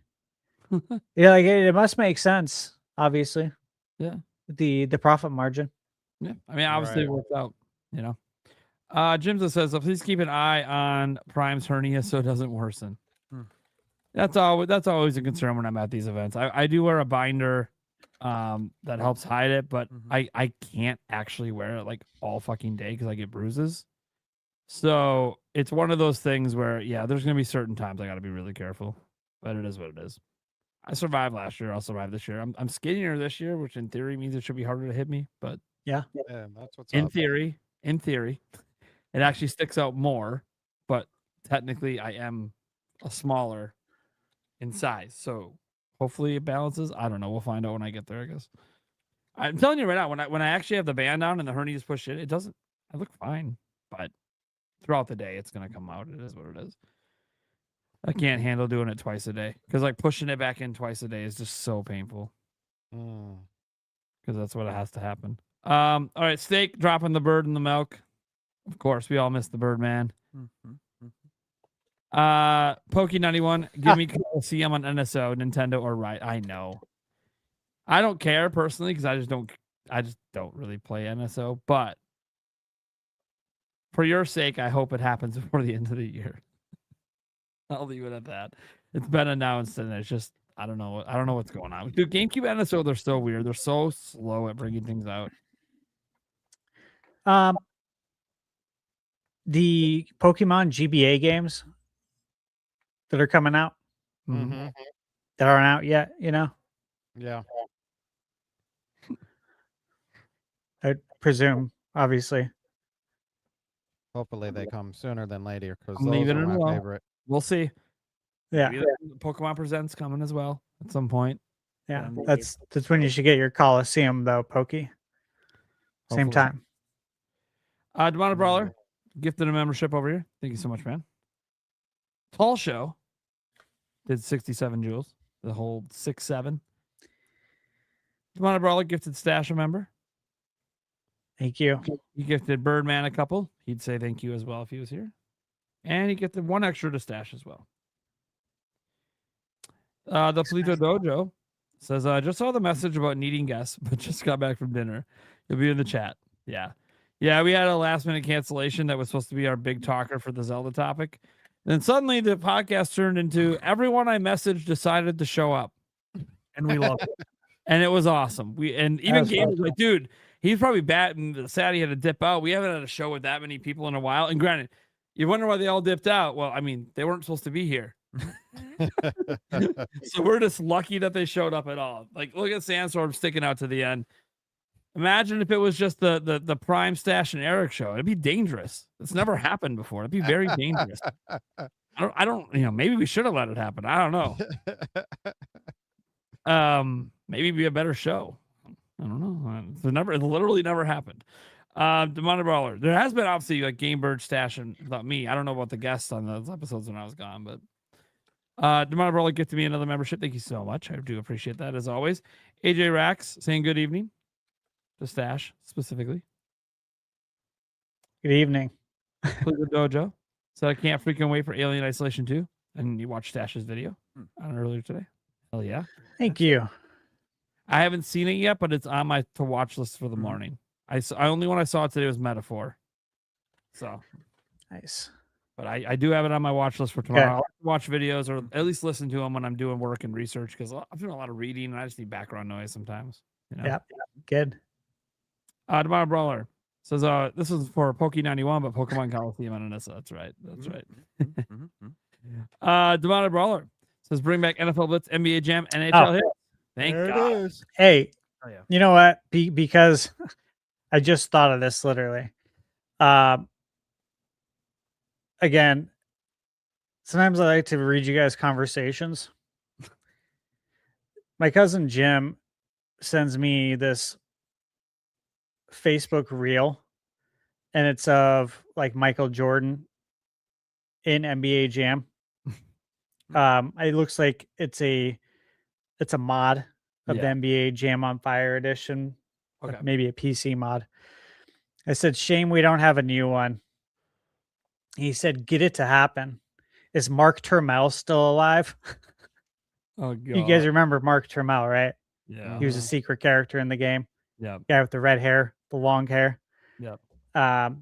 Yeah, like it must make sense, obviously. Yeah. The profit margin. Yeah. I mean, obviously it worked out, you know. Jimza says, please keep an eye on Prime's hernia so it doesn't worsen. That's always a concern when I'm at these events. I do wear a binder that helps hide it, but I can't actually wear it like all fucking day because I get bruises. So it's one of those things where, yeah, there's gonna be certain times I gotta be really careful. But it is what it is. I survived last year, I'll survive this year. I'm skinnier this year, which in theory means it should be harder to hit me, but Yeah. Yeah, that's what's in up. theory, it actually sticks out more, but technically I am a smaller in size. So hopefully it balances. I don't know. We'll find out when I get there, I guess. I'm telling you right now, when I actually have the band down and the hernias push it doesn't, I look fine. But throughout the day, it's gonna come out. It is what it is. I can't handle doing it twice a day because like pushing it back in twice a day is just so painful. Because that's what it has to happen. All right, Steak dropping the bird in the milk. Of course, we all miss the bird, man. Pokey91, give me CM on NSO, Nintendo, or right. I know. I don't care personally because I just don't really play NSO, but for your sake, I hope it happens before the end of the year. I'll leave it at that. It's been announced, and it's just I don't know what's going on. Dude, GameCube NSO, they're so weird. They're so slow at bringing things out. The Pokemon GBA games that are coming out Mm-hmm. that aren't out yet, you know, Yeah. I presume, obviously. Hopefully they come sooner than later because I'm those leaving are it my alone. favorite. We'll see. Yeah. Maybe the Pokemon Presents coming as well at some point. Yeah. That's when you should get your Coliseum though, Pokey. Same Hopefully. time. Demonic Brawler, gifted a membership over here. Thank you so much, man. Tall Show did 67 jewels. The whole 6-7. Demonic Brawler gifted Stash a member. Thank you. He gifted Birdman a couple. He'd say thank you as well if he was here. And he gifted one extra to Stash as well. The Polito Dojo says, just saw the message about needing guests, but just got back from dinner. You'll be in the chat. Yeah. Yeah, we had a last minute cancellation that was supposed to be our big talker for the Zelda topic. Then suddenly the podcast turned into everyone I messaged decided to show up. And we love it. And it was awesome. Even Gabe was like, dude, he's probably sad he had to dip out. We haven't had a show with that many people in a while. And granted, you wonder why they all dipped out. Well, I mean, they weren't supposed to be here. So we're just lucky that they showed up at all. Like, look at Sandstorm sticking out to the end. Imagine if it was just the Prime Stash and Eric show. It'd be dangerous. It's never happened before. It'd be very dangerous. I don't, maybe we should have let it happen. I don't know. Maybe it'd be a better show. I don't know. It literally never happened. Demonic Brawler. There has been obviously like Game Bird Stash and about me. I don't know about the guests on those episodes when I was gone, but Demonic Brawler gifted me another membership. Thank you so much. I do appreciate that as always. AJ Rax saying good evening to Stash specifically. Good evening. Cleveland Dojo said I can't freaking wait for Alien Isolation 2. And you watched Stash's video on earlier today. Hell yeah. Thank you. I haven't seen it yet, but it's on my to watch list for the morning. I only one I saw today was Metaphor. So nice. But I do have it on my watch list for tomorrow. I'll watch videos or at least listen to them when I'm doing work and research because I'm doing a lot of reading and I just need background noise sometimes. Yep. Good. Demonic Brawler says this is for Poke91, but Pokemon Coliseum on NSA. That's right. That's right. Demonic Brawler says bring back NFL Blitz, NBA Jam, NHL hits. Thank God. Hey, you know what? Because I just thought of this literally. Again, sometimes I like to read you guys conversations. My cousin Jim sends me this Facebook reel, and it's of like Michael Jordan in NBA Jam. It looks like it's a mod of the Yeah. NBA Jam on Fire edition, Okay. maybe a PC mod. I said, shame we don't have a new one. He said, get it to happen. Is Mark Turmel still alive? Oh god. You guys remember Mark Turmel, right? Yeah. He was a secret character in the game. Yeah. Guy with the red hair, the long hair. Yeah. I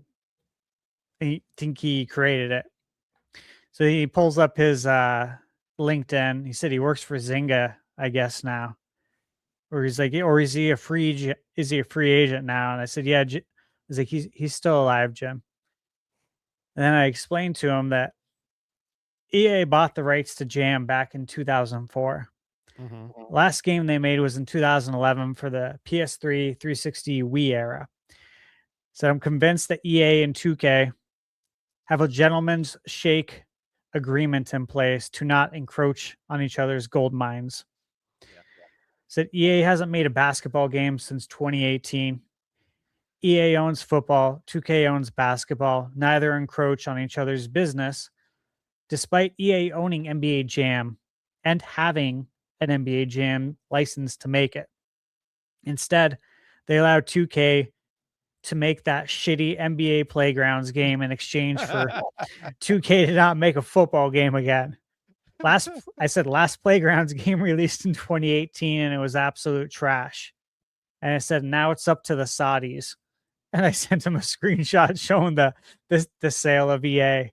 think he created it. So he pulls up his LinkedIn. He said he works for Zynga, I guess now. Or he's like, or is he a free agent now? And I said, yeah. I was like, he's still alive, Jim. And then I explained to him that EA bought the rights to Jam back in 2004. Last game they made was in 2011 for the PS3, 360, Wii era. So I'm convinced that EA and 2K have a gentleman's shake agreement in place to not encroach on each other's gold mines. Said EA hasn't made a basketball game since 2018. EA owns football, 2K owns basketball. Neither encroach on each other's business, despite EA owning NBA Jam and having an NBA Jam license to make it. Instead, they allowed 2K to make that shitty NBA Playgrounds game in exchange for 2K to not make a football game again. Last Playgrounds game released in 2018 and it was absolute trash. And I said, now it's up to the Saudis. And I sent him a screenshot showing the sale of EA.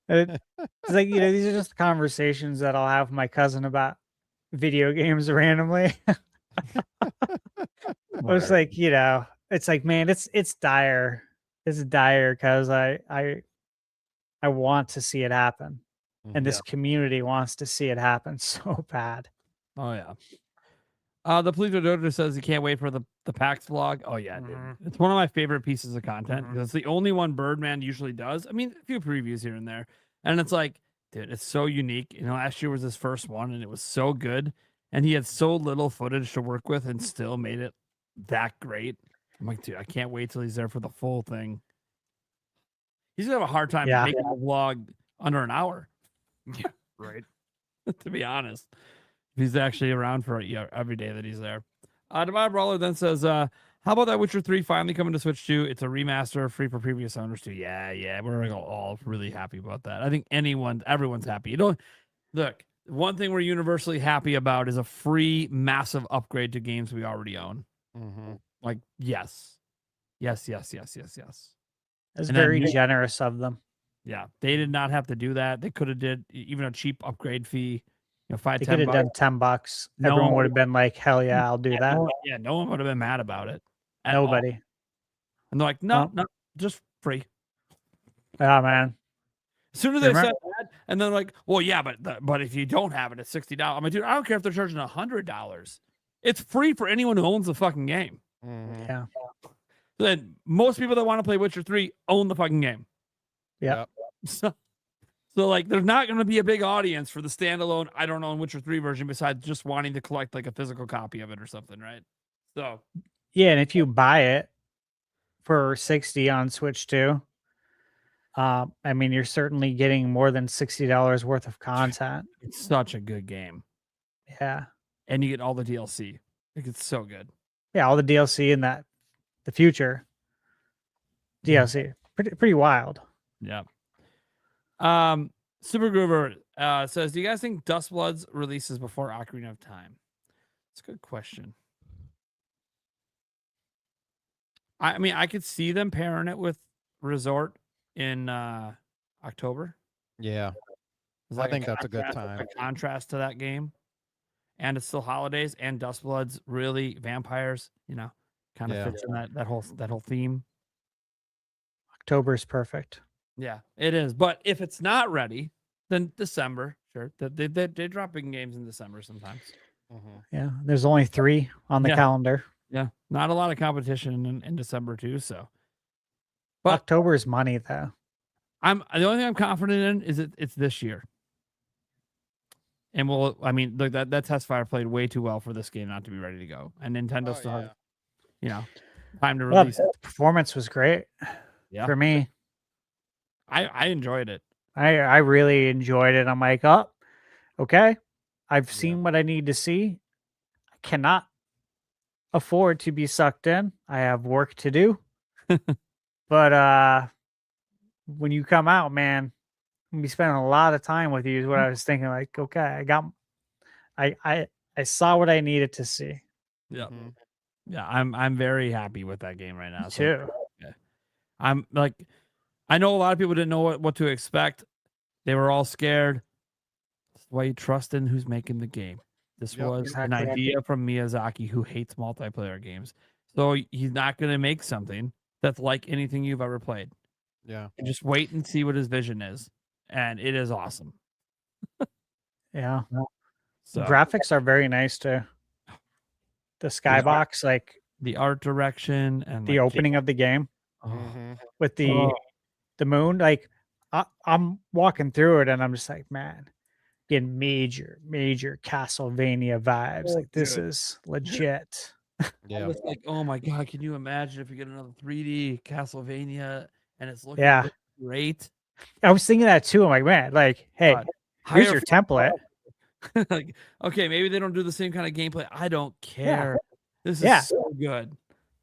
It's like, these are just conversations that I'll have with my cousin about video games randomly. It's like, it's like, man, it's dire. It's dire because I want to see it happen. And this community wants to see it happen so bad. Oh yeah. The Pleaser Dodo says he can't wait for the PAX vlog. Oh yeah, dude. It's one of my favorite pieces of content because it's the only one Birdman usually does. I mean, a few previews here and there. And it's like, dude, it's so unique. Last year was his first one and it was so good. And he had so little footage to work with and still made it that great. I'm like, dude, I can't wait till he's there for the full thing. He's gonna have a hard time making a vlog under an hour. Yeah, right. To be honest. He's actually around for every day that he's there. Divide Brawler then says, how about that Witcher 3 finally coming to Switch 2? It's a remaster, free for previous owners too. Yeah, we're all really happy about that. I think everyone's happy. Look, one thing we're universally happy about is a free massive upgrade to games we already own. Like, yes. Yes. It's very generous of them. Yeah, they did not have to do that. They could have did even a cheap upgrade fee. They could have done $10. Everyone would have been like, hell yeah, I'll do that. No one would have been mad about it. Nobody. All. And they're like, no, just free. Yeah, man. As soon as they said that, and then like, well, yeah, but if you don't have it, it's $60. I'm like, dude, I don't care if they're charging $100. It's free for anyone who owns the fucking game. Yeah. Then most people that want to play Witcher 3 own the fucking game. Yeah. So like, there's not going to be a big audience for the standalone I don't own Witcher 3 version besides just wanting to collect like a physical copy of it or something, right? So yeah, and if you buy it for $60 on Switch 2, I mean, you're certainly getting more than $60 worth of content. It's such a good game. Yeah. And you get all the DLC. Like, it's so good. Yeah, all the DLC in the future DLC. Pretty wild. Yeah. Super Groover says, do you guys think Dustblood's releases before Ocarina of Time? It's a good question. I mean, I could see them pairing it with Resort in October. Yeah. Like I think that's a good time. A contrast to that game. And it's still holidays, and Dustblood's really vampires, kind of fits in that whole theme. October is perfect. Yeah, it is. But if it's not ready, then December, sure. They drop big games in December sometimes. Yeah, there's only 3 on the calendar. Yeah, not a lot of competition in December too. So, but October is money though. The only thing I'm confident in is it's this year. And look, that test fire played way too well for this game not to be ready to go. And Nintendo still has, time to release it. The performance was great. Yeah. For me. I enjoyed it. I really enjoyed it. I'm like, oh, okay. I've seen what I need to see. I cannot afford to be sucked in. I have work to do. But when you come out, man, I'm gonna be spending a lot of time with you is what I was thinking. Like, okay, I saw what I needed to see. Yeah. Yeah, I'm very happy with that game right now. Me So too. yeah. I'm like, I know a lot of people didn't know what to expect. They were all scared. That's why you trust in who's making the game. This Yep. was an Exactly. idea from Miyazaki, who hates multiplayer games. So he's not going to make something that's like anything you've ever played. Yeah. And just wait and see what his vision is, and it is awesome. Yeah. So Graphics are very nice too. The skybox, like the art direction and the like, opening of the game Mm-hmm. with Oh. the moon, like I'm walking through it and I'm just like, man, getting major Castlevania vibes. Oh, Like this dude. is legit. I Yeah. was like, oh my god, can you imagine if you get another 3D Castlevania and it's looking Yeah. great? I was thinking that too. I'm like, man, like, hey, God, here's hire your template. like, okay, maybe they don't do the same kind of gameplay. I don't care. This is Yeah. so good.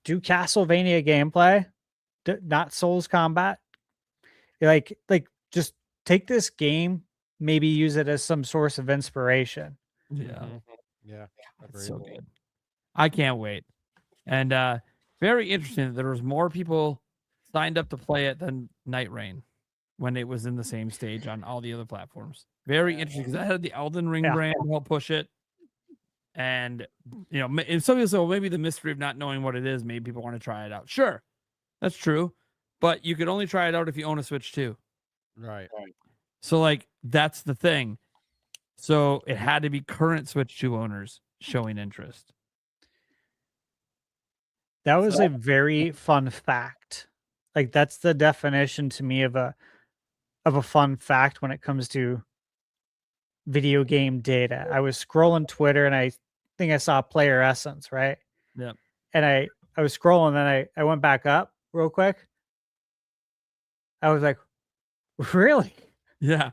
Do Castlevania gameplay, not Souls combat. Like just take this game, maybe use it as some source of inspiration. Yeah, Yeah. it's Agreed. so good. I can't wait. And very interesting that there was more people signed up to play it than Night Rain when it was in the same stage on all the other platforms. Very interesting because I had the Elden Ring Yeah. brand help push it. And and some people say, well, maybe the mystery of not knowing what it is made people want to try it out. Sure, that's true, but you could only try it out if you own a Switch too. Right. So like that's the thing. So it had to be current Switch 2 owners showing interest. That was a very fun fact. Like that's the definition to me of a fun fact when it comes to video game data. I was scrolling Twitter and I think I saw Player Essence, right? Yep. And I was scrolling, then I went back up real quick. I was like, really? Yeah.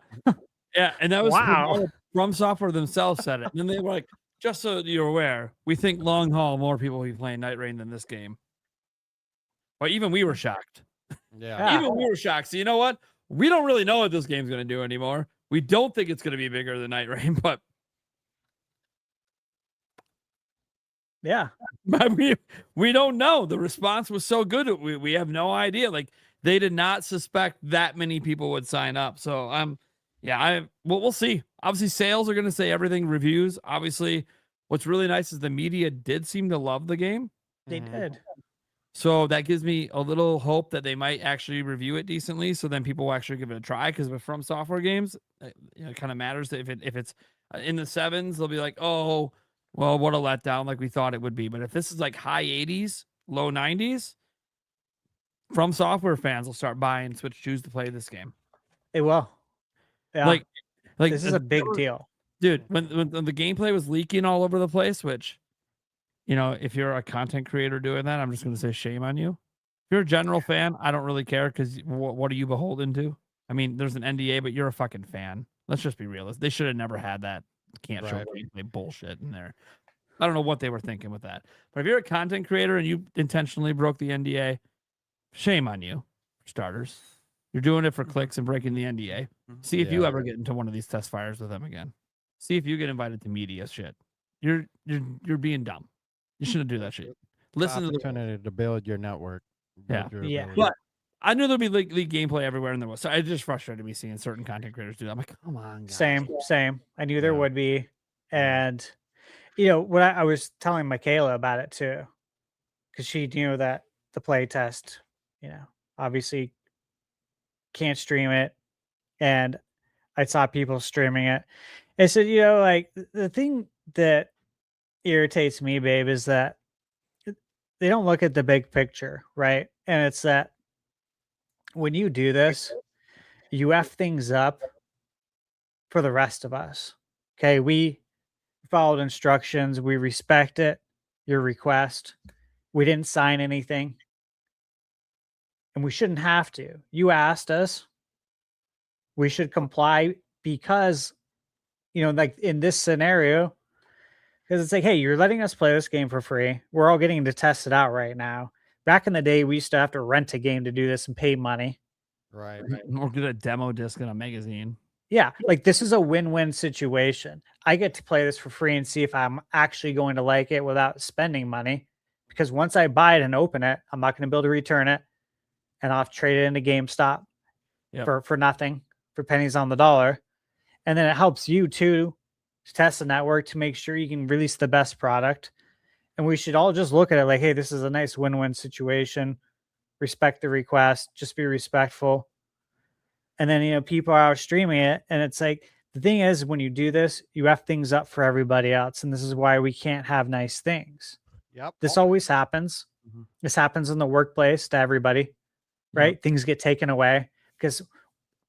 Yeah. And that was Wow. From Software themselves said it. And then they were like, just so you're aware, we think long haul more people will be playing Night Rain than this game. Well, even we were shocked. Yeah. Even we were shocked. So you know what? We don't really know what this game's going to do anymore. We don't think it's going to be bigger than Night Rain, but Yeah. we don't know. The response was so good. We have no idea. Like they did not suspect that many people would sign up. So we'll see. Obviously, sales are going to say everything. Reviews, obviously, what's really nice is the media did seem to love the game. They did. So that gives me a little hope that they might actually review it decently. So then people will actually give it a try. Because with From Software games, it kind of matters that if it's in the 7s, they'll be like, oh, well, what a letdown, like we thought it would be. But if this is like high 80s, low 90s, From Software fans will start buying Switch 2s to play this game. They will. Yeah. Like this is a big deal. Dude, when the gameplay was leaking all over the place, which, if you're a content creator doing that, I'm just going to say shame on you. If you're a general fan, I don't really care because what are you beholden to? I mean, there's an NDA, but you're a fucking fan. Let's just be realistic. They should have never had that can't show gameplay bullshit in there. I don't know what they were thinking with that. But if you're a content creator and you intentionally broke the NDA, shame on you, for starters. You're doing it for clicks and breaking the NDA. See if you ever get into one of these test fires with them again. See if you get invited to media shit. You're being dumb. You shouldn't do that shit. Listen to the opportunity to build your network. Build your ability. But I knew there'd be league gameplay everywhere, and there was. So it just frustrated me seeing certain content creators do that. I'm like, come on, guys. Same. I knew there would be. And, what I was telling Michaela about it too, because she knew that the play test, obviously can't stream it. And I saw people streaming it. I said, like the thing that irritates me, babe, is that they don't look at the big picture, right? And it's that when you do this, you F things up for the rest of us. Okay, we followed instructions. We respect it, your request. We didn't sign anything. And we shouldn't have to. You asked us. we should comply because, like in this scenario, because it's like, hey, you're letting us play this game for free. We're all getting to test it out right now. Back in the day, we used to have to rent a game to do this and pay money. Right. Or get a demo disc in a magazine. Yeah, like this is a win-win situation. I get to play this for free and see if I'm actually going to like it without spending money. Because once I buy it and open it, I'm not going to be able to return it, and I'll have to trade it into GameStop for nothing, for pennies on the dollar. And then it helps you too to test the network to make sure you can release the best product. And we should all just look at it like, hey, this is a nice win-win situation. Respect the request, just be respectful. And then, people are out streaming it. And it's like, the thing is, when you do this, you F things up for everybody else. And this is why we can't have nice things. Yep. This always happens. This happens in the workplace to everybody, right? Things get taken away because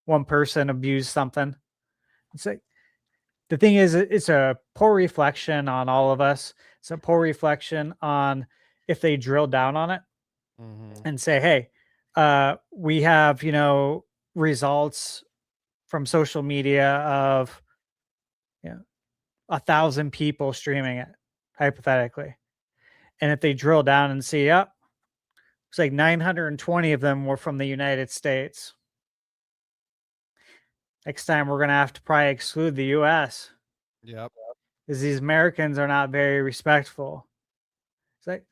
one person abused something. It's like, the thing is, it's a poor reflection on all of us. It's a poor reflection on if they drill down on it and say, hey, we have, results from social media of 1,000 people streaming it, hypothetically. And if they drill down and see, it's like 920 of them were from the United States. Next time we're going to have to probably exclude the US. Yep. Because these Americans are not very respectful. It's like,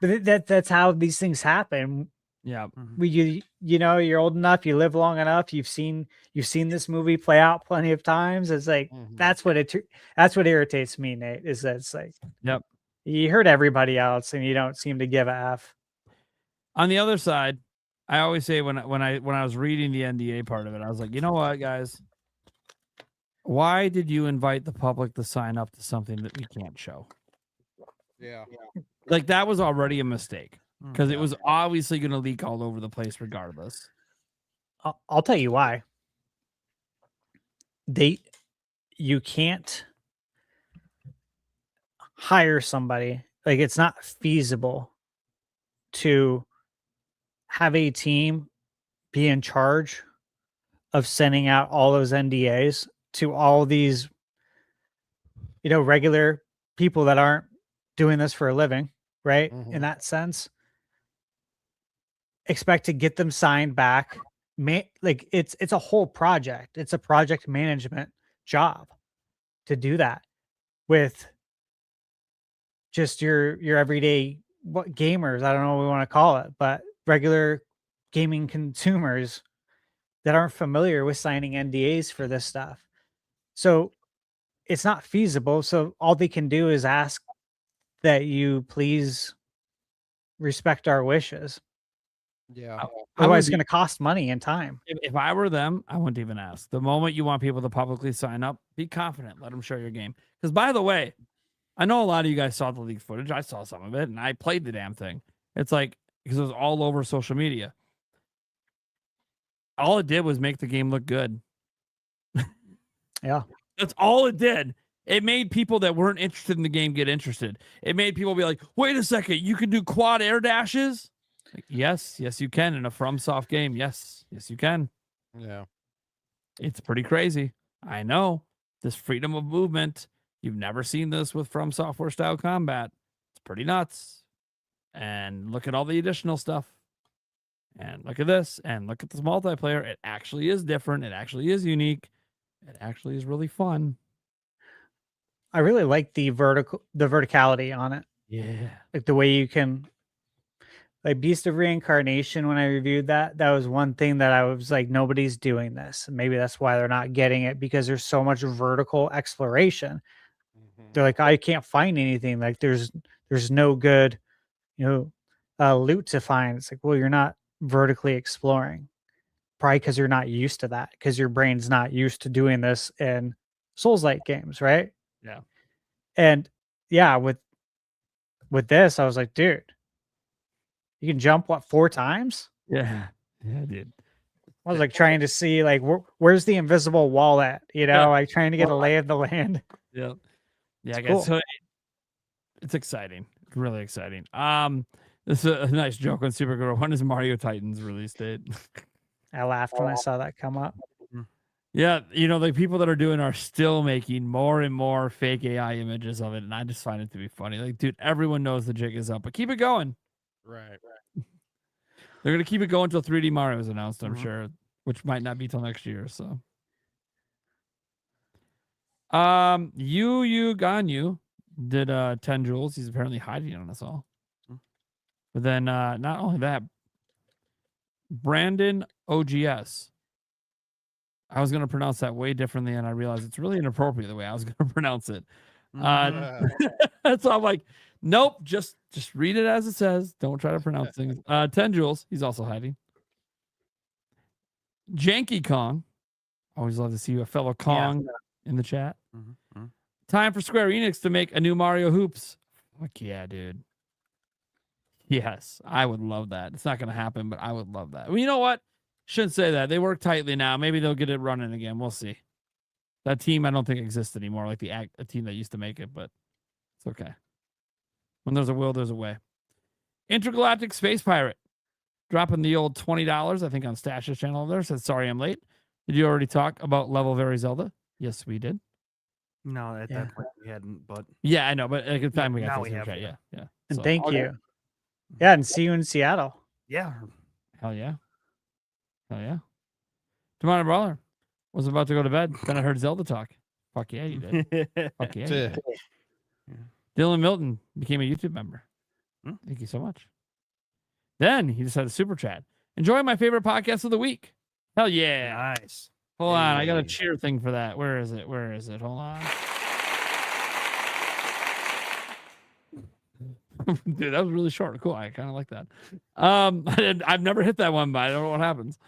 but that's how these things happen. Yeah. You're old enough, you live long enough, you've seen this movie play out plenty of times. It's like, that's what irritates me, Nate, is that it's like, you heard everybody else and you don't seem to give a F. On the other side, I always say when I was reading the NDA part of it, I was like, you know what, guys? Why did you invite the public to sign up to something that we can't show? Yeah. Like, that was already a mistake because it was obviously going to leak all over the place regardless. I'll tell you why. You can't hire somebody. Like, it's not feasible to have a team be in charge of sending out all those NDAs to all these, regular people that aren't doing this for a living, right? In that sense, expect to get them signed back. Like, it's a whole project. It's a project management job to do that with just your everyday gamers. I don't know what we want to call it, but regular gaming consumers that aren't familiar with signing NDAs for this stuff. So it's not feasible. So all they can do is ask that you please respect our wishes. Yeah. Otherwise, it's going to cost money and time. If I were them, I wouldn't even ask. The moment you want people to publicly sign up, be confident. Let them show your game. Because, by the way, I know a lot of you guys saw the leaked footage. I saw some of it, and I played the damn thing. It's like, because it was all over social media. All it did was make the game look good. Yeah. That's all it did. It made people that weren't interested in the game get interested. It made people be like, wait a second, you can do quad air dashes? Like, yes, you can in a FromSoft game. Yes, you can. Yeah. It's pretty crazy. I know. This freedom of movement. You've never seen this with From Software style combat. It's pretty nuts. And look at all the additional stuff. And look at this. And look at this multiplayer. It actually is different. It actually is unique. It actually is really fun. I really like the verticality on it. Yeah. Like the way you can, like Beast of Reincarnation, when I reviewed that was one thing that I was like, nobody's doing this. And maybe that's why they're not getting it, because there's so much vertical exploration. They're like, I can't find anything. Like there's no good, loot to find. It's like, well, you're not vertically exploring. Probably because you're not used to that, because your brain's not used to doing this in Souls-like games, right? Yeah. And yeah, with this, I was like, dude, you can jump 4 times? Yeah, dude. I was like trying to see like where's the invisible wall at, like trying to get a lay of the land. Yeah. Yeah, It's guys. cool. So it's exciting. It's really exciting. This is a nice joke on Supergirl. When is Mario Titans release date? I laughed when I saw that come up. Yeah, the people that are doing are still making more and more fake AI images of it, and I just find it to be funny. Like, dude, everyone knows the jig is up, but keep it going. Right. They're gonna keep it going until 3D Mario is announced, I'm sure, which might not be till next year. So, Yu Ganyu did 10 jewels. He's apparently hiding on us all. But then, not only that, Brandon OGS. I was gonna pronounce that way differently, and I realized it's really inappropriate the way I was gonna pronounce it. So I'm like, nope, just read it as it says. Don't try to pronounce things. 10 jewels. He's also hiding. Janky Kong. Always love to see a fellow Kong in the chat. Time for Square Enix to make a new Mario Hoops. Fuck yeah, dude. Yes, I would love that. It's not going to happen, but I would love that. Well, you know what? Shouldn't say that. They work tightly now. Maybe they'll get it running again. We'll see. That team I don't think exists anymore, like a team that used to make it, but it's okay. When there's a will, there's a way. Intergalactic Space Pirate. Dropping the old $20, I think, on Stash's channel over there. Said, sorry I'm late. Did you already talk about Level Very Zelda? Yes, we did. No, at that point we hadn't, but yeah, I know, but at the time we got now this we in have. chat. Yeah. And So, thank okay. you. Yeah, and see you in Seattle. Yeah. Hell yeah. Hell yeah. Tomorrow, brother. Was about to go to bed. Then I heard Zelda talk. Fuck yeah, you did. Fuck yeah. You did. Dylan Milton became a YouTube member. Thank you so much. Then he just had a super chat. Enjoy my favorite podcast of the week. Hell yeah. Nice. Hold on. I got a cheer thing for that. Where is it? Where is it? Hold on. Dude, that was really short. Cool. I kind of like that. I've never hit that one, but I don't know what happens.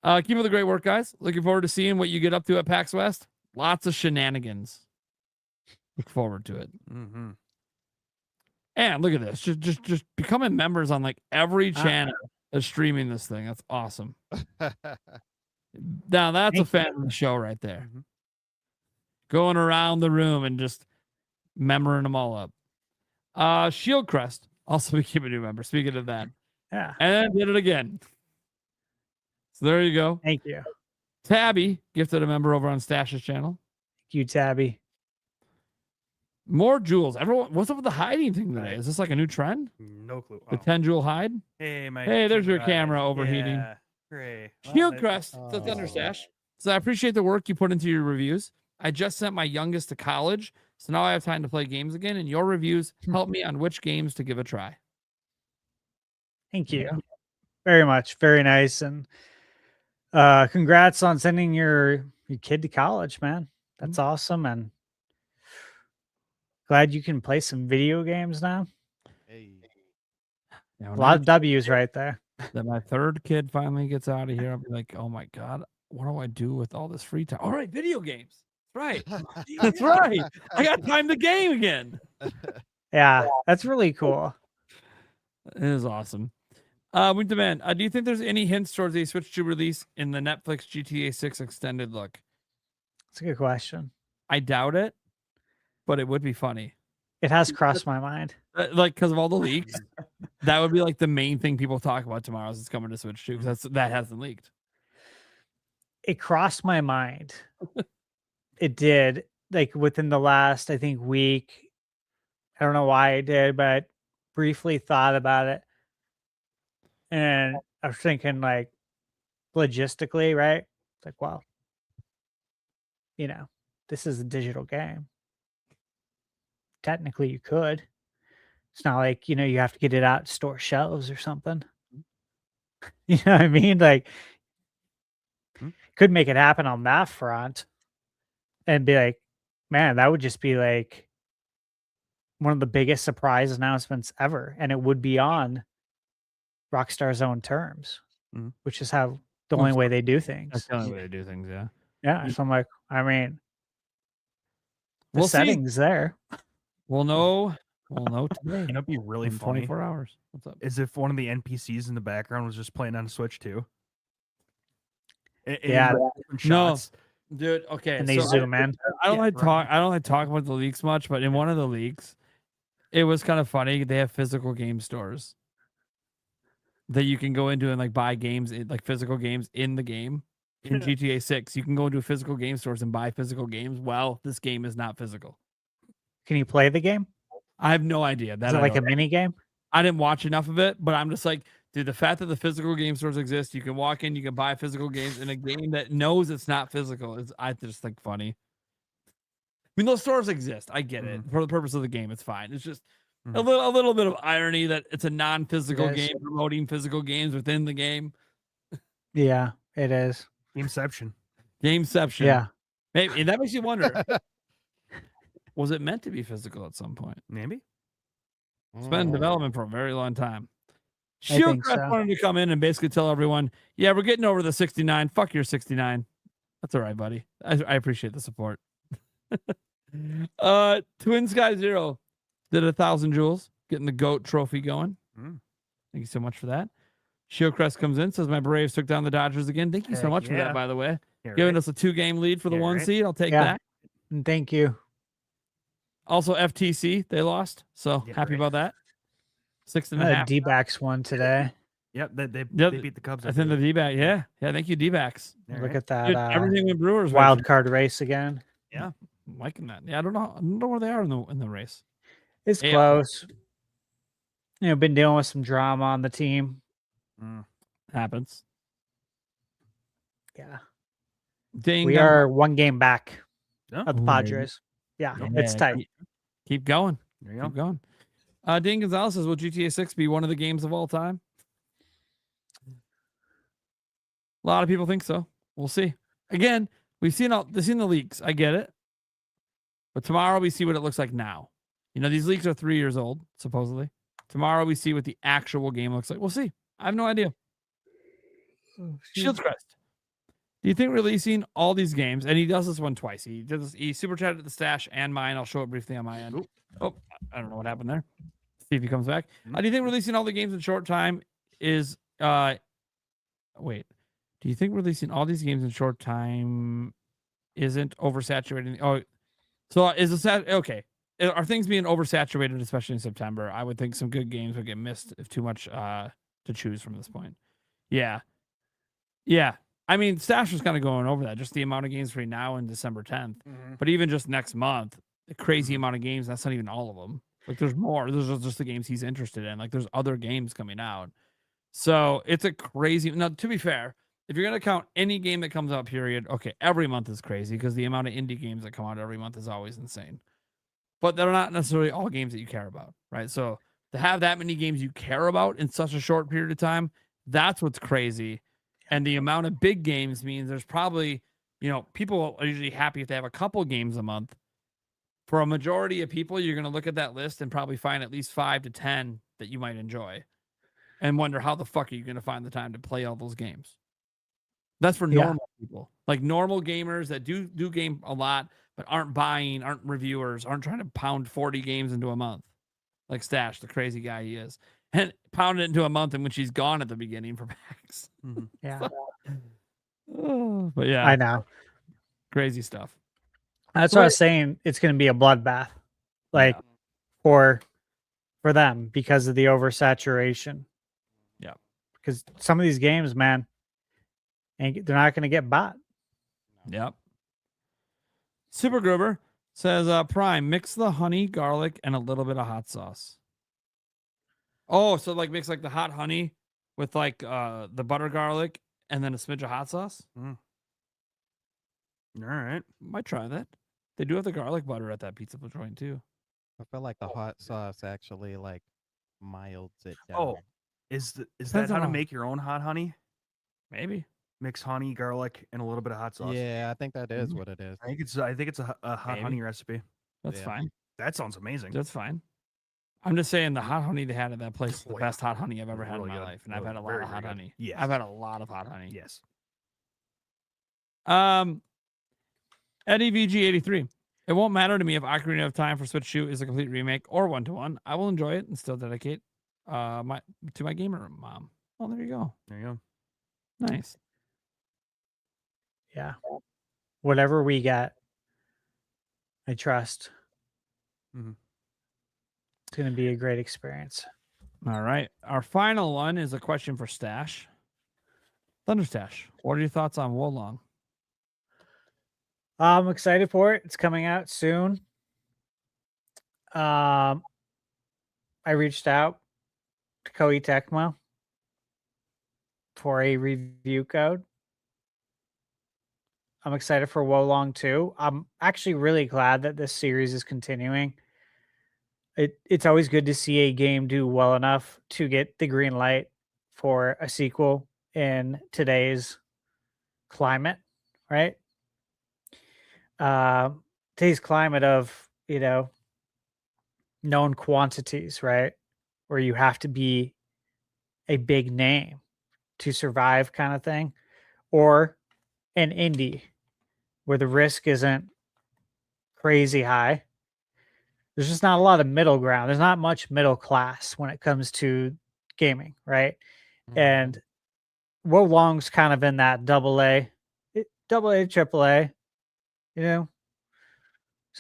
Keep up the great work, guys. Looking forward to seeing what you get up to at PAX West. Lots of shenanigans. Look forward to it. And look at this. Just becoming members on like every channel that's streaming this thing. That's awesome. Now that's a fan of the show right there. Going around the room and just memorizing them all up. Shieldcrest also became a new member. Speaking of that. Yeah. And then did it again. So there you go. Thank you. Tabby gifted a member over on Stash's channel. Thank you, Tabby. More jewels. Everyone, what's up with the hiding thing today? Is this like a new trend? No clue. The 10 jewel hide? Hey, there's your camera overheating. Yeah. Great. Shieldcrest, the Thunder Stash. So I appreciate the work you put into your reviews. I just sent my youngest to college, so now I have time to play games again, and your reviews help me on which games to give a try. Thank you very much. Very nice. And congrats on sending your kid to college, man. That's awesome. And glad you can play some video games now. Yeah, A lot of W's right there. That my third kid finally gets out of here. I'll be like, oh my God, what do I do with all this free time? All right, video games. That's right. That's right. I got time to game again. Yeah, that's really cool. It is awesome. Wing Demand, do you think there's any hints towards a Switch 2 release in the Netflix GTA 6 extended look? That's a good question. I doubt it, but it would be funny. It has crossed my mind. Like, because of all the leaks, that would be like the main thing people talk about tomorrow is it's coming to Switch 2 because that hasn't leaked. It crossed my mind. It did. Like within the last, I think, week. I don't know why I did, but I briefly thought about it. And I was thinking, like, logistically, right? It's like, well, this is a digital game. Technically, you could. It's not like, you have to get it out to store shelves or something. You know what I mean? Like, could make it happen on that front and be like, man, that would just be like one of the biggest surprise announcements ever. And it would be on Rockstar's own terms, which is how the only way they do things. That's the only way they do things, yeah. Yeah. So I'm like, I mean, the We'll see. settings there. We'll know today. It'd be really in funny. 24 hours. What's up? Is if one of the NPCs in the background was just playing on a Switch too? Yeah. No, dude. Okay, And they zoom in. I don't like talk about the leaks much, but in one of the leaks, it was kind of funny. They have physical game stores that you can go into and like buy games, like physical games in the game. in GTA 6. You can go into physical game stores and buy physical games. Well, this game is not physical. Can you play the game? I have no idea. Is it like a mini game? I didn't watch enough of it, but I'm just like, dude, the fact that the physical game stores exist, you can walk in, you can buy physical games in a game that knows it's not physical. I just think funny. I mean, those stores exist. I get it. For the purpose of the game, it's fine. It's just a little bit of irony that it's a non-physical It is. game promoting physical games within the game. Yeah, it is. Gameception. Gameception. Yeah. Maybe, and that makes you wonder. Was it meant to be physical at some point? Maybe. It's been in development for a very long time. I think Shieldcrest so. wanted to come in and basically tell everyone, yeah, we're getting over the 69. Fuck your 69. That's all right, buddy. I appreciate the support. Twin Sky Zero did 1,000 jewels, getting the GOAT trophy going. Thank you so much for that. Shieldcrest comes in, says my Braves took down the Dodgers again. Thank you so Heck much for yeah. that, by the way. Yeah, Giving right. us a 2-game lead for the Yeah, 1 right. seed. I'll take Yeah. that. And thank you. Also, FTC, they lost. So Yeah, happy right. about that. 6.5. D-backs won today. Yep, they Yep. beat the Cubs. I think the D-back. Yeah. Thank you, D-backs. Look at that Dude, everything with Brewers. right wild now. card race again. Yeah. I'm liking that. Yeah, I don't know where they are in the race. It's AL. close. Been dealing with some drama on the team. Happens. Yeah. Ding. We are 1 game back Oh. of the Padres. Yeah, it's tight. Keep going. There you Keep go. going. Dean Gonzalez says, will GTA 6 be one of the games of all time? A lot of people think so. We'll see. Again, we've seen the leaks. I get it. But tomorrow we see what it looks like now. These leaks are 3 years old, supposedly. Tomorrow we see what the actual game looks like. We'll see. I have no idea. Shields Crest. Do you think releasing all these games, and he does this one twice. He super chatted the stash and mine. I'll show it briefly on my end. Oh, I don't know what happened there. See if he comes back. Do you think releasing all the games in short time is wait. Do you think releasing all these games in short time isn't oversaturating? Oh, so is it okay? Are things being oversaturated, especially in September? I would think some good games would get missed if too much to choose from this point. Yeah. I mean, Stash was kind of going over that, just the amount of games between now and December 10th. But even just next month, the crazy amount of games, that's not even all of them. Like, there's more. There's just the games he's interested in. Like, there's other games coming out. So it's a crazy. Now, to be fair, if you're going to count any game that comes out, period, okay, every month is crazy because the amount of indie games that come out every month is always insane. But they're not necessarily all games that you care about, right? So to have that many games you care about in such a short period of time, that's what's crazy. And the amount of big games means there's probably, people are usually happy if they have a couple games a month. For a majority of people, you're going to look at that list and probably find at least 5 to 10 that you might enjoy and wonder how the fuck are you going to find the time to play all those games. That's for normal people, like normal gamers that do game a lot, but aren't buying, aren't reviewers, aren't trying to pound 40 games into a month. Like Stash, the crazy guy he is. And pound it into a month in which he's gone at the beginning for packs. Yeah. But yeah, I know. Crazy stuff. That's what I was saying. It's going to be a bloodbath, like for them because of the oversaturation. Yeah. Because some of these games, man, they're not going to get bought. Yep. Super Gruber says, Prime, mix the honey, garlic, and a little bit of hot sauce. Oh, so like mix like the hot honey with like the butter garlic and then a smidge of hot sauce? All right. Might try that. They do have the garlic butter at that pizza joint too. I feel like the hot sauce actually like milds it down. Oh, is that Depends how on to how- make your own hot honey? Maybe. Mix honey, garlic, and a little bit of hot sauce. Yeah, I think that is what it is. I think it's a hot Maybe. honey recipe. That's Yeah. fine. That sounds amazing. That's fine. I'm just saying the hot honey they had at that place is the Oh, yeah. best hot honey I've ever had Really in my good. life. And I've Really had a lot very, of hot very good. honey. Yes. I've had a lot of hot honey. Yes. Eddie VG83. It won't matter to me if Ocarina of Time for Switch 2 is a complete remake or 1-to-1. I will enjoy it and still dedicate to my gamer mom. Oh, there you go. There you go. Nice. Yeah. Whatever we get, I trust. Mhm. It's going to be a great experience. All right. Our final one is a question for Stash. Thunderstash, what are your thoughts on Wolong? I'm excited for it. It's coming out soon. I reached out to Koei Tecmo for a review code. I'm excited for Wolong 2. I'm actually really glad that this series is continuing. It's always good to see a game do well enough to get the green light for a sequel in today's climate, right? Today's climate of, known quantities, right? Where you have to be a big name to survive kind of thing, or an indie where the risk isn't crazy high. There's just not a lot of middle ground. There's not much middle class when it comes to gaming, right? And Wolong's kind of in that double A, triple A, So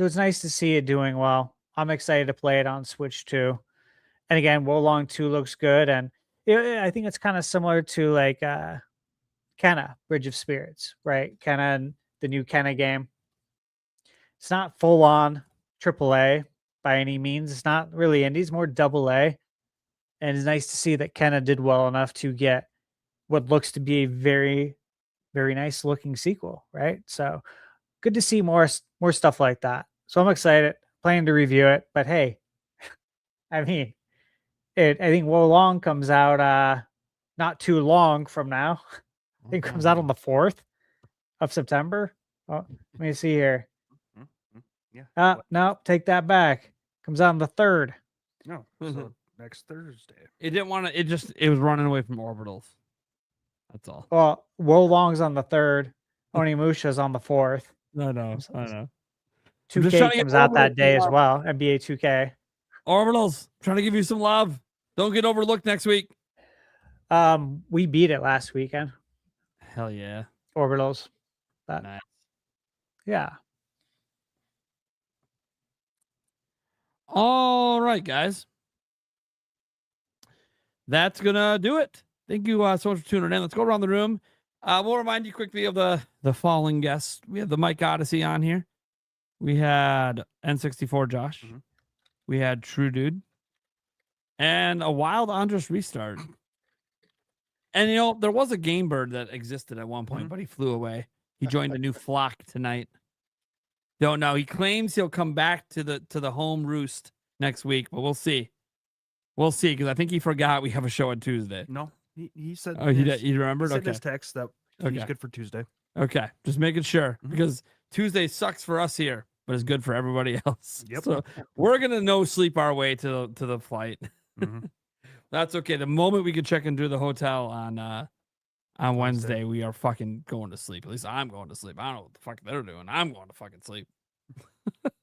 it's nice to see it doing well. I'm excited to play it on Switch too. And again, Wolong 2 looks good. And I think it's kind of similar to like Kenna, Bridge of Spirits, right? Kenna, the new Kenna game. It's not full on AAA by any means. It's not really indie. It's more double A. And it's nice to see that Kenna did well enough to get what looks to be a very, very nice looking sequel, right? So good to see more stuff like that. So I'm excited, planning to review it. But hey, I mean, I think Wolong comes out not too long from now. I think it comes out on the 4th of September. Oh, let me see here. Yeah. No, take that back. Comes out on the 3rd. No. So next Thursday. It didn't want to. It was running away from orbitals. That's all. Well, Wolong's on the 3rd. Onimusha's on the 4th. I know. 2K comes out that day as well. NBA 2K. Orbitals, trying to give you some love. Don't get overlooked next week. We beat it last weekend. Hell yeah. Orbitals. Nice. Yeah. All right, guys. That's gonna do it. Thank you so much for tuning in. Let's go around the room. We'll remind you quickly of the following guests. We have the Mike Odyssey on here. We had N64 Josh. We had True Dude. And a Wild Andres Restart. And there was a game bird that existed at one point, but he flew away. He joined a new flock tonight. Don't know. He claims he'll come back to the home roost next week, but we'll see. We'll see, because I think he forgot we have a show on Tuesday. No, he said. Oh, he remembered? He said Okay. his text that he's good for Tuesday. Okay, just making sure, because Tuesday sucks for us here, but it's good for everybody else. Yep. So we're gonna no sleep our way to the flight. That's okay. The moment we can check into the hotel on Wednesday, we are fucking going to sleep. At least I'm going to sleep. I don't know what the fuck they're doing. I'm going to fucking sleep.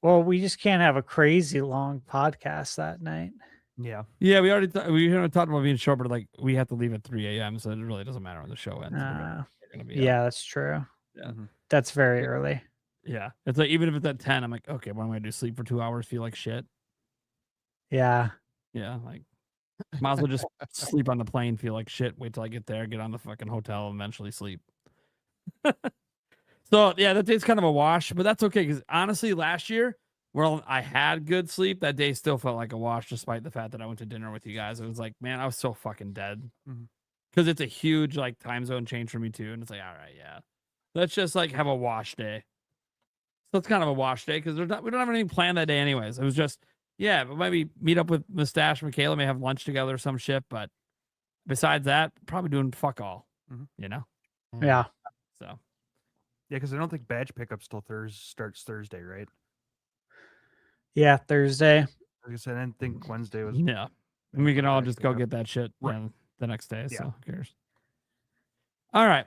Well, we just can't have a crazy long podcast that night. Yeah. Yeah, we already talked about being short, but like we have to leave at 3 a.m., so it really doesn't matter when the show ends. We're gonna be Yeah, up. that's true. Yeah. That's very early. Yeah. It's like, even if it's at 10, I'm like, okay, what am I gonna do? Sleep for 2 hours, feel like shit? Yeah. Yeah, like might as well just sleep on the plane, feel like shit, wait till I get there, get on the fucking hotel, and eventually sleep. So yeah, that day's kind of a wash, but that's okay, because honestly, last year, well, I had good sleep. That day still felt like a wash, despite the fact that I went to dinner with you guys. It was like, man, I was so fucking dead. Because it's a huge like time zone change for me too. And it's like, all right, yeah. Let's just like have a wash day. So it's kind of a wash day because we don't have anything planned that day anyways. It was just, yeah, but maybe meet up with Mustache and Michaela, may have lunch together or some shit. But besides that, probably doing fuck all, you know? Yeah. So. Yeah, because I don't think badge pickup still starts Thursday, right? Yeah, Thursday. Like I said, I didn't think Wednesday was. Yeah. And we can all just go get that shit Right. the next day. Yeah. So who cares? All right.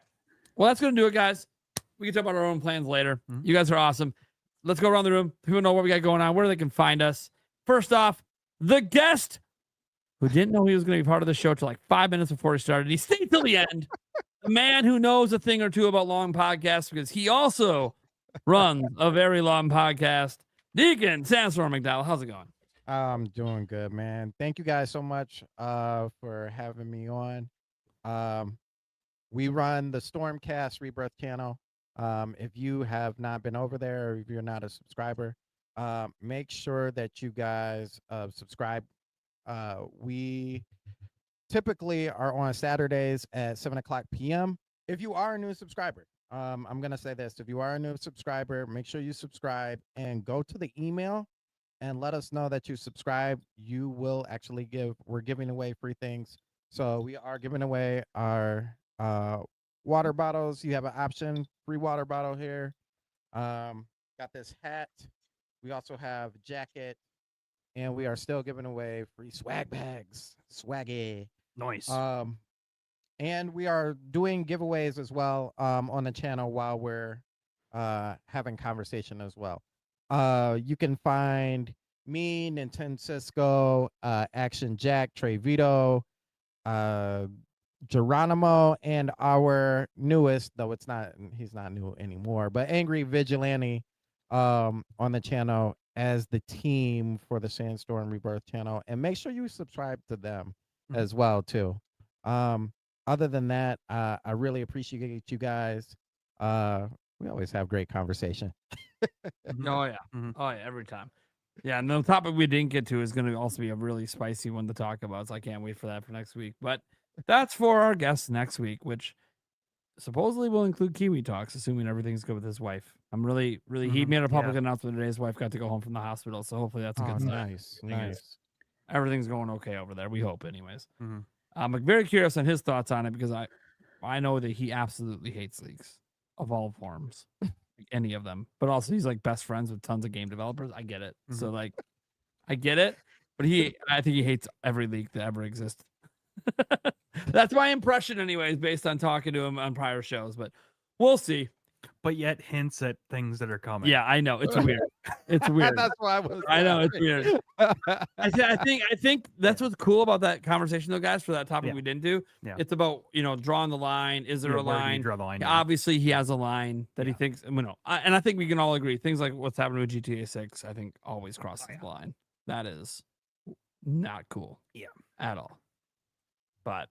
Well, that's going to do it, guys. We can talk about our own plans later. You guys are awesome. Let's go around the room. People know what we got going on, where they can find us. First off, the guest who didn't know he was going to be part of the show till like 5 minutes before he started. He stayed till the end. The man who knows a thing or two about long podcasts, because he also runs a very long podcast. Deacon Sandstorm McDowell, how's it going? I'm doing good, man. Thank you guys so much for having me on. We run the Stormcast Rebirth channel. If you have not been over there, or if you're not a subscriber, make sure that you guys subscribe. We typically are on Saturdays at 7:00 p.m. If you are a new subscriber, I'm gonna say this: if you are a new subscriber, make sure you subscribe and go to the email and let us know that you subscribe. You will actually we're giving away free things. So we are giving away our water bottles. You have an option, free water bottle here. Got this hat. We also have a jacket, and we are still giving away free swag bags. Swaggy. Nice. And we are doing giveaways as well on the channel while we're having conversation as well. You can find me, Nintendo Cisco, Action Jack, Trey Vito, Geronimo, and our newest, though he's not new anymore, but Angry Vigilante on the channel as the team for the Sandstorm Rebirth channel. And make sure you subscribe to them as well too. Other than that, I really appreciate you guys. We always have great conversation. Oh yeah. Oh yeah, every time. Yeah, and the topic we didn't get to is going to also be a really spicy one to talk about. So I can't wait for that for next week. But that's for our guests next week, which supposedly will include Kiwi Talks, assuming everything's good with his wife. I'm really, he made a public announcement today. His wife got to go home from the hospital, so hopefully that's a good sign. Nice. Everything's going okay over there. We hope, anyways. I'm very curious on his thoughts on it because I know that he absolutely hates leaks of all forms, like any of them. But also, he's like best friends with tons of game developers. I get it. So like, I get it. But I think he hates every leak that ever exists. That's my impression, anyways, based on talking to him on prior shows. But we'll see. But yet hints at things that are coming. Yeah, I know. It's weird. It's weird. That's why I know it's weird. I think that's what's cool about that conversation, though, guys. For that topic we didn't do, it's about drawing the line. Is there a where do you line? draw the line? Obviously, he has a line that he thinks. And I think we can all agree. Things like what's happening with GTA 6, I think, always crosses the line. That is not cool. Yeah, at all. But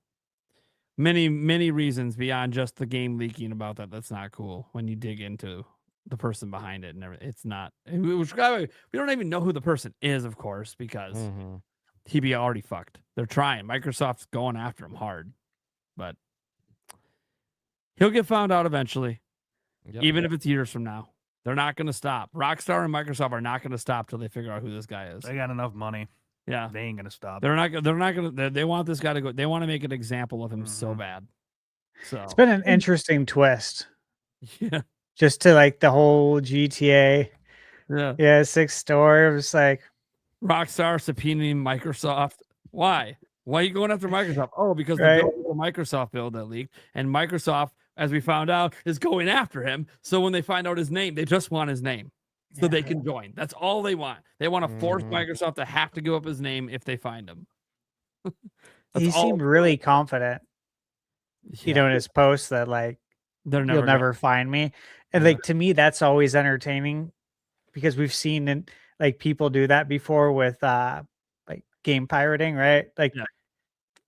many reasons beyond just the game leaking about that. That's not cool when you dig into the person behind it and everything. It's not. We don't even know who the person is, of course, because he be already fucked. They're trying. Microsoft's going after him hard, but he'll get found out eventually. Even if it's years from now, they're not going to stop. Rockstar and Microsoft are not going to stop till they figure out who this guy is. They got enough money. Yeah, they ain't gonna stop. They're not gonna. They want this guy to go. They want to make an example of him so bad. So it's been an interesting twist. Yeah, just to like the whole GTA. Yeah, 6 story. It was like Rockstar subpoenaing Microsoft. Why? Why are you going after Microsoft? Oh, because the Microsoft build that leaked, and Microsoft, as we found out, is going after him. So when they find out his name, they just want his name. So they can join. That's all they want. They want to force Microsoft to have to give up his name if they find him. He seemed really confident, in his post that like you'll never find me. And like to me, that's always entertaining because we've seen like people do that before with like game pirating, right? Like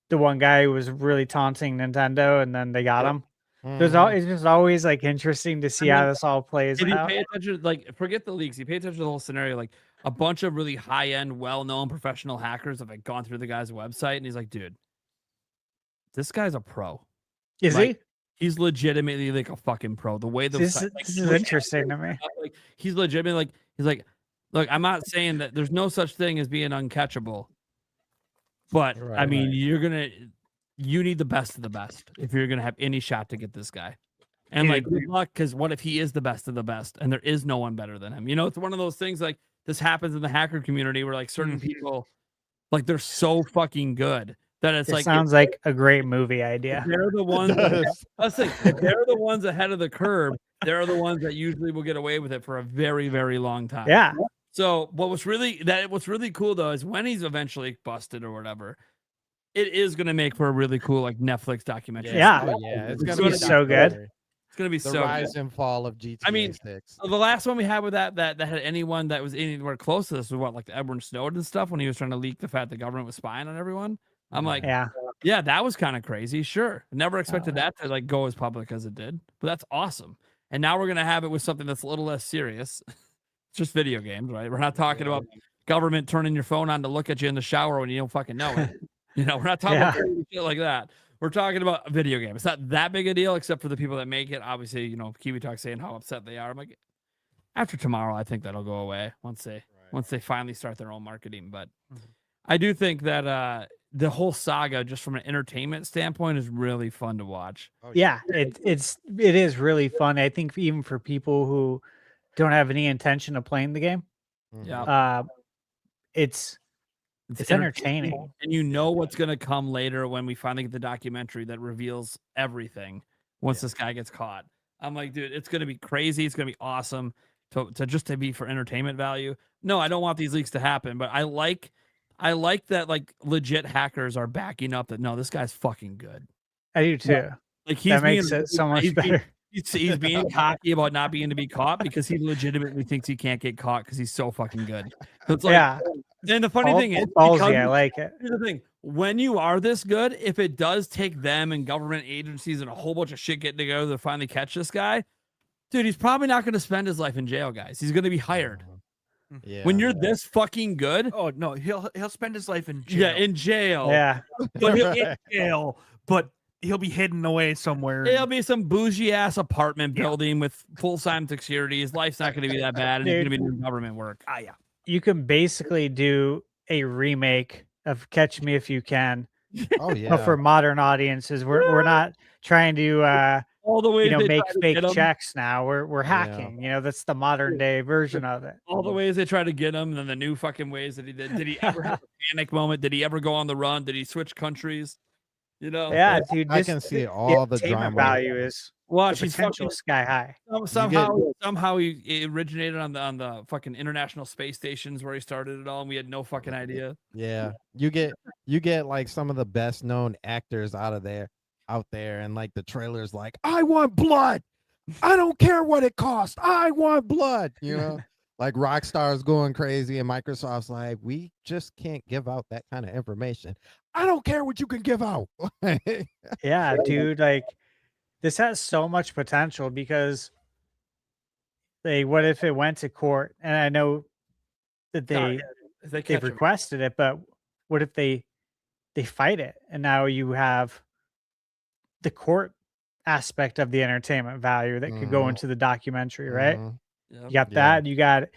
the one guy who was really taunting Nintendo, and then they got him. It's just always like interesting to see how this all plays out. You out. pay attention, like forget the leaks. You pay attention to the whole scenario. Like a bunch of really high-end, well-known professional hackers have like gone through the guy's website, and he's like, "Dude, this guy's a pro. Is he? He's legitimately like a fucking pro. The way this is interesting to me. Like he's legitimately like he's like, look, I'm not saying that there's no such thing as being uncatchable, but I mean, you need the best of the best if you're gonna have any shot to get this guy. And like good luck, because what if he is the best of the best and there is no one better than him? It's one of those things like this happens in the hacker community where like certain people like they're so fucking good that it's like sounds like a great movie idea. They're the ones let's think if they're the ones ahead of the curve, they're the ones that usually will get away with it for a very, very long time. Yeah. So what's really cool though is when he's eventually busted or whatever, it is going to make for a really cool like Netflix documentary. Yeah, it's going to be so good. It's going to be the so rise good. and fall of GTA. I mean, 6. The last one we had with that had anyone that was anywhere close to this was what, like the Edward Snowden stuff when he was trying to leak the fact the government was spying on everyone. I'm like, Yeah, that was kind of crazy. Sure. Never expected that to like go as public as it did. But that's awesome. And now we're gonna have it with something that's a little less serious. It's just video games, right? We're not talking about government turning your phone on to look at you in the shower when you don't fucking know it. You know, we're not talking about shit like that. We're talking about a video game. It's not that big a deal, except for the people that make it. Obviously, you know, Kiwi Talk saying how upset they are. I'm like, after tomorrow, I think that'll go away once they finally start their own marketing. But I do think that the whole saga, just from an entertainment standpoint, is really fun to watch. Yeah, it is really fun. I think even for people who don't have any intention of playing the game, Yeah. It's entertaining. And you know what's going to come later when we finally get the documentary that reveals everything once this guy gets caught. I'm like, dude, it's going to be crazy. It's going to be awesome to just to be for entertainment value. No, I don't want these leaks to happen, but I like that like legit hackers are backing up that no, this guy's fucking good. I do too. Like he's that makes being, it so much he's being- better. He's being cocky about not being to be caught because he legitimately thinks he can't get caught because he's so fucking good. So it's like, Yeah. And the funny thing is, ballsy, I like it. Here's the thing: when you are this good, if it does take them and government agencies and a whole bunch of shit getting together to finally catch this guy, dude, he's probably not going to spend his life in jail, guys. He's going to be hired. Yeah. When you're this fucking good, Oh no, he'll spend his life in jail. yeah, in jail, Yeah. But he'll in jail, but he'll be hidden away somewhere. it'll be some bougie ass apartment building with full time security. His life's not going to be that bad, and he's going to be doing government work. Ah, yeah. You can basically do a remake of Catch Me If You Can, Oh yeah. but for modern audiences. We're not trying to All the ways they make try to fake get him. checks now. We're hacking. You know, that's the modern day version of it. All the ways they try to get him, and then the new fucking ways that he did. Did he ever have a panic moment? Did he ever go on the run? Did he switch couries? You know? Yeah, dude. I can see all the entertainment drama. value is Watch, the he's potential fucking sky high. somehow he originated on the fucking international space stations where he started it all, and we had no fucking idea. Yeah. You get like some of the best known actors out there, and like the trailers like, I want blood. I don't care what it costs. I want blood. You know, like Rockstar's going crazy, and Microsoft's like, we just can't give out that kind of information. I don't care what you can give out. Yeah, dude. Like, this has so much potential because what if it went to court? And I know that If they they've catch him. requested it, but what if they fight it? And now you have the court aspect of the entertainment value that could go into the documentary, right? Mhm. Yeah. You got Yeah. that. You got,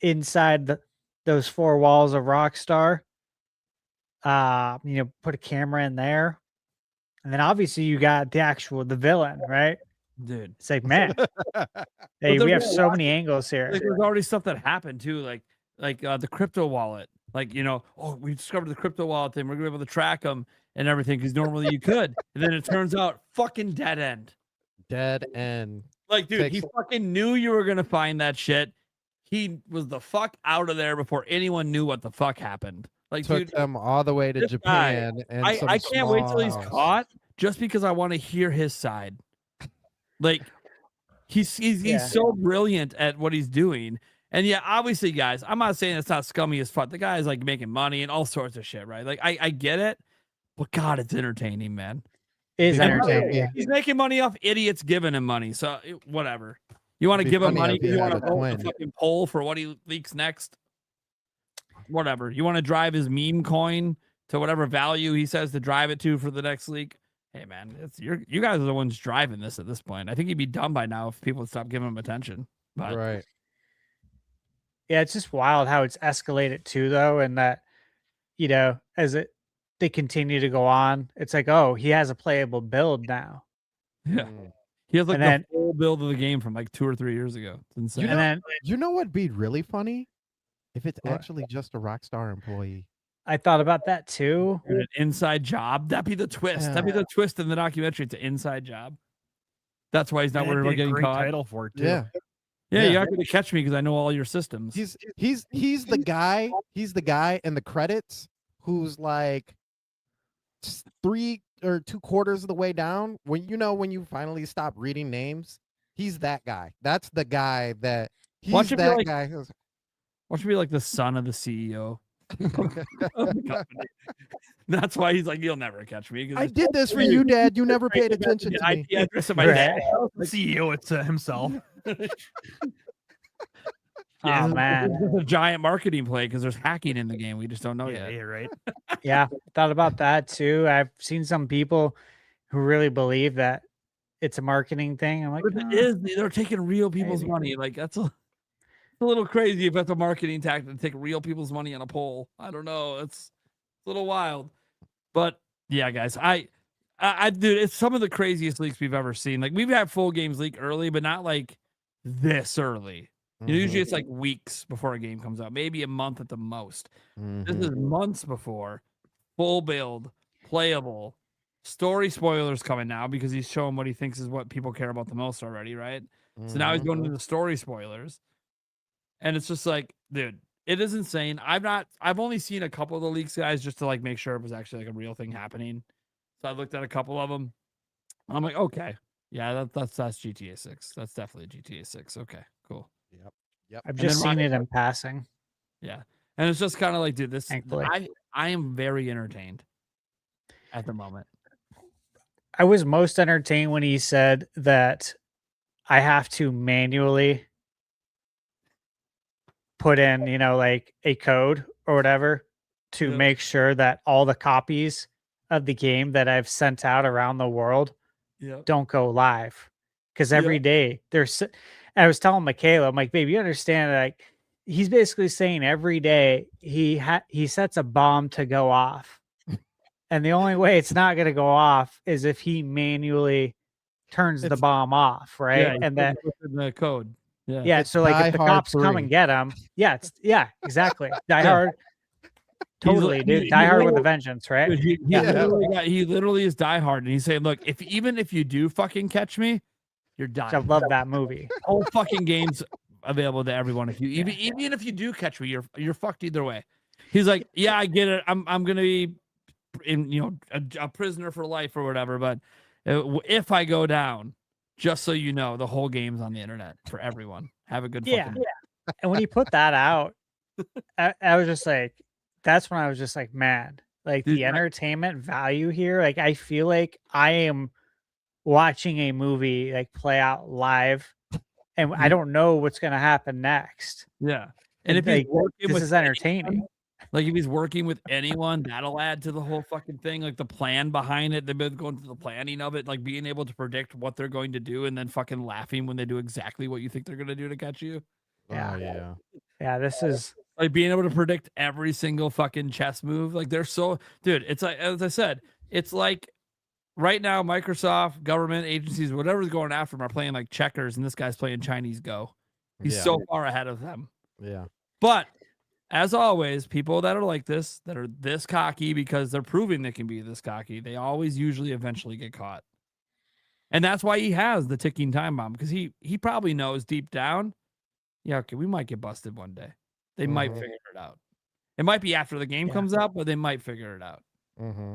inside those four walls of Rockstar. Put a camera in there, and then obviously you got the villain, right? Dude. It's like, man, hey, we have so many angles here. Like, there's already stuff that happened too, like the crypto wallet. Like, we discovered the crypto wallet thing. We're gonna be able to track them and everything because normally you could, and then it turns out fucking dead end. Dead end. Like, dude, he Fix- fucking knew you were gonna find that shit. He was the fuck out of there before anyone knew what the fuck happened. Like, Took dude, them all the way to this guy, Japan. And I can't wait till he's small house. caught just because I want to hear his side. Like, he's so brilliant at what he's doing. And yeah, obviously, guys, I'm not saying it's not scummy as fuck. The guy is like making money and all sorts of shit, right? Like, I get it, but God, it's entertaining, man. It is It'd be entertaining. funny- He's making money off idiots giving him money. So whatever. You want to It'd be give him funny money if he because you had want to a vote the twin. fucking poll for what he leaks next. Whatever. You want to drive his meme coin to whatever value he says to drive it to for the next leak. Hey man, you guys are the ones driving this at this point. I think he'd be done by now if people would stop giving him attention. But Right. Yeah, it's just wild how it's escalated too, though, and that as they continue to go on, it's like, oh, he has a playable build now. yeah. He has like And the then- full build of the game from like 2 or 3 years ago. It's insane. And then You know what'd be really funny? If it's What? actually just a Rockstar employee. I thought about that too. Dude, an inside job. That'd be the twist. That'd be the twist in the documentary. It's an inside job. That's why he's not That'd worried be about a getting great caught. title for it too. Yeah. Yeah, Yeah. you're not going to catch me because I know all your systems. He's the guy. He's the guy in the credits who's like 3 or 2/4 of the way down. When you finally stop reading names, he's that guy. That's the guy that he's Watch it be that like- guy. What should be like the son of the CEO? of the company. That's why he's like, you'll never catch me. 'cause I it's- did this for you, Dad. You never paid Right, attention the to me. IP address of my Right. dad. The CEO, it's himself. Yeah, Oh man. this is a giant marketing play because there's hacking in the game. We just don't know Yeah, yet. yeah, right. Yeah, thought about that too. I've seen some people who really believe that it's a marketing thing. I'm like, But it is. They're taking real people's maybe. money. Like that's a little crazy if that's a marketing tactic to take real people's money on a poll. I don't know. It's a little wild. But yeah, guys, I dude, it's some of the craziest leaks we've ever seen. Like we've had full games leak early, but not like this early. You know, usually it's like weeks before a game comes out, maybe a month at the most. This is months before, full build, playable, story spoilers coming now because he's showing what he thinks is what people care about the most already, right? So now he's going into the story spoilers. And it's just like, dude, it is insane. I've only seen a couple of the leaks, guys, just to like make sure it was actually like a real thing happening. So I looked at a couple of them. I'm like, okay, yeah, that's GTA 6. That's definitely GTA 6. Okay, cool. Yep. I've And just then seen it in passing. Yeah. And it's just kind of like, dude, this Thankfully. I am very entertained at the moment. I was most entertained when he said that I have to manually put in, like a code or whatever to Yeah. make sure that all the copies of the game that I've sent out around the world Yeah. don't go live. Because every day I was telling Michaela, I'm like, babe, you understand, like, he's basically saying every day he sets a bomb to go off. And the only way it's not going to go off is if he manually turns the bomb off, right? Yeah, And that in the code. Yeah. yeah, It's so like Die if the Hard cops come 3. and get him, exactly. Die Yeah. Hard. Totally, He's- dude. he- Die he Hard with literally- a vengeance, right? Dude, he Yeah. literally is Die Hard, and he's saying, "Look, even if you do fucking catch me, you're dying." I love that movie. Whole fucking game's available to everyone. If you even if you do catch me, you're fucked either way. He's like, "Yeah, I get it. I'm gonna be in a prisoner for life or whatever, but if I go down, just so you know, the whole game's on the internet for everyone. Have a good Yeah. fucking day." And when he put that out, I was just like, that's when I was just like, man, like Dude, the entertainment value here. Like I feel like I am watching a movie like play out live, and I don't know what's gonna happen next. Yeah. And if like, he's working this with is entertaining. anyone, like if he's working with anyone, that'll add to the whole fucking thing. Like the plan behind it, they've been going through the planning of it, like being able to predict what they're going to do and then fucking laughing when they do exactly what you think they're gonna do to catch you. Yeah. Oh, yeah. Yeah, this is Like being able to predict every single fucking chess move. Like they're so dude, it's like as I said, it's like right now, Microsoft, government agencies, whatever's going after them are playing like checkers, and this guy's playing Chinese Go. He's Yeah. so far ahead of them. Yeah. But as always, people that are like this, that are this cocky because they're proving they can be this cocky, they always usually eventually get caught. And that's why he has the ticking time bomb, because he probably knows deep down, yeah, okay, we might get busted one day. They might figure it out. It might be after the game comes out, but they might figure it out. Mm-hmm.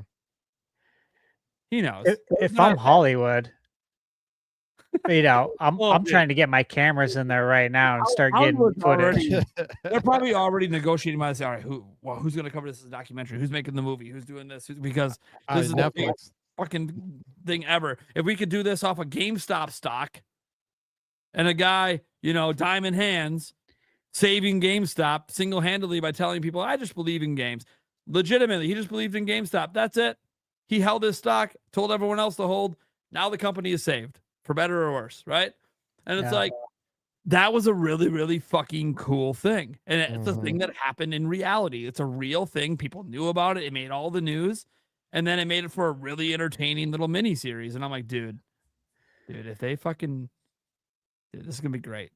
He knows. if I'm Hollywood, I'm Well, I'm dude. trying to get my cameras in there right now and start getting Hollywood's footage. They're probably already negotiating by this. All right, who's going to cover this as a documentary? Who's making the movie? Who's doing this? Because this is the Netflix. biggest fucking thing ever. If we could do this off a GameStop stock, and a guy, diamond hands, saving GameStop single-handedly by telling people, "I just believe in games." Legitimately, he just believed in GameStop. That's it. He held his stock, told everyone else to hold. Now the company is saved, for better or worse, right? And it's Yeah. like, that was a really, really fucking cool thing. And it's a thing that happened in reality. It's a real thing. People knew about it. It made all the news. And then it made it for a really entertaining little mini series. And I'm like, dude, if they fucking, this is going to be great.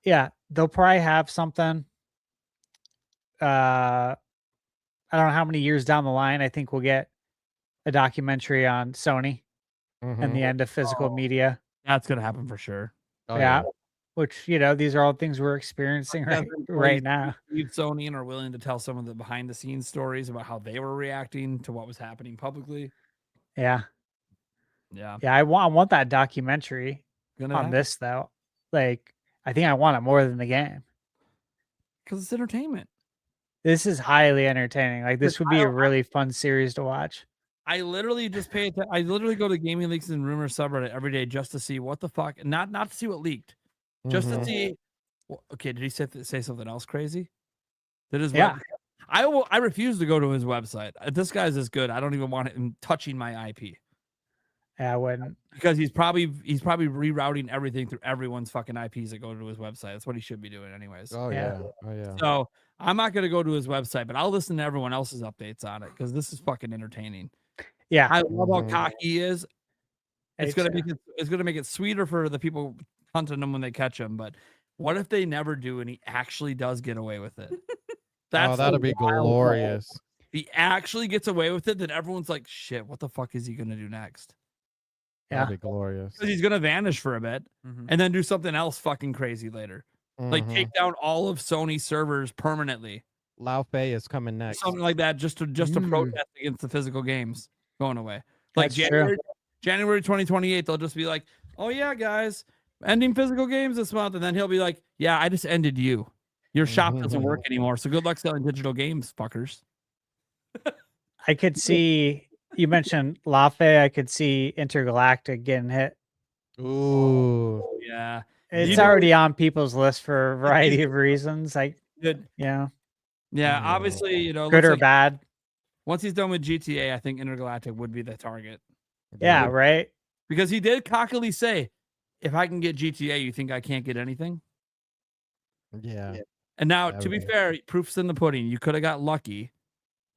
Yeah, they'll probably have something. I don't know how many years down the line. I think we'll get a documentary on Sony and the end of physical media. That's going to happen for sure. Oh, yeah. Which, these are all things we're experiencing right now. Leave Sony and are willing to tell some of the behind the scenes stories about how they were reacting to what was happening publicly. Yeah. Yeah. Yeah, I want that documentary Gonna on happen. this though. Like, I think I want it more than the game. Because it's entertainment. This is highly entertaining. Like this would be a really fun series to watch. I literally just pay attention. I literally go to Gaming Leaks and Rumors subreddit every day just to see what the fuck, not to see what leaked, just to see. Well, okay, did he say something else crazy? Did his Yeah. I refuse to go to his website. This guy's as good. I don't even want him touching my IP. Yeah, I wouldn't. Because he's probably rerouting everything through everyone's fucking IPs that go to his website. That's what he should be doing anyways. Oh yeah. Oh yeah. So I'm not gonna go to his website, but I'll listen to everyone else's updates on it because this is fucking entertaining. Yeah. I love how cocky he is. It's gonna It's, make it sweeter for the people hunting him when they catch him. But what if they never do and he actually does get away with it? Oh, that'll be glorious. If he actually gets away with it, then everyone's like, shit, what the fuck is he gonna do next? That'll be glorious. Because he's gonna vanish for a bit and then do something else fucking crazy later. Like take down all of Sony's servers permanently. Lao Fei is coming next. Something like that, just to protest against the physical games going away. Like That's true. January 2028, they'll just be like, "Oh yeah, guys, ending physical games this month," and then he'll be like, "Yeah, I just ended you. Your shop doesn't work anymore. So good luck selling digital games, fuckers." I could see you mentioned Lafe. I could see Intergalactic getting hit. Ooh. Yeah. It's already on people's list for a variety of reasons. Like, Good. yeah. Yeah, obviously, you know, Good looks or like bad. once he's done with GTA, I think Intergalactic would be the target. Yeah, right. Because he did cockily say, "If I can get GTA, you think I can't get anything?" Yeah. And now, That to be would- fair, proof's in the pudding. You could have got lucky,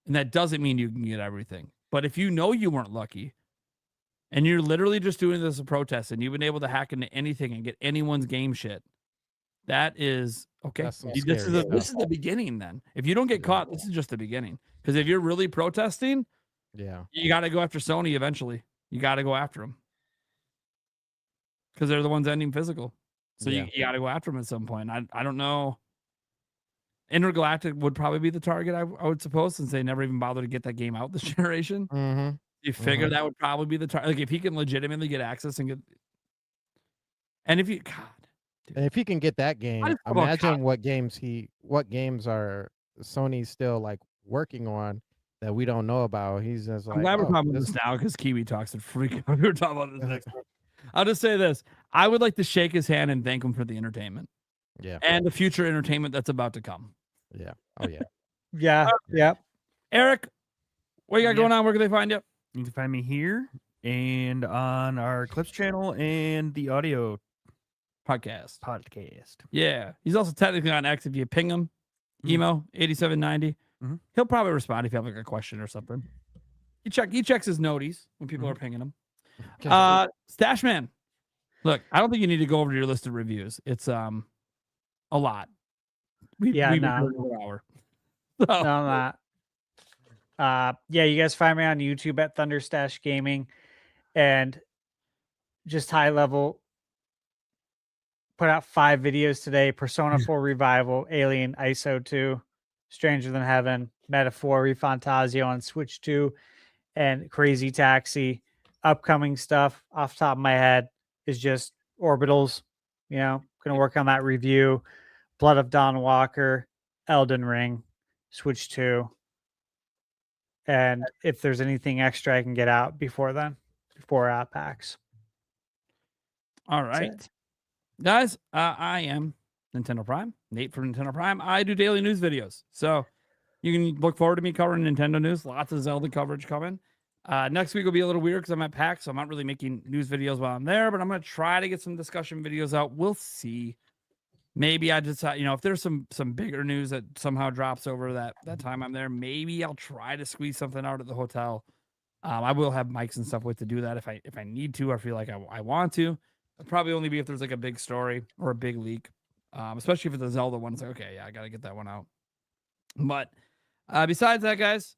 and that doesn't mean you can get everything. But if you know you weren't lucky, and you're literally just doing this as a protest, and you've been able to hack into anything and get anyone's game shit, that is okay. That's some This scary is the beginning. Then, if you don't get caught, this is just the beginning. Because if you're really protesting, Yeah. you got to go after Sony eventually. You got to go after them because they're the ones ending physical. So Yeah. you got to go after them at some point. I don't know. Intergalactic would probably be the target, I would suppose, since they never even bothered to get that game out this generation. Mm-hmm. You figure that would probably be the target. Like if he can legitimately get access and get, and if you, God, And if he can get that game, I just feel about imagine what games are Sony still like working on that we don't know about. He's just like, I'm glad we're "Oh, talking about this now because Kiwi talks and freak out. We were talking about this next one. I'll just say this: I would like to shake his hand and thank him for the entertainment, Yeah. and the future entertainment that's about to come. Yeah. Oh yeah. Yeah. Yeah. Eric, what you got going on? Where can they find you? You can find me here and on our Clips channel and the audio Podcast. Yeah. He's also technically on X. If you ping him, emo 8790, he'll probably respond if you have like a question or something. He checks his noties when people are pinging him. Stashman, look, I don't think you need to go over to your list of reviews. It's a lot. We've No. been doing it an hour. So, No, I'm not. Yeah, you guys find me on YouTube at Thunderstash Gaming, and just high level. Put out 5 videos today: Persona 4 Revival, Alien, ISO 2, Stranger Than Heaven, Metaphor, Refantasio on Switch 2, and Crazy Taxi. Upcoming stuff off the top of my head is just Orbitals. You know, gonna work on that review. Blood of Dawn Walker, Elden Ring, Switch 2. And if there's anything extra I can get out before then, before PAX. all right. Guys, I am Nintendo Prime, Nate from Nintendo Prime. I do daily news videos. So you can look forward to me covering Nintendo news. Lots of Zelda coverage coming. Next week will be a little weird because I'm at PAX, so I'm not really making news videos while I'm there, but I'm going to try to get some discussion videos out. We'll see. Maybe I just, if there's some bigger news that somehow drops over that time I'm there, maybe I'll try to squeeze something out at the hotel. I will have mics and stuff with to do that if I need to or feel like I want to. It'll probably only be if there's like a big story or a big leak, especially if it's a Zelda one. It's like, okay, yeah, I got to get that one out. But besides that, guys,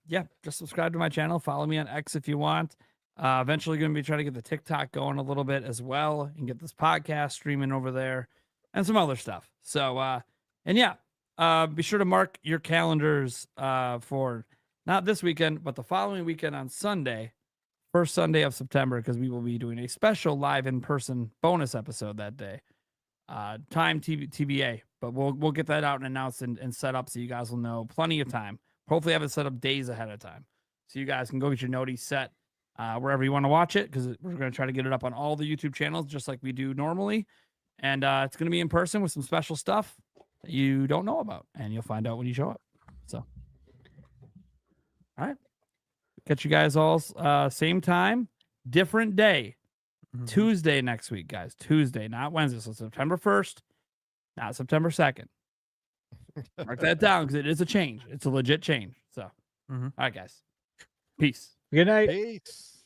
just subscribe to my channel. Follow me on X if you want. Eventually going to be trying to get the TikTok going a little bit as well and get this podcast streaming over there and some other stuff. So, be sure to mark your calendars for not this weekend, but the following weekend on Sunday, first Sunday of September, because we will be doing a special live in-person bonus episode that day. Time TBA, but we'll get that out and announced and set up so you guys will know plenty of time. Hopefully, have it set up days ahead of time, so you guys can go get your noties set wherever you want to watch it, because we're going to try to get it up on all the YouTube channels just like we do normally, and it's going to be in person with some special stuff that you don't know about, and you'll find out when you show up. So, all right, catch you guys all same time, different day. Tuesday next week, guys. Tuesday, not Wednesday. So September 1st, not September 2nd. Mark that down because it is a change. It's a legit change. So, all right, guys. Peace. Good night. Peace.